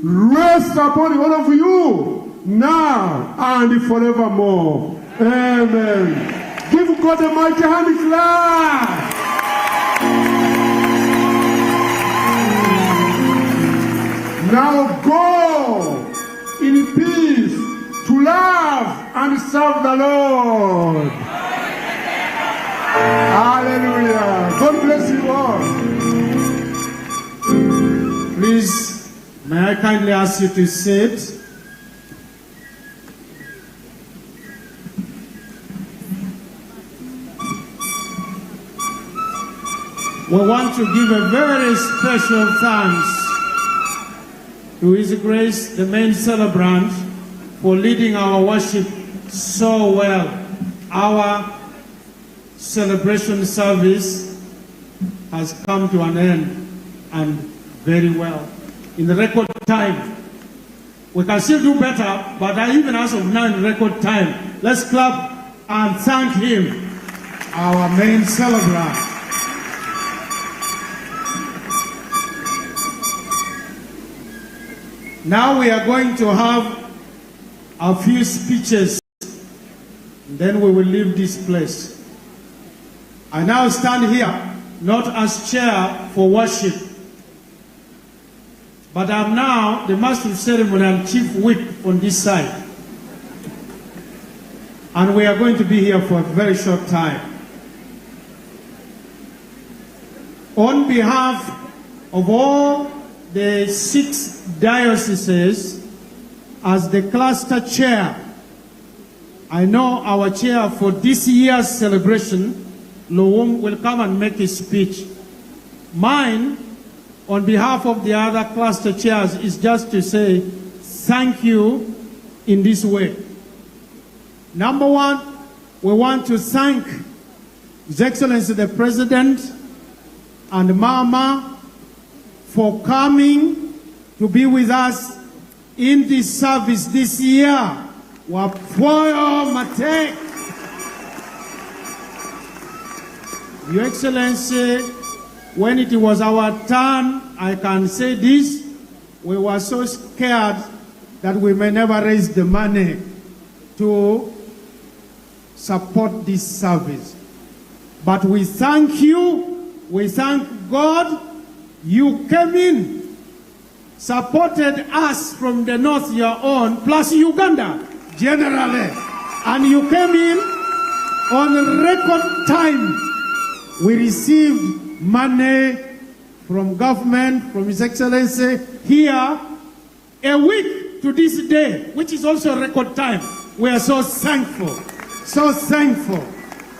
V: rest upon all of you, now and forevermore. Amen. Give God a mighty hand clap. Now go in peace to love and serve the Lord. Hallelujah. God bless you all.
J: Please, may I kindly ask you to sit
Q: We want to give a very special thanks to His Grace, the main celebrant, for leading our worship so well. Our celebration service has come to an end, and very well. In the record time. We can still do better, but even as of now in record time, let's clap and thank him, our main celebrant. Now we are going to have a few speeches, then we will leave this place. I now stand here, not as chair for worship, but I'm now the master of ceremony and chief whip on this side. And we are going to be here for a very short time. On behalf of all the 6 dioceses, as the cluster chair, I know our chair for this year's celebration, Lowum, will come and make his speech. Mine, on behalf of the other cluster chairs, is just to say thank you in this way. Number one, we want to thank His Excellency the President and Mama for coming to be with us in this service this year. Wapoyo Mate. Your Excellency, when it was our turn, I can say this, we were so scared that we may never raise the money to support this service. But we thank you, we thank God, you came in, supported us from the north, your own, plus Uganda, generally. And you came in on record time. We received money from government, from His Excellency, here, a week to this day, which is also a record time. We are so thankful,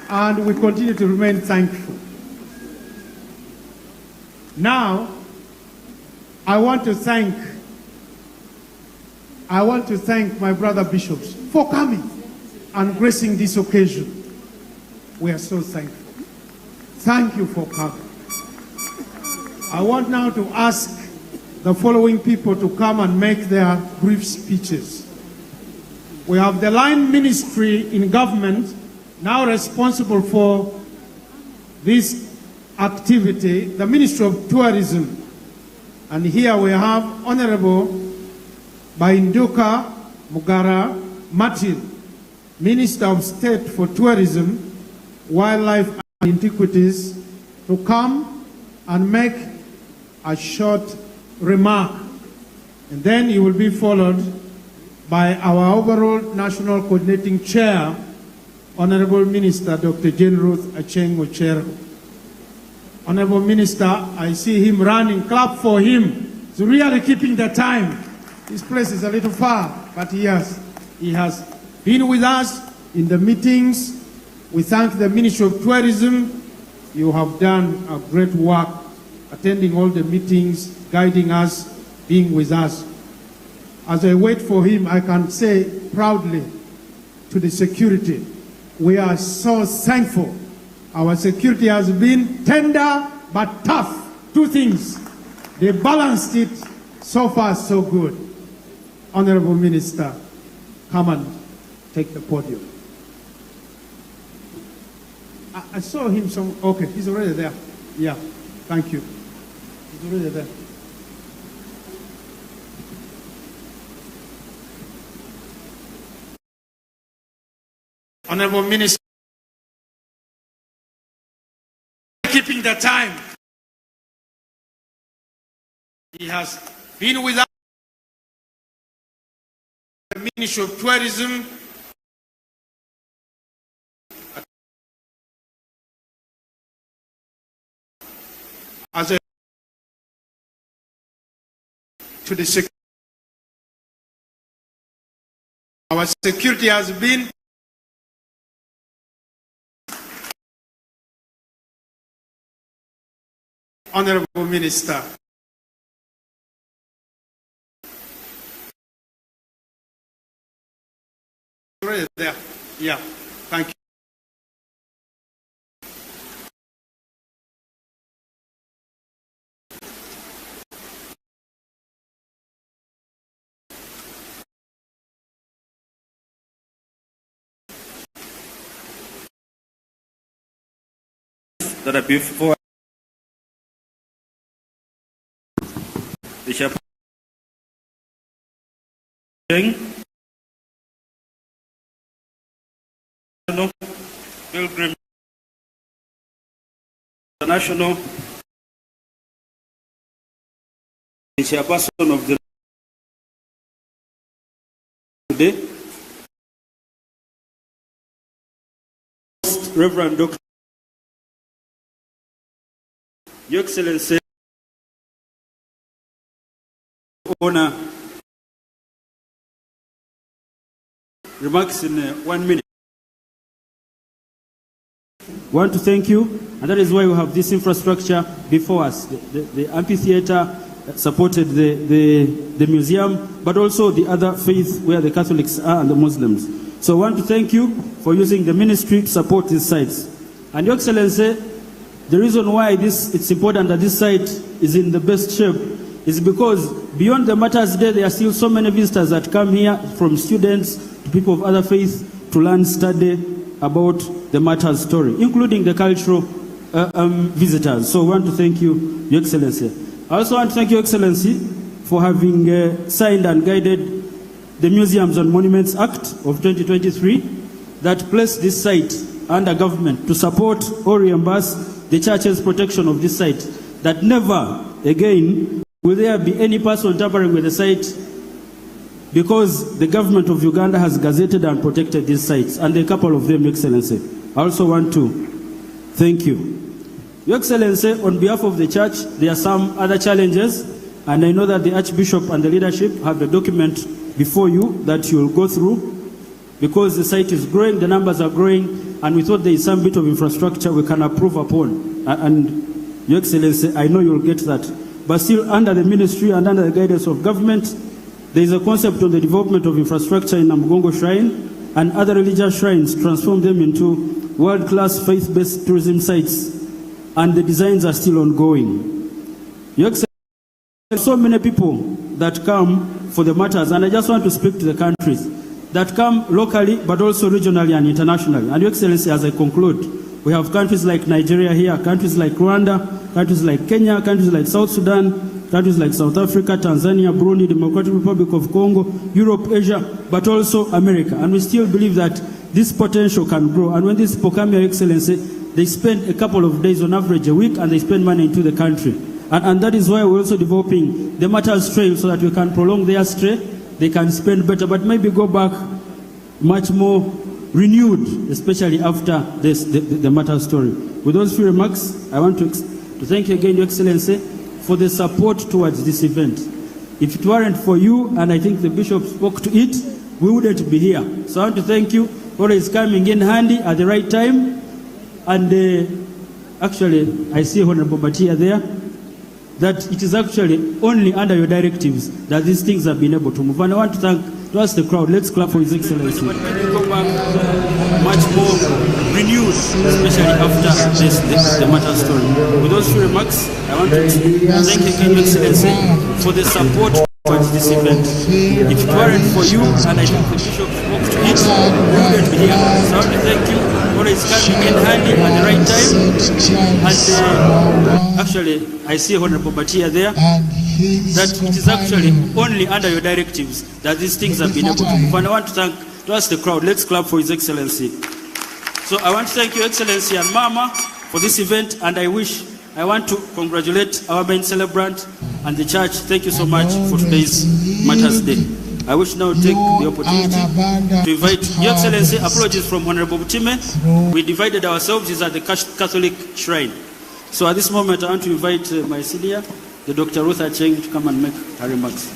Q: and we continue to remain thankful. Now, I want to thank my brother bishops for coming and gracing this occasion. We are so thankful. Thank you for coming. I want now to ask the following people to come and make their brief speeches. We have the line ministry in government now responsible for this activity, the Ministry of Tourism. And here we have Honorable Bainduka Mugara Martin, Minister of State for Tourism, Wildlife and Antiquities, to come and make a short remark. And then he will be followed by our overall National Coordinating Chair, Honorable Minister Dr. Jane Ruth Acheng Ochero. Honorable Minister, I see him running. Clap for him. He's really keeping the time. This place is a little far, but he has been with us in the meetings. We thank the Ministry of Tourism. You have done a great work, attending all the meetings, guiding us, being with us. As I wait for him, I can say proudly to the security, we are so thankful. Our security has been tender but tough. 2 things. They balanced it. So far, so good. Honorable Minister, come and take the podium. I saw him okay, he's already there. Yeah, thank you. He's already there. Honorable Minister, keeping the time. He has been with us, the Ministry of Tourism, as a to the security. Our security has been
J: Honorable Minister. Right there. Yeah, thank you.
N: That are before the shepherd pilgrim international chairperson of the today, Reverend Dr. Your Excellency, honor remarks in 1 minute. We want to thank you, and that is why we have this infrastructure before us. The amphitheater supported the museum, but also the other faiths where the Catholics are and the Muslims. So I want to thank you for using the ministry to support these sites. And Your Excellency, the reason why it's important that this site is in the best shape is because beyond the Matters Day, there are still so many visitors that come here, from students to people of other faiths, to learn, study about the Matters story, including the cultural visitors. So I want to thank you, Your Excellency. I also want to thank Your Excellency for having signed and guided the Museums and Monuments Act of 2023 that placed this site under government to support or reimburse the church's protection of this site, that never again will there be any person tampering with the site, because the government of Uganda has gazetted and protected these sites, and a couple of them, Your Excellency. I also want to thank you. Your Excellency, on behalf of the church, there are some other challenges, and I know that the Archbishop and the leadership have a document before you that you will go through, because the site is growing, the numbers are growing, and we thought there is some bit of infrastructure we can approve upon. And Your Excellency, I know you will get that. But still, under the ministry and under the guidance of government, there is a concept on the development of infrastructure in Namugongo Shrine and other religious shrines, transform them into world-class faith-based tourism sites, and the designs are still ongoing. Your Excellency, there are so many people that come for the Matters, and I just want to speak to the countries that come locally, but also regionally and internationally. And Your Excellency, as I conclude, we have countries like Nigeria here, countries like Rwanda, countries like Kenya, countries like South Sudan, countries like South Africa, Tanzania, Burundi, Democratic Republic of Congo, Europe, Asia, but also America. And we still believe that this potential can grow. And when these people come here, Your Excellency, they spend a couple of days on average a week, and they spend money into the country. And that is why we're also developing the Matters Trail, so that we can prolong their stay, they can spend better, but maybe go back much more renewed, especially after the Matters story. With those few remarks, I want to thank you again, Your Excellency, for the support towards this event. If it weren't for you, and I think the Bishop spoke to it, we wouldn't be here. So I want to thank you for always coming in handy at the right time. And actually, I see Honorable Batia there, that it is actually only under your directives that these things have been able to move. And I want to ask the crowd, let's clap for His Excellency. But maybe go back much more renewed, especially after the Matters story. With those few remarks, I want to thank again, Your Excellency, for the support towards this event. If it weren't for you, and I think the Bishop spoke to it, we wouldn't be here. So I want to thank you for always coming in handy at the right time. And actually, I see Honorable Batia there, that it is actually only under your directives that these things have been able to move. And I want to ask the crowd, let's clap for His Excellency. So I want to thank Your Excellency and Mama for this event, and I want to congratulate our main celebrant and the church. Thank you so much for today's Matters Day. I wish now to take the opportunity to invite Your Excellency. Apologies from Honorable Butime. We divided ourselves. It's at the Catholic Shrine. So at this moment, I want to invite my senior, the Dr. Ruth Acheng, to come and make her remarks.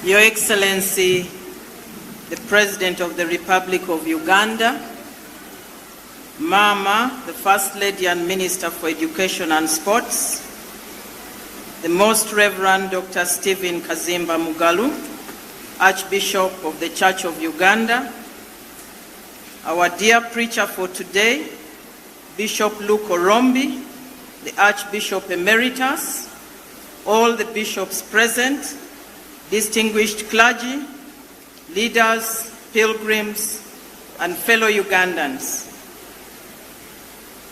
O: Your Excellency, the President of the Republic of Uganda, Mama, the First Lady and Minister for Education and Sports, the Most Reverend Dr. Stephen Kazimba Mugalu, Archbishop of the Church of Uganda, our dear preacher for today, Bishop Luke Orombi, the Archbishop Emeritus, all the bishops present, distinguished clergy, leaders, pilgrims, and fellow Ugandans.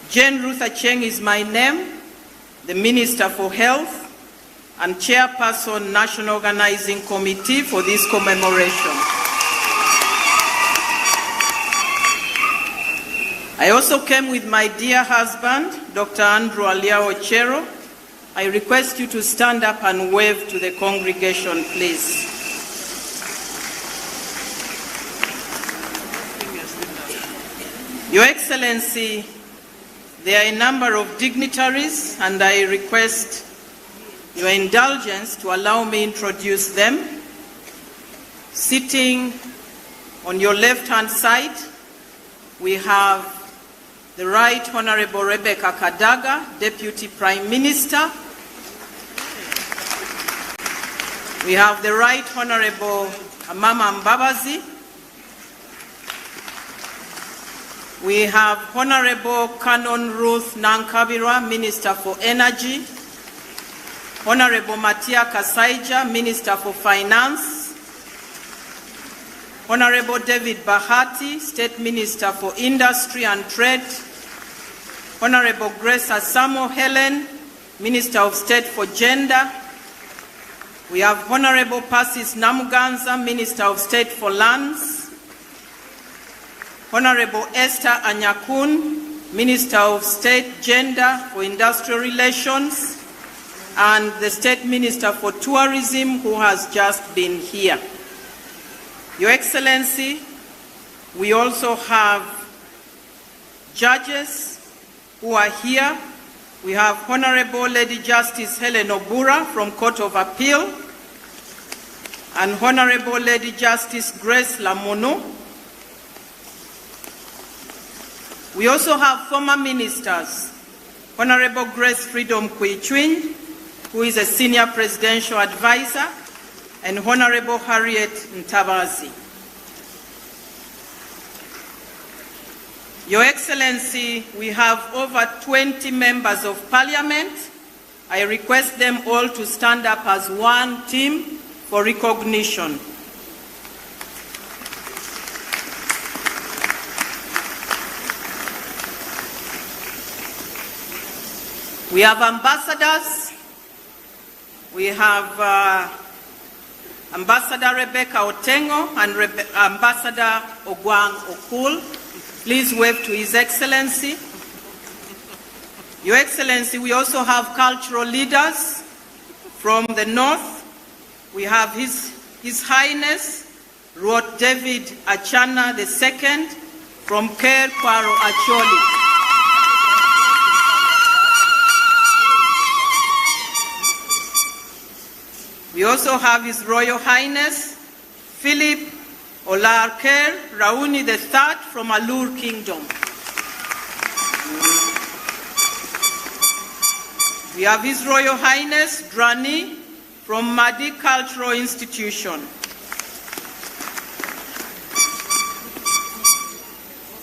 O: Jane Ruth Acheng is my name, the Minister for Health and Chairperson, National Organizing Committee for this commemoration. I also came with my dear husband, Dr. Andrew Aliao Ochero. I request you to stand up and wave to the congregation, please. Your Excellency, there are a number of dignitaries, and I request your indulgence to allow me to introduce them. Sitting on your left-hand side, we have the Right Honorable Rebecca Kadaga, Deputy Prime Minister. We have the Right Honorable Amama Mbabazi. We have Honorable Canon Ruth Nankabira, Minister for Energy. Honorable Matia Kasaija, Minister for Finance. Honorable David Bahati, State Minister for Industry and Trade. Honorable Grace Asamo Helen, Minister of State for Gender. We have Honorable Persis Namuganza, Minister of State for Lands. Honorable Esther Anyakun, Minister of State Gender for Industrial Relations, and the State Minister for Tourism, who has just been here. Your Excellency, we also have judges who are here. We have Honorable Lady Justice Helen Obura from Court of Appeal and Honorable Lady Justice Grace Lamono. We also have former ministers, Honorable Grace Freedom Kuichwin, who is a senior presidential advisor, and Honorable Harriet Ntabazi. Your Excellency, we have over 20 members of Parliament. I request them all to stand up as one team for recognition. We have ambassadors. We have Ambassador Rebecca Otengo and Ambassador Ogwang Okul. Please wave to His Excellency. Your Excellency, we also have cultural leaders from the north. We have His Highness Ruot David Achana II from Ker Kwaro Acholi. We also have His Royal Highness Philip Olarker Rauni III from Alur Kingdom. We have His Royal Highness Drani from Madi Cultural Institution.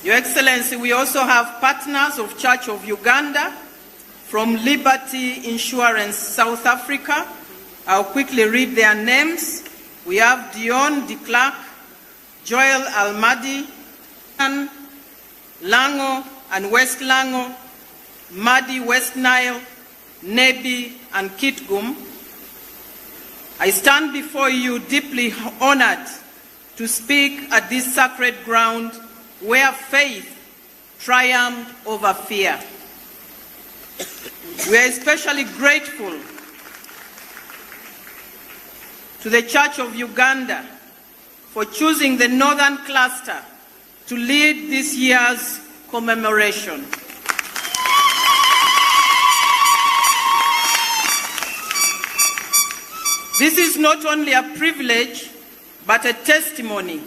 O: Your Excellency, we also have partners of Church of Uganda from Liberty Insurance South Africa. I'll quickly read their names. We have Dion de Klerk, Joel Almadi, Lango and West Lango, Madi West Nile, Nebi and Kitgum. I stand before you deeply honored to speak at this sacred ground where faith triumphed over fear. We are especially grateful to the Church of Uganda for choosing the Northern Cluster to lead this year's commemoration. This is not only a privilege, but a testimony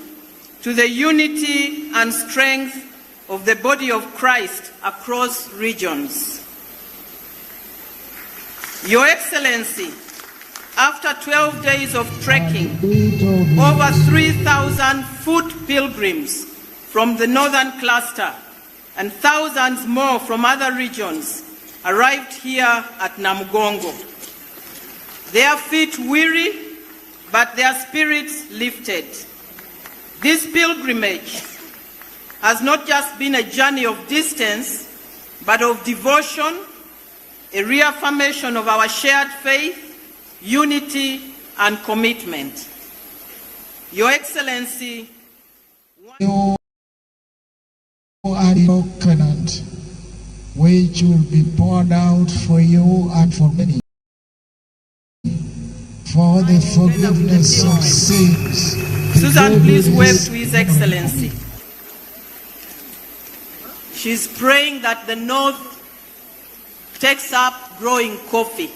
O: to the unity and strength of the body of Christ across regions. Your Excellency, after 12 days of trekking, over 3,000 foot pilgrims from the northern cluster and thousands more from other regions arrived here at Namugongo. Their feet weary, but their spirits lifted. This pilgrimage has not just been a journey of distance, but of devotion, a reaffirmation of our shared faith, unity, and commitment. Your Excellency,
H: you are your covenant, which will be poured out for you and for many, for the forgiveness of sins.
O: Susan, please wave to His Excellency. She's praying that the North takes up growing coffee.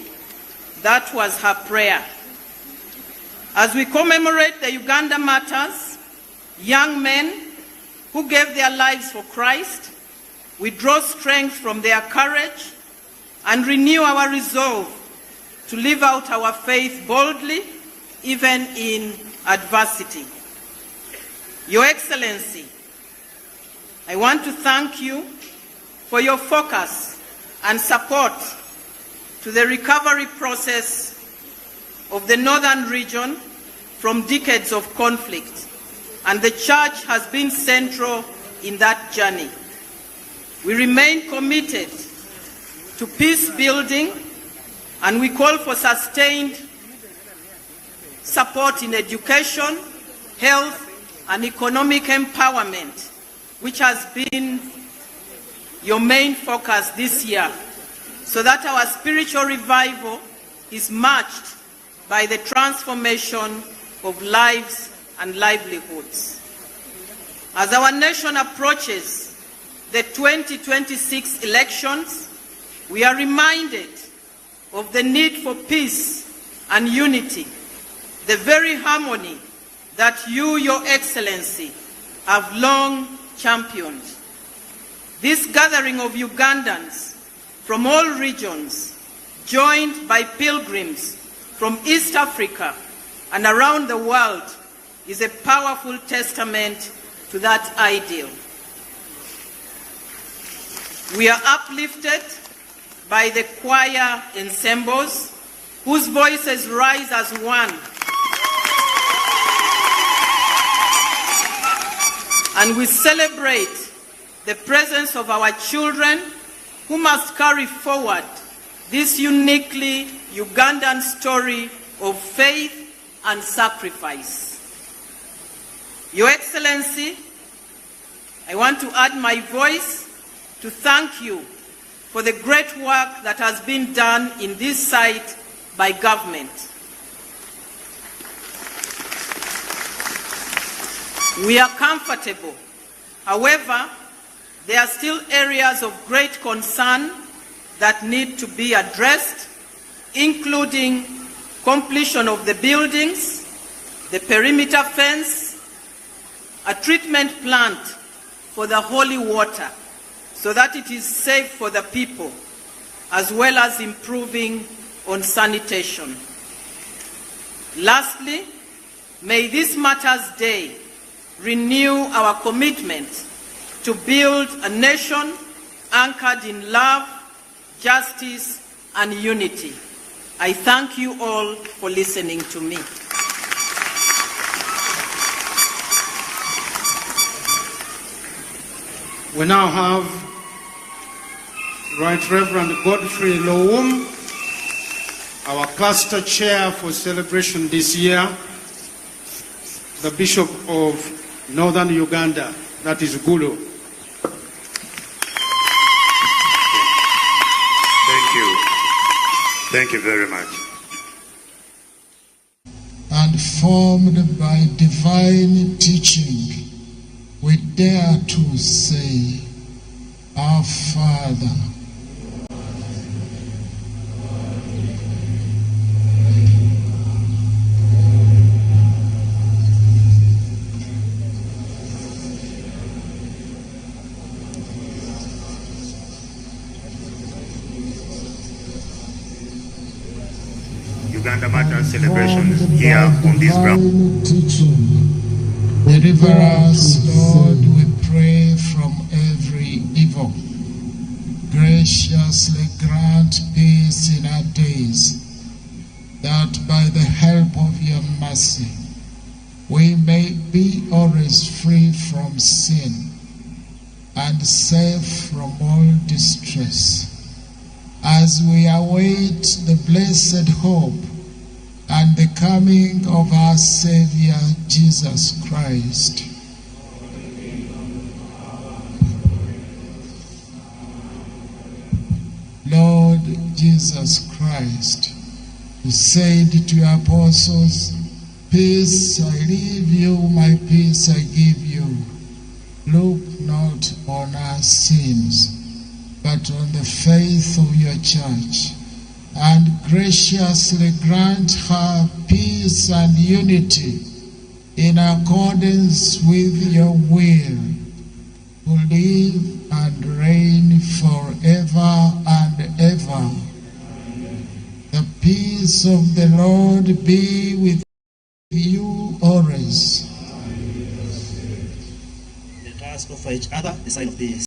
O: That was her prayer. As we commemorate the Uganda Martyrs, young men who gave their lives for Christ, we draw strength from their courage and renew our resolve to live out our faith boldly, even in adversity. Your Excellency, I want to thank you for your focus and support to the recovery process of the northern region from decades of conflict, and the Church has been central in that journey. We remain committed to peace building, and we call for sustained support in education, health, and economic empowerment, which has been your main focus this year, so that our spiritual revival is matched by the transformation of lives and livelihoods. As our nation approaches the 2026 elections, we are reminded of the need for peace and unity, the very harmony that you, Your Excellency, have long championed. This gathering of Ugandans from all regions, joined by pilgrims from East Africa and around the world, is a powerful testament to that ideal. We are uplifted by the choir ensembles whose voices rise as one, and we celebrate the presence of our children who must carry forward this uniquely Ugandan story of faith and sacrifice. Your Excellency, I want to add my voice to thank you for the great work that has been done in this site by government. We are comfortable. However, there are still areas of great concern that need to be addressed, including completion of the buildings, the perimeter fence, a treatment plant for the holy water so that it is safe for the people, as well as improving on sanitation. Lastly, may this Martyrs' Day renew our commitment to build a nation anchored in love, justice, and unity. I thank you all for listening to me.
U: We now have Right Reverend Godfrey Lowum, our cluster chair for celebration this year, the Bishop of Northern Uganda, that is Gulu.
B: Thank you. Thank you very much.
H: And formed by divine teaching, we dare to say, Our Father,
B: Uganda Matters celebrations here on this ground.
H: Deliver us, Lord, we pray, from every evil. Graciously grant peace in our days, that by the help of your mercy we may be always free from sin and safe from all distress, as we await the blessed hope and the coming of our Savior Jesus Christ. Lord Jesus Christ, who said to your apostles, "Peace I leave you, my peace I give you. Look not on our sins, but on the faith of your church, and graciously grant her peace and unity in accordance with your will, who live and reign forever and ever. The peace of the Lord be with you always."
A: Let us offer each other the sign of peace.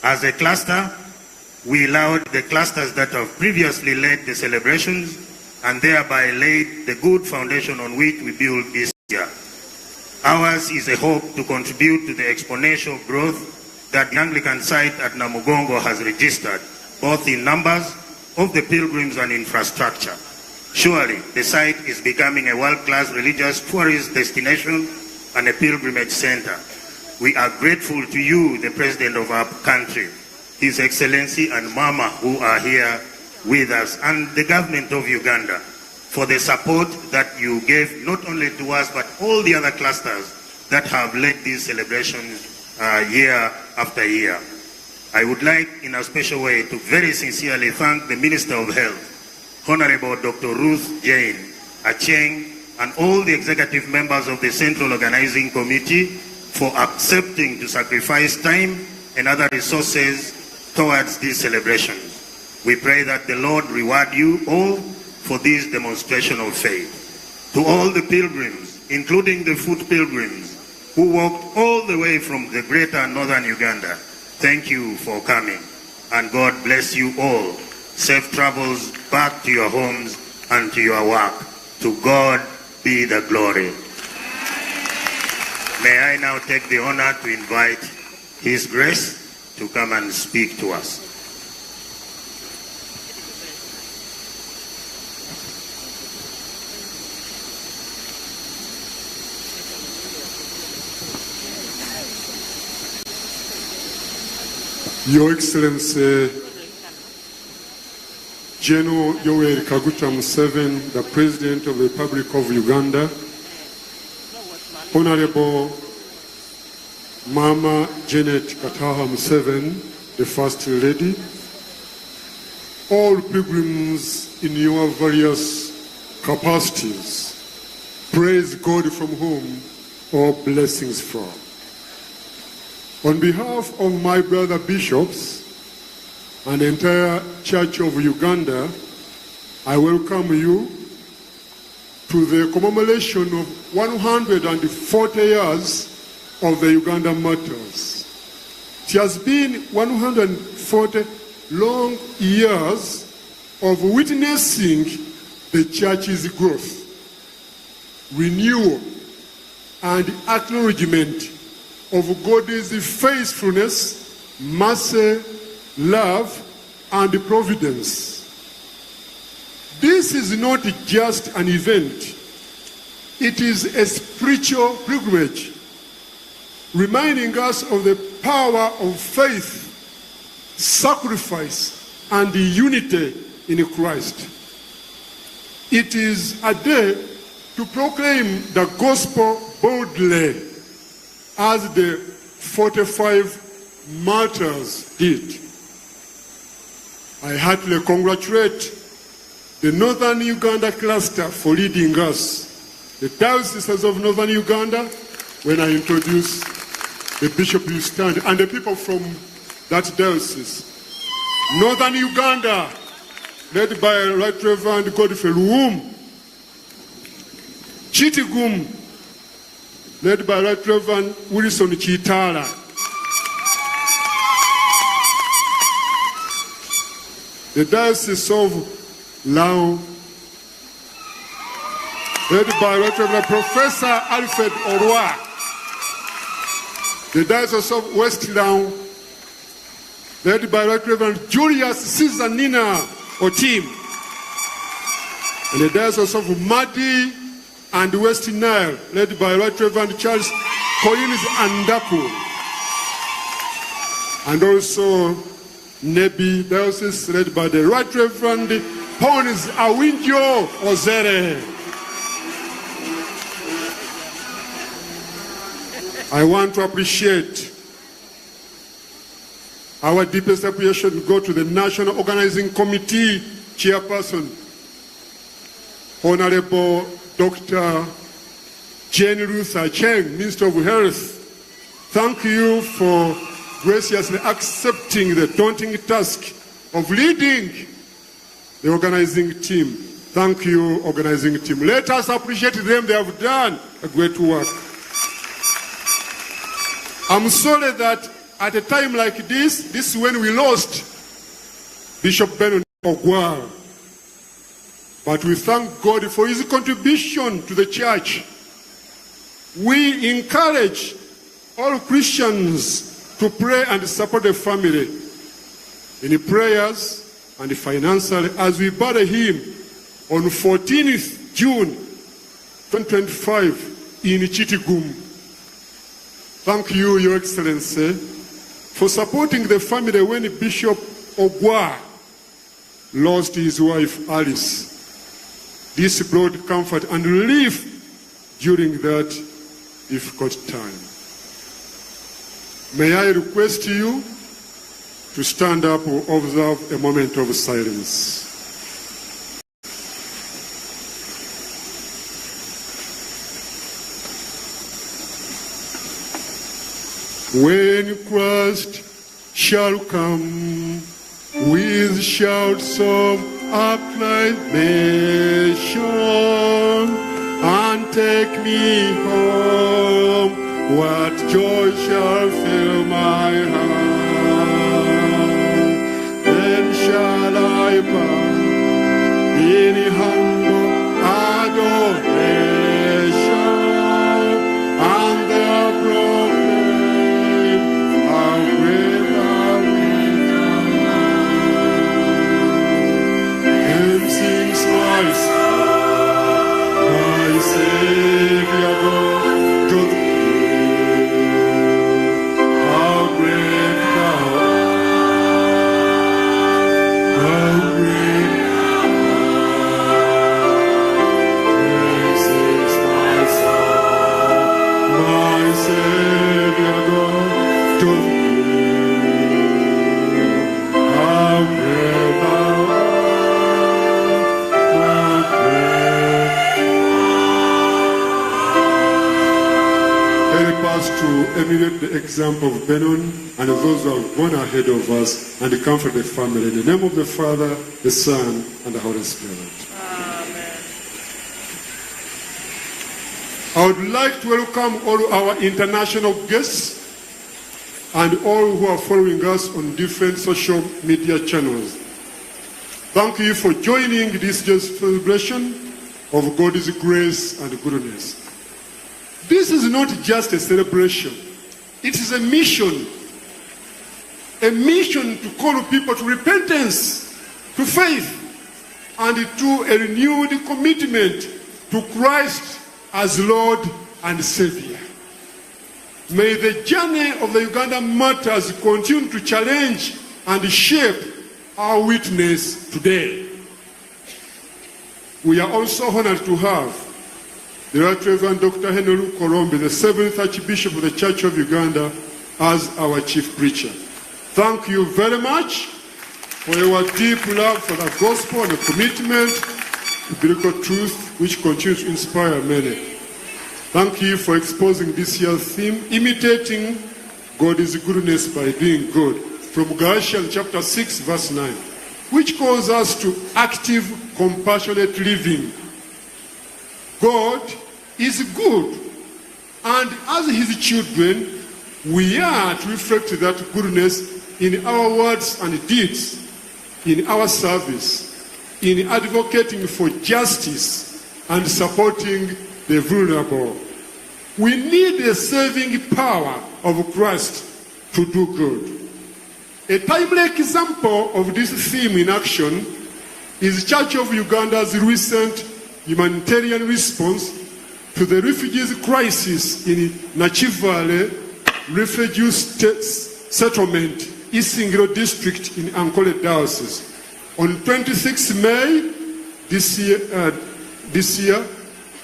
B: As a cluster, we allowed the clusters that have previously led the celebrations and thereby laid the good foundation on which we build this year. Ours is a hope to contribute to the exponential growth that the Anglican site at Namugongo has registered, both in numbers of the pilgrims and infrastructure. Surely, the site is becoming a world-class religious tourist destination and a pilgrimage center. We are grateful to you, the President of our country, His Excellency and Mama, who are here with us, and the government of Uganda, for the support that you gave not only to us, but all the other clusters that have led these celebrations year after year. I would like, in a special way, to very sincerely thank the Minister of Health, Honorable Dr. Ruth Jane Acheng, and all the executive members of the Central Organizing Committee for accepting to sacrifice time and other resources towards these celebrations. We pray that the Lord reward you all for this demonstration of faith. To all the pilgrims, including the foot pilgrims, who walked all the way from the greater northern Uganda, thank you for coming, and God bless you all. Safe travels back to your homes and to your work. To God be the glory. May I now take the honor to invite His Grace to come and speak to us.
V: Your Excellency, General Yoweri Kaguta Museveni, the President of the Republic of Uganda, Honorable Mama Janet Kataha Museveni, the First Lady, all pilgrims in your various capacities, praise God from whom all blessings flow. On behalf of my brother bishops and the entire Church of Uganda, I welcome you to the commemoration of 140 years of the Uganda Matters. It has been 140 long years of witnessing the church's growth, renewal, and acknowledgement of God's faithfulness, mercy, love, and providence. This is not just an event, it is a spiritual pilgrimage, reminding us of the power of faith, sacrifice, and unity in Christ. It is a day to proclaim the gospel boldly, as the 45 martyrs did. I heartily congratulate the Northern Uganda cluster for leading us, the dioceses of Northern Uganda, when I introduce the bishop you stand, and the people from that diocese. Northern Uganda, led by Right Reverend Godfrey Luwum. Chitigum, led by Right Reverend Wilson Chitala. The Diocese of Lao, led by Right Reverend Professor Alfred Orwa. The Diocese of West Lao, led by Right Reverend Julius Caesar Nina Otim. And the Diocese of Madi and West Nile, led by Right Reverend Charles Collins Andaku. And also Nebi Diocese, led by the Right Reverend Pons Awinjo Ozere. I want to appreciate our deepest appreciation go to the National Organizing Committee Chairperson, Honorable Dr. Jane Luther Cheng, Minister of Health. Thank you for graciously accepting the daunting task of leading the organizing team. Thank you, organizing team. Let us appreciate them. They have done a great work. I'm sorry that at a time like this is when we lost Bishop Benon Ogwar. But we thank God for his contribution to the church. We encourage all Christians to pray and support the family in prayers and financially as we bury him on 14th June 2025 in Chitigum. Thank you, Your Excellency, for supporting the family when Bishop Ogwa lost his wife Alice. This brought comfort and relief during that difficult time. May I request you to stand up or observe a moment of silence. When Christ shall come with shouts of acclamation and take me home, what joy shall fill my heart? Then shall I bow in humble adoration and there proclaim how great thou art. And sings my soul, my Savior God, to how great thou art, how great thou art. Sings my soul, my Savior God, to how great thou art, how great. Help us to emulate the example of Benon and those who have gone ahead of us and comfort the family. In the name of the Father, the Son, and the Holy Spirit.
O: Amen.
V: I would like to welcome all our international guests and all who are following us on different social media channels. Thank you for joining this celebration of God's grace and goodness. This is not just a celebration. It is a mission to call people to repentance, to faith, and to a renewed commitment to Christ as Lord and Savior. May the journey of the Ugandan Martyrs continue to challenge and shape our witness today. We are also honored to have the Right Reverend Dr. Henry Kolombe, the 7th Archbishop of the Church of Uganda, as our chief preacher. Thank you very much for your deep love for the gospel and the commitment to biblical truth which continues to inspire many. Thank you for exposing this year's theme, imitating God's goodness by doing good, from Galatians chapter 6, verse 9, which calls us to active, compassionate living. God is good, and as his children, we are to reflect that goodness in our words and deeds, in our service, in advocating for justice and supporting the vulnerable. We need the saving power of Christ to do good. A timely example of this theme in action is Church of Uganda's recent humanitarian response to the refugees crisis in Nachivale refugee settlement, Isingiro district in Ankole Diocese. On 26 May this year,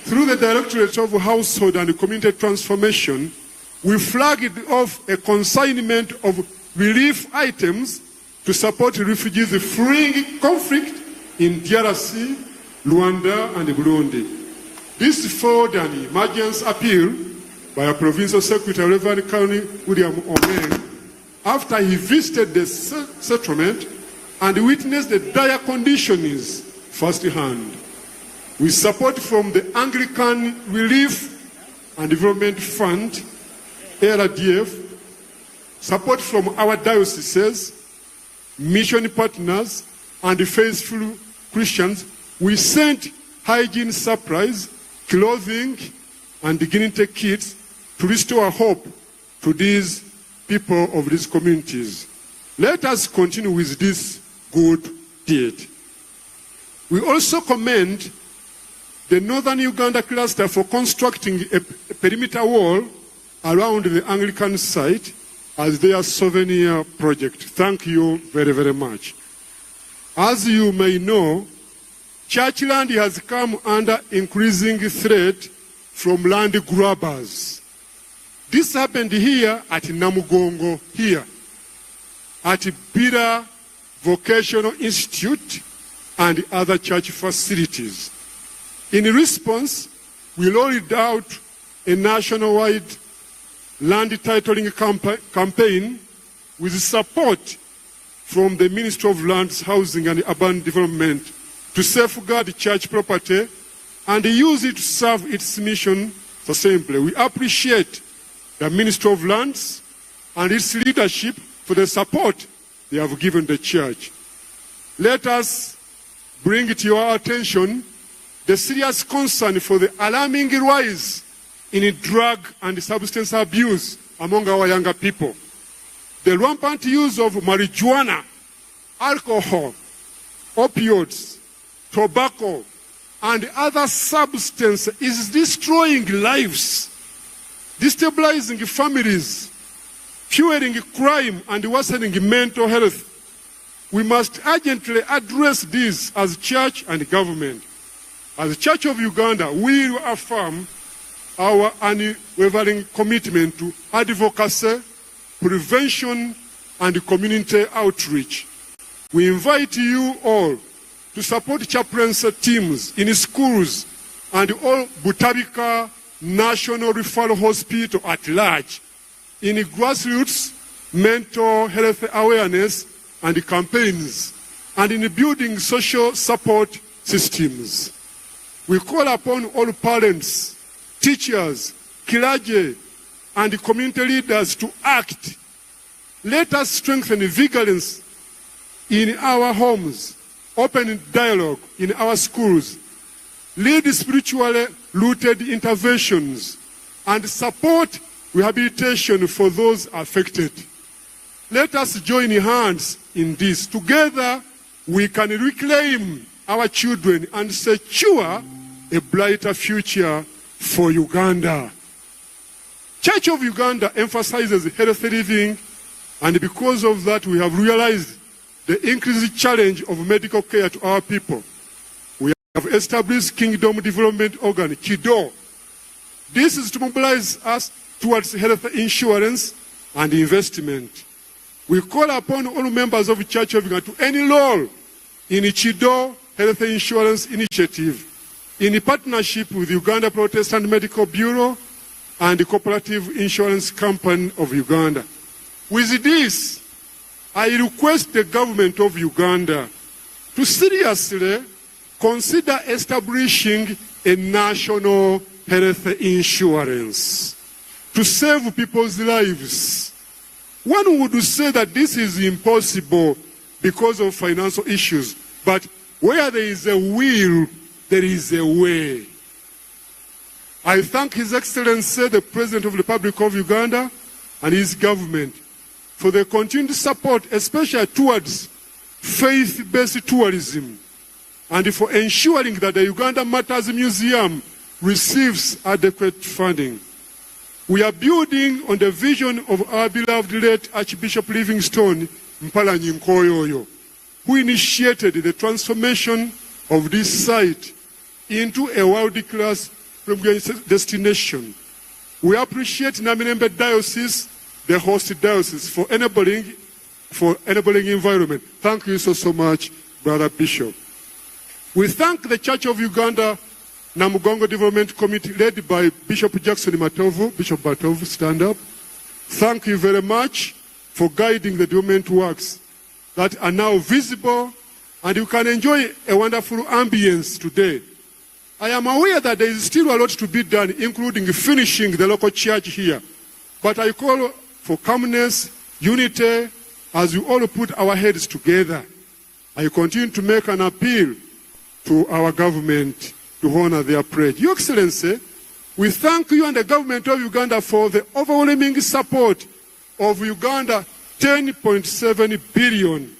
V: through the Directorate of Household and Community Transformation, we flagged off a consignment of relief items to support refugees fleeing conflict in DRC, Rwanda, and Burundi. This followed an emergency appeal by a Provincial Secretary, Reverend County William Omeng, after he visited the settlement and witnessed the dire conditions firsthand. With support from the Anglican Relief and Development Fund, ARDF, support from our dioceses, mission partners, and faithful Christians, we sent hygiene supplies, clothing, and dignity kits to restore hope to these people of these communities. Let us continue with this good deed. We also commend the Northern Uganda cluster for constructing a perimeter wall around the Anglican site as their souvenir project. Thank you very, very much. As you may know, church land has come under increasing threat from land grabbers. This happened here at Namugongo, here, at Bira Vocational Institute and other church facilities. In response, we rolled out a nationwide land titling campaign with support from the Ministry of Lands, Housing and Urban Development to safeguard church property and use it to serve its mission sustainably. We appreciate the Ministry of Lands and its leadership for the support they have given the church. Let us bring to your attention the serious concern for the alarming rise in drug and substance abuse among our younger people. The rampant use of marijuana, alcohol, opioids, tobacco, and other substances is destroying lives, destabilizing families, fueling crime, and worsening mental health. We must urgently address this as church and government. As the Church of Uganda, we will affirm our unwavering commitment to advocacy, prevention, and community outreach. We invite you all to support chaplains teams in schools and all Butabika National Referral Hospital at large in grassroots mental health awareness and campaigns, and in building social support systems. We call upon all parents, teachers, clergy, and community leaders to act Let us strengthen vigilance in our homes, open dialogue in our schools, lead spiritually rooted interventions, and support rehabilitation for those affected. Let us join hands in this. Together, we can reclaim our children and secure a brighter future for Uganda. Church of Uganda emphasizes healthy living, and because of that, we have realized the increased challenge of medical care to our people. We have established Kingdom Development Organ, KIDO. This is to mobilize us towards health insurance and investment. We call upon all members of the Church of Uganda to enroll in KIDO Health Insurance Initiative in partnership with Uganda Protestant Medical Bureau and the Cooperative Insurance Company of Uganda. With this, I request the government of Uganda to seriously consider establishing a national health insurance to save people's lives. One would say that this is impossible because of financial issues, but where there is a will, there is a way. I thank His Excellency, the President of the Republic of Uganda, and his government for their continued support, especially towards faith-based tourism, and for ensuring that the Uganda Matters Museum receives adequate funding. We are building on the vision of our beloved late Archbishop Livingstone Mpalanyi Nkoyoyo, who initiated the transformation of this site into a world-class destination. We appreciate Namirembe Diocese, the host diocese, for enabling environment. Thank you so much, Brother Bishop. We thank the Church of Uganda Namugongo Development Committee led by Bishop Jackson Matovu. Bishop Matovu, stand up. Thank you very much for guiding the development works that are now visible, and you can enjoy a wonderful ambience today. I am aware that there is still a lot to be done, including finishing the local church here. But I call for calmness, unity, as we all put our heads together. I continue to make an appeal to our government to honor their pledge. Your Excellency, we thank you and the government of Uganda for the overwhelming support of Uganda 10.7 billion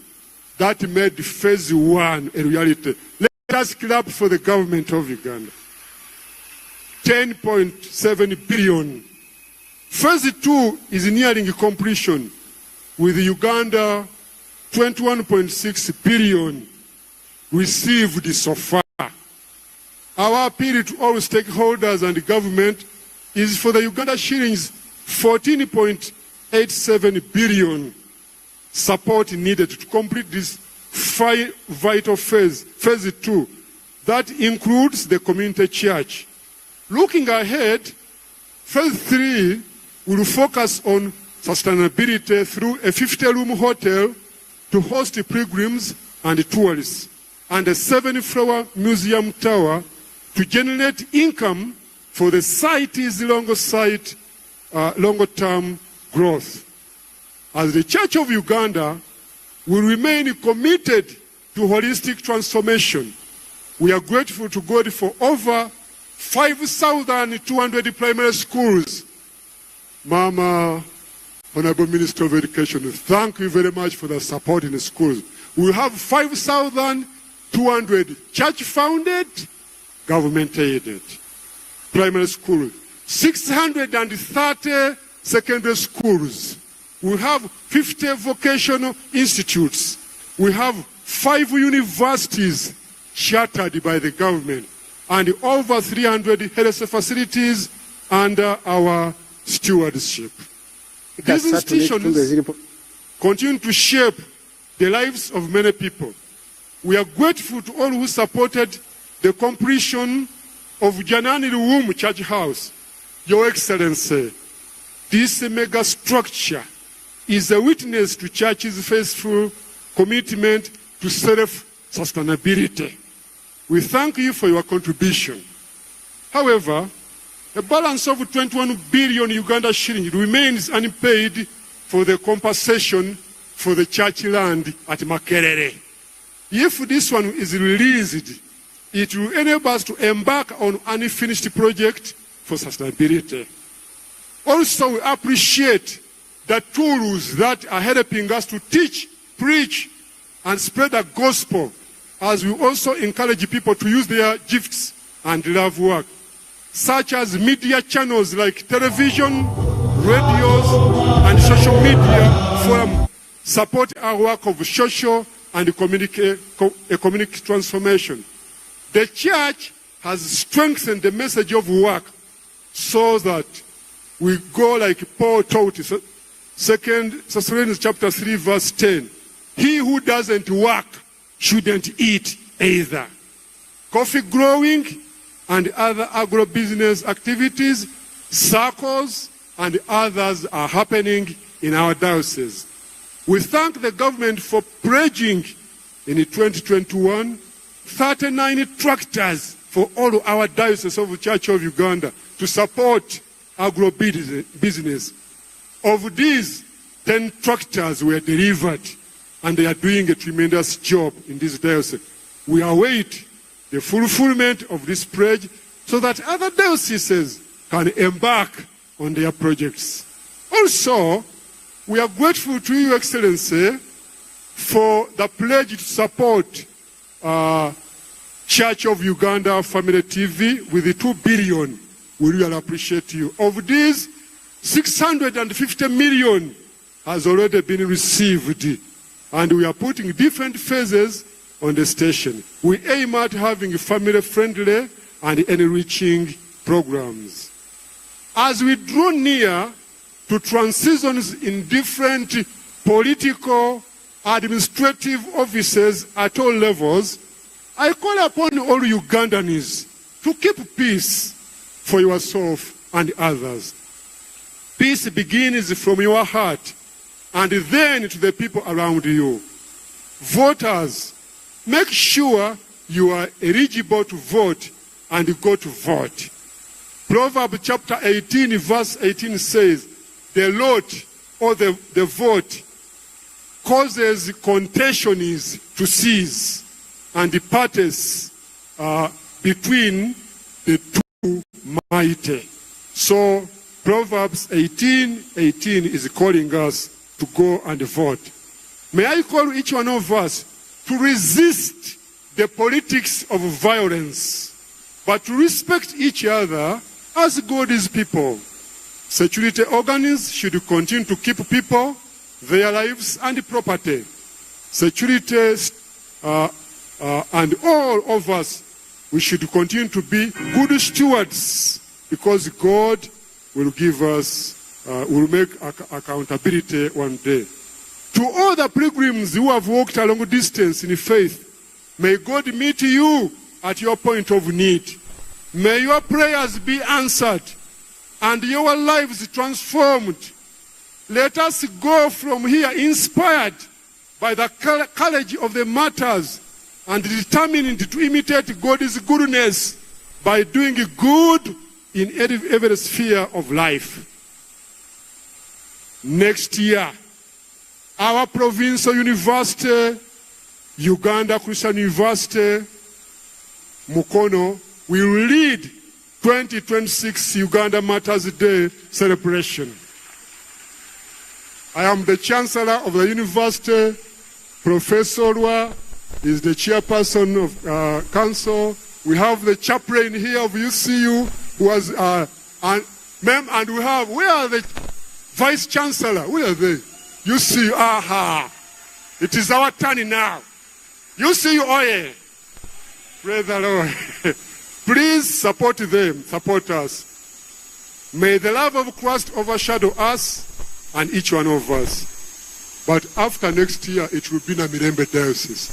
V: that made phase 1 a reality. Let us clap for the government of Uganda. 10.7 billion. Phase 2 is nearing completion with Uganda 21.6 billion received so far. Our appeal to all stakeholders and the government is for the Uganda shillings 14.87 billion support needed to complete this vital phase 2. That includes the community church. Looking ahead, phase 3 will focus on sustainability through a 50-room hotel to host pilgrims and tourists, and a 7-floor museum tower to generate income for the site's longer-term growth. As the Church of Uganda will remain committed to holistic transformation, we are grateful to God for over 5,200 primary schools. Mama, Honorable Minister of Education, thank you very much for the support in the schools. We have 5,200 church-founded, government-aided primary schools, 630 secondary schools. We have 50 vocational institutes. We have 5 universities chartered by the government, and over 300 health facilities under our stewardship. These institutions continue to shape the lives of many people. We are grateful to all who supported the completion of Janani Luwum Church House. Your Excellency, this mega structure is a witness to Church's faithful commitment to self-sustainability. We thank you for your contribution. However, a balance of 21 billion Uganda shillings remains unpaid for the compensation for the church land at Makerere. If this one is released, it will enable us to embark on unfinished project for sustainability. Also, we appreciate the tools that are helping us to teach, preach, and spread the gospel, as we also encourage people to use their gifts and love work, such as media channels like television, radios, and social media forum support our work of social and economic transformation. The church has strengthened the message of work so that we go like Paul taught, 2 Thessalonians chapter 3 verse 10. He who doesn't work shouldn't eat either. Coffee growing and other agro-business activities, circles, and others are happening in our diocese. We thank the government for pledging in 2021 39 tractors for all of our diocese of the Church of Uganda to support agro-business. Of these, 10 tractors were delivered, and they are doing a tremendous job in this diocese. We await the fulfillment of this pledge so that other dioceses can embark on their projects. Also, we are grateful to Your Excellency for the pledge to support Church of Uganda Family TV with the 2 billion. We really appreciate you. Of these, 650 million has already been received, and we are putting different phases on the station. We aim at having family-friendly and enriching programs. As we draw near to transitions in different political, administrative offices at all levels, I call upon all Ugandans to keep peace for yourself and others. Peace begins from your heart and then to the people around you. Voters, make sure you are eligible to vote and go to vote. Proverbs chapter 18 verse 18 says, the lot or the vote causes contentions to cease and the parties between the two mighty. So Proverbs 18:18 is calling us to go and vote. May I call each one of us to resist the politics of violence, but to respect each other as God's people. Security organs should continue to keep people, their lives and property. Security and all of us, we should continue to be good stewards, because God will give us, will make accountability one day. To all the pilgrims who have walked a long distance in faith, may God meet you at your point of need. May your prayers be answered and your lives transformed. Let us go from here inspired by the courage of the martyrs and determined to imitate God's goodness by doing good in every sphere of life. Next year, our Provincial University, Uganda Christian University, Mukono, will lead 2026 Uganda Matters Day celebration. I am the Chancellor of the University. Professor Lwa is the Chairperson of Council. We have the Chaplain here of UCU, who was, and we have, where are the Vice Chancellor? Where are they? UCU, aha. It is our turn now. UCU, oye. Praise the Lord. Please support them, support us. May the love of Christ overshadow us and each one of us. But after next year, it will be Namirembe Diocese.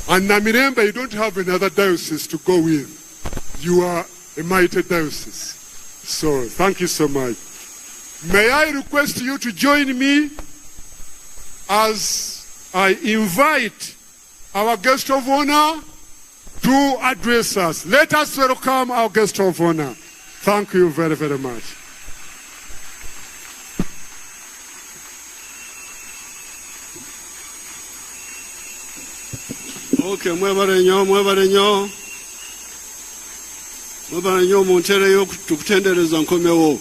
V: And Namirembe, you don't have another diocese to go with. You are a mighty diocese. So, thank you so much. May I request you to join me as I invite our guest of honor to address us. Let us welcome our guest of honor. Thank you very, very much.
K: Okay, mwebale nnyo. Mwebale nnyo muntereyo tukutendereza nkomewo.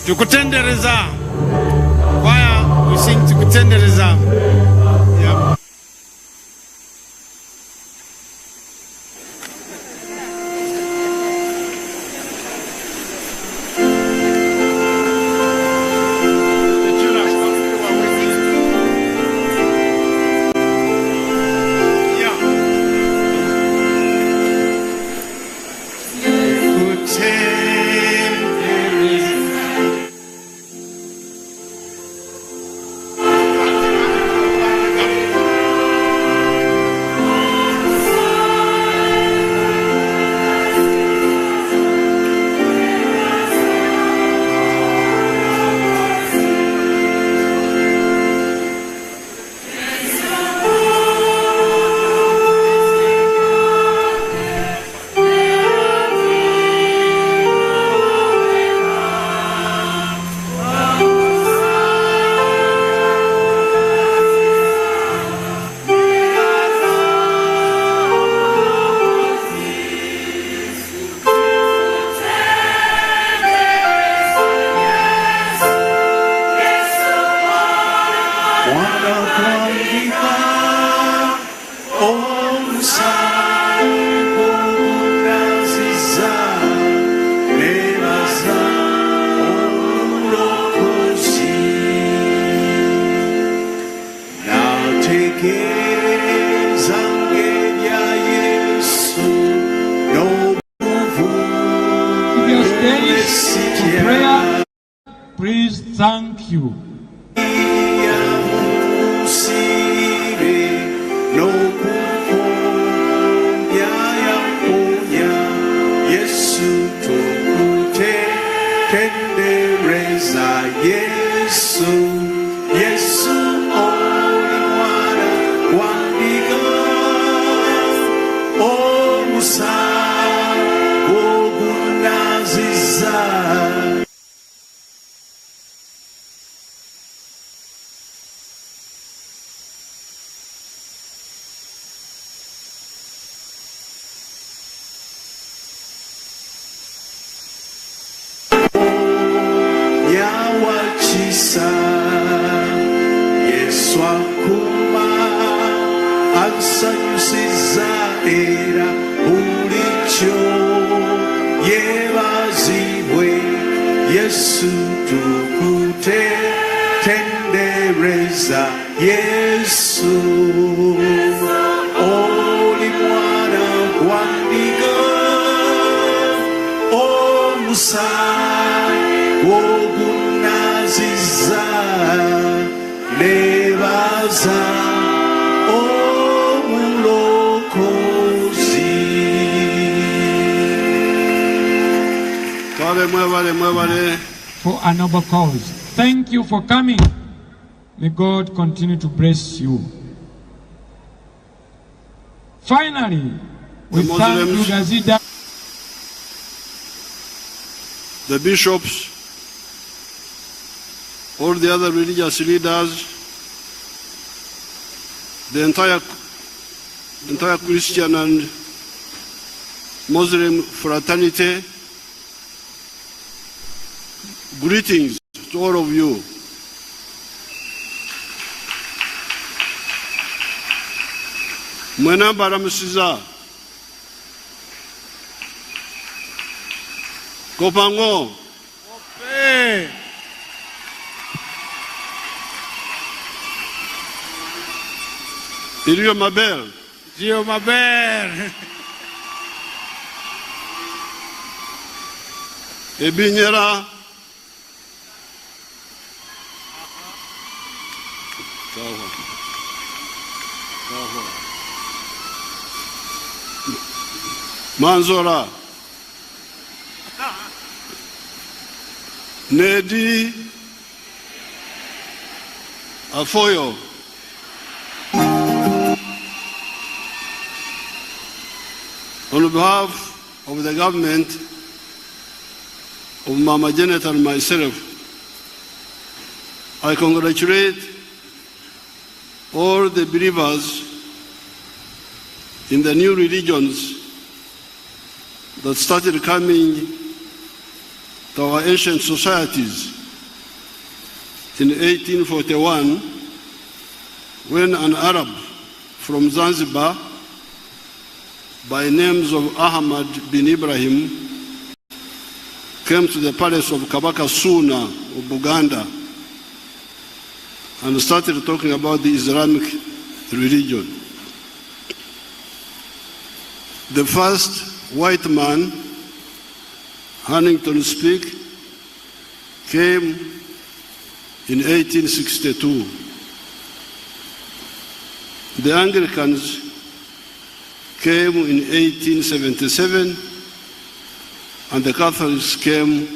J: Tukutendereza. Choir, we sing tukutendereza. Yeah.
Q: Please, thank you. For a noble cause. Thank you for coming. May God continue to bless you. Finally, we thank you, Gazida.
K: The bishops, all the other religious leaders, the entire Christian and Muslim fraternity. Greetings to all of you. Mwena baramusiza. Kopango.
J: Ope.
K: Iriyo mabel.
J: Dio mabel.
K: Ebinyera. Manzora. Nedi Afoyo.
P: behalf of the government of Mama Janet and myself, I congratulate all the believers in the new religions that started coming to our ancient societies in 1841, when an Arab from Zanzibar by names of Ahmad bin Ibrahim came to the palace of Kabaka Suna of Buganda and started talking about the Islamic religion. The first white man, Huntington Speke, came in 1862. The Anglicans came in 1877, and the Catholics came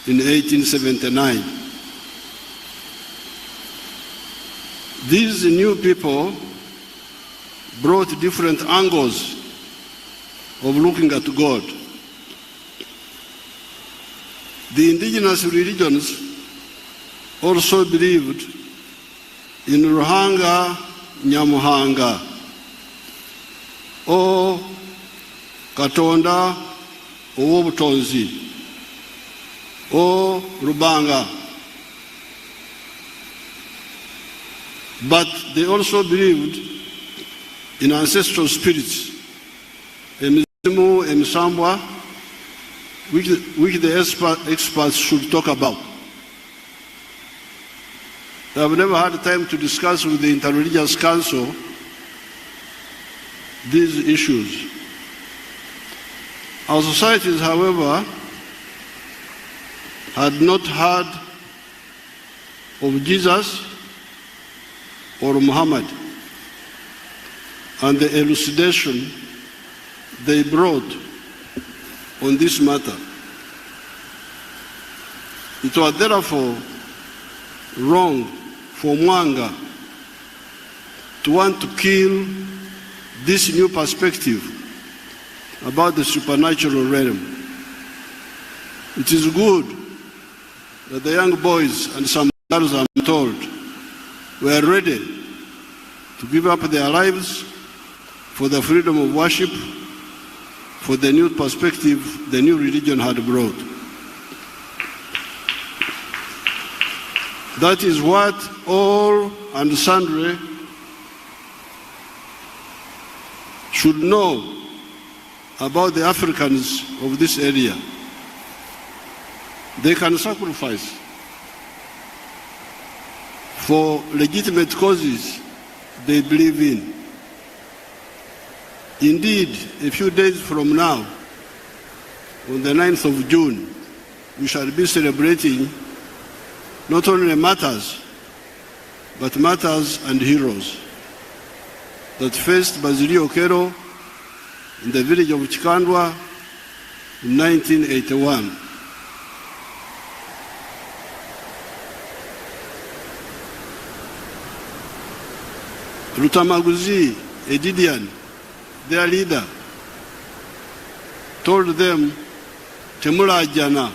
P: in 1879. These new people brought different angles of looking at God. The indigenous religions also believed in Ruhanga Nyamuhanga, or Katonda Owobutonzi, or Rubanga. But they also believed in ancestral spirits, Emizimu, Emisambwa, which the experts should talk about. I have never had time to discuss with the Interreligious Council these issues. Our societies, however, had not heard of Jesus or Muhammad, and the elucidation they brought on this matter. It was therefore wrong for Mwanga to want to kill this new perspective about the supernatural realm. It is good that the young boys and some girls, I'm told, were ready to give up their lives for the freedom of worship, for the new perspective the new religion had brought. That is what all and sundry should know about the Africans of this area. They can sacrifice for legitimate causes they believe in. Indeed, a few days from now, on the 9th of June, we shall be celebrating not only martyrs, but martyrs and heroes that faced Basilio Ekiro in the village of Chikandwa in 1981. Rutamaguzi, a Didian, their leader, told them, Temulajana,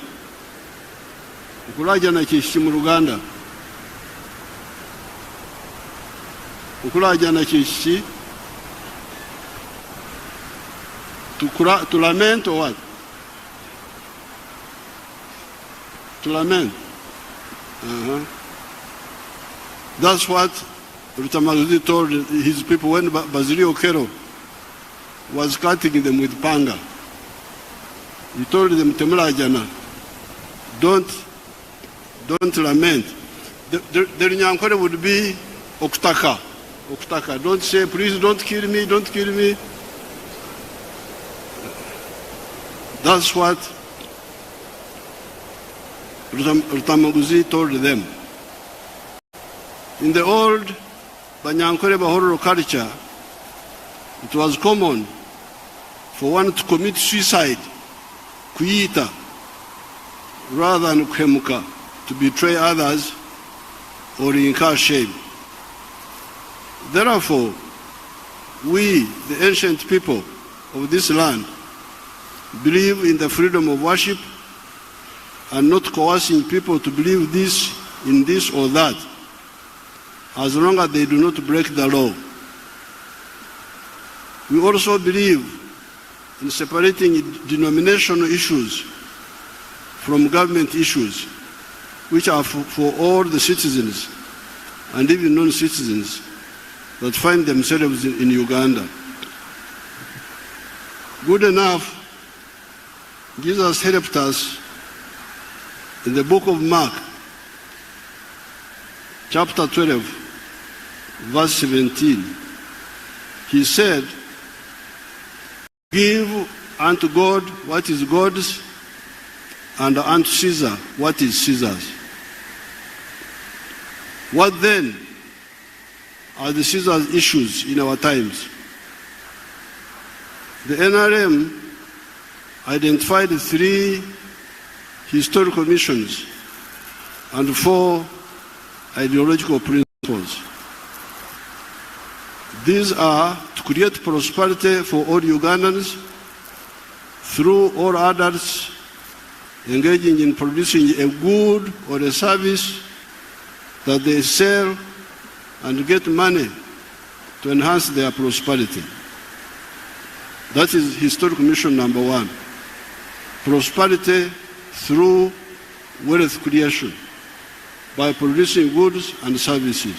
P: Ukulajana chishi mu Luganda. Ukulajana chishi, to lament or what? To lament. That's what Rutamaguzi told his people when Basilio Ekiro was cutting them with panga. He told them, Temulajana, don't lament. The Nyankore would be Oktaka. Oktaka. Don't say, please don't kill me, don't kill me. That's what Rutamaguzi told them. In the old Banyankore Bahoro culture, it was common for one to commit suicide, kuita, rather than kuhemuka, to betray others or incur shame. Therefore, we, the ancient people of this land believe in the freedom of worship and not coercing people to believe this in this or that, as long as they do not break the law. We also believe in separating denominational issues from government issues, which are for all the citizens and even non-citizens that find themselves in Uganda. Good enough, Jesus helped us in the book of Mark, chapter 12, verse 17. He said, "Give unto God what is God's, and unto Caesar what is Caesar's." What then are the Caesar's issues in our times? The NRM identified 3 historical missions and 4 ideological principles. These are to create prosperity for all Ugandans through all adults engaging in producing a good or a service that they sell and get money to enhance their prosperity. That is historical mission number 1. Prosperity through wealth creation by producing goods and services.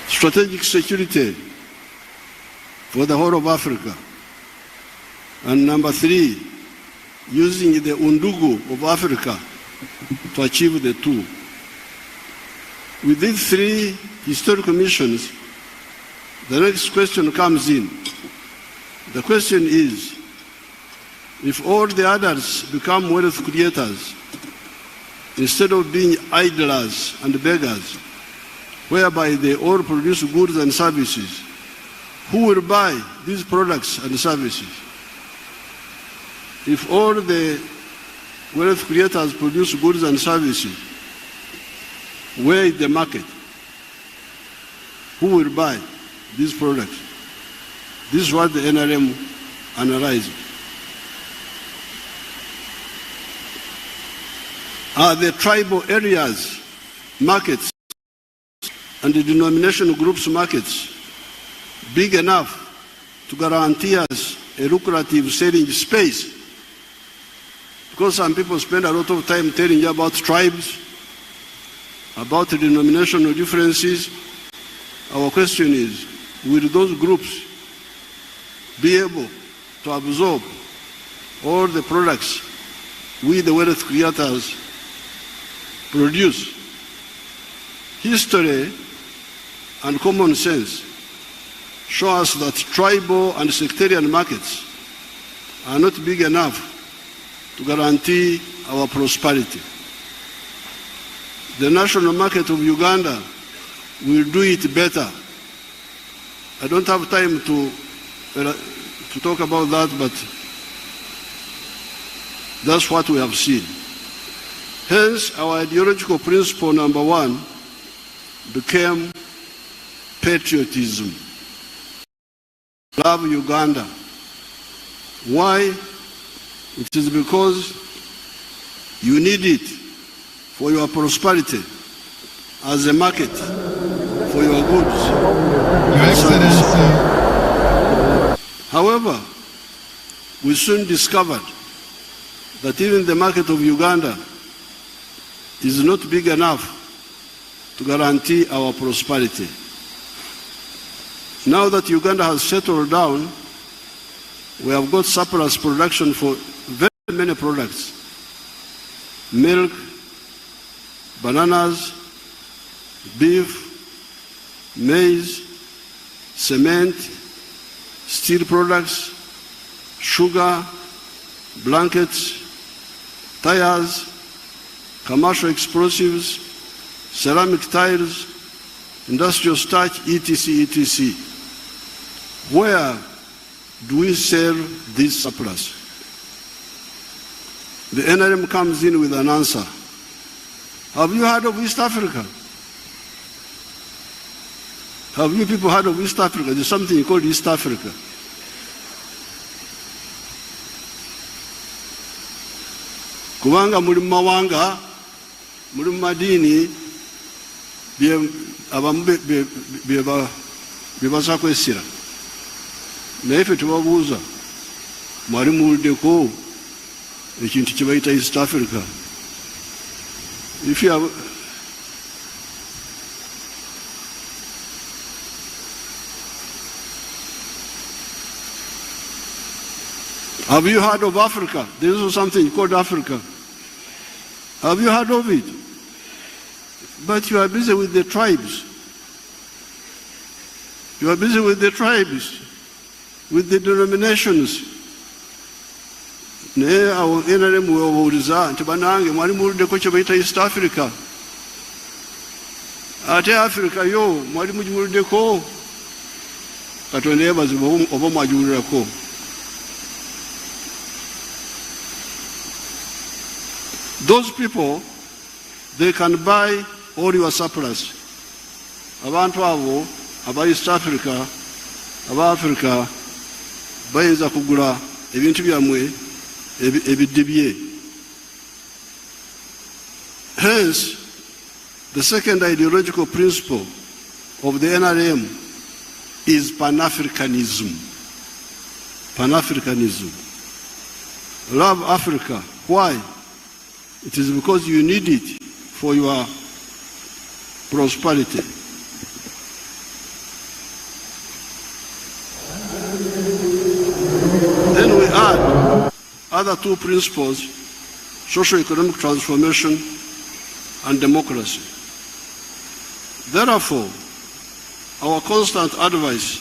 P: Strategic security for the whole of Africa. And number 3, using the Undugu of Africa to achieve the 2. With these 3 historical missions, the next question comes in. The question is, if all the others become wealth creators, instead of being idlers and beggars, whereby they all produce goods and services, who will buy these products and services? If all the wealth creators produce goods and services, where is the market? Who will buy these products? This is what the NRM analyzed. Are the tribal areas markets and the denominational groups markets big enough to guarantee us a lucrative selling space? Because some people spend a lot of time telling you about tribes, about the denominational differences. Our question is, will those groups be able to absorb all the products we, the wealth creators, produce? History and common sense show us that tribal and sectarian markets are not big enough to guarantee our prosperity. The national market of Uganda will do it better. I don't have time to talk about that, but that's what we have seen. Hence, our ideological principle number 1 became patriotism. Love Uganda. Why? It is because you need it for your prosperity as a market for your goods.
D: Your Excellency.
P: However, we soon discovered that even the market of Uganda is not big enough to guarantee our prosperity. Now that Uganda has settled down, we have got surplus production for very many products. Milk, bananas, beef, maize, cement, steel products, sugar, blankets, tires, commercial explosives, ceramic tiles, industrial starch, etc., etc. Where do we sell this surplus? The NRM comes in with an answer. Have you heard of East Africa? Have you people heard of East Africa? There's something called East Africa. Kubanga muri mawanga, muri madini, bibaza kwesira. Naife tubabuza, mwari muldeko, ekintu kibaita East Africa. If you have you heard of Africa? There is something called Africa. Have you heard of it? But you are busy with the tribes. You are busy with the tribes, with the denominations. Ne awo enale muwuliza nti banange mwali muluddeko kye bayita East Africa. Ate Africa yo mwali mugimuluddeko. Katonda yeebazibwa oba mwagiwulirako. Those people, they can buy all your surplus. Abantu abo, aba East Africa, aba Africa, bayinza kugula ebintu byamwe ebidibye. Hence, the second ideological principle of the NRM is Pan-Africanism. Pan-Africanism. Love Africa. Why? It is because you need it for your prosperity. Then we add other two principles, socio-economic transformation and democracy. Therefore, our constant advice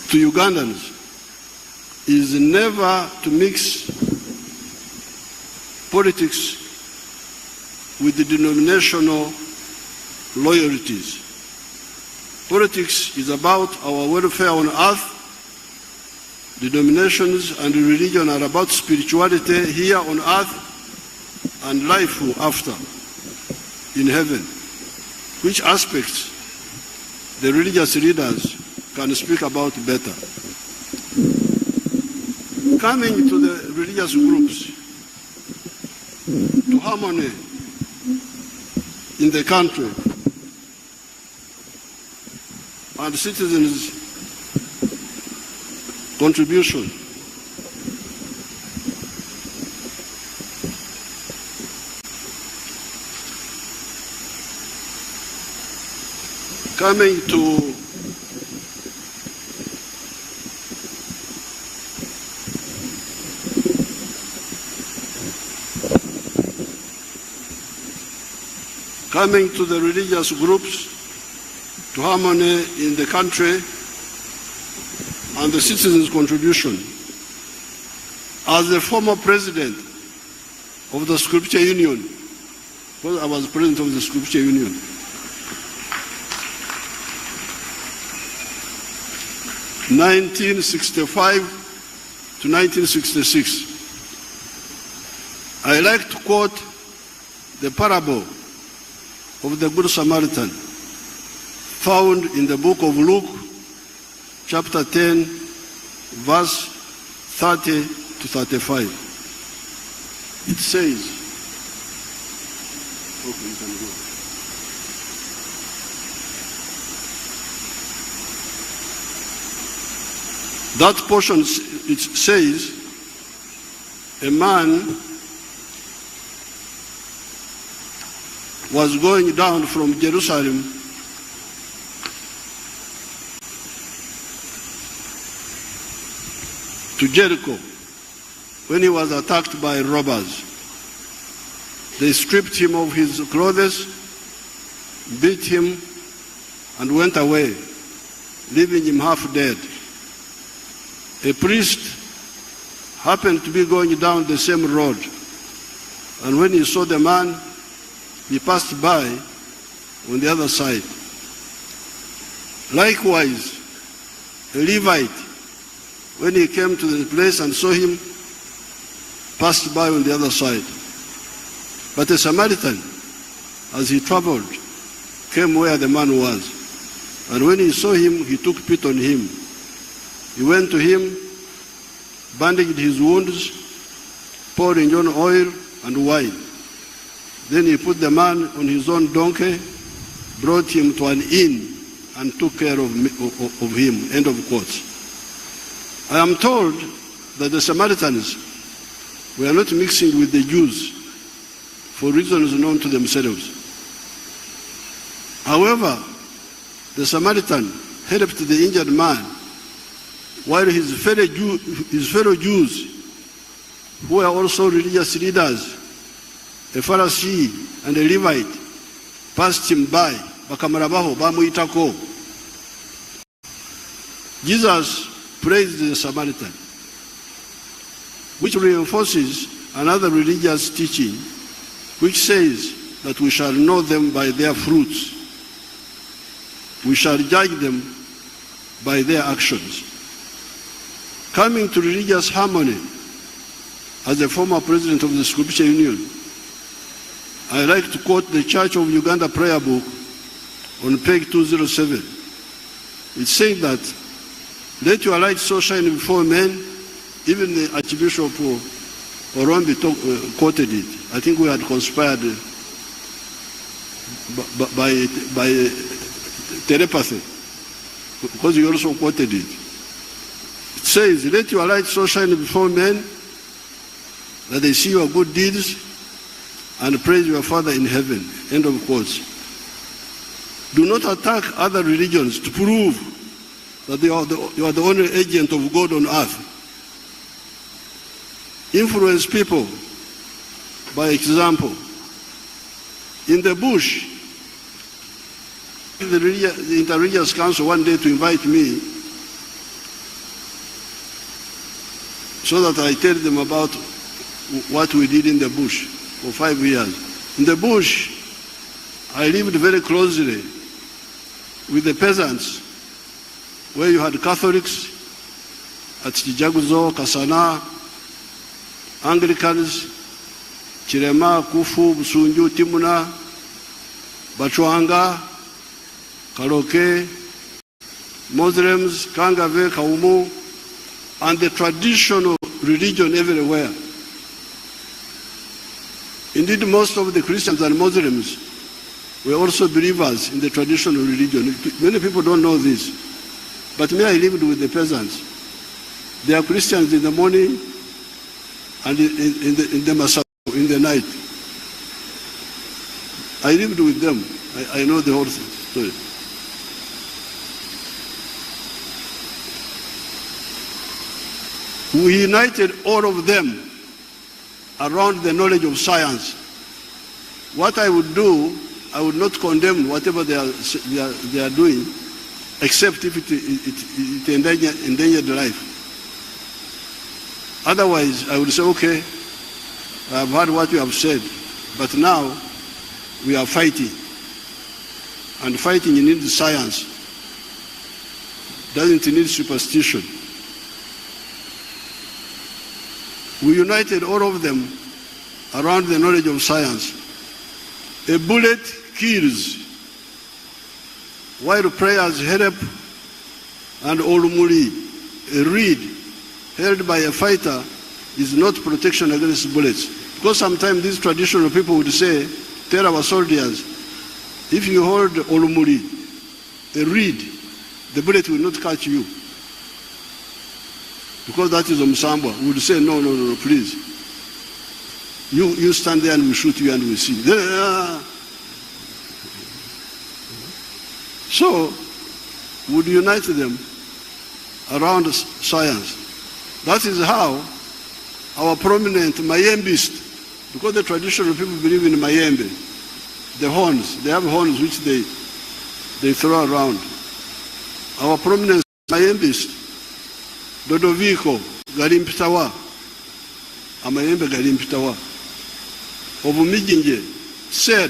P: to Ugandans is never to mix politics with the denominational loyalties. Politics is about our welfare on earth. Denominations and religion are about spirituality here on earth and life after, in heaven. Which aspects the religious leaders can speak about better. Coming to the religious groups, to harmony in the country and citizens' contribution. Coming to the religious groups, to harmony in the country and the citizens' contribution. As the former president of the Scripture Union, because I was president of the Scripture Union, (1965 to 1966), I like to quote the parable of the Good Samaritan, found in the book of Luke, chapter 10, verse 30 to 35. It says, okay, you can go. That portion, it says, a man was going down from Jerusalem to Jericho when he was attacked by robbers. They stripped him of his clothes, beat him, and went away, leaving him half dead. A priest happened to be going down the same road, and when he saw the man, he passed by on the other side. Likewise, a Levite, when he came to the place and saw him, passed by on the other side. But a Samaritan, as he traveled, came where the man was. And when he saw him, he took pity on him. He went to him, bandaged his wounds, poured in on oil and wine. Then he put the man on his own donkey, brought him to an inn, and took care of him. End of quote. I am told that the Samaritans were not mixing with the Jews for reasons known to themselves. However, the Samaritan helped the injured man, while his fellow Jews, who were also religious leaders, a Pharisee and a Levite, passed him by. Bakamarabaho, bamuyitako. Jesus praised the Samaritan, which reinforces another religious teaching, which says that we shall know them by their fruits. We shall judge them by their actions. Coming to religious harmony, as a former president of the Scripture Union, I like to quote the Church of Uganda prayer book on page 207. It says that, let your light so shine before men. Even the Archbishop Orombi quoted it. I think we had conspired by telepathy, because he also quoted it. It says, let your light so shine before men that they see your good deeds and praise your Father in heaven. End of quotes. Do not attack other religions to prove that you are the only agent of God on earth. Influence people by example. In the bush, the Interreligious Council one day to invite me so that I tell them about what we did in the bush for 5 years. In the bush, I lived very closely with the peasants, where you had Catholics at Chijaguzo, Kasana, Anglicans, Chirema, Kufu, Busunju, Timuna, Bachwanga, Kaloke, Muslims, Kangave, Kaumu, and the traditional religion everywhere. Indeed, most of the Christians and Muslims were also believers in the traditional religion. Many people don't know this. But me, I lived with the peasants. They are Christians in the morning and in the night. I lived with them. I know the whole story. We united all of them around the knowledge of science. What I would do, I would not condemn whatever they are doing, except if it endangered life. Otherwise, I would say, okay, I have heard what you have said, but now we are fighting. And fighting needs science, doesn't need superstition. We united all of them around the knowledge of science. A bullet kills, while prayers help, and Olumuli, a reed held by a fighter, is not protection against bullets. Because sometimes these traditional people would say, tell our soldiers, if you hold Olumuli, a reed, the bullet will not catch you. Because that is Omsambwa. We would say, no, please. You stand there and we shoot you and we see. So, we would unite them around science. That is how our prominent Mayembist, because the traditional people believe in Mayembe, the horns, they have horns which they throw around. Our prominent Mayembist, Dodoviko, Galimpitawa, Amayembe Galimpitawa, Obumijinje said,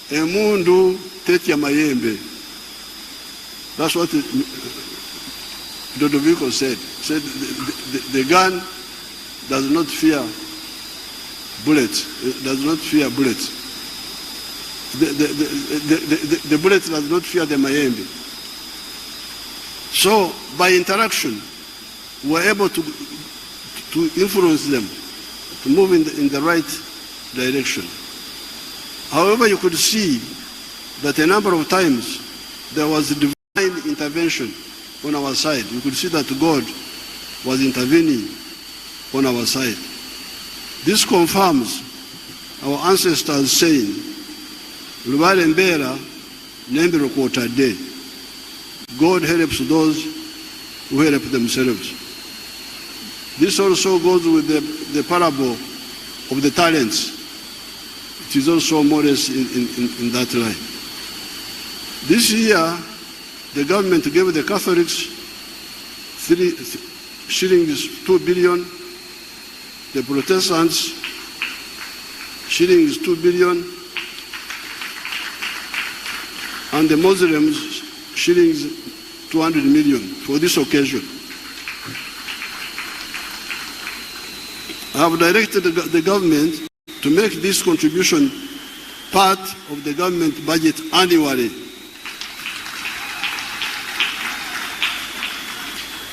P: Emundu Tetia Mayembe. That's what Dodoviko said. Said the gun does not fear bullets. It does not fear bullets. The bullet does not fear the Mayembe. So by interaction, we were able to influence them, to move in the right direction. However, you could see that a number of times there was a divine intervention on our side. You could see that God was intervening on our side. This confirms our ancestors saying, Lubale mbera nembero kwotadde. God helps those who help themselves. This also goes with the parable of the talents. It is also more or less in that line. This year, the government gave the Catholics shillings 2 billion, the Protestants shillings 2 billion, and the Muslims shillings 200 million for this occasion. I have directed the government to make this contribution part of the government budget annually.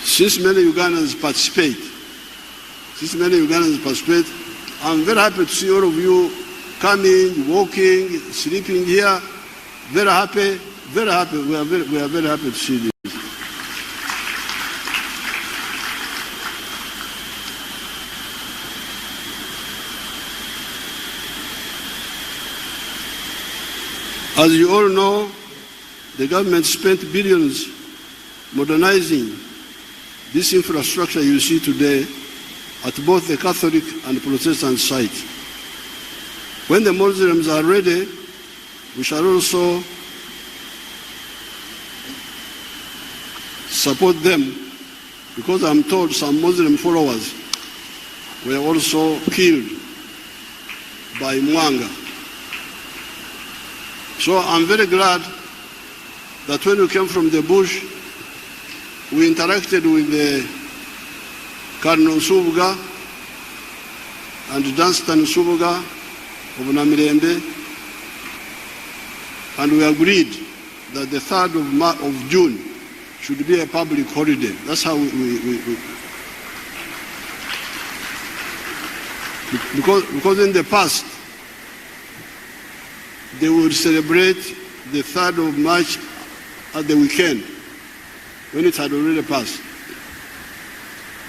P: Since many Ugandans participate, I'm very happy to see all of you coming, walking, sleeping here. Very happy, very happy. We are very happy to see this. As you all know, the government spent billions modernizing this infrastructure you see today at both the Catholic and Protestant sites. When the Muslims are ready, we shall also support them, because I'm told some Muslim followers were also killed by Mwanga. So I'm very glad that when we came from the bush, we interacted with the Cardinal Subuga and Dunstan Subuga of Namirembe, and we agreed that the 3rd of June should be a public holiday. That's how because in the past, they would celebrate the 3rd of March at the weekend, when it had already passed.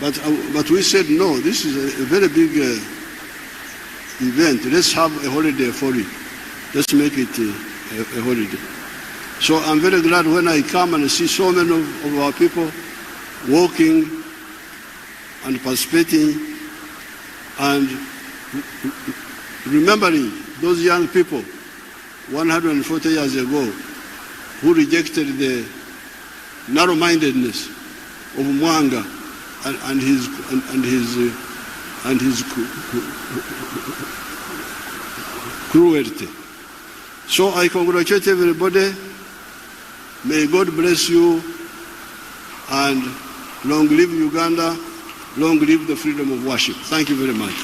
P: But we said, no, this is a very big event. Let's have a holiday for it. Let's make it a holiday. So I'm very glad when I come and see so many of our people walking and participating and remembering those young people 140 years ago who rejected the narrow-mindedness of Mwanga and his cruelty. So I congratulate everybody. May God bless you, and long live Uganda, long live the freedom of worship. Thank you very much.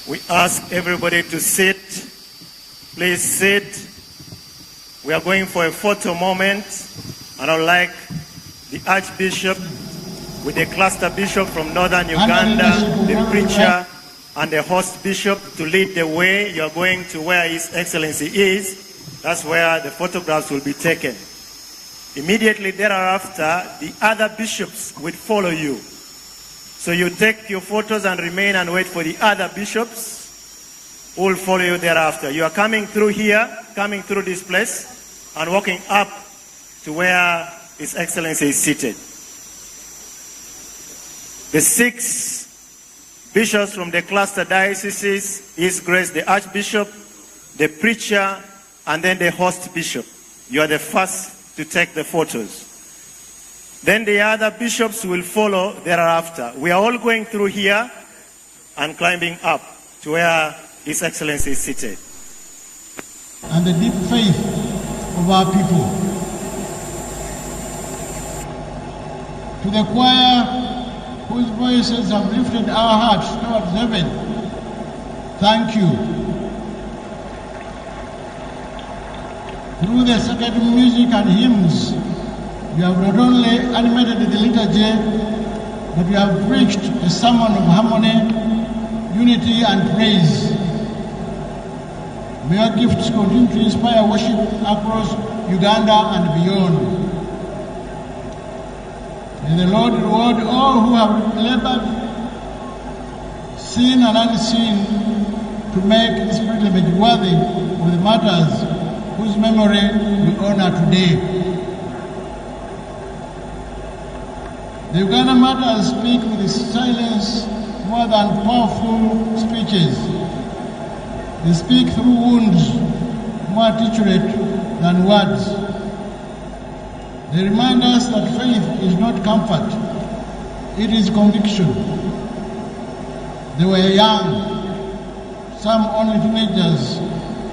S: We ask everybody to sit. Please sit. We are going for a photo moment, and I would like the Archbishop with the cluster bishop from Northern Uganda, the preacher, and the host bishop to lead the way. You are going to where His Excellency is. That's where the photographs will be taken. Immediately thereafter, the other bishops will follow you. So you take your photos and remain and wait for the other bishops who will follow you thereafter. You are coming through here, coming through this place, and walking up to where His Excellency is seated. The 6 bishops from the cluster dioceses, His Grace the Archbishop, the preacher, and then the host bishop. You are the first to take the photos. Then the other bishops will follow thereafter. We are all going through here and climbing up to where His Excellency is seated.
T: And the deep faith of our people. To the choir whose voices have lifted our hearts towards heaven, thank you. Through the sacred music and hymns, you have not only animated the liturgy, but you have preached a sermon of harmony, unity, and praise. May your gifts continue to inspire worship across Uganda and beyond. May the Lord reward all who have labored, seen and unseen, to make this privilege worthy of the martyrs whose memory we honor today. The Uganda martyrs speak with silence more than powerful speeches. They speak through wounds more articulate than words. They remind us that faith is not comfort, it is conviction. They were young, some only teenagers,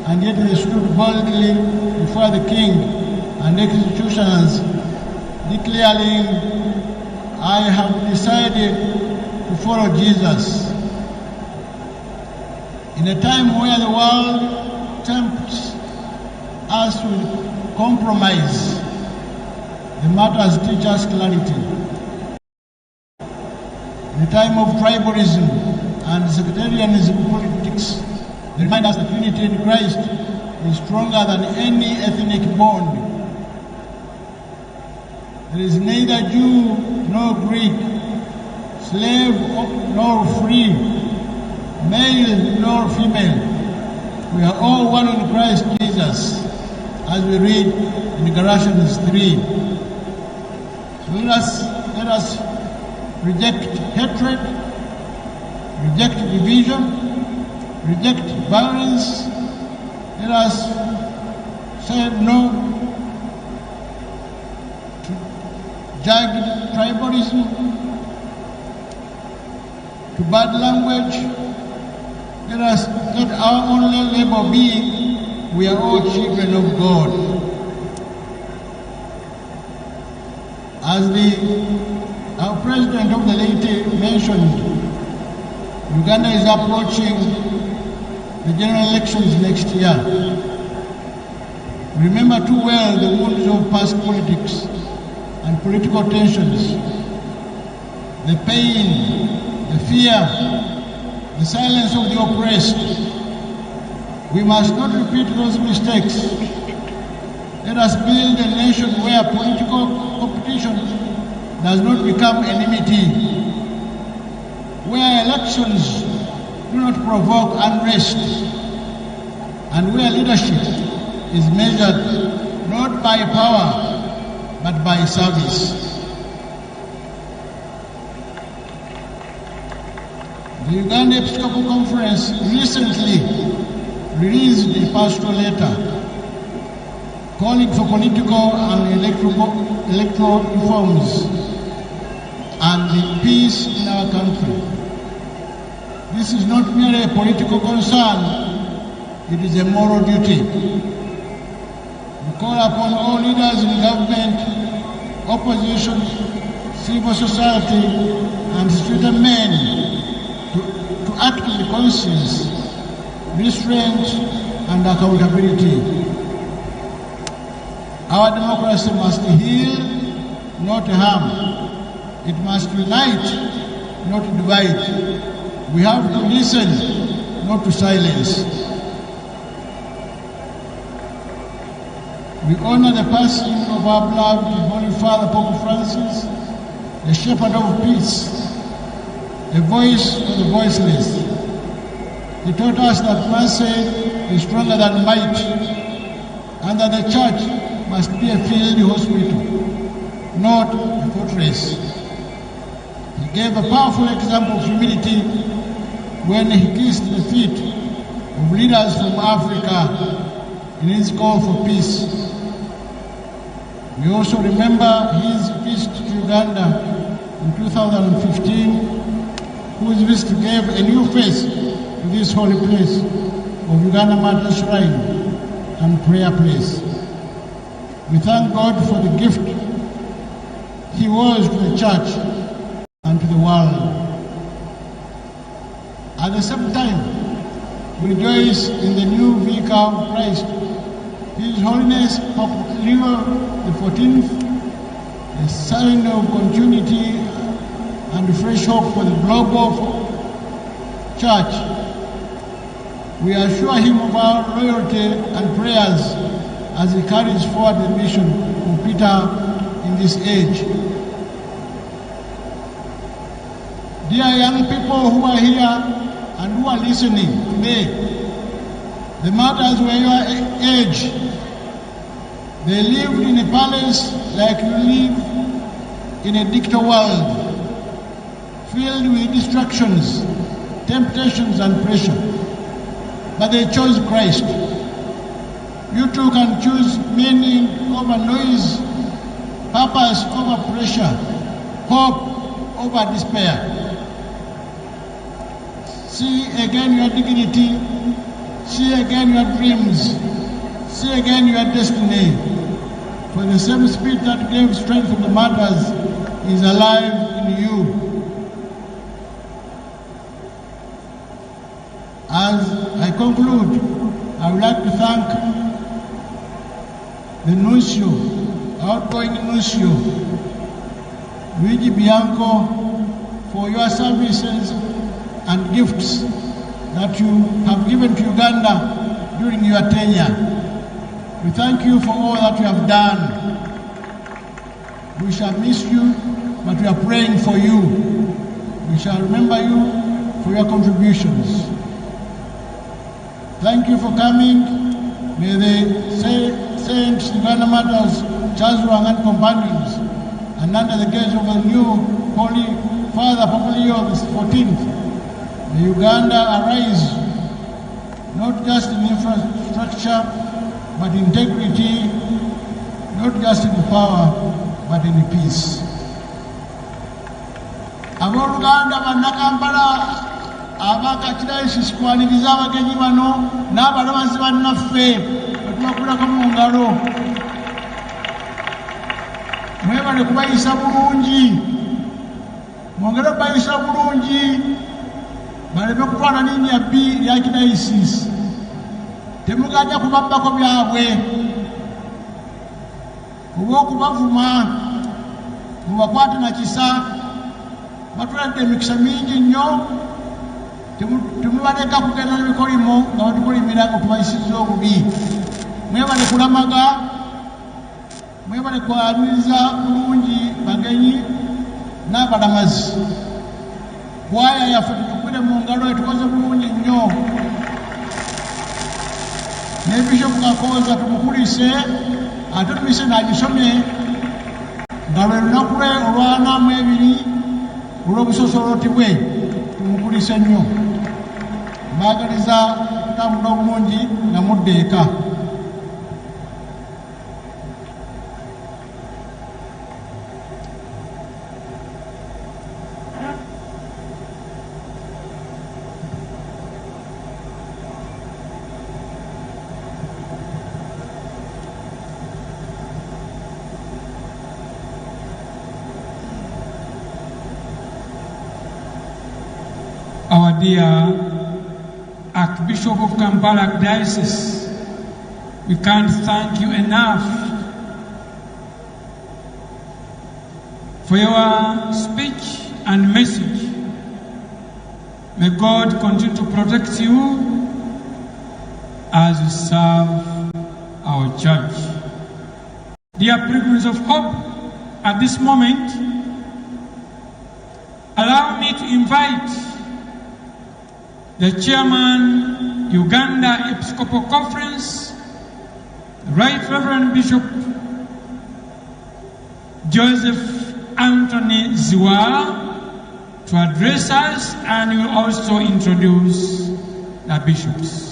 T: and yet they stood boldly before the king and executioners, declaring, I have decided to follow Jesus. In a time where the world tempts us with compromise, the martyrs teach us clarity. In a time of tribalism and sectarianism politics, they remind us that unity in Christ is stronger than any ethnic bond. There is neither Jew nor Greek, slave nor free, male nor female. We are all one in Christ Jesus, as we read in Galatians 3. So let us reject hatred, reject division, reject violence. Let us say no jagged tribalism, to bad language. Let our only label be, we are all children of God. As our president of the Laity mentioned, Uganda is approaching the general elections next year. Remember too well the wounds of past politics and political tensions, the pain, the fear, the silence of the oppressed. We must not repeat those mistakes. Let us build a nation where political competition does not become enmity, where elections do not provoke unrest, and where leadership is measured not by power, but by service. The Uganda Episcopal Conference recently released a pastoral letter calling for political and electoral reforms and the peace in our country. This is not merely a political concern, it is a moral duty. We call upon all leaders in government, opposition, civil society, and citizen men to act with conscience, restraint, and accountability. Our democracy must heal, not harm. It must unite, not divide. We have to listen, not to silence. We honor the passing of our beloved Holy Father Pope Francis, the shepherd of peace, a voice for the voiceless. He taught us that mercy is stronger than might, and that the church must be a field hospital, not a fortress. He gave a powerful example of humility when he kissed the feet of leaders from Africa in his call for peace. We also remember his visit to Uganda in 2015, whose visit gave a new face to this holy place of Uganda Martyr Shrine and prayer place. We thank God for the gift he was to the church and to the world. At the same time, we rejoice in the new vicar of Christ, His Holiness Pope Leo XIV, a sign of continuity and fresh hope for the global church. We assure him of our loyalty and prayers as he carries forward the mission of Peter in this age. Dear young people who are here and who are listening today, the martyrs were your age. They lived in a palace like you live in a digital world, filled with distractions, temptations, and pressure. But they chose Christ. You too can choose meaning over noise, purpose over pressure, hope over despair. See again your dignity, see again your dreams, see again your destiny. For the same spirit that gave strength to the martyrs is alive in you. As I conclude, I would like to thank the Nuncio, outgoing Nuncio, Luigi Bianco, for your services and gifts that you have given to Uganda during your tenure. We thank you for all that you have done. We shall miss you, but we are praying for you. We shall remember you for your contributions. Thank you for coming. May the Saints, Uganda Martyrs, Charles Rang and companions, and under the gaze of the new Holy Father Pope Leo XIV, may Uganda arise, not just in infrastructure, but in integrity, not just in power, but in peace. Abooluganda bannakampala abakatira ekikwaniriza abagenyi bano n'abalabazi bannaffe betubakulako mu ngalo, mwebale kubayisa bulungi, mwongere okubayisa bulungi, baleme kutwala linnya bbi lya kidayisisi. Temuganya kubabbako byabwe oba okubavuma, mubakwate na kisa. Batuladde emikisa mingi nnyo, temubaleka kugenda n'ebikolimo nga batukolimira nga tubayisizza obubi. Mwebale kulamaga, mwebale kwaniriza bulungi bagenyi n'abalamazi. Kwaya yaffe tutukwire mu ngalo etukoze bulungi nnyo. Ne Bishop Kakoza tumukulise, ate tumise n'agisomye nga lwe lunaku lwe olw'42 olw'obusosoloti bwe, tumukulise nnyo. Mbaagaliza okutambula obulungi nga mudda eka. Our
Q: dear Archbishop of Kampala Diocese. We can't thank you enough for your speech and message. May God continue to protect you as you serve our church. Dear pilgrims of hope, at this moment, allow me to invite the chairman, Uganda Episcopal Conference, Right Reverend Bishop Joseph Anthony Ziwa, to address us, and will also introduce the bishops.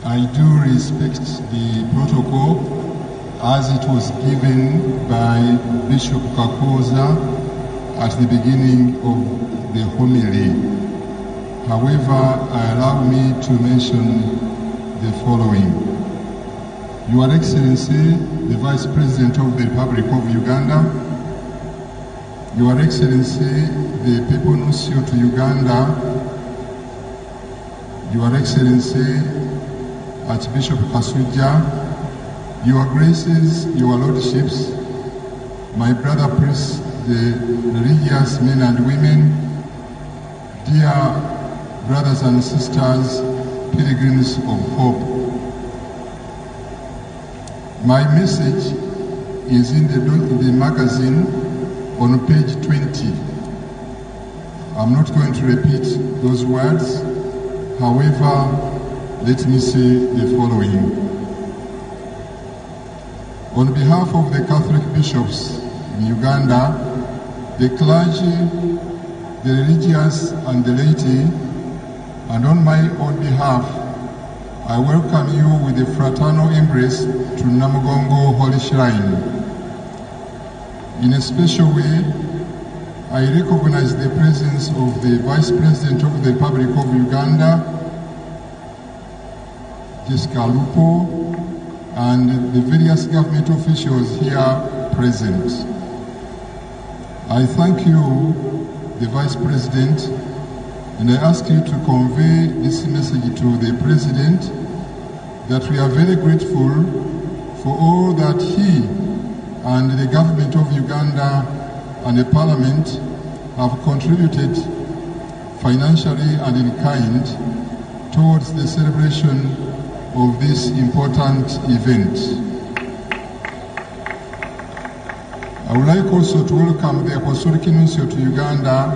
G: I do respect the protocol as it was given by Bishop Kakoza at the beginning of the homily. However, allow me to mention the following. Your Excellency, the Vice President of the Republic of Uganda, Your Excellency, the Papal Nuncio to Uganda, Your Excellency, Archbishop Kasuja, Your Graces, Your Lordships, my brother priests, the religious men and women, dear brothers and sisters, pilgrims of hope. My message is in the magazine on page 20. I'm not going to repeat those words. However, let me say the following. On behalf of the Catholic bishops in Uganda, the clergy, the religious and the laity, and on my own behalf, I welcome you with a fraternal embrace to Namugongo Holy Shrine. In a special way, I recognize the presence of the Vice President of the Republic of Uganda, Jessica Lupo, and the various government officials here present. I thank you, the Vice President, and I ask you to convey this message to the President that we are very grateful for all that he and the government of Uganda and the Parliament have contributed financially and in kind towards the celebration of this important event. I would like also to welcome the Apostolic Nuncio to Uganda,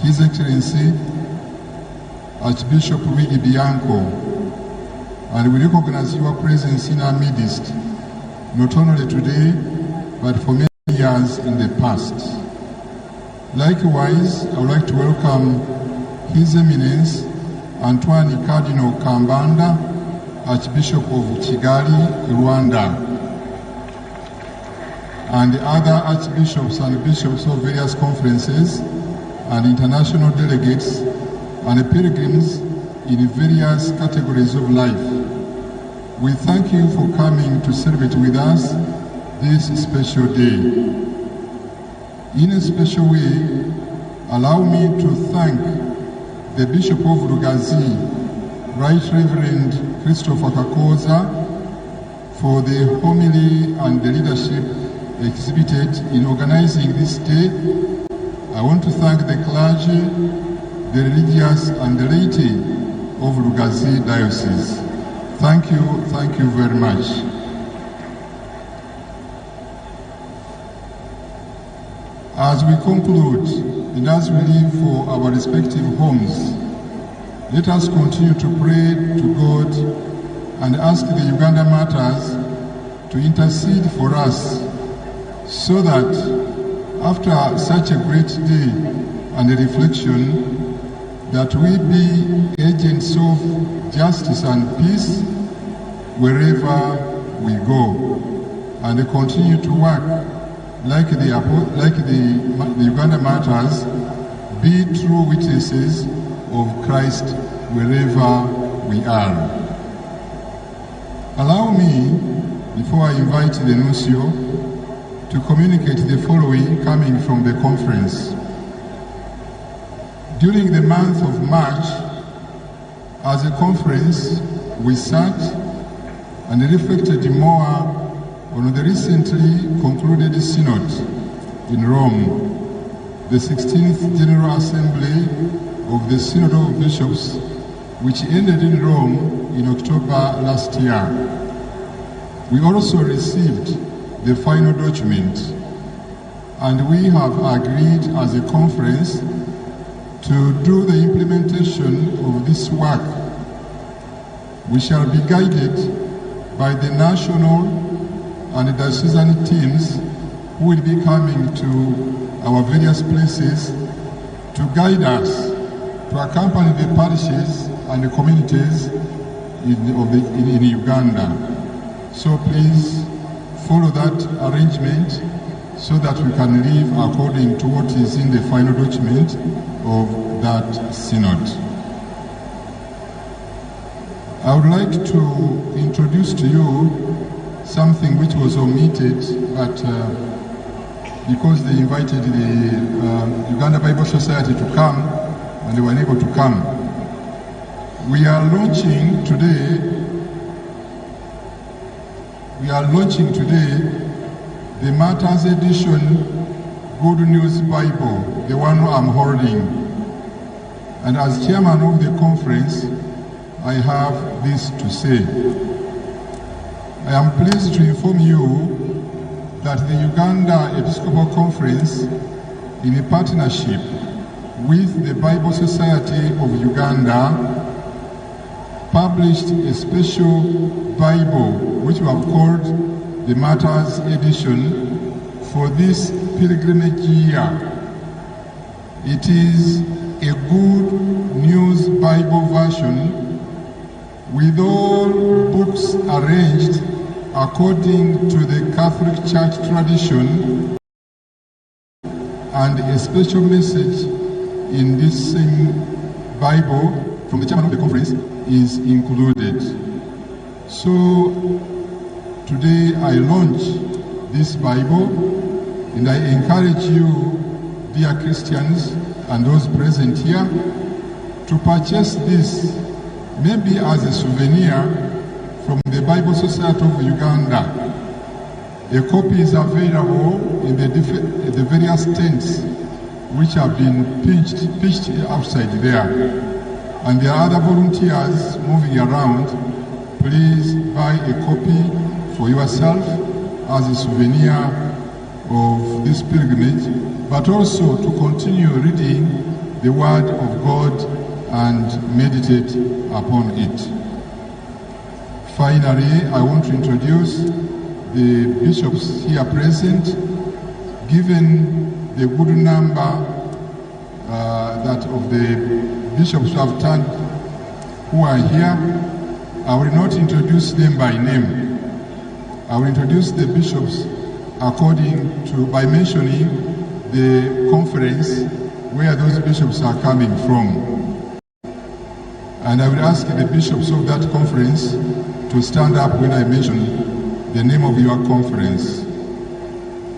G: His Excellency Archbishop Luigi Bianco, and we recognize your presence in our midst, not only today, but for many years in the past. Likewise, I would like to welcome His Eminence Antoine Cardinal Kambanda, Archbishop of Kigali, Rwanda, and the other archbishops and bishops of various conferences and international delegates and pilgrims in various categories of life. We thank you for coming to celebrate with us this special day. In a special way, allow me to thank the Bishop of Rugazi, Right Reverend Christopher Kakoza, for the homily and the leadership exhibited in organizing this day. I want to thank the clergy, the religious and the laity of Rugazi Diocese. Thank you very much. As we conclude and as we leave for our respective homes, let us continue to pray to God and ask the Uganda Matters to intercede for us so that after such a great day and a reflection, that we be agents of justice and peace wherever we go, and continue to work like the Uganda Martyrs, be true witnesses of Christ wherever we are. Allow me, before I invite the Nuncio, to communicate the following coming from the conference. During the month of March, as a conference, we sat and reflected more on the recently concluded synod in Rome, the 16th General Assembly of the Synod of Bishops, which ended in Rome in October last year. We also received the final document, and we have agreed as a conference to do the implementation of this work. We shall be guided by the national and diocesan teams who will be coming to our various places to guide us, to accompany the parishes and the communities in Uganda. So please follow that arrangement so that we can live according to what is in the final document of that synod. I would like to introduce to you something which was omitted, but because they invited the Uganda Bible Society to come and they were unable to come. We are launching today the Martyrs Edition Good News Bible, the one I'm holding. And as chairman of the conference, I have this to say. I am pleased to inform you that the Uganda Episcopal Conference, in a partnership with the Bible Society of Uganda, published a special Bible which we have called the Martyrs Edition for this pilgrimage year. It is a good news Bible version with all books arranged according to the Catholic Church tradition, and a special message in this same Bible from the chairman of the conference is included. So today I launch this Bible, and I encourage you, dear Christians and those present here, to purchase this, maybe as a souvenir from the Bible Society of Uganda. A copy is available in the various tents which have been pitched outside there. And there are other volunteers moving around. Please buy a copy for yourself as a souvenir of this pilgrimage, but also to continue reading the Word of God and meditate upon it. Finally, I want to introduce the bishops here present. Given the good number that of the bishops who have turned, who are here, I will not introduce them by name. I will introduce the bishops according to, by mentioning the conference where those bishops are coming from. And I will ask the bishops of that conference to stand up when I mention the name of your conference.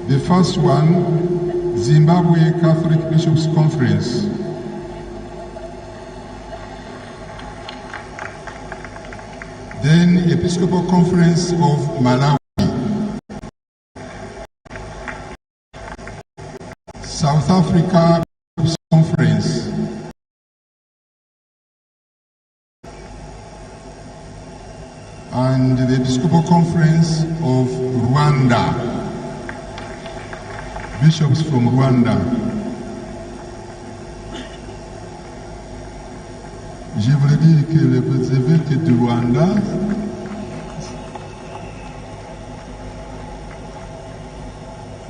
G: The first one, Zimbabwe Catholic Bishops Conference. Then Episcopal Conference of Malawi. South Africa Bishops Conference. And the Episcopal Conference of Rwanda, bishops from Rwanda. Je voulais dire que les évêques de Rwanda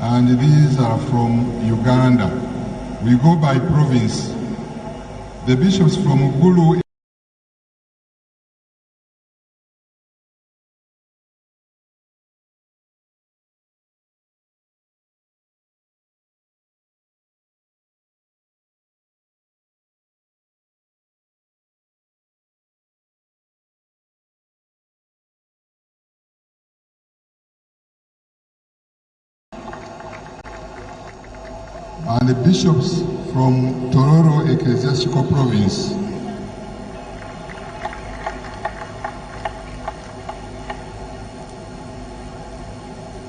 G: and these are from Uganda. We go by province. The bishops from Gulu and the bishops from Tororo Ecclesiastical Province.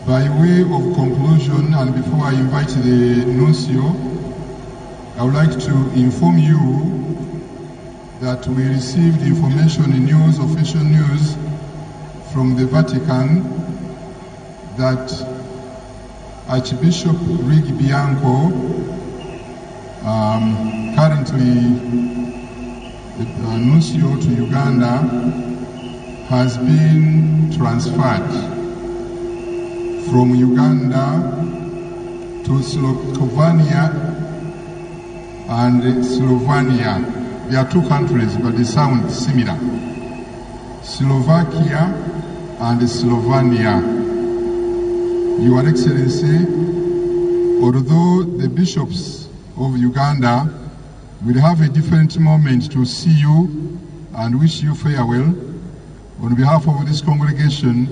G: By way of conclusion, and before I invite the nuncio, I would like to inform you that we received information in news, official news from the Vatican that Archbishop Rigi Bianco, currently the nuncio to Uganda, has been transferred from Uganda to Slovenia and Slovenia. There are two countries, but they sound similar. Slovakia and Slovenia. Your Excellency, although the bishops of Uganda will have a different moment to see you and wish you farewell, on behalf of this congregation,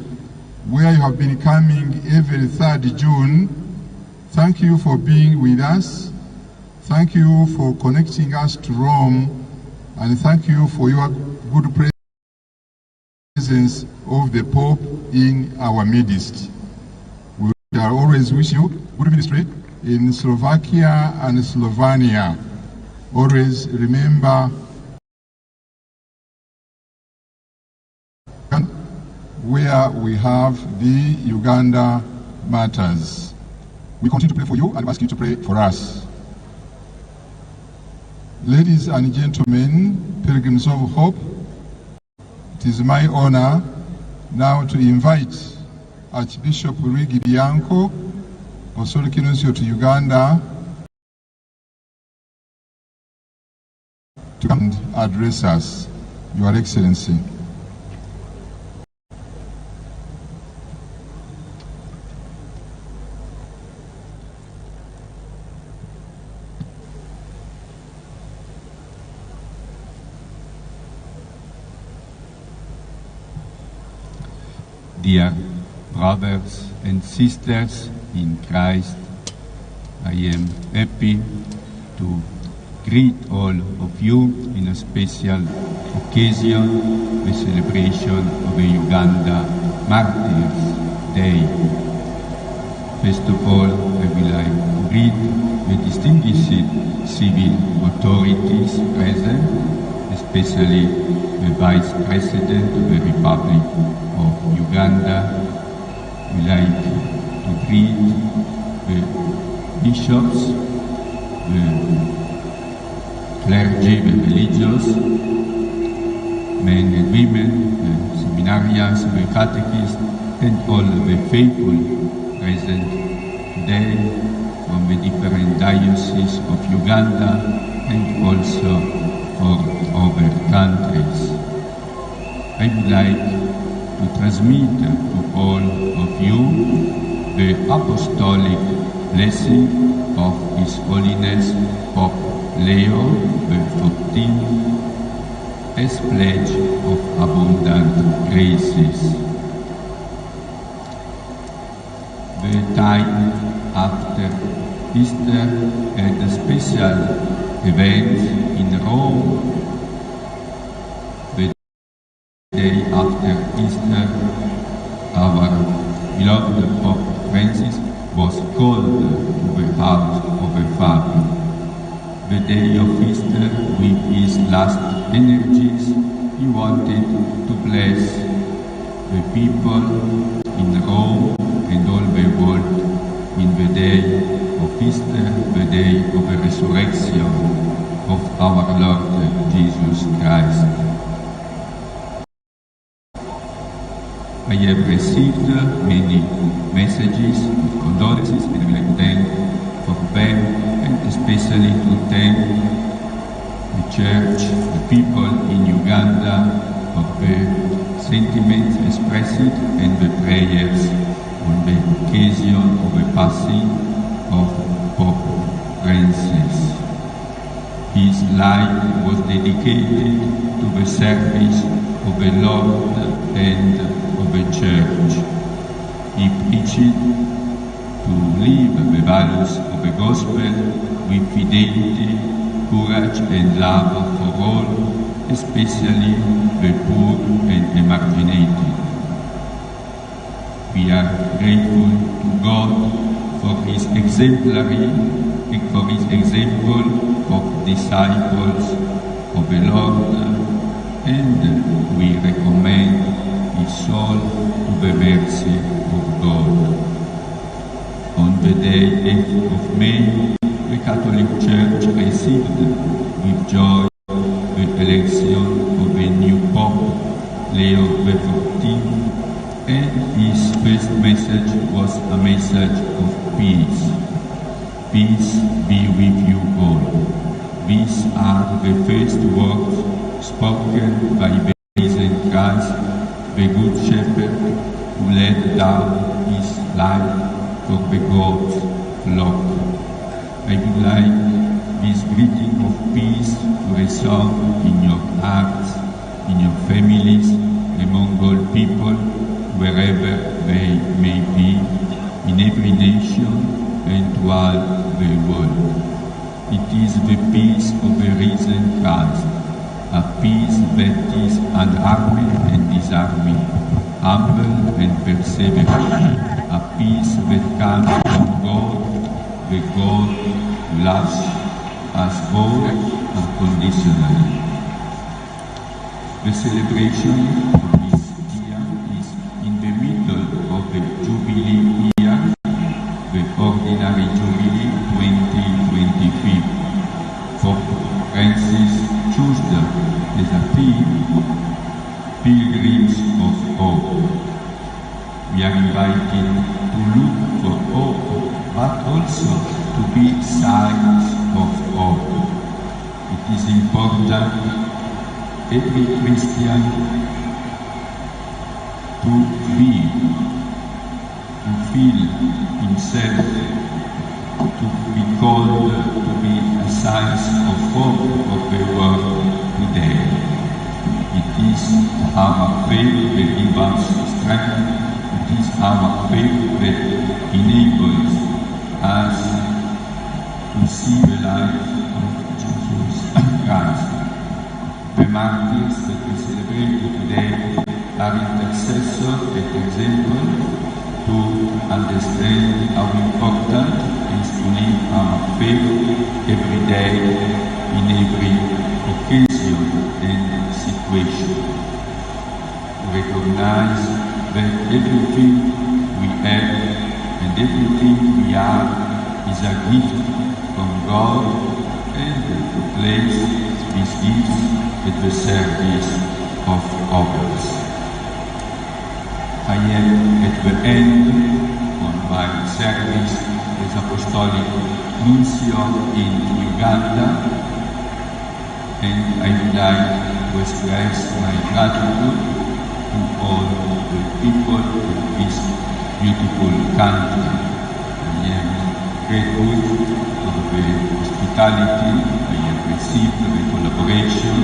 G: where you have been coming every 3rd June, thank you for being with us, thank you for connecting us to Rome, and thank you for your good presence of the Pope in our midst. We are always wish you good ministry in Slovakia and Slovenia. Always remember where we have the Uganda matters. We continue to pray for you and ask you to pray for us. Ladies and gentlemen, pilgrims of hope, it is my honor now to invite Archbishop Rigi Bianco, Apostolic Nuncio to Uganda, to come and address us, Your Excellency.
I: Dear brothers and sisters in Christ, I am happy to greet all of you in a special occasion, the celebration of the Uganda Martyrs Day. First of all, I would like to greet the distinguished civil authorities present, especially the Vice President of the Republic of Uganda. We like to greet the bishops, the clergy, the religious, men and women, the seminarians, the catechists, and all the faithful present today from the different dioceses of Uganda and also for other countries. I would like to transmit to all of you the apostolic blessing of His Holiness Pope Leo XIV as pledge of abundant graces. The time after Easter had a special event in Rome. The day after Easter, our beloved Pope Francis was called to the heart of the Father. The day of Easter, with his last energies, he wanted to bless the people in Rome and all the world in the day of Easter, the day of the resurrection of our Lord Jesus Christ. I have received many messages of condolences, and I would like to thank for them, and especially to thank the church, the people in Uganda, for the sentiments expressed and the prayers on the occasion of the passing of Pope Francis. His life was dedicated to the service of the Lord and of the Church. He preached to live the values of the Gospel with fidelity, courage and love for all, especially the poor and marginated. We are grateful to God for his example of disciples of the Lord, and we recommend his soul to the mercy of God. On the day 8th of May, the Catholic Church received with joy the election of the new Pope, Leo XIV, and his first message was a message of peace. Peace be with you all. These are the first words spoken by the risen Christ, the Good Shepherd, who laid down his life for the God's flock. I would like this greeting of peace to resound in your hearts, in your families, among all people, wherever they may be, in every nation and throughout the world. It is the peace of the risen Christ, a peace that is unarmed and disarming, humble and persevering, a peace that comes from God, the God who loves us all unconditionally. The celebration of this year is in the middle of the Jubilee year, the Ordinary Jubilee 2023. Pope Francis chose as a theme, Pilgrims of Hope. We are invited to look for hope, but also to be signs of hope. It is important every Christian to feel himself to be called to be a sign of hope of the world today. It is our faith that gives us strength. It is our faith that enables us to see the life of Jesus Christ. The martyrs that we celebrate today are intercessors and examples to understand how important it is to live our faith every day, in every occasion and situation. To recognize that everything we have and everything we are is a gift from God, and to place these gifts at the service of others. I am at the end of my service as Apostolic Nuncio in Uganda, and I would like to express my gratitude to all the people of this beautiful country. I am grateful for the hospitality I have received, the collaboration,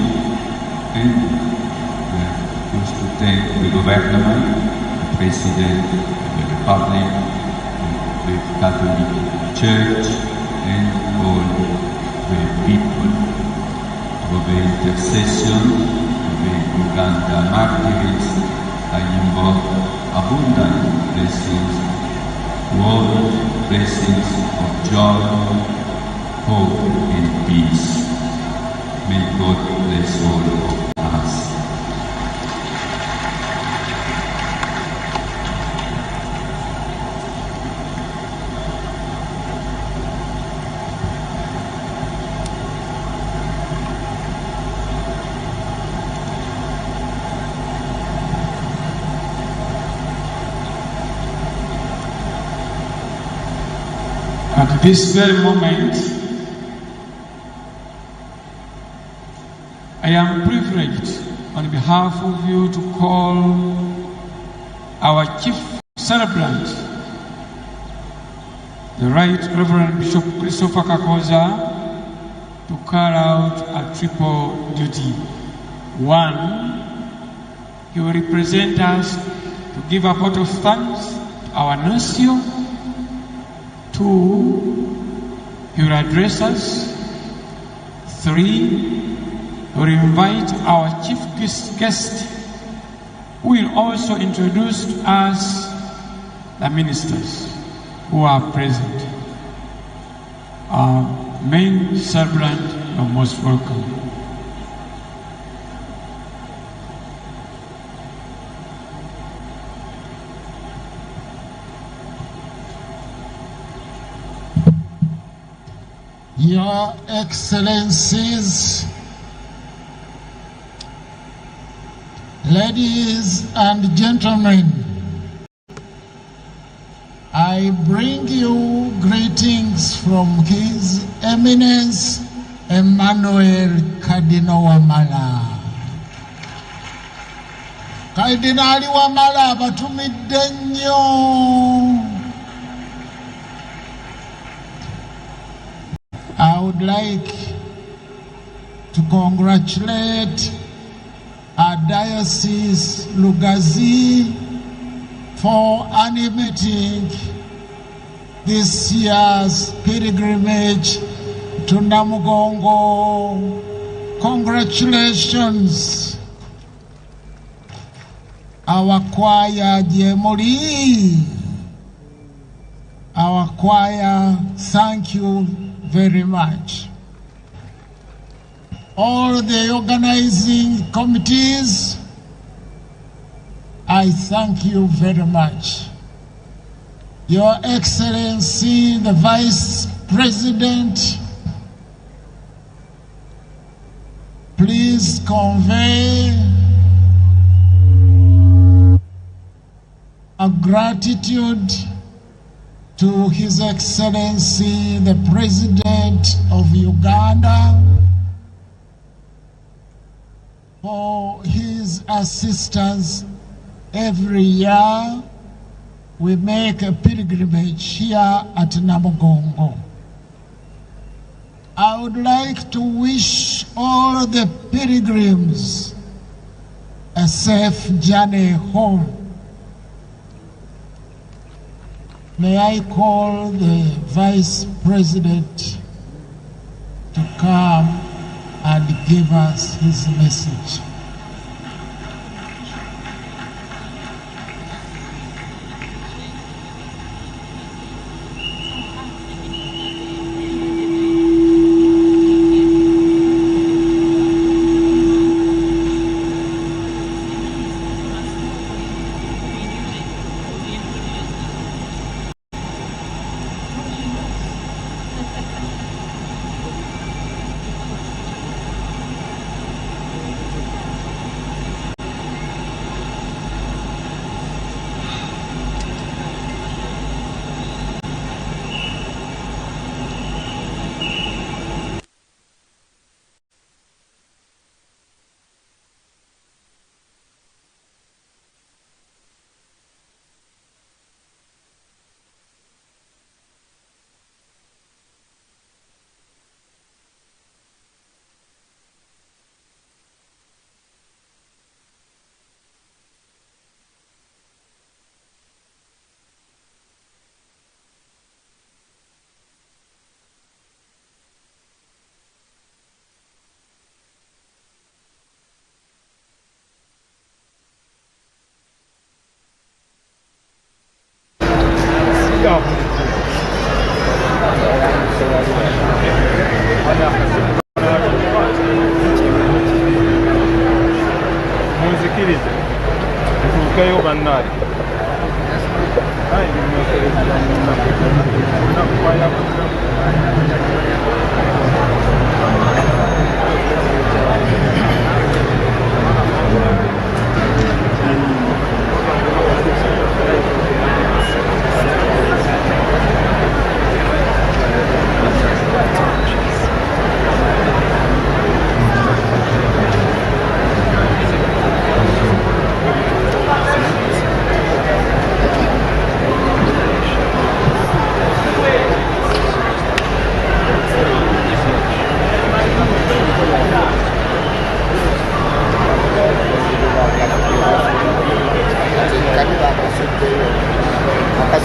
I: and just to thank the government, the President of the Republic, the Catholic Church, and all the people for the intercession of the Uganda martyrs. I invoke abundant blessings, all blessings of joy, hope, and peace. May God bless all of us.
Q: At this very moment, I am privileged on behalf of you to call our chief celebrant, the Right Reverend Bishop Christopher Kakoza, to carry out a triple duty. One, he will represent us to give a vote of thanks to our nuncio. Two, he will address us. Three, he will invite our chief guest, who will also introduce to us the ministers who are present. Our main celebrant, you're most welcome.
T: Your Excellencies, ladies and gentlemen, I bring you greetings from His Eminence Emmanuel Cardinal Wamala. Kardinali Wamala batumidde nnyo. I would like to congratulate our Diocese Lugazi for animating this year's pilgrimage to Namugongo. Congratulations. Our choir, Jemoli. Our choir, thank you very much. All the organizing committees, I thank you very much. Your Excellency, the Vice President, please convey a gratitude to His Excellency, the President of Uganda, for his assistance. Every year we make a pilgrimage here at Namugongo. I would like to wish all the pilgrims a safe journey home. May I call the Vice President to come and give us his message.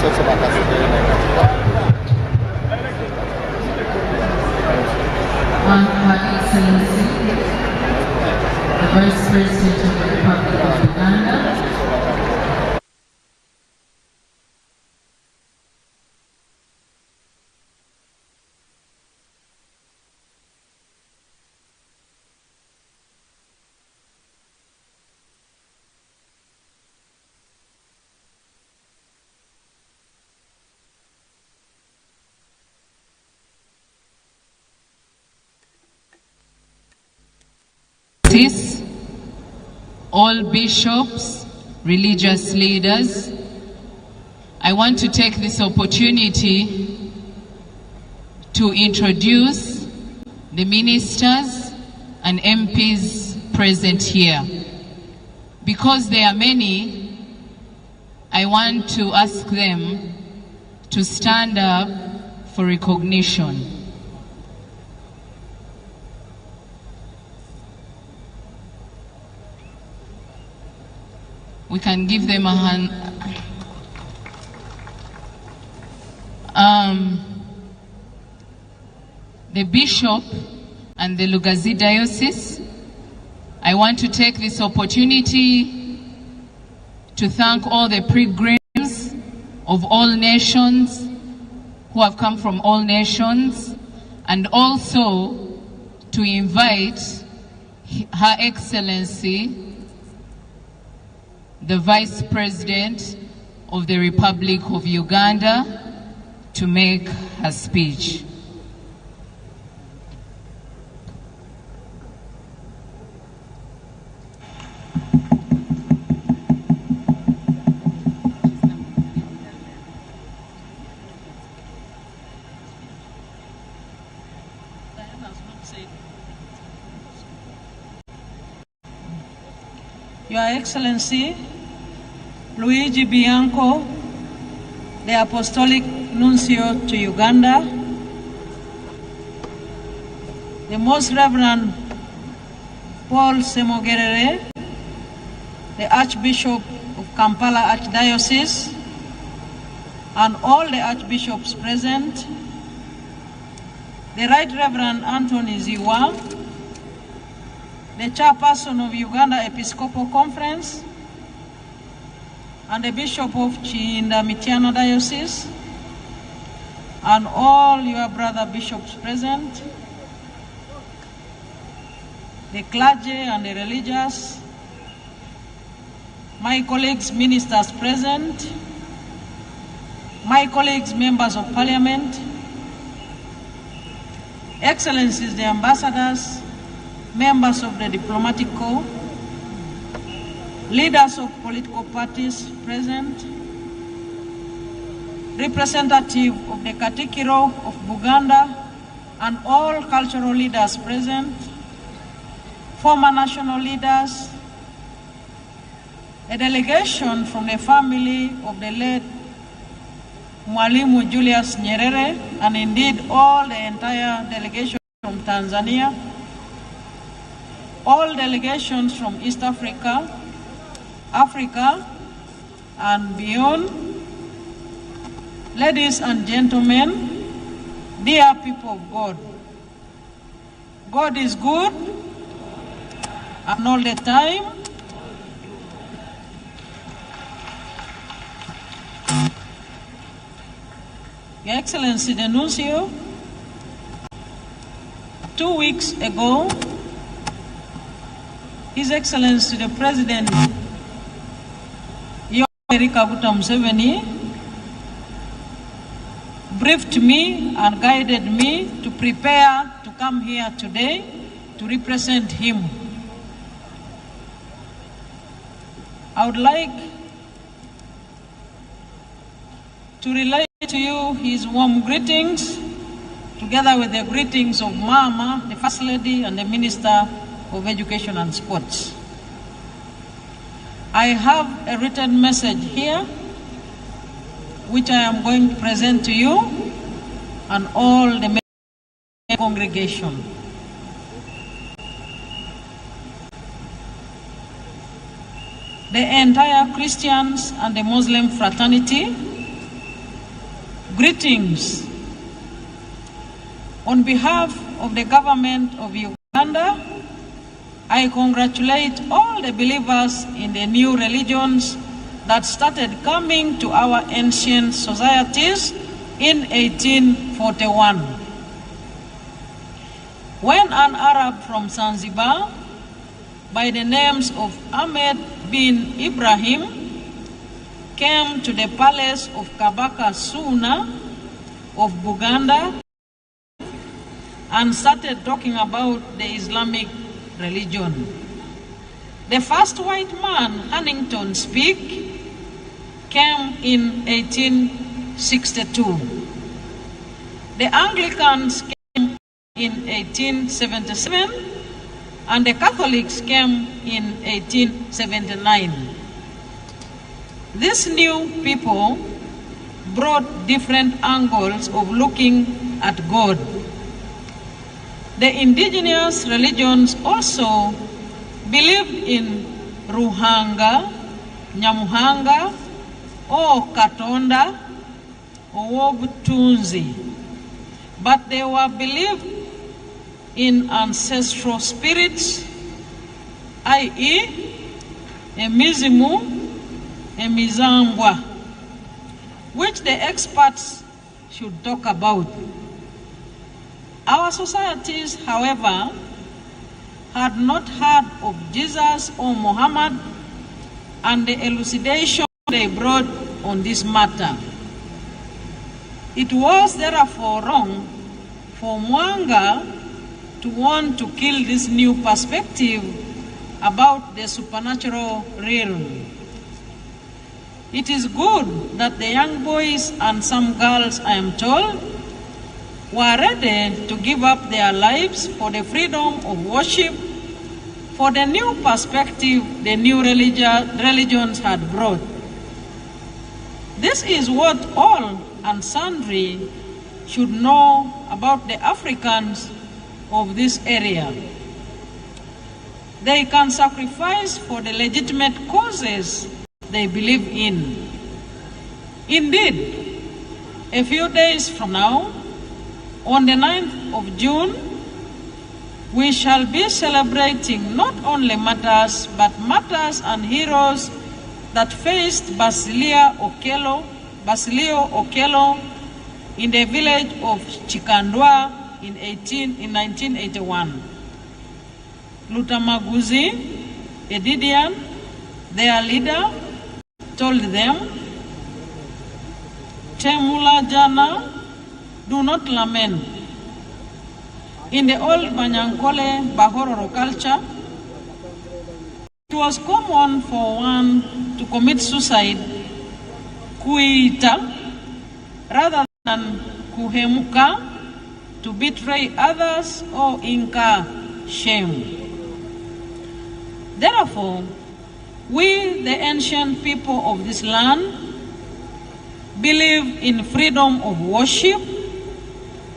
F: On Her Excellency, the Vice President of the Republic of Uganda,
M: all bishops, religious leaders, I want to take this opportunity to introduce the ministers and MPs present here. Because there are many, I want to ask them to stand up for recognition. We can give them a hand. The Bishop and the Lugazi Diocese, I want to take this opportunity to thank all the pilgrims of all nations who have come from all nations, and also to invite Her Excellency the Vice President of the Republic of Uganda to make her speech.
W: Your Excellency, Luigi Bianco, the Apostolic Nuncio to Uganda, the Most Reverend Paul Semogerere, the Archbishop of Kampala Archdiocese, and all the Archbishops present, the Right Reverend Anthony Ziwa, the Chairperson of Uganda Episcopal Conference, and the Bishop of Chinda-Mitiano Diocese, and all your brother bishops present, the clergy and the religious, my colleagues ministers present, my colleagues members of parliament, excellencies the ambassadors, members of the diplomatic corps, leaders of political parties present, representative of the Ekiro of Buganda, and all cultural leaders present, former national leaders, a delegation from the family of the late Mwalimu Julius Nyerere, and indeed all the entire delegation from Tanzania, all delegations from East Africa, Africa, and beyond. Ladies and gentlemen, dear people of God, God is good, and all the time. Your Excellency the Nuncio, 2 weeks ago, His Excellency the President Yoweri Kaguta Museveni briefed me and guided me to prepare to come here today to represent him. I would like to relay to you his warm greetings, together with the greetings of Mama, the First Lady, and the Minister of Education and Sports. I have a written message here, which I am going to present to you and all the congregation. The entire Christians and the Muslim fraternity Greetings. On behalf of the government of Uganda, I congratulate all the believers in the new religions that started coming to our ancient societies in 1841. When an Arab from Zanzibar by the names of Ahmed bin Ibrahim came to the palace of Kabaka Suna of Buganda and started talking about the Islamic religion. The first white man, Huntington Speke, came in 1862. The Anglicans came in 1877, and the Catholics came in 1879. These new people brought different angles of looking at God. The indigenous religions also believed in Ruhanga, Nyamuhanga, or Katonda, or Wobutunzi, but they were believed in ancestral spirits, i.e., Emizimu, Emizangwa, which the experts should talk about. Our societies, however, had not heard of Jesus or Muhammad and the elucidation they brought on this matter. It was therefore wrong for Mwanga to want to kill this new perspective about the supernatural realm. It is good that the young boys and some girls, I am told, were ready to give up their lives for the freedom of worship, for the new perspective the new religions had brought. This is what all and sundry should know about the Africans of this area. They can sacrifice for the legitimate causes they believe in. Indeed, a few days from now, on the 9th of June, we shall be celebrating not only martyrs, but martyrs and heroes that faced Basilio Okello in the village of Chikandwa in 1981. Lutamaguzi, Edidian, their leader, told them, Temula Jana, do not lament. In the old Banyankole Bahororo culture, it was common for one to commit suicide, kuita, rather than kuhemuka, to betray others or incur shame. Therefore, we, the ancient people of this land, believe in freedom of worship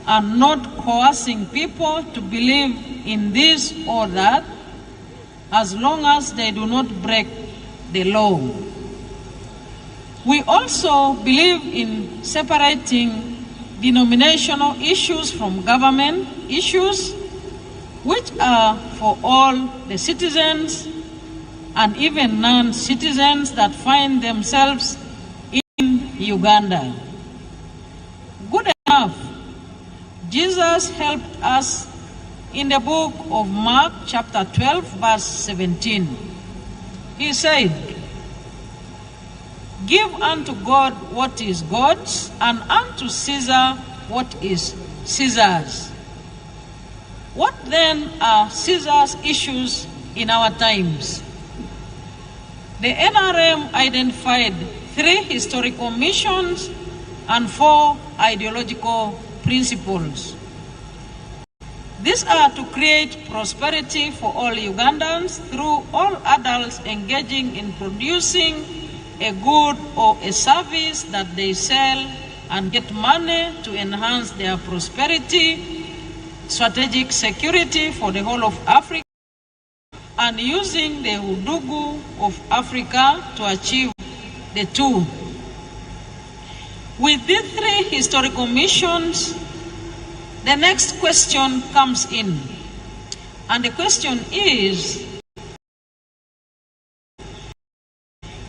W: and not coercing people to believe in this or that, as long as they do not break the law. We also believe in separating denominational issues from government issues, which are for all the citizens and even non-citizens that find themselves in Uganda. Good enough, Jesus helped us in the book of Mark chapter 12 verse 17. He said, give unto God what is God's, and unto Caesar what is Caesar's. What then are Caesar's issues in our times? The NRM identified 3 historical missions and 4 ideological principles. These are to create prosperity for all Ugandans through all adults engaging in producing a good or a service that they sell and get money to enhance their prosperity, strategic security for the whole of Africa, and using the Udugu of Africa to achieve the two. With these three historical missions, the next question comes in. And the question is,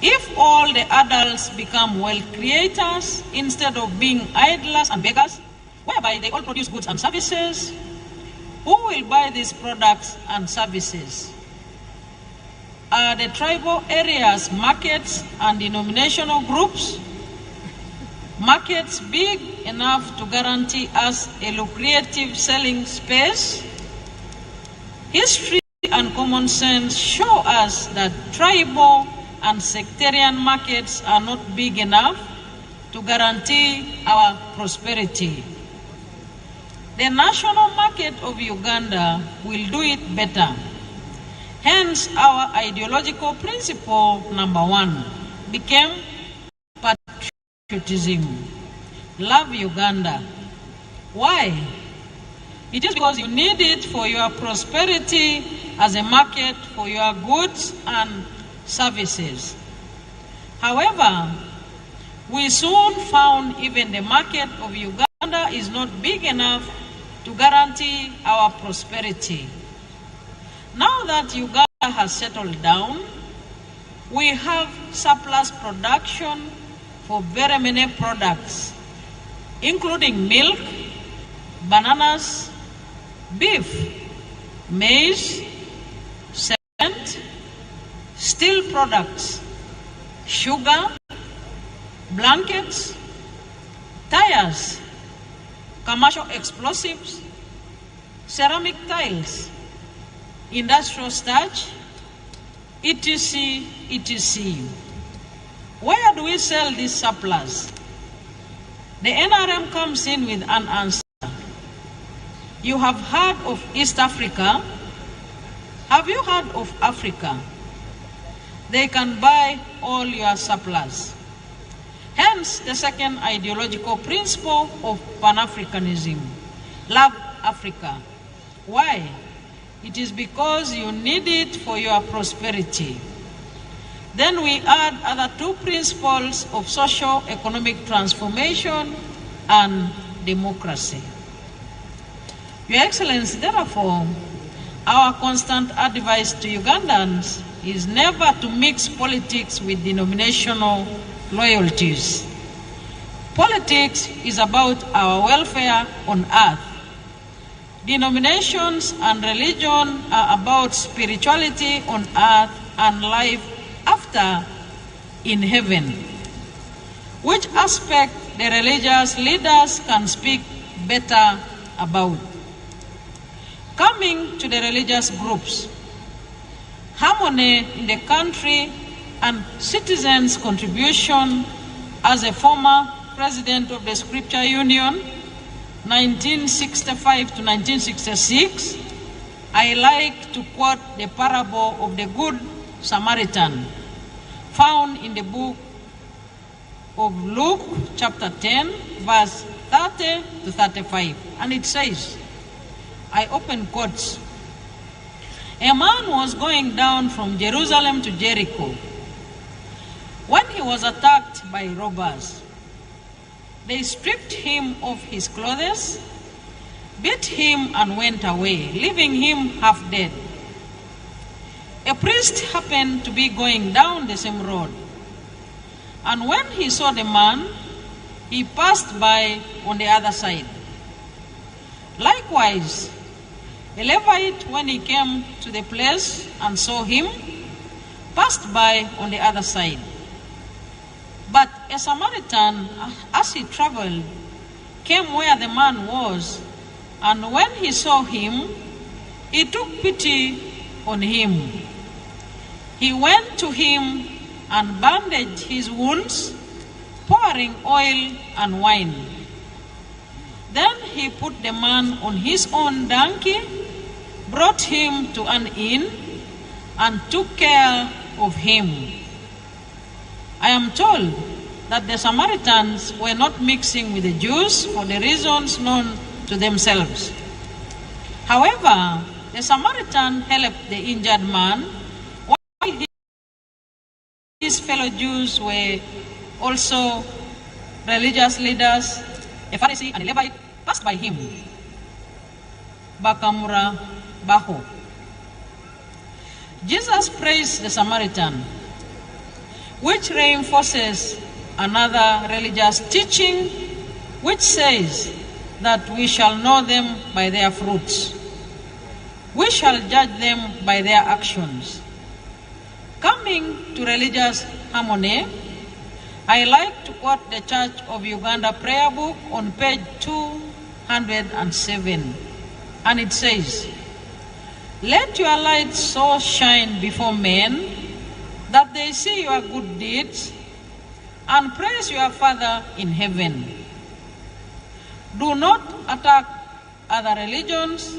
W: if all the adults become wealth creators instead of being idlers and beggars, whereby they all produce goods and services, who will buy these products and services? Are the tribal areas markets and denominational groups? Markets big enough to guarantee us a lucrative selling space? History and common sense show us that tribal and sectarian markets are not big enough to guarantee our prosperity. The national market of Uganda will do it better. Hence, our ideological principle number 1 became patriotism. Love Uganda. Why? It is because you need it for your prosperity as a market for your goods and services. However, we soon found even the market of Uganda is not big enough to guarantee our prosperity. Now that Uganda has settled down, we have surplus production for very many products, including milk, bananas, beef, maize, cement, steel products, sugar, blankets, tires, commercial explosives, ceramic tiles, industrial starch, etc., etc. Where do we sell this surplus? The NRM comes in with an answer. You have heard of East Africa. Have you heard of Africa? They can buy all your surplus. Hence, the second ideological principle of Pan-Africanism. Love Africa. Why? It is because you need it for your prosperity. Then we add other 2 principles of socio-economic transformation and democracy. Your Excellency, therefore, our constant advice to Ugandans is never to mix politics with denominational loyalties. Politics is about our welfare on earth. Denominations and religion are about spirituality on earth and life after in heaven. Which aspect the religious leaders can speak better about? Coming to the religious groups, harmony in the country and citizens' contribution as a former president of the Scripture Union, 1965 to 1966, I like to quote the parable of the Good Samaritan, found in the book of Luke, chapter 10, verse 30 to 35. And it says, I open quotes, a man was going down from Jerusalem to Jericho when he was attacked by robbers. They stripped him of his clothes, beat him and went away, leaving him half dead. A priest happened to be going down the same road, and when he saw the man, he passed by on the other side. Likewise, a Levite, when he came to the place and saw him, passed by on the other side. But a Samaritan, as he traveled, came where the man was, and when he saw him, he took pity on him. He went to him and bandaged his wounds, pouring oil and wine. Then he put the man on his own donkey, brought him to an inn, and took care of him. I am told that the Samaritans were not mixing with the Jews for the reasons known to themselves. However, the Samaritan helped the injured man, while his fellow Jews were also religious leaders, a Pharisee and a Levite, passed by him. Bakamura Baho. Jesus praised the Samaritan, which reinforces another religious teaching which says that we shall know them by their fruits. We shall judge them by their actions. Coming to religious harmony, I like to quote the Church of Uganda prayer book on page 207, and it says, "Let your light so shine before men that they see your good deeds and praise your Father in heaven." Do not attack other religions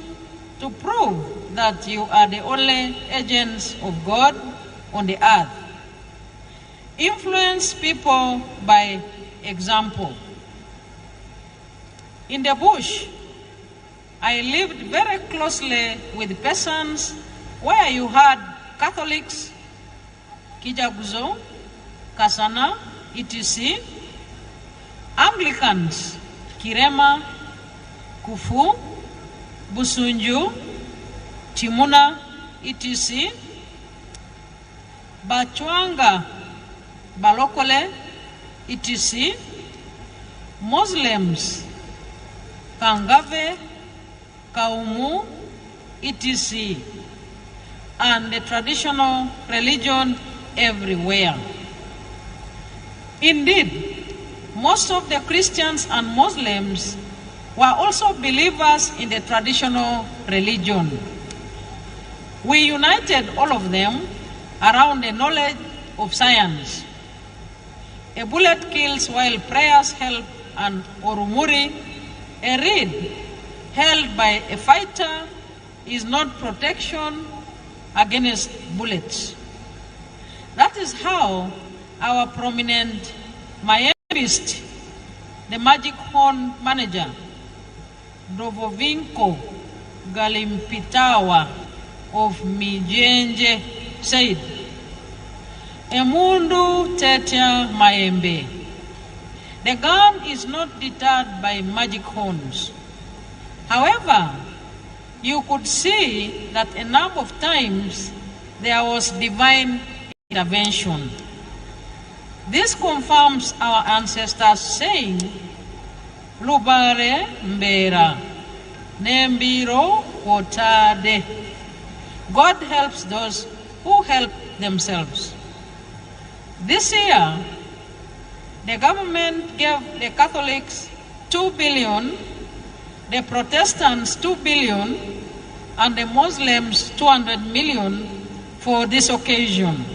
W: to prove that you are the only agents of God on the earth. Influence people by example. In the bush, I lived very closely with persons where you had Catholics, Ky'Abajurizi, Kasana, etc., Anglicans, Kirema, Kufu, Busunju, Timuna, etc., Bachwanga, Balokole, etc., Muslims, Kangave, Kaumu, etc., and the traditional religion everywhere. Indeed, most of the Christians and Muslims were also believers in the traditional religion. We united all of them around the knowledge of science. A bullet kills while prayers help, and Orumuri, a reed held by a fighter, is not protection against bullets. That is how our prominent Miamist, the magic horn manager, Dovovinko Galimpitawa of Mijenje, said, "Emundu tetia maembe." The gun is not deterred by magic horns. However, you could see that a number of times there was divine intervention. This confirms our ancestors saying, "Lubare mbera, nembiro wotade." God helps those who help themselves. This year, the government gave the Catholics 2 billion, the Protestants 2 billion, and the Muslims 200 million for this occasion.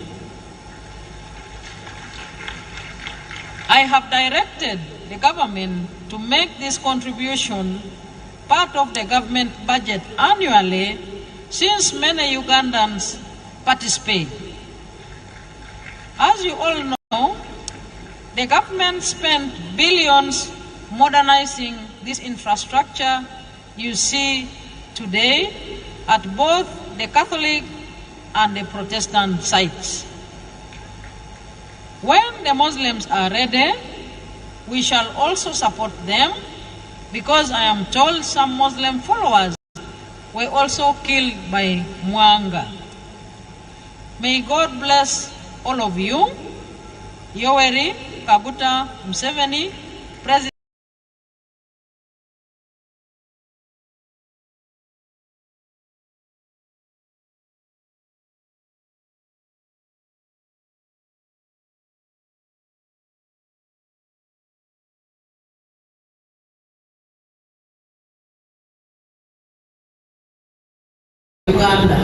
W: I have directed the government to make this contribution part of the government budget annually, since many Ugandans participate. As you all know, the government spent billions modernizing this infrastructure you see today at both the Catholic and the Protestant sites. When the Muslims are ready, we shall also support them, because I am told some Muslim followers were also killed by Mwanga. May God bless all of you. Yoweri Kaguta Museveni, President. Uganda.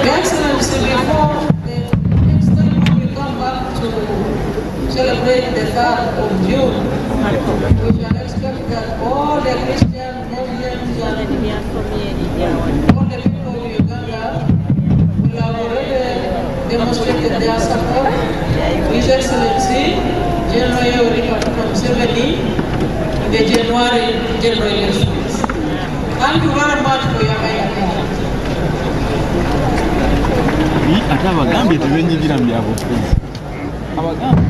W: Your Excellency, before the next time we come back to celebrate the 3rd of June, we shall expect that all the Christian, Muslims, and all the people of Uganda will have already demonstrated their support to His Excellency General Yoweri Kaguta Museveni in the January general elections. Thank you very much for your kind attention.
E: Ate abagambye tebenyigira mu byabufuzi. Abagambye